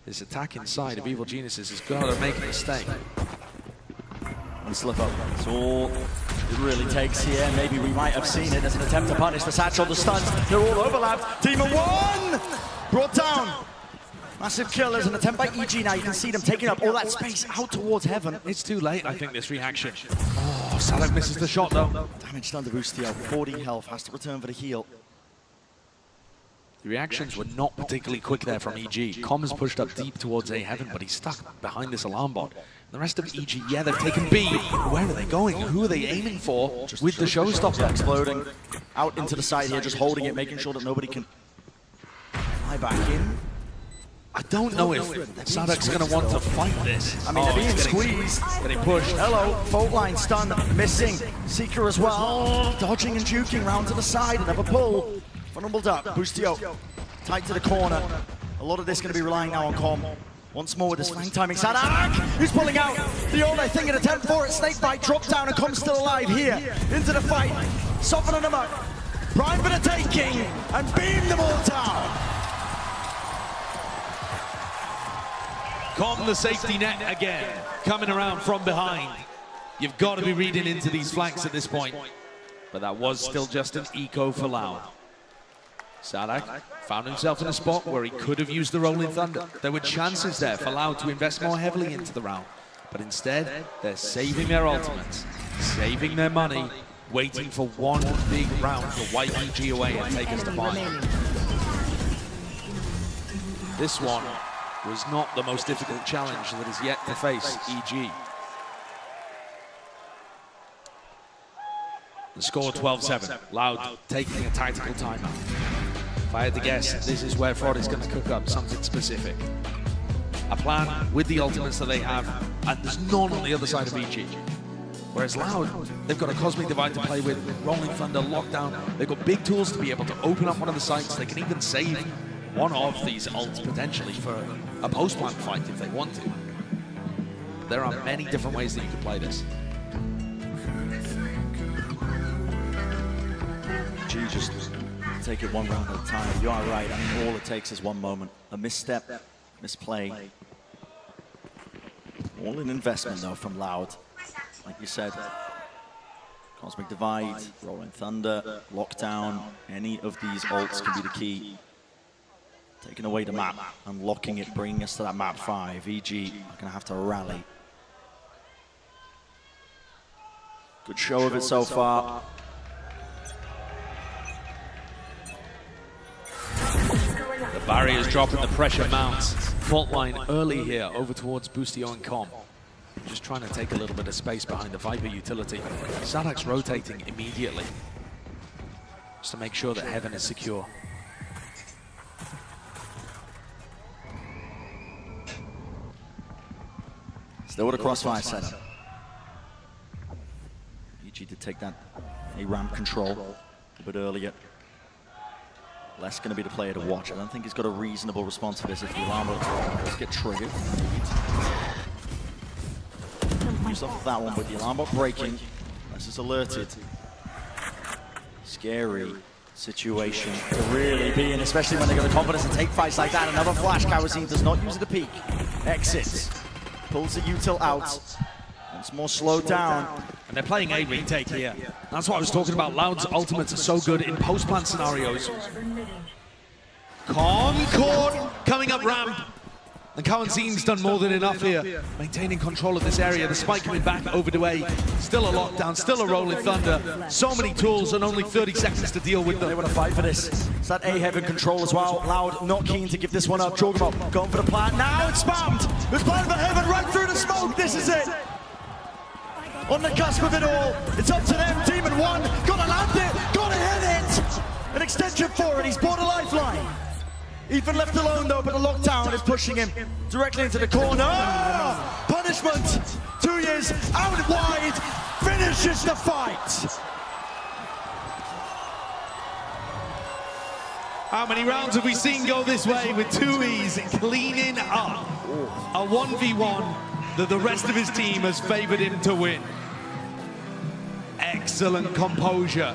this attack inside of Evil Geniuses has got to make a mistake. And slip up. That's all it really takes here. Maybe we might have seen it as an attempt to punish the satchel, the stuns. They're all overlapped. Demon 1! Brought down. Massive kill as an attempt by EG now. You can see them taking up all that space out towards Heaven. It's too late, I think, this reaction. Oh, Salak misses the shot, though. Damage done to Boostio. 40 health. Has to return for the heal. The reactions were not particularly quick there from EG. Com has pushed up deep towards A Heaven, but he's stuck behind this alarm bot. The rest of EG, yeah, they've taken B. Where are they going? Who are they aiming for with the showstopper? Exploding out into the side here, just holding it, making sure that nobody can fly back in. I don't know if Sadok's going to want to fight this. I mean, they're being squeezed. Getting pushed. Hello, fault line stun, missing. Seeker as well, dodging and juking round to the side, another pull. Vulnerable up, Boostio, tight to the corner. A lot of this going to be relying now on Com. Once more with this flank timing, Sadak, who's pulling out. The old, I think, an attempt for it. Snakebite drops down and Com's still alive here. Into the fight, softening them up. Prime for the taking, and beam them all down. Com the safety net again, coming around from behind. You've got to be reading into these flanks at this point. But that was still just an eco for Loud. Sadak found himself in a spot where he could have used the Rolling Thunder. There were chances there for Loud to invest more heavily into the round. But instead, they're saving their ultimates, saving their money, waiting for one big round to wipe EG away and take us to final. This one was not the most difficult challenge that is yet to face EG. The score 12-7, Loud taking a tactical timeout. If I had to guess, this is where Fraud is going to cook up something specific. A plan with the ultimates that they have, and there's none on the other side of EG. Whereas Loud, they've got a Cosmic Divide to play with, Rolling Thunder, Lockdown. They've got big tools to be able to open up one of the sites. They can even save one of these ults potentially for a post-plant fight if they want to. There are many different ways that you can play this. G just take it one round at a time. You are right. I mean, all it takes is one moment. A misstep, misplay. All in investment, though, from Loud. Like you said, Cosmic Divide, Rolling Thunder, Lockdown, any of these ults can be the key. Taking away the map, unlocking it, bringing us to that map 5. EG are going to have to rally. Good show of it so far. The barriers drop and the pressure mounts. Fault line early here over towards Boostio and Com. Just trying to take a little bit of space behind the Viper utility. Sadak's rotating immediately, just to make sure that Heaven is secure. Still with a crossfire setup. EG did take that A-ramp control a bit earlier. Les going to be the player to watch. I don't think he's got a reasonable response for this if the alarm does get triggered. Used off of that one, but the alarm bot breaking. Les is alerted. Scary situation to really be in, especially when they've got the confidence to take fights like that. Another flash. Kawazine does not use it to peek. Exits. Pulls the util out. Once more slowed down. And they're playing a retake here. That's what I was talking about. Loud's ultimates are so good in post-plant scenarios. Concord coming up ramp. And Kawazine's done more than enough here. Maintaining control of this area. The spike coming back over to A. Still a lockdown, still a Rolling Thunder. So many tools and only 30 seconds to deal with them. They want to fight for this. It's that A-Heaven control as well. Loud not keen to give this one up. Jorgamo going for the plant. Now it's spammed. It's planned for Heaven right through the smoke. This is it. On the cusp of it all. It's up to them. Demon 1. Gotta land it. Gotta hit it. An extension for it. He's bought a lifeline. Ethan left alone though, but the lockdown is pushing him directly into the corner. Oh, punishment. 2 years out wide. Finishes the fight. How many rounds have we seen go this way with 2Es cleaning up a 1v1 that the rest of his team has favored him to win? Excellent composure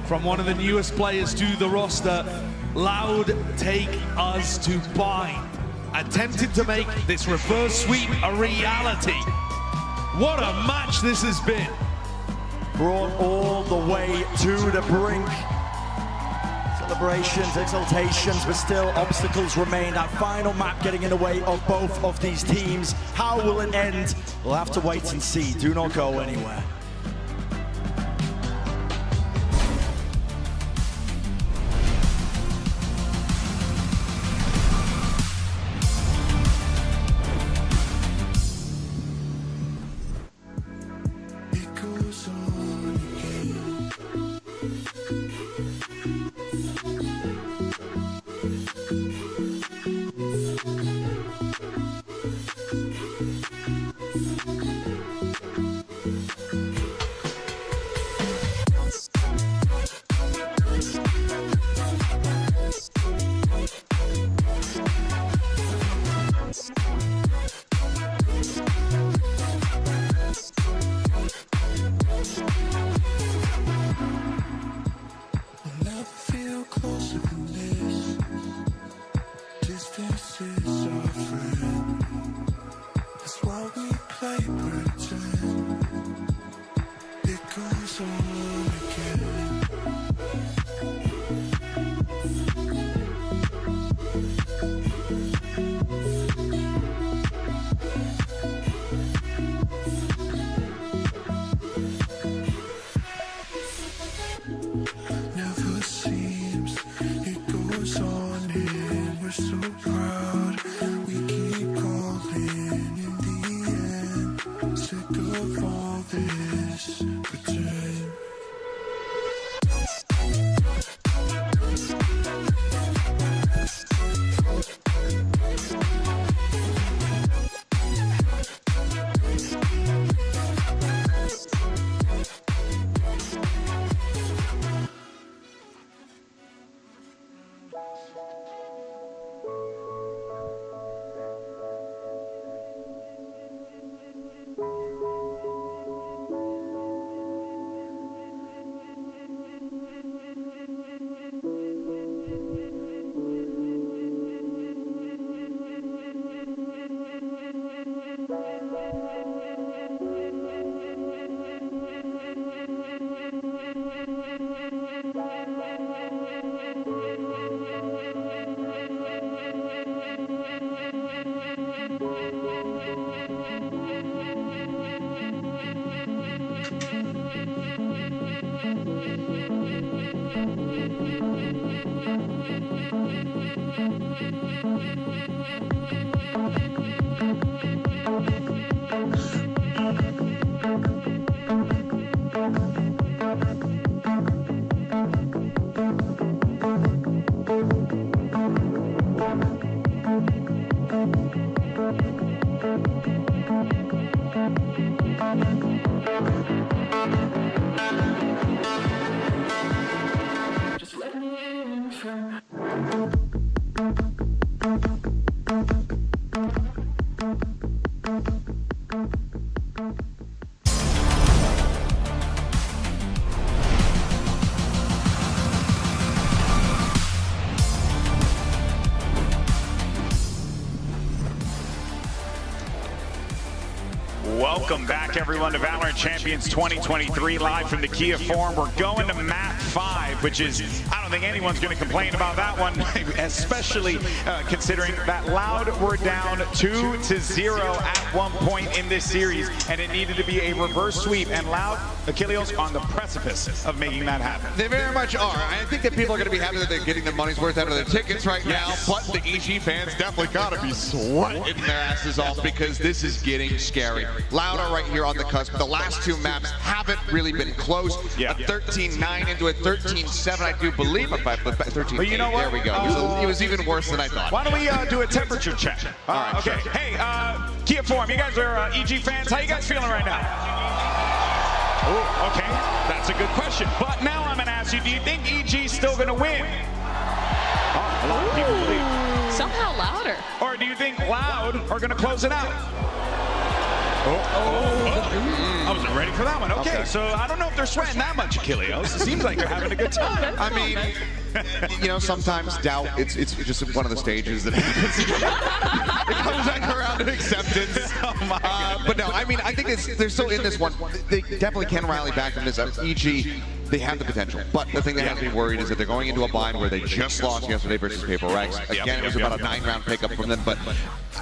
from one of the newest players to the roster. Loud take us to bind. Attempted to make this reverse sweep a reality. What a match this has been. Brought all the way to the brink. Celebrations, exaltations, but still obstacles remain. That final map getting in the way of both of these teams. How will it end? We'll have to wait and see. Do not go anywhere. all this betrayed. Just let me in from Welcome back, everyone, to Valorant Champions 2023, live from the Kia Forum. We're going to map 5, which is, I don't think anyone's going to complain about that one, especially considering that Loud were down 2-0 at one point in this series, and it needed to be a reverse sweep, and Loud, Achilleos, on the precipice of making that happen. They very much are. I think that people are going to be happy that they're getting their money's worth out of their tickets right now, but the EG fans definitely got to be sweating their asses off because this is getting scary. Loud are right here on the cusp. The last two maps haven't really been close. Yeah. A 13-9 into a 13-7, I do believe. If I flip back 13-8, But you know what? there we go. It was even worse than I thought. Why don't we do a temperature check? All right, okay. sure. Hey, Kia Forum, you guys are EG fans. How you guys feeling right now? Oh, okay. That's a good question. But now I'm going to ask you, do you think EG's still going to win? A lot of people believe. Somehow louder. Or do you think Loud are going to close it out? I wasn't ready for that one. Okay, so I don't know if they're sweating that much, Achilleos. It seems like they're having a good time. I mean, you know, sometimes doubt, it's just one of the stages that happens. It comes back around to acceptance. But no, I mean, I think they're still in this one. They definitely can rally back from this. EG, they have the potential. But the thing they have to be worried is that they're going into a bind where they just lost yesterday versus Paper Rex. Again, it was about a 9-round pickup from them, but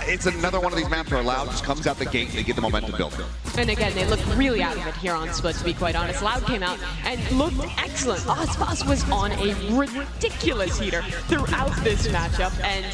it's another one of these maps where Loud just comes out the gate and they get the momentum built. And again, they look really out of it here on Split, to be quite honest. Loud came out and looked excellent. Ozboss was on a ridiculous heater throughout this matchup, and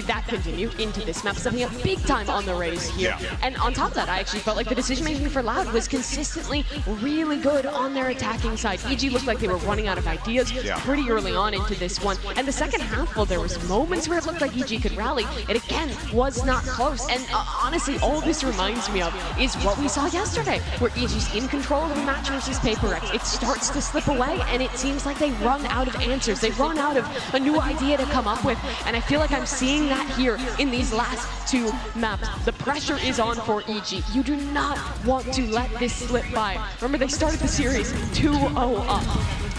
that continued into this map, stepping up big time on the race here. Yeah. And on top of that, I actually felt like the decision making for Loud was consistently really good on their attacking side. EG looked like they were running out of ideas pretty early on into this one. And the second half, well, there was moments where it looked like EG could rally. It again was not close. And honestly, all this reminds me of is what we saw yesterday, where EG's in control of a match versus Paper Rex. It starts to slip away, and it seems like they run out of answers. They run out of a new idea to come up with. And I feel like I'm seeing that here in these last two maps. The pressure is on for EG. You do not want to let this slip by. Remember, they started the series 2-0 up.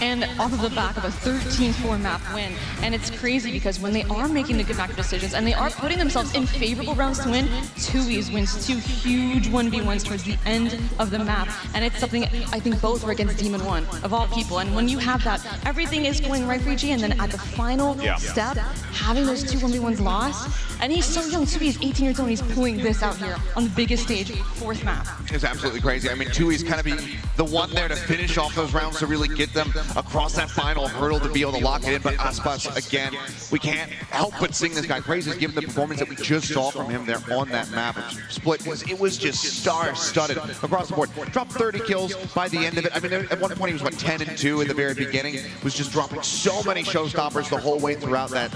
And off of the back of a 13-4 map win. And it's crazy because when they are making the good macro decisions and they are putting themselves in favorable rounds to win, Tui's wins 2 huge 1v1s towards the end of the map. And it's something I think both were against Demon 1, of all people. And when you have that, everything is going right for EG, and then at the final step, having those 2 1v1s lost, and he's so young, Tui is 18 years old, and he's pulling this out here on the biggest stage, 4th map. It's absolutely crazy. I mean, Tui's kind of be the one there to finish off those rounds to really get them across that final hurdle to be able to lock it in. But Aspas, again, we can't help but sing this guy praises given the performance that we just saw from him there on that map. Split it was just star-studded across the board. Dropped 30 kills by the end of it. I mean, at one point he was what 10-2 in the very beginning. Was just dropping so many showstoppers the whole way throughout that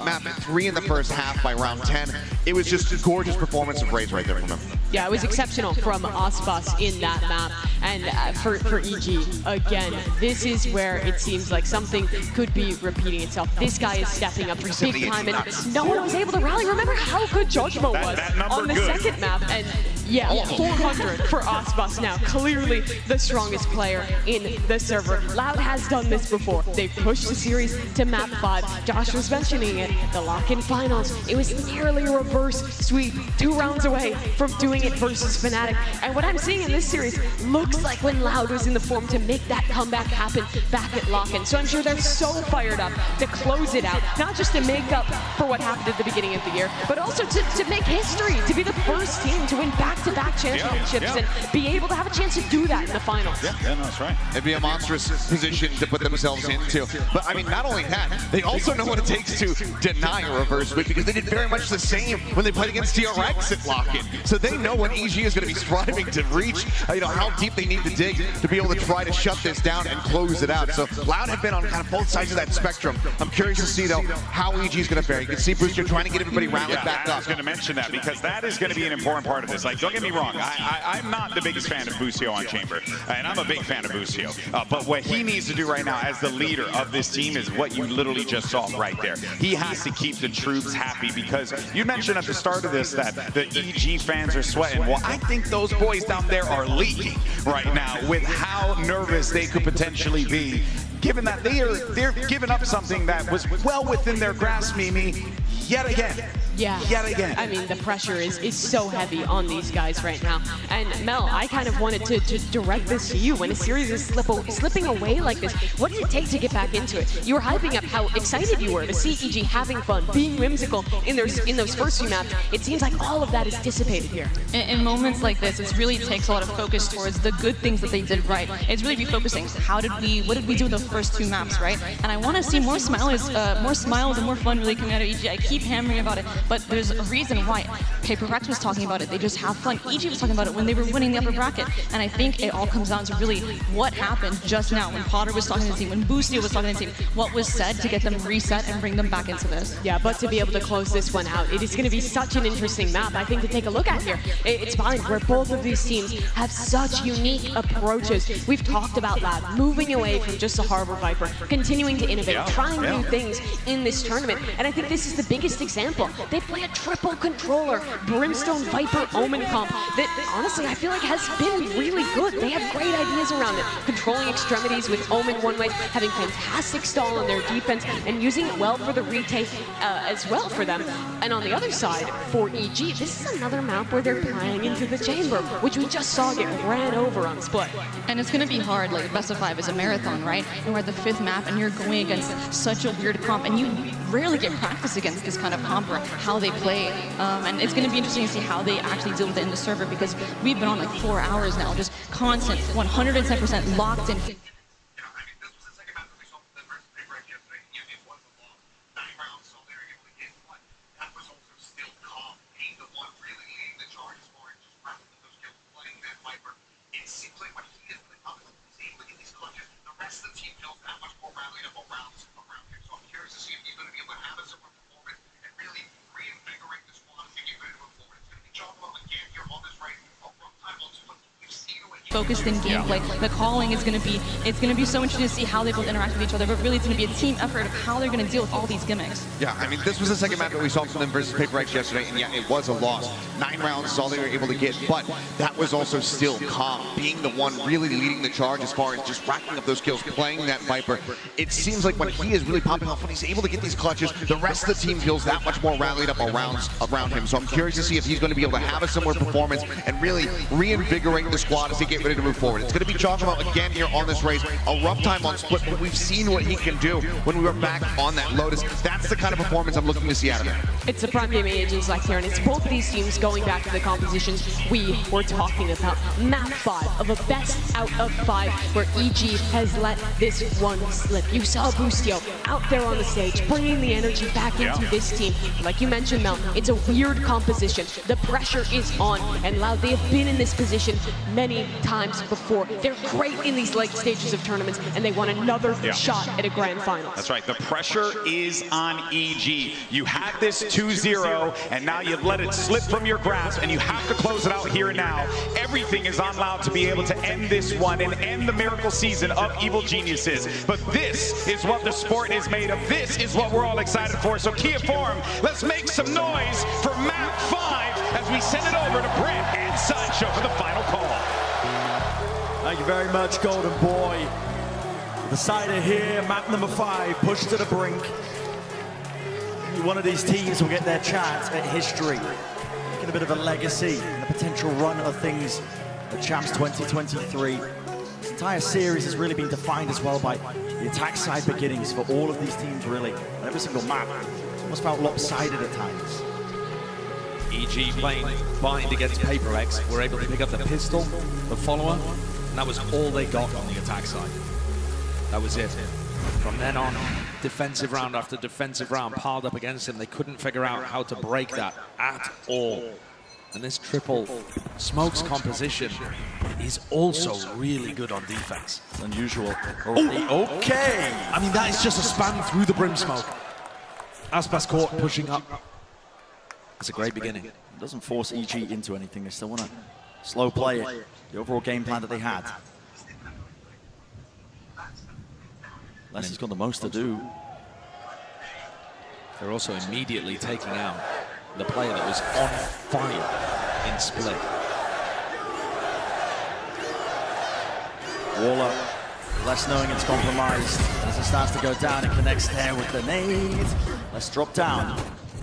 map. 3 in the first half by round 10. It was just a gorgeous performance of Raze right there from him. Yeah, it was exceptional from Aspas in that map. And for EG, again, this is where it seems like something could be repeating itself. This guy is stepping up big time, and no one was able to rally. Remember how good Judgmo was on the second map, and yeah, 400 for Aspas now. Clearly the strongest player in the server. Loud has done this before. They've pushed the series to map 5. Josh was mentioning it, the lock-in finals. It was nearly a reverse sweep, 2 rounds away from doing it versus Fnatic. And what I'm seeing in this series looks like when Loud was in the form to make that comeback happen back at lock-in. So I'm sure they're so fired up to close it out, not just to make up for what happened at the beginning of the year, but also to make history, to be the first team to win back-to-back championships and be able to have a chance to do that in the finals. Yeah, no, that's right. It'd be a monstrous position to put themselves into. But I mean, not only that, they also know what it takes to deny a reverse sweep because they did very much the same when they played against TRX at lock-in. So they know what EG is going to be striving to reach, how deep they need to dig to be able to try to shut this down and close it out. So Loud have been on kind of both sides of that spectrum. I'm curious to see, though, how EG is going to fare. You can see Booster trying to get everybody rallied back up. I was going to mention that because that is going to be an important part of this. Like, don't get me wrong, I'm not the biggest fan of Busio on Chamber, and I'm a big fan of Busio. But what he needs to do right now as the leader of this team is what you literally just saw right there. He has to keep the troops happy because you mentioned at the start of this that the EG fans are sweating. Well, I think those boys down there are leaking right now with how nervous they could potentially be, given that they're giving up something that was well within their grasp, Mimi, yet again. Yeah. Yet again. I mean, the pressure is so heavy on these guys right now. And Mel, I kind of wanted to direct this to you. When a series is slipping away like this, what does it take to get back into it? You were hyping up how excited you were to see EG having fun, being whimsical in those first few maps. It seems like all of that is dissipated here. In moments like this, it really takes a lot of focus towards the good things that they did right. It's really refocusing. What did we do in the first 2 maps, right? And I want to see more smiles and more fun really coming out of EG. I keep hammering about it. But there's a reason why. Paper Rex was talking about it. They just have fun. EG was talking about it when they were winning the upper bracket. And I think it all comes down to really what happened just now when Potter was talking to the team, when Boostio was talking to the team, what was said to get them reset and bring them back into this. Yeah, but to be able to close this one out, it is going to be such an interesting map, I think, to take a look at here. It's fine where both of these teams have such unique approaches. We've talked about that, moving away from just a Harbor Viper, continuing to innovate, trying new things in this tournament. And I think this is the biggest example. They play a triple controller, Brimstone Viper Omen comp that honestly I feel like has been really good. They have great ideas around it. Controlling extremities with Omen one way, having fantastic stall on their defense, and using it well for the retake as well for them. And on the other side, for EG, this is another map where they're playing into the chamber, which we just saw get ran over on Split. And it's going to be hard, like best of 5 is a marathon, right? And we're at the 5th map and you're going against such a weird comp, and you rarely get practice against this kind of comp or how they play. And it's going to be interesting to see how they actually deal with it in the server, because we've been on like 4 hours now, just constant, 110% locked in. Focused in gameplay. The calling is going to be, it's going to be so interesting to see how they both interact with each other, but really it's going to be a team effort of how they're going to deal with all these gimmicks. Yeah, I mean, this was the second map that we saw from them versus Paper Rex yesterday, and yeah, it was a loss. 9 rounds is all they were able to get, but that was also still calm, being the one really leading the charge as far as just racking up those kills, playing that Viper. It seems like when he is really popping off, when he's able to get these clutches, the rest of the team feels that much more rallied up around him. So I'm curious to see if he's going to be able to have a similar performance and really reinvigorate the squad as they get ready to move forward. It's going to be Giacomo again here on this race. A rough time on split, but we've seen what he can do when we were back on that Lotus. That's the kind of performance I'm looking to see out of him. It's the prime game agents like here, and it's both these teams going back to the compositions we were talking about. Map 5 of a best out of 5, where EG has let this one slip. You saw Boostio out there on the stage, bringing the energy back into this team. Like you mentioned, Mel, it's a weird composition. The pressure is on, and Loud, they have been in this position many times before. They're great in these late stages of tournaments, and they want another shot at a grand final. That's right, the pressure is on EG. You had this 2-0, and now you've let it slip from your grasp, and you have to close it out here and now. Everything is on Loud to be able to end this one and end the miracle season of Evil Geniuses. But this is what the sport is made of. This is what we're all excited for. So Kia Forum, let's make some noise for map 5 as we send it over to Brent and Sideshow for the final call. Thank you very much, Golden Boy. The cider here, map number 5, pushed to the brink. One of these teams will get their chance at history, making a bit of a legacy and a potential run of things at Champs 2023. This entire series has really been defined as well by the attack side beginnings for all of these teams, really. On every single map, it's almost felt lopsided at times. EG playing bind against Paper X were able to pick up the pistol, the follower, and that was all they got on the attack side. That was it. From then on, defensive round after defensive round piled up against him. They couldn't figure out how to break that at all. And this triple Smokes composition is also really good on defense. It's unusual. Oh, okay. I mean, that is just a spam through the brim smoke. Aspas Court pushing up. It's a great beginning. It doesn't force EG into anything. They still want to slow play it. The overall game plan that they had. Leslie's got the most to do. They're also immediately taking out the player that was on fire in split. Waller, less knowing it's compromised. As it starts to go down, it connects there with the nade. Let's drop down.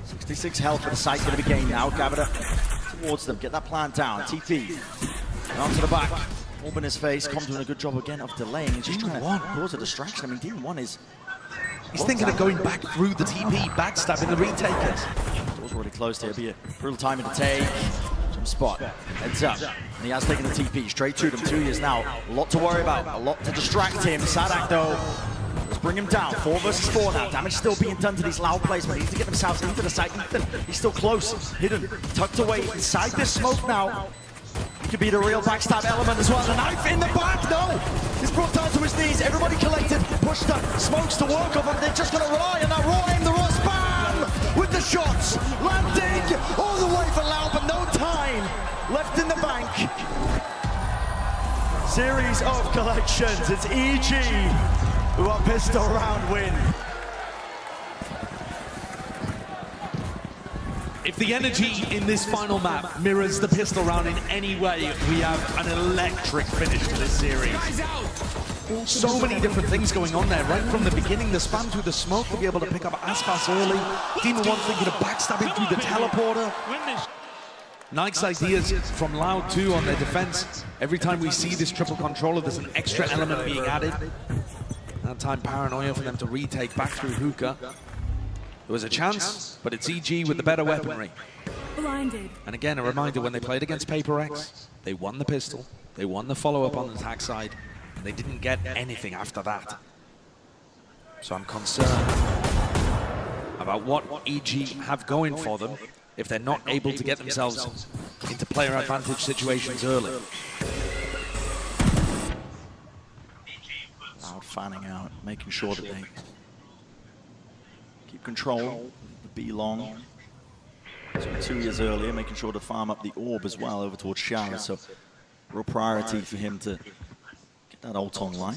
66 health for the site, going to be gained now. Gavita towards them, get that plant down. TP, and onto the back. Orb in his face, Com doing a good job again of delaying. He's just trying to cause a distraction. I mean, Demon 1 is... He's thinking of going back through the TP, backstabbing the retakers. Door's already closed here, be a brutal time in the take. Jump spot, heads up. And he has taken the TP straight to them. 2 years now. A lot to worry about, a lot to distract him. Sadak though, let's bring him down. 4 versus 4 now. Damage still being done to these Loud players, but they need to get themselves into the site. Ethan, he's still close, hidden, tucked away inside this smoke now. He could be the real backstab element as well. The knife in the back, no! He's brought down to his knees, everybody collected, pushed up, Smokes to work off him. They're just gonna rely on that raw aim, the raw spam! With the shots, landing all the way for Loud, but no time left in the bank. Series of collections, it's EG who are pistol round win. If the energy in this final map mirrors the pistol round in any way, we have an electric finish to this series. So many different things going on there, right from the beginning, the spam through the smoke to be able to pick up Aspas early. Demon 1 thinking of backstabbing through the teleporter. Nice ideas from Loud too on their defense. Every time we see this triple controller, there's an extra element being added. That time paranoia for them to retake back through hookah. There was a chance, but it's EG with the better weaponry. Blinded. And again, a reminder, when they played against Paper X, they won the pistol, they won the follow-up on the attack side, and they didn't get anything after that. So I'm concerned about what EG have going for them if they're not able to get themselves into player advantage situations early. Loud fanning out, making sure that they keep control, the B long. So 2 years earlier, making sure to farm up the orb as well over towards Shara. So real priority for him to get that ult online.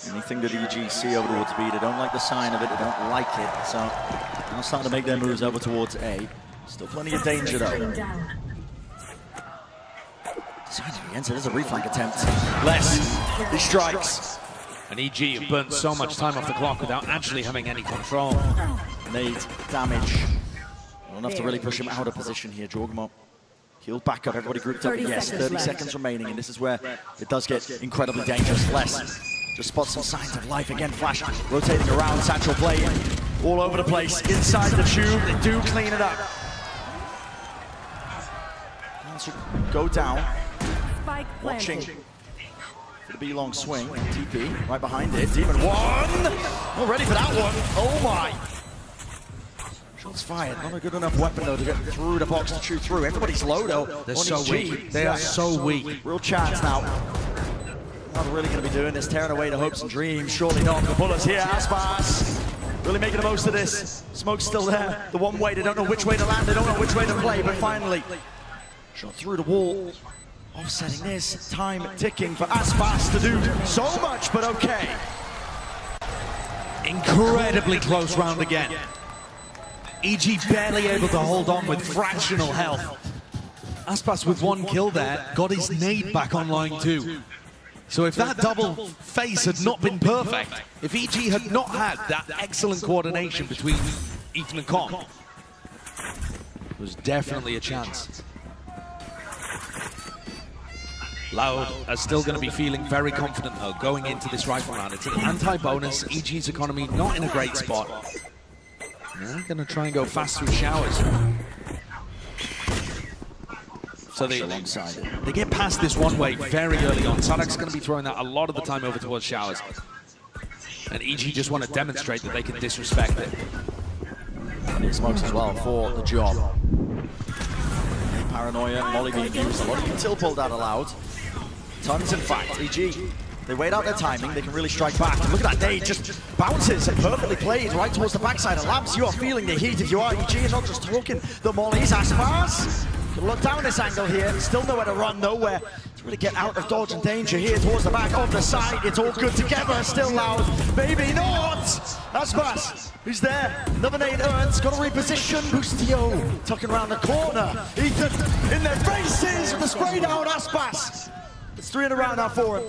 Anything that EG see over towards B, they don't like the sign of it, they don't like it. So now starting to make their moves over towards A. Still plenty of danger though. There's a reflank attempt. Less, he strikes. And EG have burnt so much time off the clock without actually having any control. Nade damage. Not enough to really push him out of position here, Jorgamo. Healed back up, everybody grouped up. Yes, 30 seconds remaining, and this is where it does get incredibly dangerous. Les just spots some signs of life again. Flash rotating around, Satchel playing all over the place. Inside the tube, they do clean it up. Should go down. Watching for the B-long swing. TP right behind it. Demon one. Not ready for that one. Oh my. Shots fired. Not a good enough weapon though to get through the box to shoot through. Everybody's low though. They're so weak. They are so weak. Real chance now. Not really going to be doing this. Tearing away the hopes and dreams. Surely not. The bullets here. Aspas really making the most of this. Smoke's still there. The one way. They don't know which way to land. They don't know which way to play. But finally, shot through the wall. Offsetting this. Time ticking for Aspas to do so much, but okay. Incredibly close round again. EG barely able to hold on with fractional health. Aspas with one kill there, got his nade back online too. So if that double face had not been perfect, if EG had not had that excellent coordination between Ethan and Con, there was definitely a chance. Loud are still going to be feeling very confident though going into this rifle round. It's an anti-bonus, EG's economy not in a great spot. They're going to try and go fast through showers. So they get past this one way very early on. Sadak's going to be throwing that a lot of the time over towards showers. And EG just want to demonstrate that they can disrespect it. And Smokes as well for the job. Paranoia, Molly being used. A lot of util pulled out aloud. Tons in fact. EG, they wait out their timing. They can really strike back. And look at that nade, just bounces and perfectly played right towards the backside of Lamps. You are feeling the heat if you are EG. Is not just talking the mollies. Aspas. Look down this angle here. Still nowhere to run, nowhere to really get out of dodge and danger here towards the back of the side. It's all good together. Still Loud. Maybe not. Aspas. Who's there? Another nade earns. Got to reposition. Bustio tucking around the corner. Ethan in their faces with the spray down. Aspas. It's 3 in a round now for him.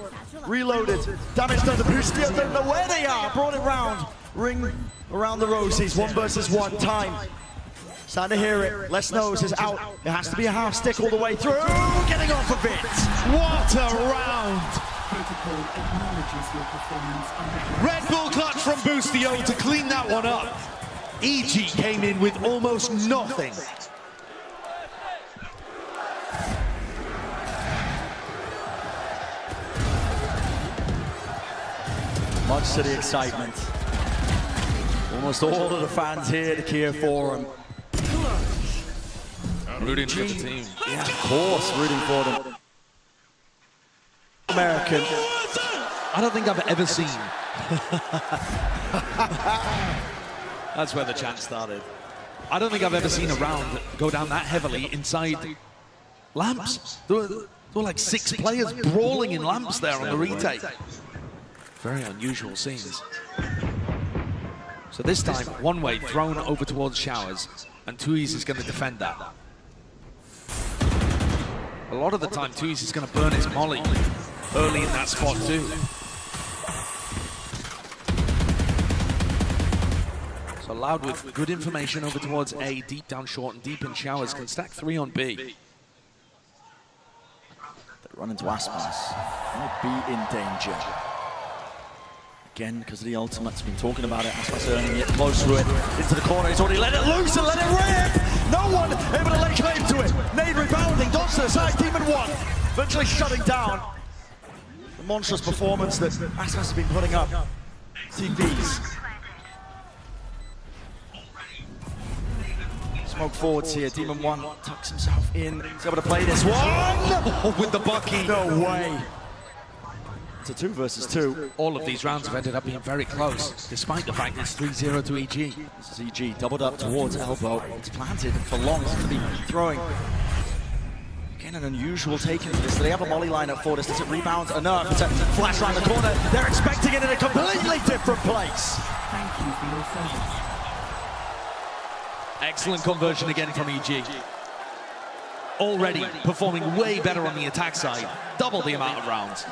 Reloaded. Damage done to Bustio. Don't know where they are. Brought it round. Ring around the roses. 1 versus 1 time. Starting to hear it. Les Knows is out. It has to be a half stick all the way through. Getting off of it. What a round. Red Bull clutch from Bustio to clean that one up. EG came in with almost nothing. Much to the excitement. Almost all of the fans here to cheer for him. Rooting for the team. Yeah, of course, rooting for them. American. I don't think I've ever seen. That's where the chant started. I don't think I've ever seen a round go down that heavily inside Lamps. There were like 6 players brawling in Lamps there on the retake. Very unusual scenes. So this time, one way thrown over towards showers, and Tuiz is going to defend that. A lot of the time, Tuiz is going to burn his molly early in that spot too. So Loud with good information over towards A, deep down short and deep in showers, can stack 3 on B. They run into Aspas. Might be in danger. Again, because of the ultimate's been talking about it. Aspas earning it close to it. Into the corner, he's already let it loose and let it rip! No one able to lay claim to it. Nade rebounding, dodge to the side, Demon 1. Eventually shutting down the monstrous performance that Aspas has been putting up. TPs. Smoke forwards here, Demon 1 tucks himself in. He's able to play this one! With the bucky. No way. It's a 2 versus 2. All of these rounds have ended up being very close, despite the fact it's 3-0 to EG. This is EG, doubled up towards elbow. It's planted for long, it's going to be throwing. Again, an unusual take into this. Do they have a molly lineup for this? Does it rebound enough? It's a flash around the corner. They're expecting it in a completely different place. Thank you for your service. Excellent conversion again from EG. Already performing way better on the attack side. Double the amount of rounds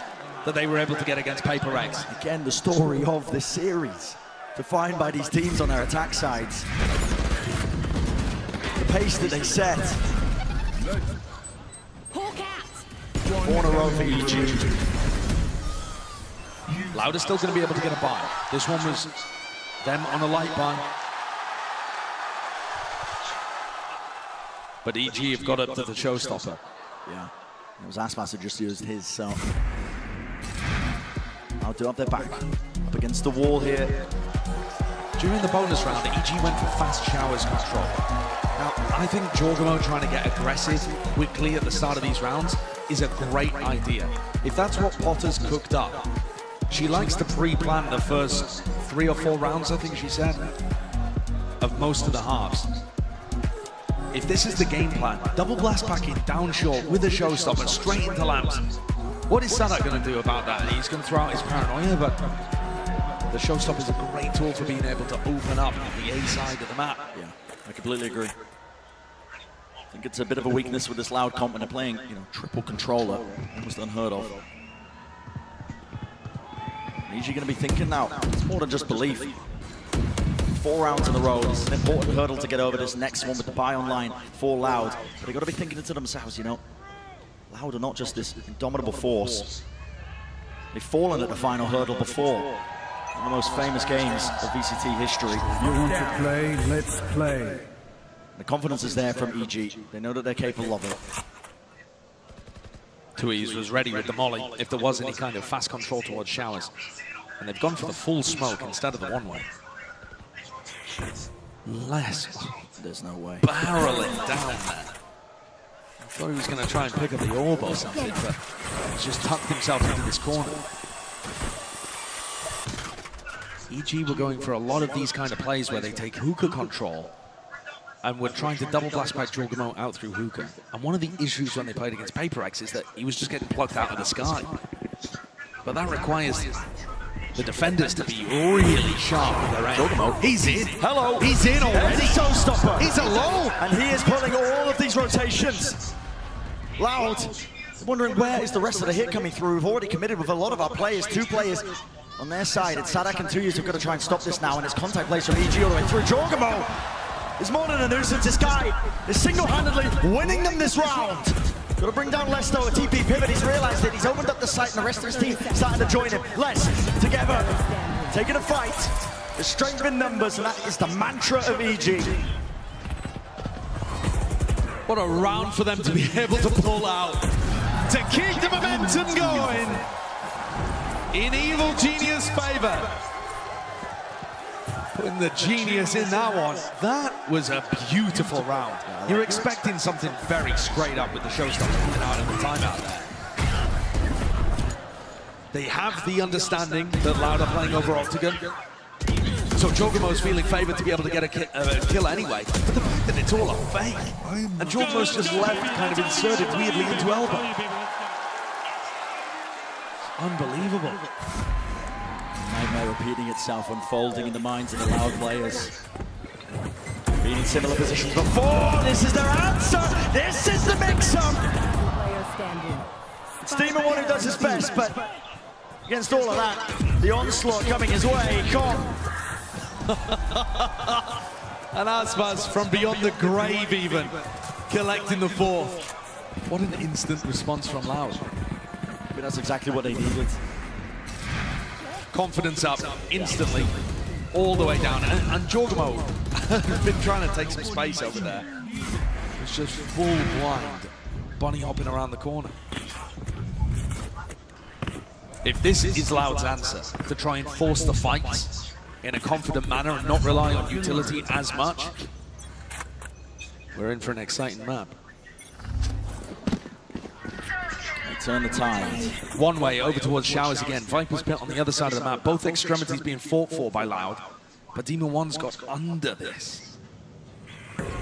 that they were able to get against Paper X. Again, the story of this series, defined by these teams on their attack sides. The pace that they set. corner row for EG. Loud is still going to be able to get a buy. This one was them on a light buy. But EG have got up to the showstopper. Yeah, it was Aspas who just used his, so I'll do up their back. Up against the wall here. During the bonus round, EG went for fast showers control. Now, I think Jorgamo trying to get aggressive quickly at the start of these rounds is a great idea. If that's what Potter's cooked up, she likes to pre-plan the first 3 or 4 rounds, I think she said, of most of the halves. If this is the game plan, double blast packing down short with a showstopper straight into lamps. What is Sadak going to do about that? He's going to throw out his paranoia, but the showstopper is a great tool for being able to open up the A side of the map. Yeah, I completely agree. I think it's a bit of a weakness with this Loud comp when they're playing, you know, triple controller. Almost unheard of. EG going to be thinking now. It's more than just belief. 4 rounds in a row. This is an important hurdle to get over this next one with the buy online for Loud. But they've got to be thinking it to themselves, you know. Loud are not just this indomitable force. They've fallen at the final hurdle before. One of the most famous games of VCT history. You want to play? Let's play. The confidence is there from EG. They know that they're capable of it. Tuiz was ready with the molly if there was any kind of fast control towards showers. And they've gone for the full smoke instead of the one-way. Less. There's no way. Barreling down there. I thought he was going to try and pick up the orb or something, but he's just tucked himself into this corner. EG were going for a lot of these kind of plays where they take hookah control and we're trying to double blast back Jorgamo out through hookah. And one of the issues when they played against Paper X is that he was just getting plucked out of the sky. But that requires the defenders to be really sharp with their aim. Jorgamo, he's in. Hello. He's in already. He's a showstopper. He's alone. And he is pulling all of these rotations. Loud. Wondering where is the rest of the hit coming through. We've already committed with a lot of our players. 2 players on their side. It's Sadak and Tuiz who've got to try and stop this now. And it's contact plays from EG all the way through. Jorgamo is more than a nuisance. This guy is single-handedly winning them this round. Got to bring down Les though, a TP pivot. He's realized it. He's opened up the site and the rest of his team starting to join him. Les, together, taking a fight. The strength in numbers, and that is the mantra of EG. What a round for them to be able to pull out. To keep the momentum going in Evil Genius' favor. Putting the genius in that one. That was a beautiful round. You're expecting something very straight up with the showstopper coming out in the timeout there. They have the understanding that Loud are playing over Octagon. So Jorgamo's feeling favored to be able to get a kill anyway. But the fact that it's all a fake. And Jorgamo's just left kind of inserted weirdly into elbow. Unbelievable. Nightmare repeating itself, unfolding in the minds of the Loud players. Being in similar positions before, this is their answer! This is the mix-up! It's Demon One who does his best, but against all of that, the onslaught coming his way, come. And Aspas from beyond the grave even, collecting the 4th. What an instant response from Loud. But that's exactly what they needed. Confidence up instantly, all the way down. And Jorgamo has been trying to take some space over there. It's just full blind, bunny hopping around the corner. If this is Loud's answer, to try and force the fights in a confident manner and not rely on utility as much, we're in for an exciting map. Turn the tide. One way over towards Showers again. Viper's Pit on the other side of the map. Both extremities being fought for by Loud. But Demon One's got under this.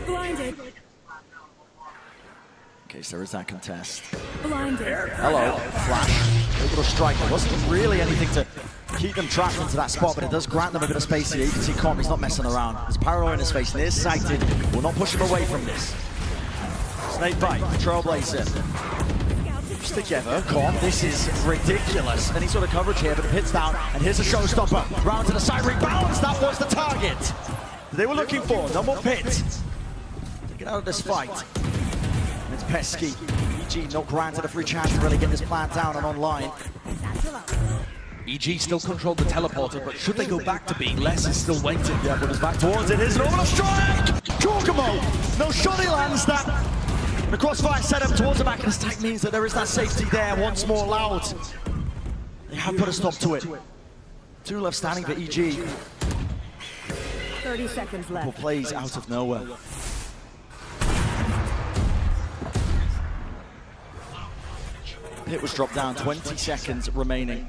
Blinded. Okay, so there is that contest. Blinded. Hello, Flash. Able to strike. There wasn't really anything to keep them trapped into that spot, but it does grant them a bit of space here. You can see Com, he's not messing around. There's Pyro in his face, near-sighted. Will not push him away from this. Snake Bite, Trailblazer. Together, Com, this is ridiculous. Any sort of coverage here, but it hits down, and here's a showstopper. Round to the side, rebounds, that was the target they were looking for. No more pit. To get out of this fight. And it's Pesky. EG not granted a free chance to really get this plan down and online. EG still controlled the teleporter, but should they go back to B, Les is still waiting. Yeah, but it's back towards it. Here's an overlap strike! Jorgamo! No shot, he lands that. The crossfire set up towards the back of the stack means that there is that safety there once more. Loud. They have put a stop to it. 2 left standing for EG. 30 seconds left. Couple plays out of nowhere. Pit was dropped down, 20 seconds remaining.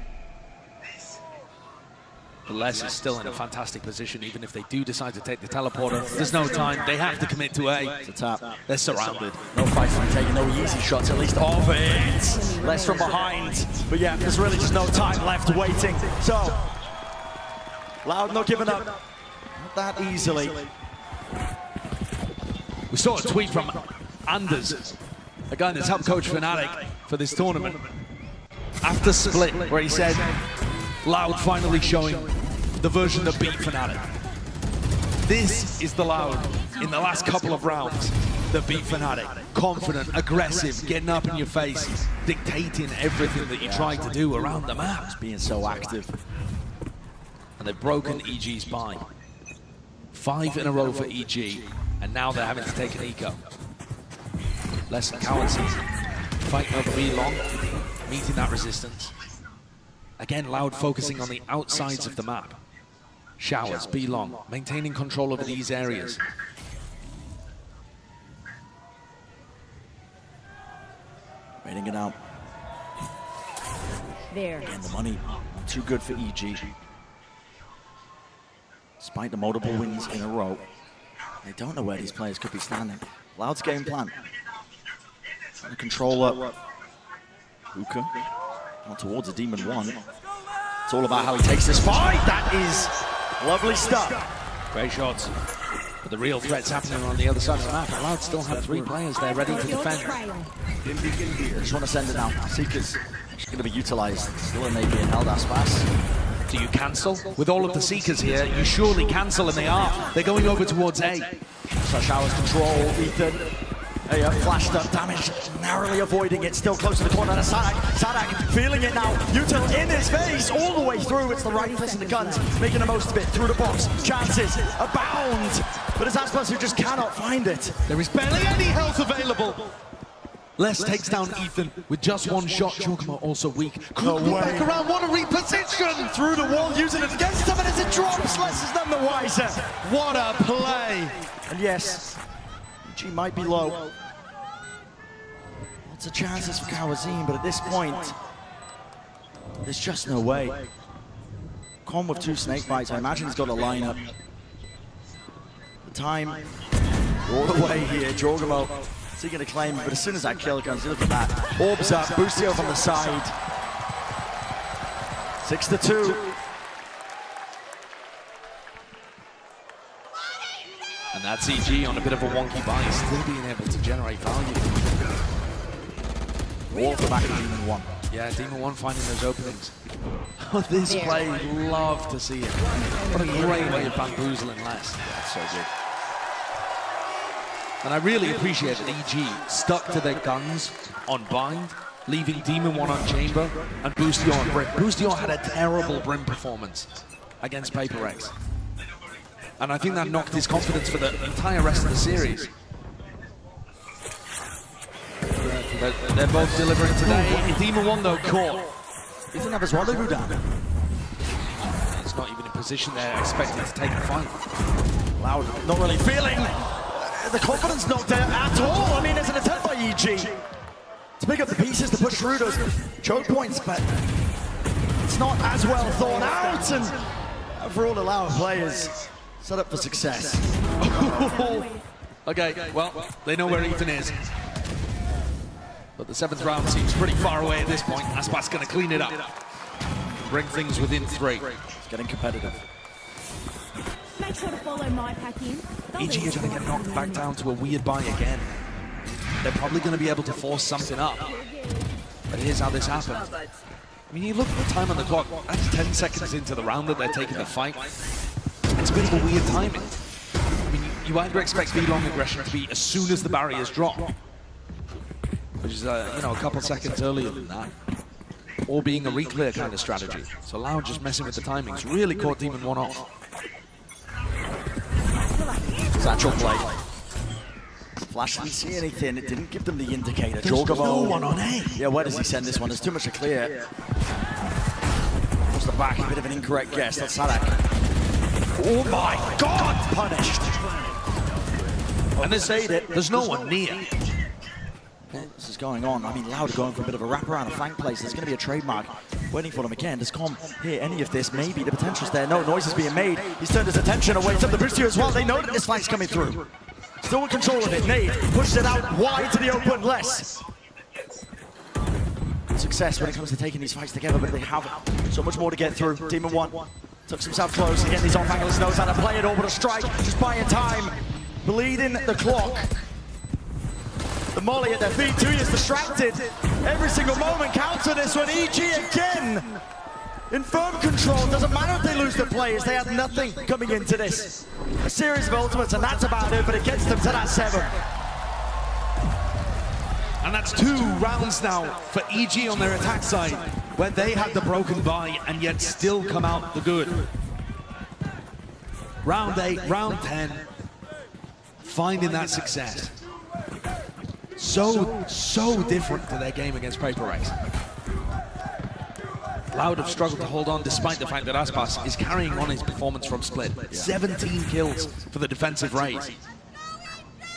But Les is still in a fantastic position, even if they do decide to take the teleporter. There's no time, they have to commit to A. It's a tap. They're surrounded. No fight for taking, no easy shots, at least off it. Les from behind. But yeah, there's really just no time left waiting. So, Loud not giving up. Not that easily. We saw a tweet from Anders, a guy that's helped coach Fnatic for this tournament, after Split, where he said, Loud finally showing the version that beat Fnatic. This is the Loud in the last couple of rounds that beat Fnatic. Confident, aggressive, getting up in your face, dictating everything that you try to do around the map. Just being so active. And they've broken EG's spine. 5 in a row for EG, and now they're having to take an eco. Les and Cowancy fighting over B long, meeting that resistance. Again, Loud focusing on the outsides of the map. Showers, B long, maintaining control over these areas. Waiting it out. There. Again, the money too good for EG. Despite the multiple wins in a row, they don't know where these players could be standing. Loud's game plan. Trying to control up Hookah. On towards the Demon 1. It's all about how he takes this fight. That is lovely stuff. Great shots. But the real threat's happening on the other side of the map. And Loud still have 3 players there ready to defend. I just want to send it now. Seekers just going to be utilized. Still maybe in Eldas pass. Do you cancel? With all of the Seekers here, you surely cancel, and they are. They're going over towards A. So Showers control, Ethan. Hey, flashed up, damage, narrowly avoiding it, still close to the corner. Sadak feeling it now. Util in his face, all the way through. It's the right place in the guns, making the most of it through the box. Chances abound, but it's Aspas who just cannot find it. There is barely any health available. Les takes down Ethan with just 1 shot. Jorgamo also weak. No way. Back around, what a reposition! Through the wall, using it against him, and as it drops, Les is none the wiser. What a play! And yes, G might be low. Lots of chances for Kawazim, but at this point, there's just no way. Con with 2 snake bites, I imagine he's got a lineup. The time, all the way here, Jorgamo. Is he going to claim it? But as soon as that kill comes, look at that. Orbs up, Boostio from the side. 6-2. And that's EG on a bit of a wonky buy, still being able to generate value. All the back of Demon 1. Yeah, Demon 1 finding those openings. This play, love to see it. What a great way of bamboozling Les. That's so good. And I really appreciate that EG stuck to their guns on Bind, leaving Demon 1 on Chamber, and Boostio on Brim. Boostio had a terrible Brim performance against Paper X. And I think that knocked his confidence for the entire rest of the series. They're both delivering today. Demon 1 though caught. He doesn't have his rendezvous down. He's not even in position there, expecting to take the fight. Loud, not really feeling the confidence knocked out at all. I mean, there's an attempt by EG to pick up the pieces to push through those choke points, but it's not as well thought out. And for all the Loud players, set up for success. Okay, well, they know where Ethan is. But the 7th round seems pretty far away at this point. Aspas going to clean it up. Bring things within 3. It's getting competitive. Make sure to follow my pack in. EG are going to get knocked back down to a weird buy again. They're probably going to be able to force something up. But here's how this happened. I mean, you look at the time on the clock. That's 10 seconds into the round that they're taking the fight. It's a bit of a weird timing. I mean, you either expect B-long aggression to be as soon as the barriers drop, which is you know, a couple seconds earlier than that. Or being a reclear kind of strategy. So Loud just messing with the timings. Really caught Demon 1 off. Satchel play. Flash didn't see anything. It didn't give them the indicator. There's no one on A. Yeah, where does he send this one? There's too much to clear. Across the back, a bit of an incorrect guess. That's Sadak. Oh my God! Punished. And there's no one near. This is going on. I mean, Loud are going for a bit of a wraparound, a flank place. There's going to be a trademark waiting for them again. Does Com hear any of this? Maybe the potential's there. No, noise is being made. He's turned his attention away from the boost here as well. They know that this flank's coming through. Still in control of it. Nade pushes it out wide to the open. Less. Good success when it comes to taking these fights together, but they have so much more to get through. Demon 1 tucks himself close. Again, these off-anglers knows how to play it all, but a strike, just buying time. Bleeding the clock. The molly at their feet, 2 years distracted. Every single moment counts for this one. EG again in firm control. Doesn't matter if they lose the players. They had nothing coming into this. A series of ultimates, and that's about it, but it gets them to that 7. And that's 2 rounds now for EG on their attack side, where they had the broken buy and yet still come out the good. Round 8, round 10, finding that success. So different to their game against Paper Rex. Loud have struggled to hold on despite the fact that Aspas is carrying on his performance from Split. 17 kills for the defensive raise.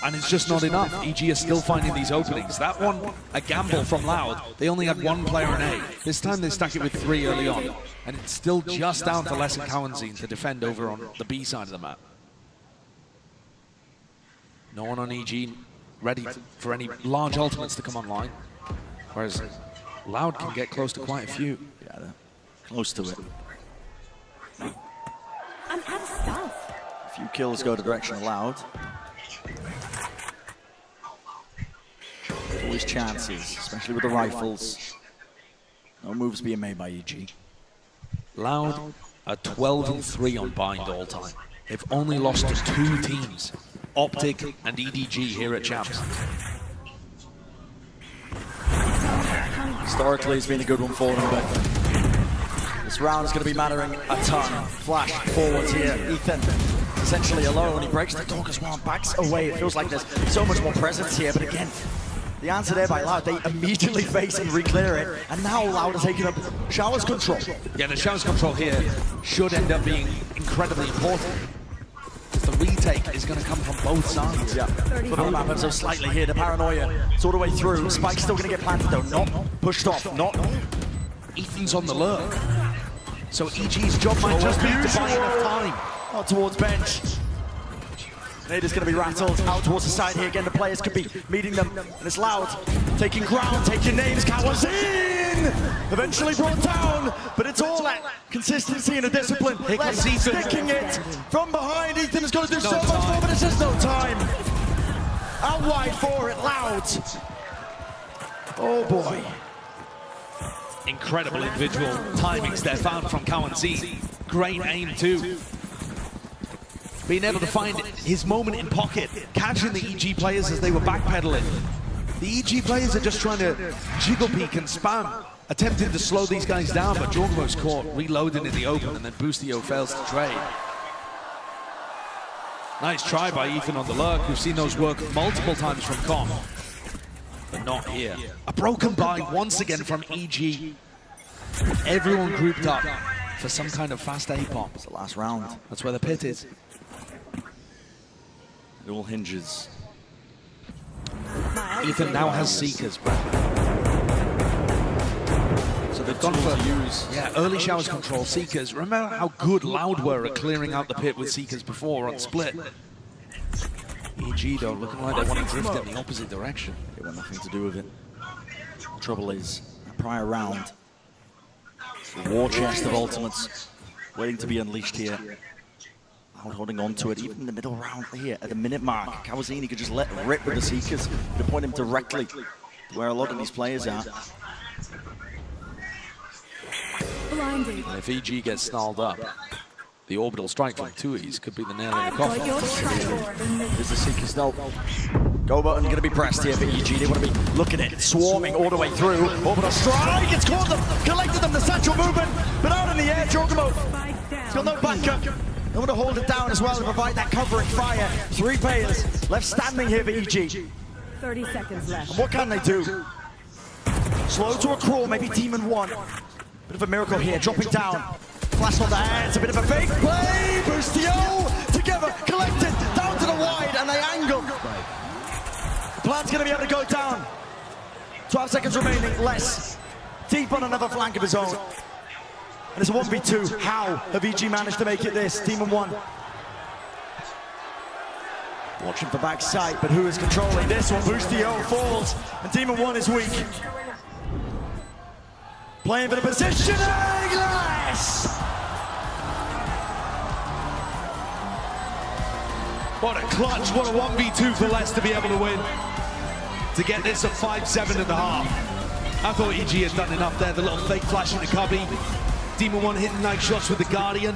And it's just not enough. EG are still finding these openings. That one, a gamble from Loud. They only had 1 player in A. This time they stack it with 3 early on. And it's still just down to Les and Cowanzine to defend over on the B side of the map. No one on EG ready for any large ultimates to come online. Whereas Loud can get close to quite a few. Yeah, they're close to it. I'm out of stuff. A few kills go the direction of Loud. Always chances, especially with the rifles. No moves being made by EG. Loud are 12-3 on Bind all time. They've only lost to 2 teams, Optic and EDG here at Champs. Historically, it's been a good one for them, but this round is going to be mattering a ton. Flash forwards here. Ethan essentially alone. He breaks the talk as well and backs away. It feels like there's so much more presence here, but again, the answer there by Loud, they immediately face and re-clear it, and now Loud are taking up Shower's control. Yeah, the Shower's control here should end up being incredibly important. The retake is going to come from both sides. Yeah, put on the map so slightly here. The paranoia, it's all the way through. Spike's still going to get planted though, not pushed off, not. Ethan's on the lurk. So EG's job might just be to buy enough time. Out towards bench. Nader's going to be rattled out towards the side here. Again, the players could be meeting them. And it's Loud, taking ground, taking names. Cowanzine eventually brought down, but it's all that consistency and a discipline. Let's sticking it from behind. Ethan is going to do so much more, but it's just no time. Out wide for it, Loud. Oh boy. Incredible individual timings there found from Cowanzine. Great aim too. Being able to find his moment in pocket, catching the EG players as they were backpedaling. The EG players are just trying to jiggle peek and spam, attempting to slow these guys down, but Jorgamo's caught reloading in the open, and then Boostio fails to trade. Nice try by Ethan on the lurk. We've seen those work multiple times from Com, but not here. A broken buy once again from EG. Everyone grouped up for some kind of fast A-pop. It's the last round. That's where the pit is. It all hinges. Ethan now has Seekers, Brad. So they've gone for early Showers control, Seekers. Remember how good Loud were at clearing out the pit with Seekers before on Split? EG though, looking like they want to drift in the opposite direction. They want nothing to do with it. The trouble is, that prior round, the war chest of ultimates waiting to be unleashed here. Loud holding on to it, even in the middle round here, at the minute mark. Cowanzine could just let rip with the Seekers to point him directly to where a lot of these players are. Blinded. And if EG gets snarled up, the orbital strike from Tui's could be the nail in the coffin. There's the Seekers though. Go button going to be pressed here for EG. They want to be looking at it, swarming all the way through. Orbital strike, it's caught them, collected them, the central movement, but out in the air, Jorgamo. He's got no backup. They want to hold it down as well to provide that covering fire. 3 players left standing here for EG. 30 seconds left. And what can they do? Slow to a crawl, maybe Demon 1. Bit of a miracle here, dropping down. Flash on the hands, a bit of a fake play. Boostio together, collected, down to the wide, and they angle. Plan's going to be able to go down. 12 seconds remaining, less. Deep on another flank of his own. And it's a 1v2. How have EG managed to make it this? Demon 1. Watching for backside, but who is controlling this one? Boostio falls, and Demon 1 is weak. Playing for the positioning, less! What a clutch, what a 1v2 for Les to be able to win. To get this at 5-7 in the half. I thought EG had done enough there, the little fake flash in the cubby. Demon 1 hitting nice shots with the Guardian.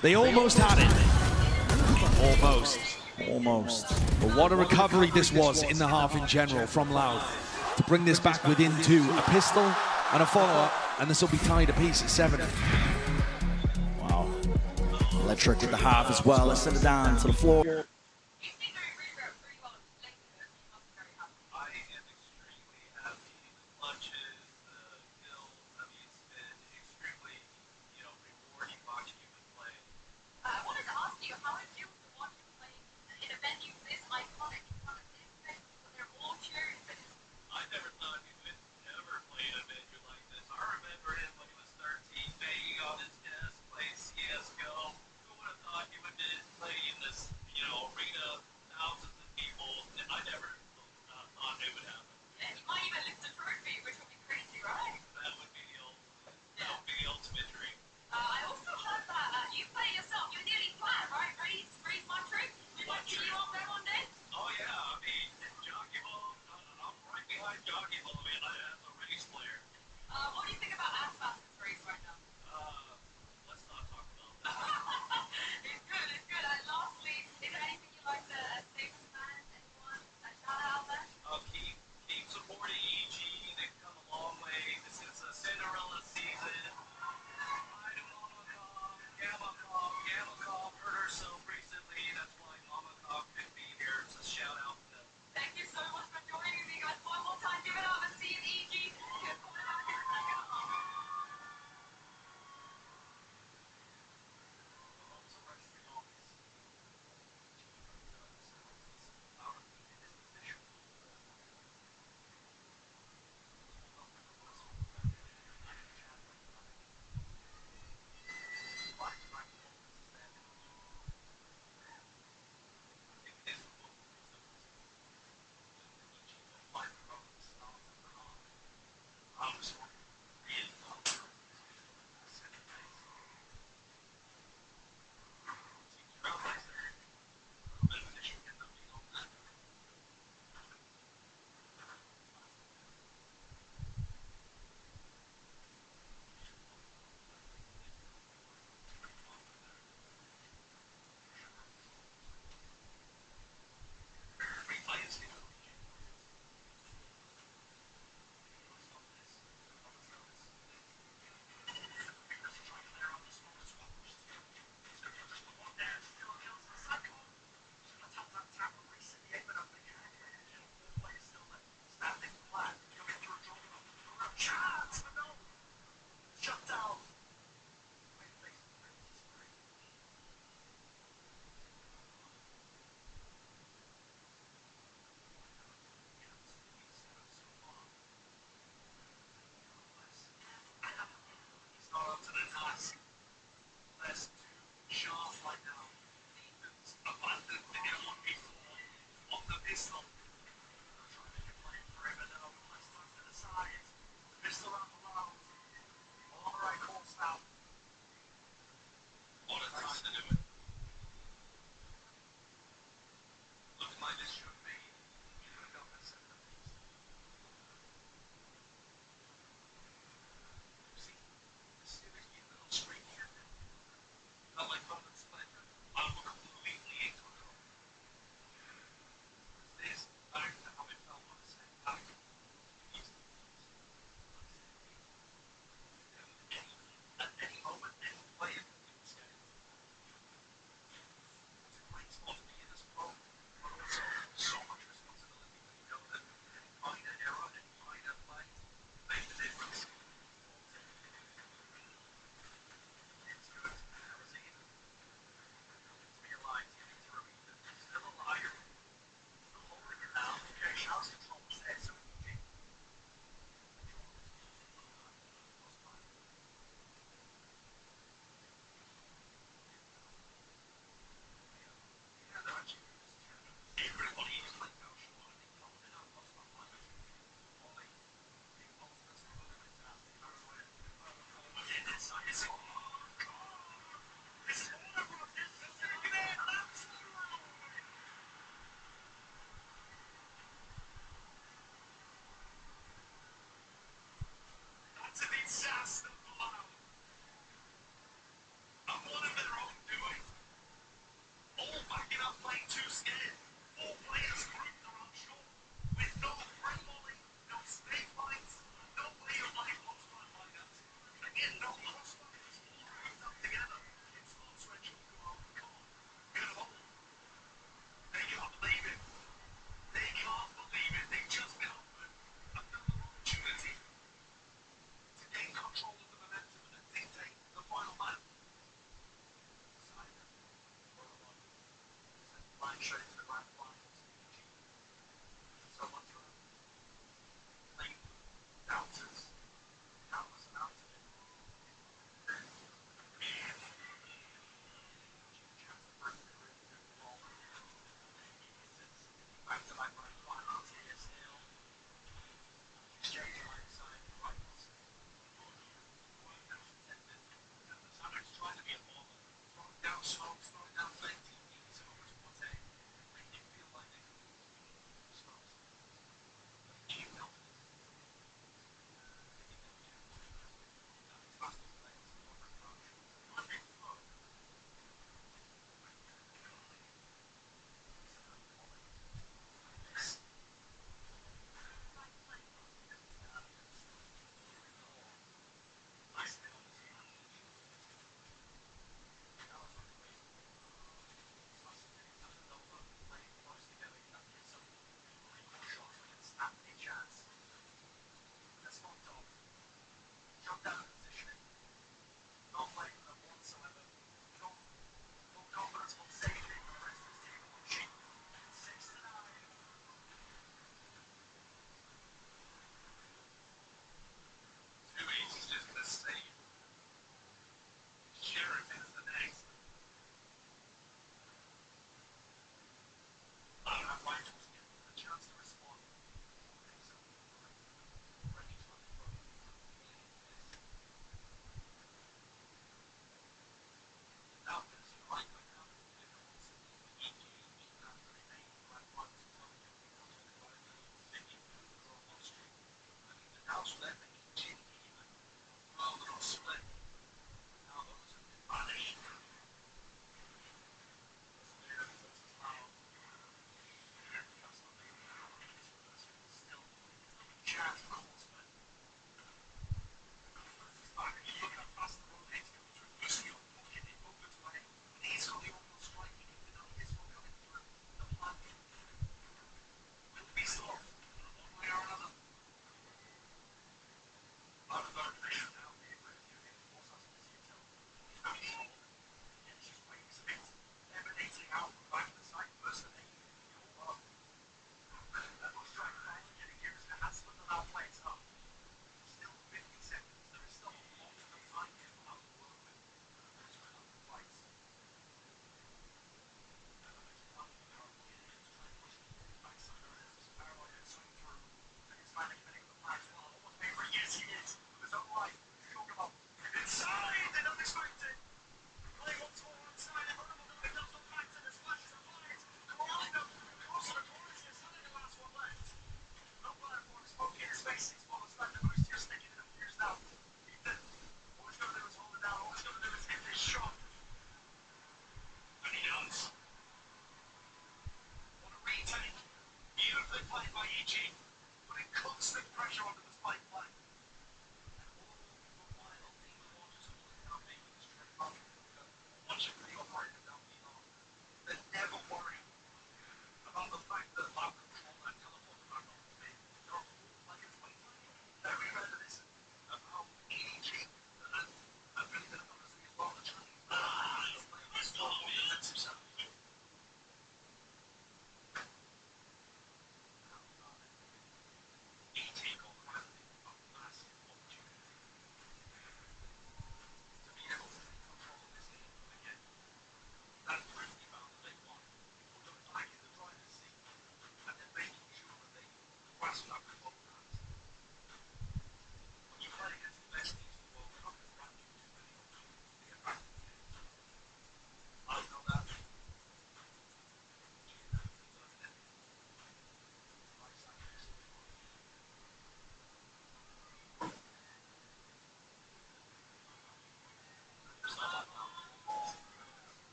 They almost had it. Almost. But what a recovery this was in the half in general from Loud. To bring this back within 2, a pistol and a follow-up, and this will be tied apiece at 7. Wow. Electric at the half as well. Let's send it down to the floor. Thank you so much for joining me, guys. One more time, give it up and see you.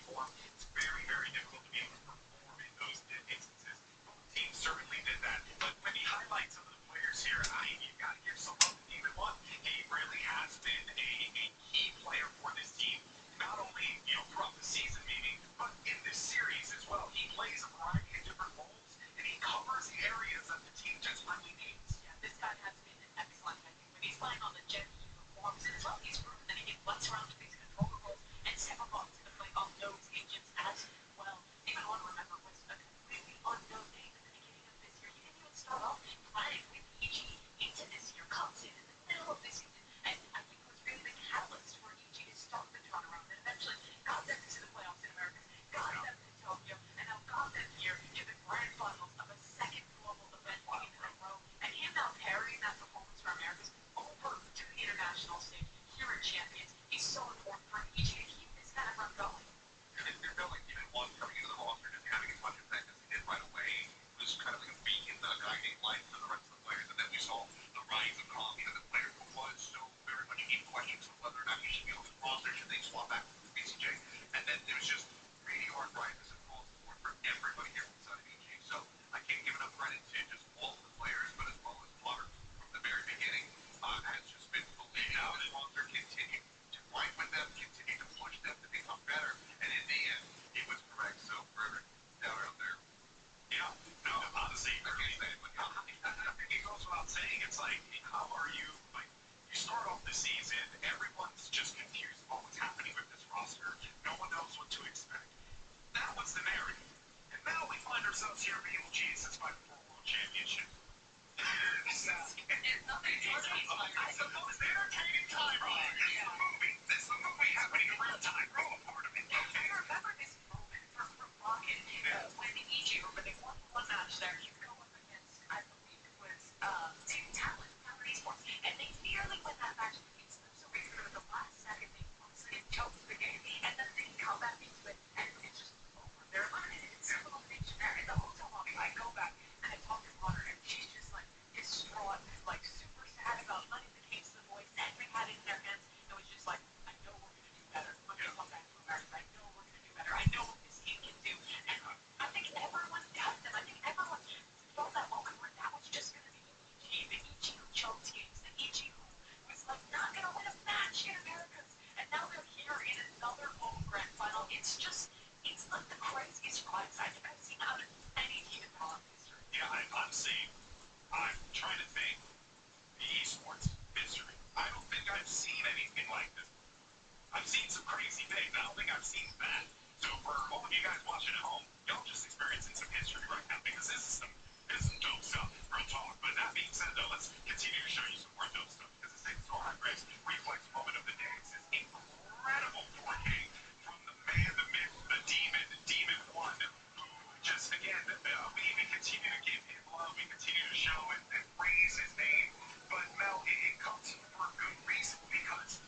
form, it's very, very difficult to be able to perform in those instances. Both teams certainly did that. But when you highlight some of the players here, you've got to give some love to Demon One. He really has been a key player for this team, not only throughout the season maybe, but in this series as well. He plays a variety of different roles, and he covers the areas that the team just really needs. Yeah, this guy has been excellent. I think when he's playing on the jet, he performs as well. He's proven that he can flex around to these controller roles and step up onto the plate on those agents as well. Even one, remember, was a completely unknown name at the beginning of this year. He didn't even start off playing with EG into this year. Comes in the middle of this season, and I think was really the catalyst for EG to start the turnaround and eventually got them to the playoffs in America, got them to Tokyo, and now got them here to the grand finals of a second global event in a row. And him now carrying that performance for Americas over to the international stage here at Champions is so important for EG to keep this kind of run going. And if they're building even one coming into the roster, just having as much effect as he did right away, was kind of like a beacon, a guiding light for the rest of the players. And then we saw the rise of Kong, the player who was so very much in questions of whether or not he should be on the roster, should they swap back to BCJ. And then there's just meteoric rises across the board for everybody here inside of EG. So I can't give enough credit to just all of the players, but as well as Clark from the very beginning has just been believing how this roster continued to fight with them, continue to push them to become better. And in the end, he was correct. So for down out there. Yeah, no, honestly, I can't say it, but I think it goes without saying. It's like, how are you, like, you start off the season, everyone's just confused about what's happening with this roster. No one knows what to expect. That was the narrative. And now we find ourselves here being Jesus fighting for a world championship. It's nothing I suppose the entertaining time. This is the movie happening in real time. Grow a part of it. I remember this moment from Rocket when EG, when they won one match there, you go up against, I believe it was Team Talent Esports, and they nearly win that match against them. So it's the last second they honestly choked the game, and then they come back into it, and it's just over. They're eliminated. It's a little nation there. In the hotel lobby, I go back and I talk to Connor, and she's just like distraught, like super sad about letting the case to the boys, and they had it in their hands. It was just like, I know we're gonna do better. We're gonna come back to America. I know we're gonna do better. I know what this team can do. And I think everyone doubted them. I think everyone felt that moment where that was just gonna be the EG who choked games, the EG who was like not gonna win a match in Americas. And now they're here in another home grand final. It's just, it's like the craziest rise I've seen out of any team in Valorant history. Yeah, honestly, I'm trying to think the esports history. I don't think I've seen anything like this. I've seen some crazy things. I don't think I've seen that. So for all of you guys watching at home, y'all just experiencing some history right now because this is some dope stuff. Real talk. But that being said, though, let's continue to show you some more dope stuff because this thing's so high grace. Reflex moment of the day. It's this incredible 4K from the man, the myth, the Demon One, who just again, we continue to give him love. We continue to show and praise his name. But Mel, it comes for a good reason because,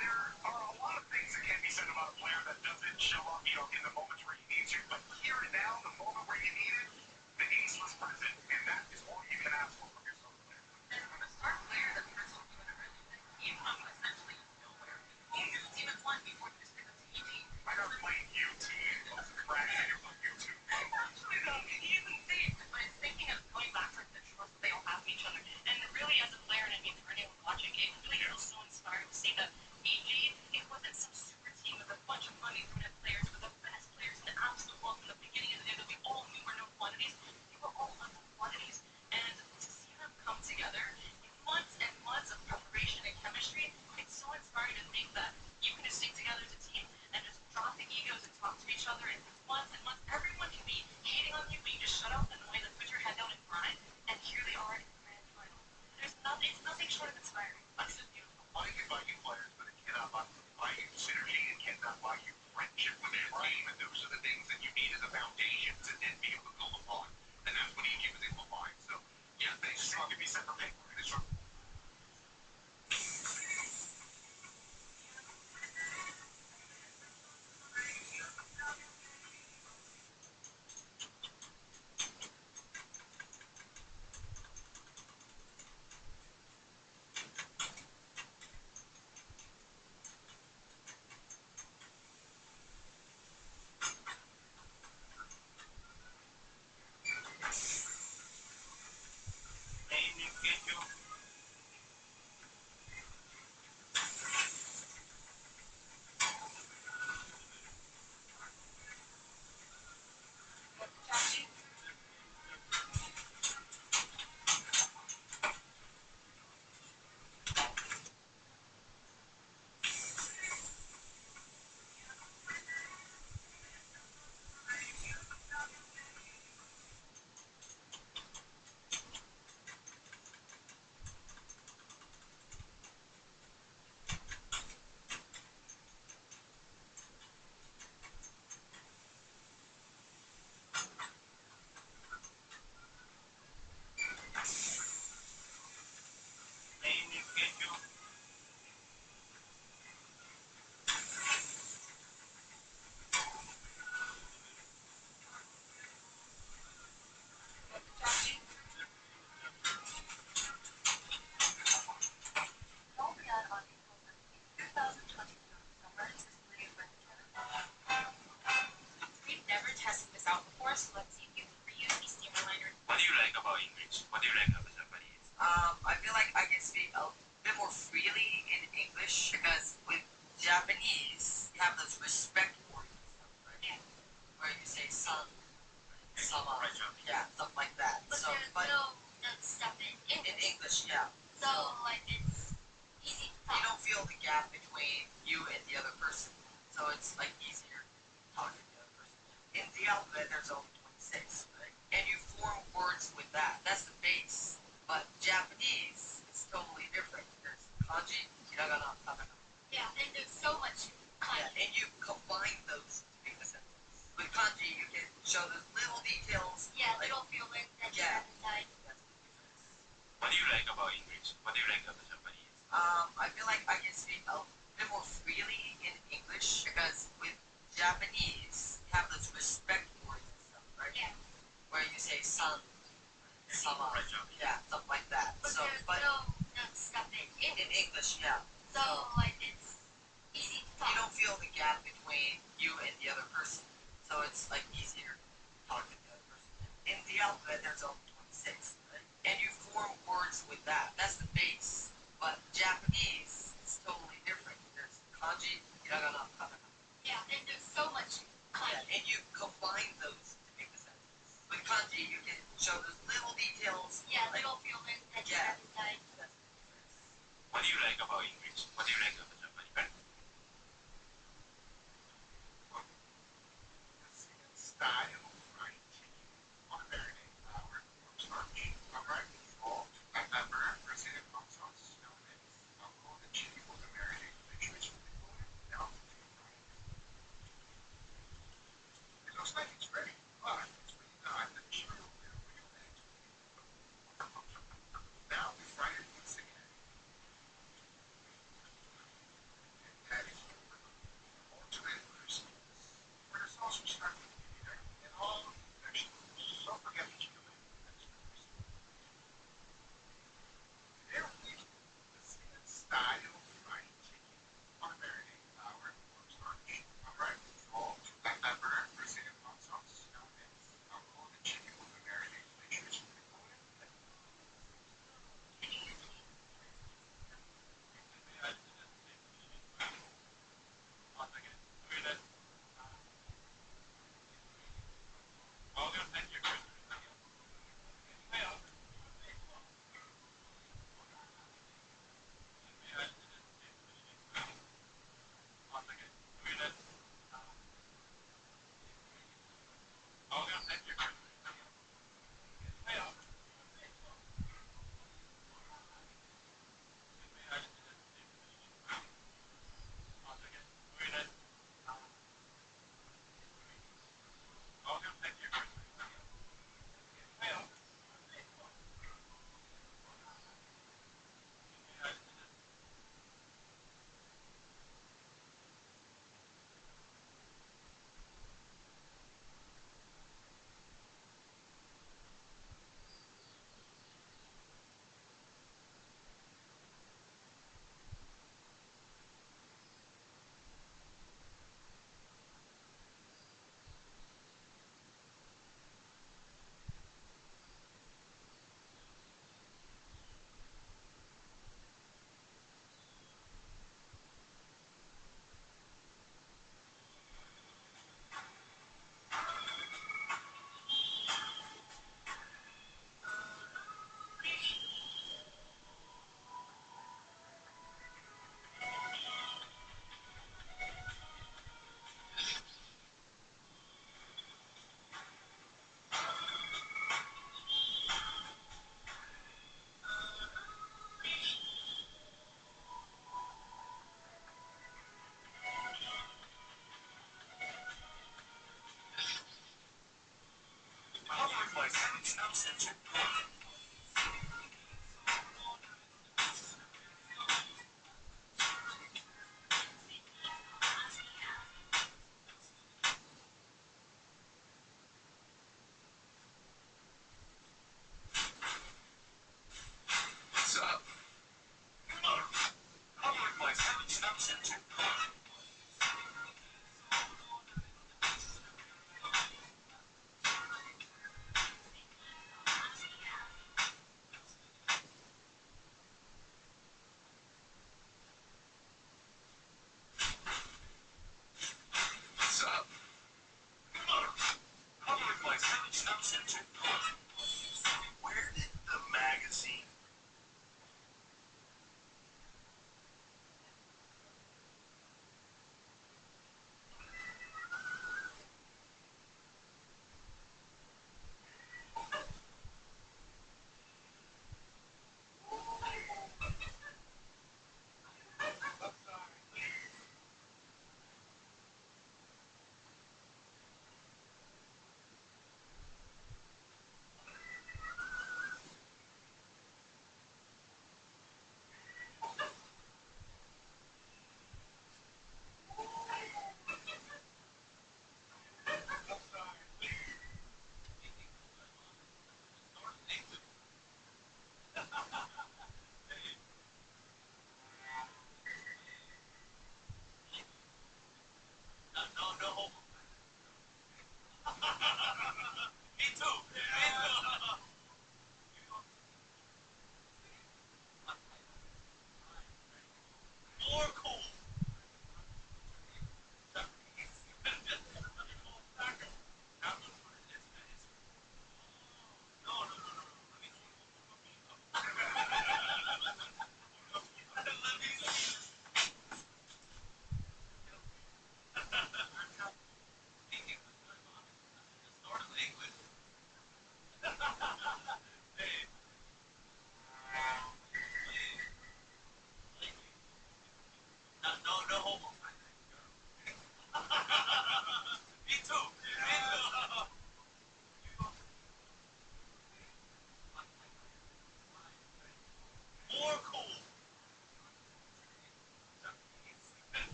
there are a lot of things that can be said about a player that doesn't show up, in the moments where you need to. But here and now, the moment where you need it, the ace was present, and that is all you can ask for from your star player. And from a star player that we were talking about earlier, that came from essentially nowhere. He knew Demon One before he was picked up to EG. I got playing UT. That's crazy about YouTube. Actually, though, he even thinks, but it's thinking of going back to the trust they all have in each other. And really, as a player, and I mean, for anyone watching, it really feels so inspiring to see that EG, it wasn't some super team with a bunch of money thrown at players, with the best players in the absolute world from the beginning and the end that we all knew were known quantities. They were all unknown quantities. And to see them come together in months and months of preparation and chemistry, it's so inspiring to think that you can just stick together as a team and just drop the egos and talk to each other. And months and months, everyone can be hating on you, but you just shut up and annoy them, put your head down and grind. And here they are in the grand final. It's nothing short of inspiring. It's just beautiful. Money can buy you players, but it cannot buy you synergy. It cannot buy you friendship with your team. And those are the things that you need as a foundation to then be able to build upon. And that's what EG was able to find. So, yeah, they struggle to be separate paper. They struggle. have those respect words and stuff, right? Yeah. Where you say son, sama, yeah, stuff like that. But so, there's no stuff in English, yeah. So like it's easy to talk. You don't feel the gap between you and the other person, so it's like easier talking to the other person. In the alphabet, there's only 26, right? And you form words with that. That's the base. But Japanese is totally different. There's kanji, hiragana, katakana. Yeah, and there's so much kanji. Yeah, and you combine those to make a sentence. With kanji, you can show those little details. Yeah, like, little feelings that you have inside. What do you like about English? What do you like about Japanese? I feel like I can speak a bit more freely in English because with Japanese, you have those respect words and stuff, right? Yeah. Where you say son, sama, yeah, stuff like that. But so, there's no stuff in English, yeah. So like it's easy to talk. You don't feel the gap between you and the other person, so it's like easier to talk to the other person. In the alphabet, there's only 26, right? And you form words with that. That's the base. But Japanese is totally different. There's kanji, hiragana, katakana. Yeah, and there's so much kanji. Yeah, and you combine those to make a sentence. With kanji, you can show those little details. Yeah, like, little feelings that you have inside. What do you like about English? What do you like about Japanese? Style, fried chicken, on a marinade flour, cornstarch, alright, all, black pepper, Brazilian hot sauce, no mix, alcohol, and chili for the marinade, make sure it's really good, now to fry it. It looks like it's ready, but it's really not, let me show you a little real eggs. Now we fry it once again. That is all tomato crispiness. For the sauce, we start with vinegar and all of the vegetables. Don't forget the chicken. There we go. Brazilian style fried chicken on a marinade flour, cornstarch, alright, all, black pepper, Brazilian hot sauce, no mix, alcohol, and chicken with the marinade. Make sure it's really good.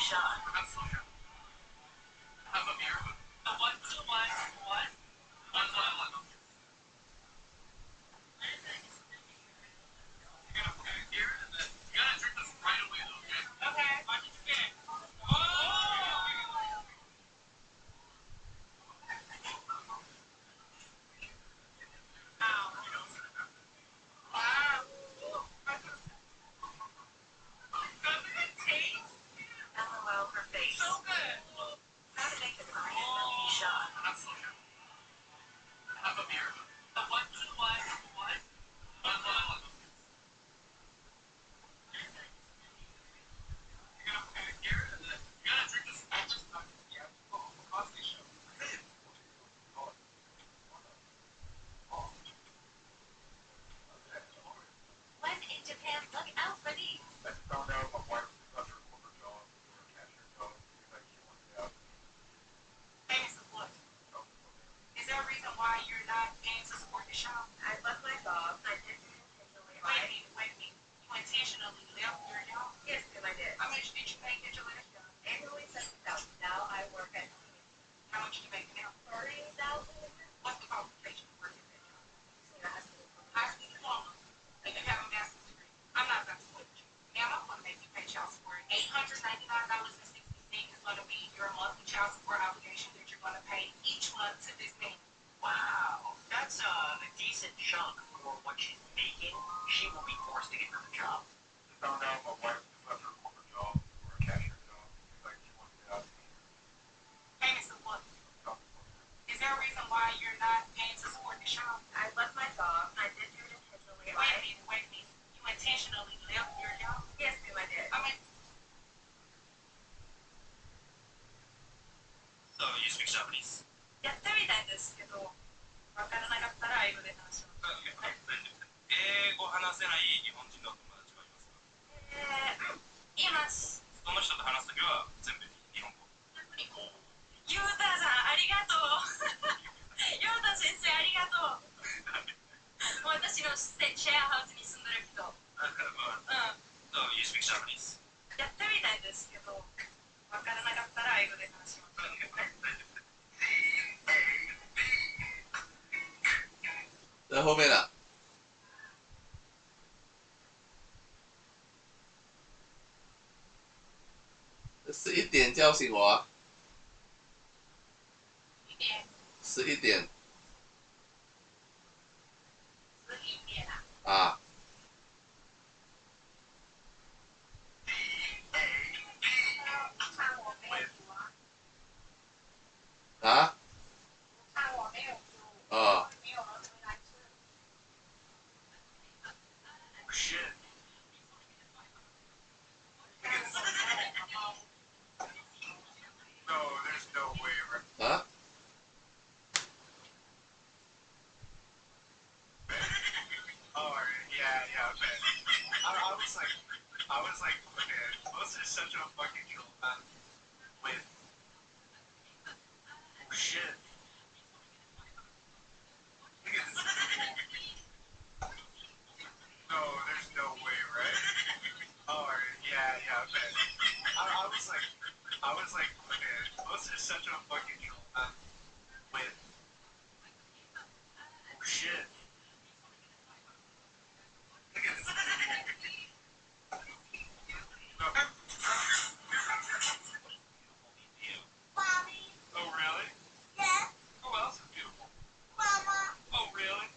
shot. Have a beer. The 1, 2, 1, 1. 1, 1, 1. You gotta drink this right away, though, okay? Okay. Watch it again. LOL, her face. So good. How to make a Korean milky shot. Have a beer. The 1, 2, 1, 1. 1, 1, 1. You gotta drink this. When in Japan, look out for these. I found out my wife got her corporate job or a cashier job because she wanted to have. Hey, Mrs. Wood. Is there a reason why you're not paying to support the shop? I love my job. I did it intentionally. Wait a minute. You intentionally left your job? Yes, because I did. How much did you make at your last job? Annually $7,000. Now I work at. How much do you make now? $30,000. What's the qualification for working at that job? High school diploma. And you have a master's degree. I'm not going to split you. Now I'm going to make you pay child support. $899.60 is going to be your monthly child support obligation that you're going to pay each month to this man. Wow, that's a decent chunk for what she's making. She will be forced to get another job. I found out my wife left her corporate job or a cashier job because she wanted to have. Hey, Mr. Wood. Is there a reason why you're not paying to support the shop? I left my job. I did do it intentionally. Wait a minute. You intentionally left your job? Yes, ma'am, I did. I mean. So, you speak Japanese? やってみたいんですけど、わからなかったら英語で話します。英語話せない日本人の友達はいますか？います。その人と話すときは全部日本語。ゆうたさん、ありがとう。ゆうた先生、ありがとう。私のシェアハウスに住んでる人。So, you speak Japanese? やってみたいんですけど、わからなかったら英語で話します。在后面的。11点叫醒我啊！11点。啊。啊？啊。啊？ I was like, okay, this is such a fucking troll man with shit. No, there's no way, right? Oh, yeah, okay. I was like, okay, this is such a fucking troll man with shit. Oh, really? Yeah. Who else is beautiful? Mama. Oh, really?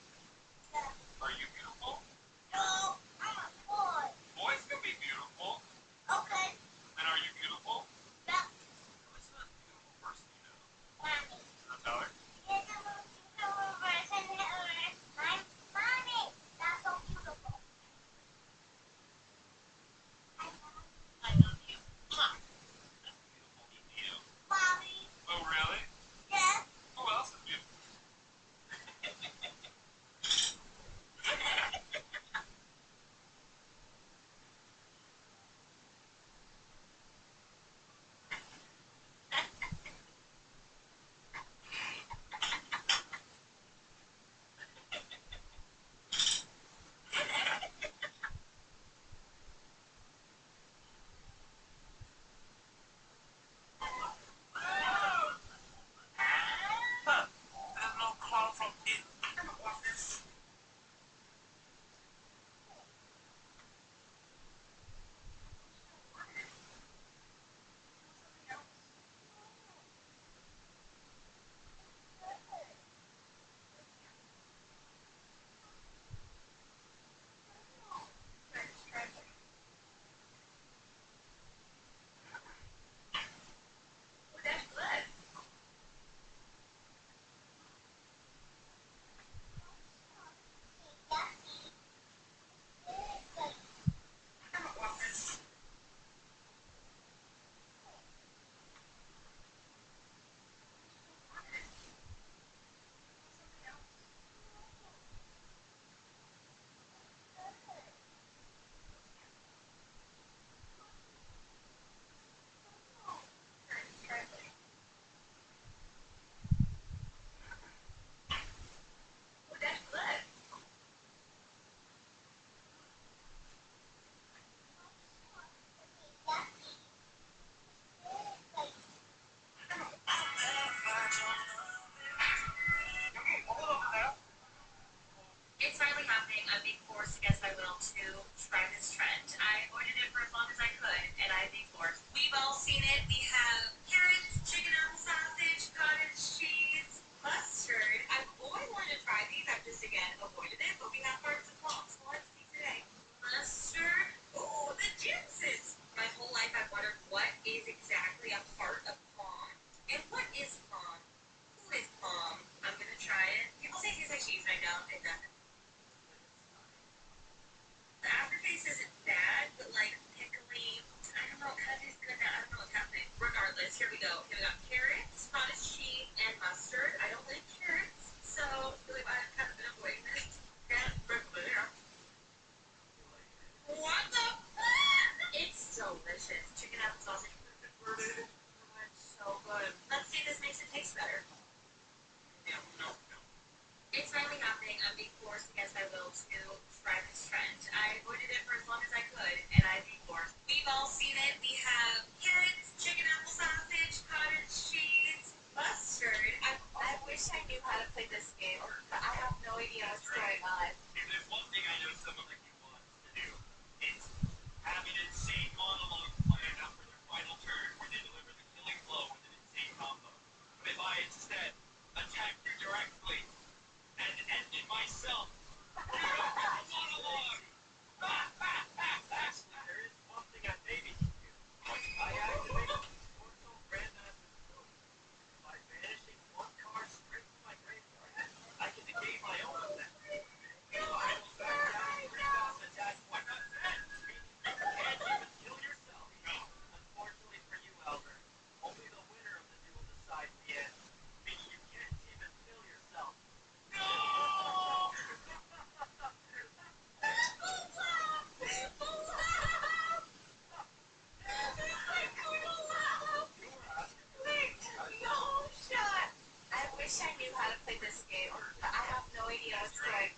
Yeah. Are you beautiful? No, I'm a boy. Boys can be beautiful. Okay. And are you beautiful? Yeah. Who's the most beautiful person you know? Here we go. Okay, we got carrots, cottage cheese, and mustard. I don't like carrots, so I feel like I've kind of been avoiding it. And what the fuck? It's delicious. Chicken apple sausage. It's so good. Let's see if this makes it taste better. No. It's finally happening. I'm being forced against my will to try this trend. I avoided it for as long as I could, and I've been forced. We've all seen it. We have carrots, chicken apple sausage, cottage cheese, mustard. I wish I knew how to play this game, but I have no idea what's going on. If there's one thing I know someone like you wants to do, it's have an insane monologue planned after their final turn where they deliver the killing blow with an insane combo. But if I instead attack you directly and ended myself, monologue. There is one thing I maybe can do. I activate Portal Grandmaster's ability. By banishing one card straight from my graveyard, I can negate my own effect. I will back down and recast attack one percent, meaning you can't even kill yourself. No. Unfortunately for you, Albert, only the winner of the duel decides the end, meaning you can't even kill yourself. No! I wish I knew how to play this game, but I have no idea what's going on.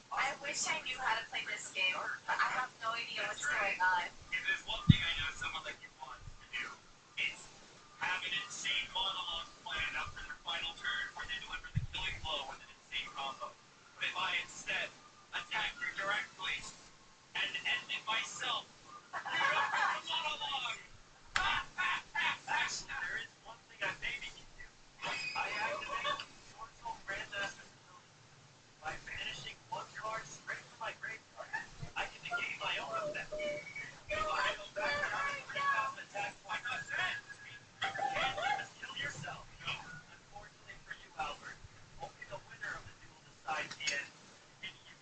I wish I knew how to play this game, but I have no idea what's going on. If there's one thing I know someone like you wants to do, it's have an insane monologue planned after their final turn where they deliver the killing blow with an insane combo. But if I instead attack you directly and ended myself, monologue. There is one thing I maybe can do. I activate Portal Grandmaster's ability. By banishing one card straight from my graveyard, I can negate my own effect. I will back down and recast attack 1%, meaning you can't even kill yourself. Unfortunately for you, Albert, only the winner of the duel decides the end, meaning you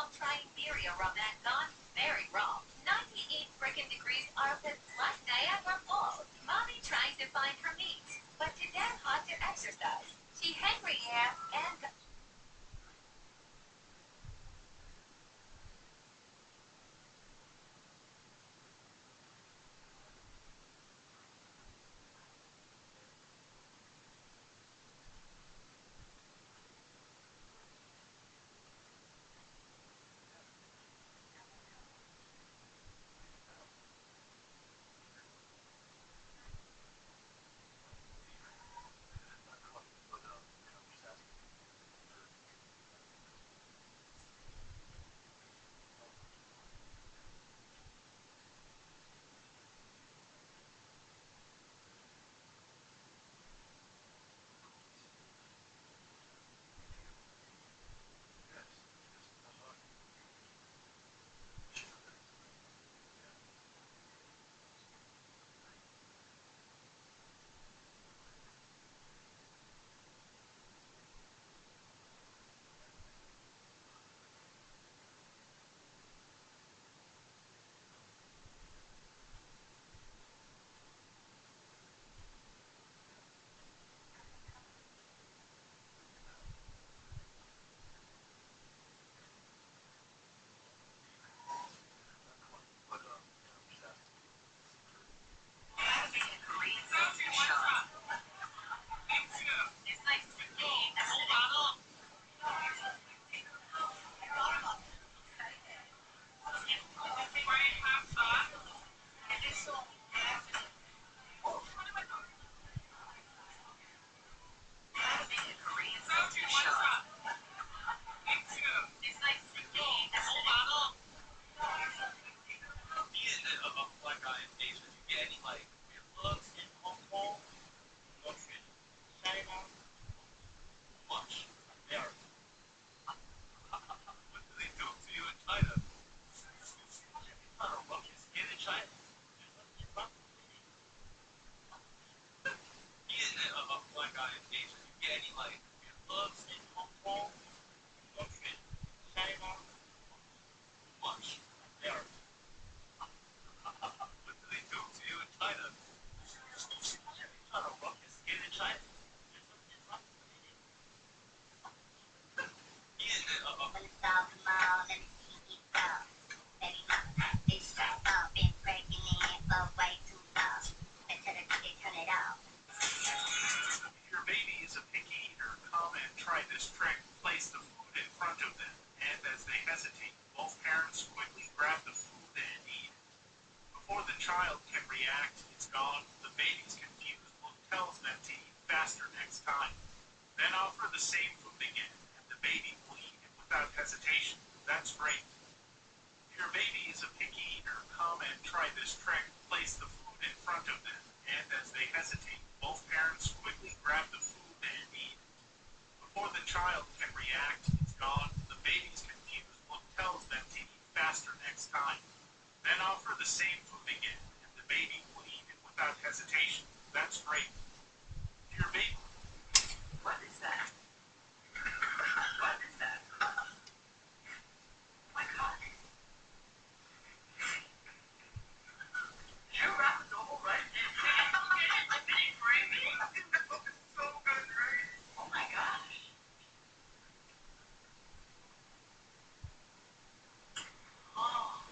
while trying theory or romance on? Very wrong. 98 frickin' degrees armpits like Niagara Falls. Mommy trying to find her meat, but too damn hot to exercise. She hungry, yeah, and If your baby is a picky eater, come and try this trick. Place the food in front of them, and as they hesitate, both parents quickly grab the food and eat. Before the child can react, it's gone. The baby's confused look tells them to eat faster next time. Then offer the same food again, and the baby will eat it without hesitation. That's great. If your baby is a picky eater, come and try this trick. Place the food in front of them, and as they hesitate, both parents quickly grab the food and eat. Before the child can react, it's gone. The baby's confused look tells them to eat faster next time. Then offer the same food again, and the baby will eat it without hesitation. That's great. If your baby... what is that? What is that? Oh my god. You rap the whole right? I'm being crazy. So good, right? Oh my gosh. Oh.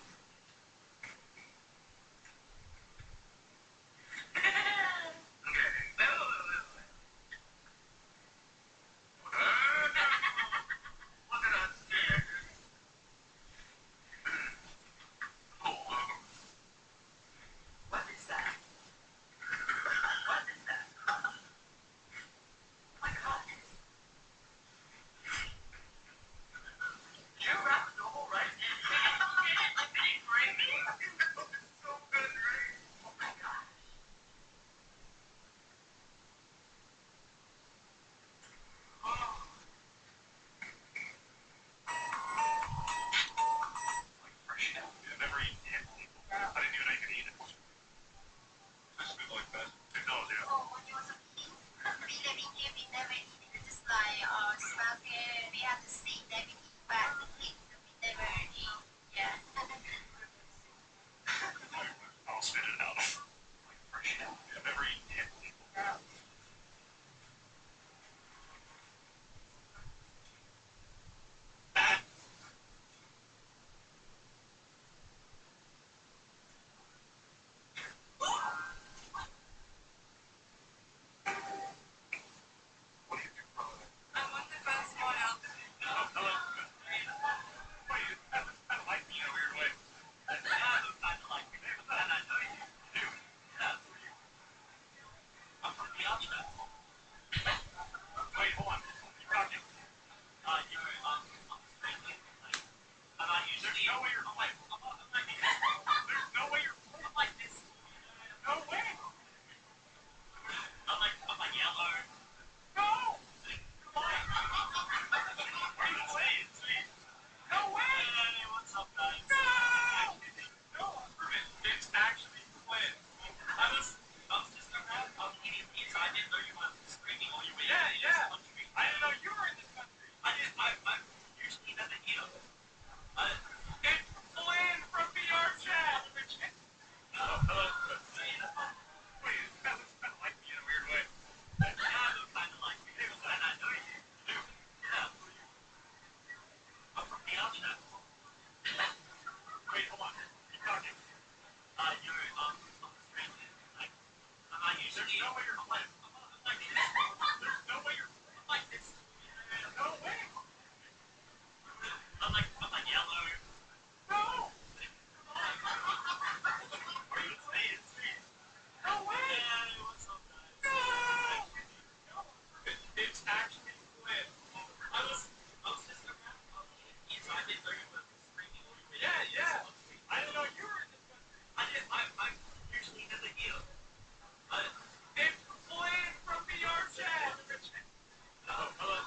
Wait, hold on. Keep talking. You're on the street. Like, I'm not used to it. There's no way you're playing. Like, there's no way you're playing like this. No way. I'm like yellow. No. Are you saying it? No way. What's up, guys? No. It's actually Flynn. I was just around. So I did learn about the screaming. Yeah. I didn't know you were in this country. I'm usually in the deal. It's Flynn from VR chat. Oh, hello.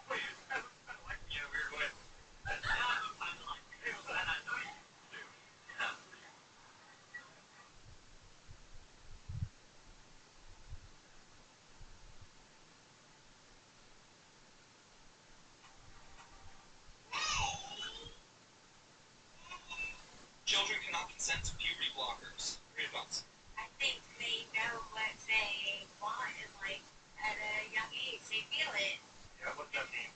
Wait, it's kind of like me in a weird way. Yeah, I'm kind of like you, and I know you do. Yeah. Children cannot consent to puberty blockers. Read thoughts. I think they know what they want and like at a young age they feel it. Yeah, what that means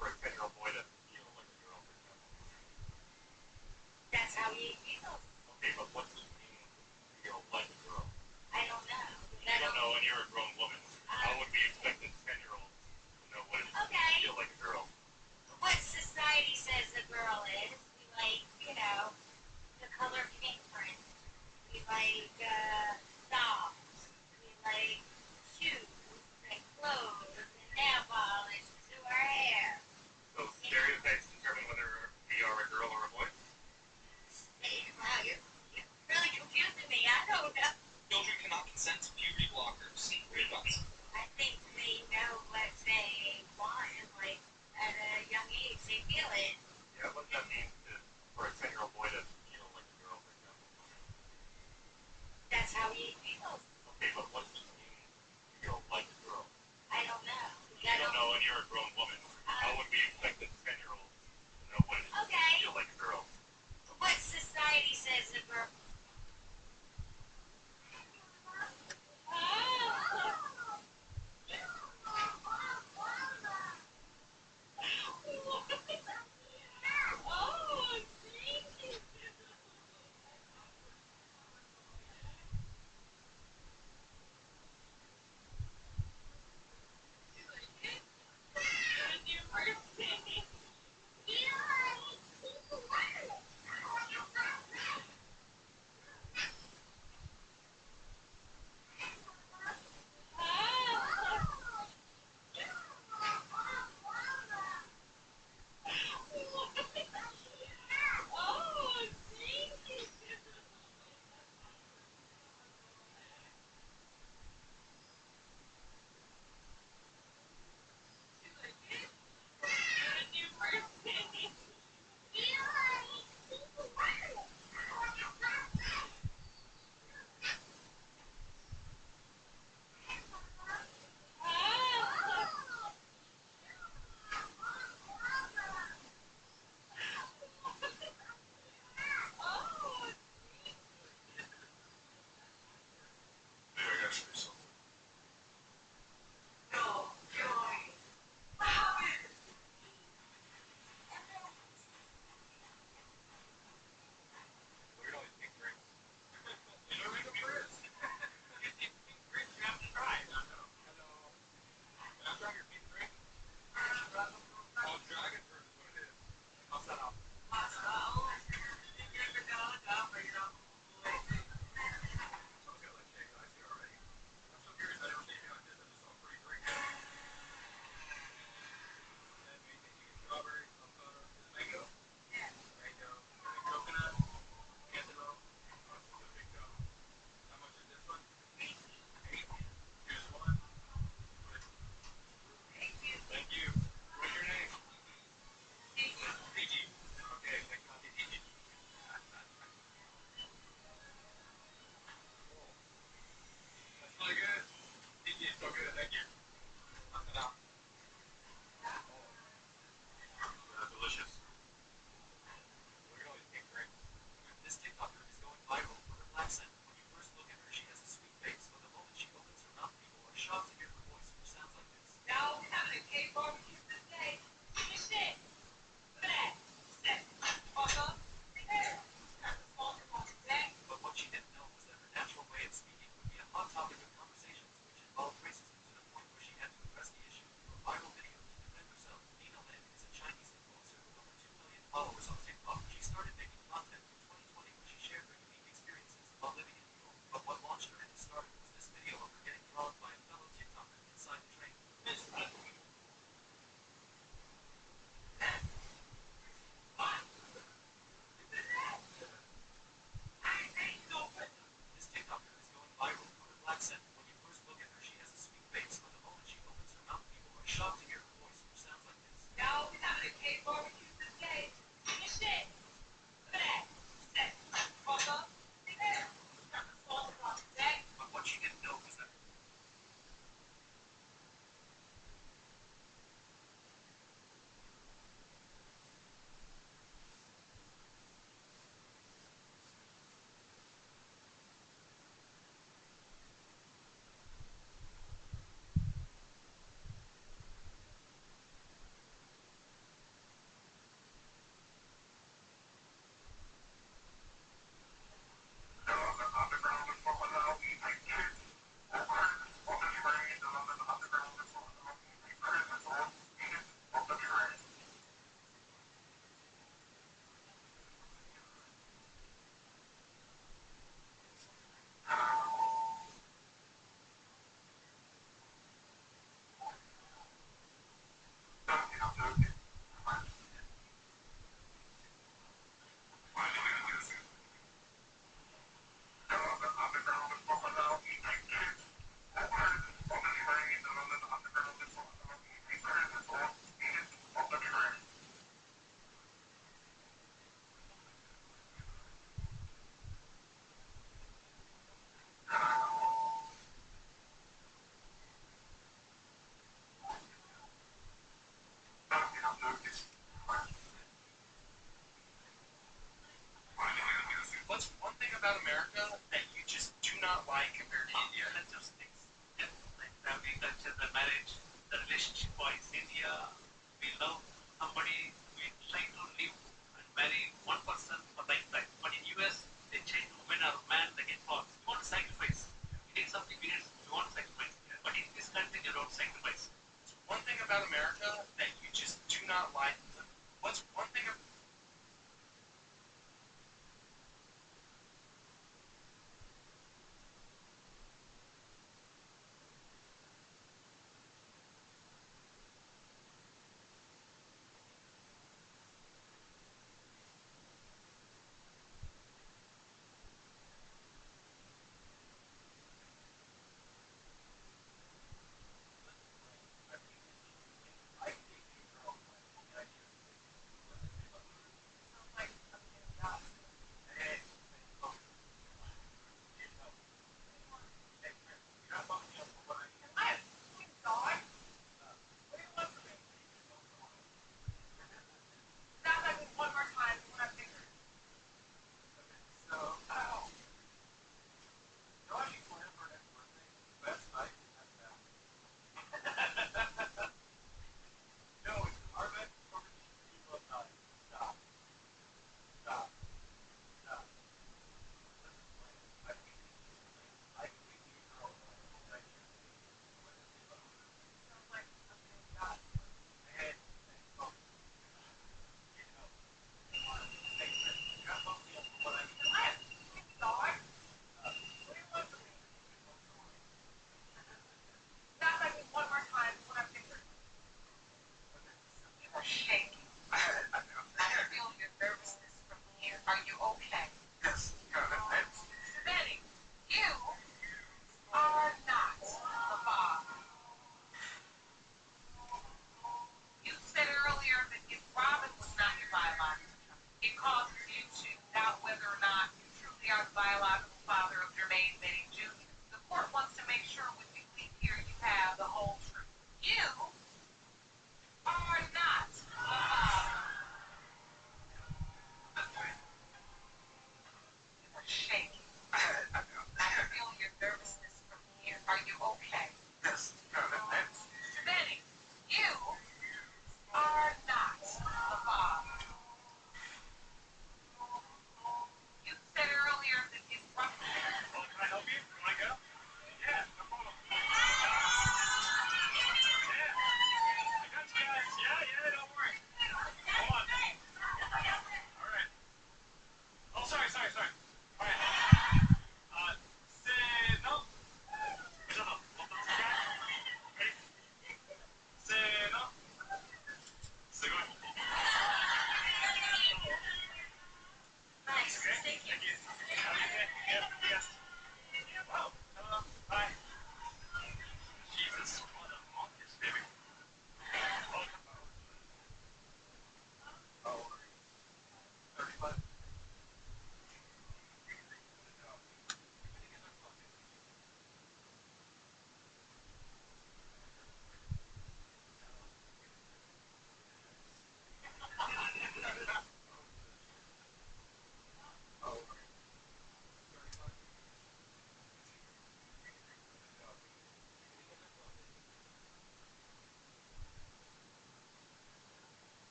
for a 10-year-old boy to feel like a girl, for example. That's how he feels. Okay, but what does it mean to feel like a girl? I don't know. You don't know, and you're a grown woman. How would we expect a 10-year-old to know what it is to feel like a girl? What society says a girl is. We like, the color pink print. We like dolls. We like shoes and clothes and nail polish to do our hair. So stereotypes determine whether we are a girl or a boy? Wow, you're really confusing me. I don't know. Children cannot consent to puberty blockers. Read thoughts. I think they know what they want and like at a young age they feel it. Yeah, what does that mean for a 10-year-old boy to feel like a girl, for example? That's how he feels. Okay, but what does it mean to feel like a girl? I don't know. You don't know, and you're a grown woman. How would we expect a 10-year-old to know what it is to feel like a girl? What society says a girl?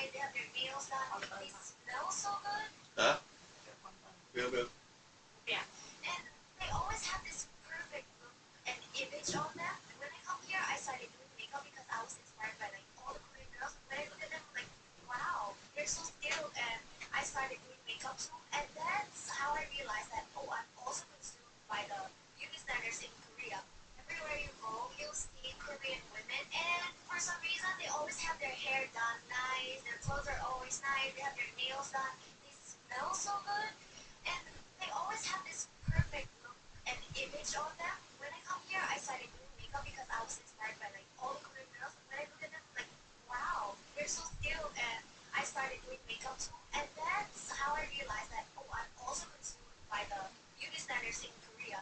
nice. They have their nails done. They smell so good. Huh? Real. Yeah. And they always have this perfect look and image on them. When I come here, I started doing makeup because I was inspired by like all the Korean girls. When I look at them, like, wow, they're so skilled. And I started doing makeup too. And that's how I realized that, oh, I'm also consumed by the beauty standards in Korea. Everywhere you go, you'll see Korean women. And for some reason, they always have their hair done nice. Their clothes are always nice. They have their nails done. They smell so good. And they always have this perfect look and image on them. When I come here, I started doing makeup because I was inspired by like all the Korean girls. When I look at them, like, wow, they're so skilled. And I started doing makeup too. And that's how I realized that, oh, I'm also consumed by the beauty standards in Korea.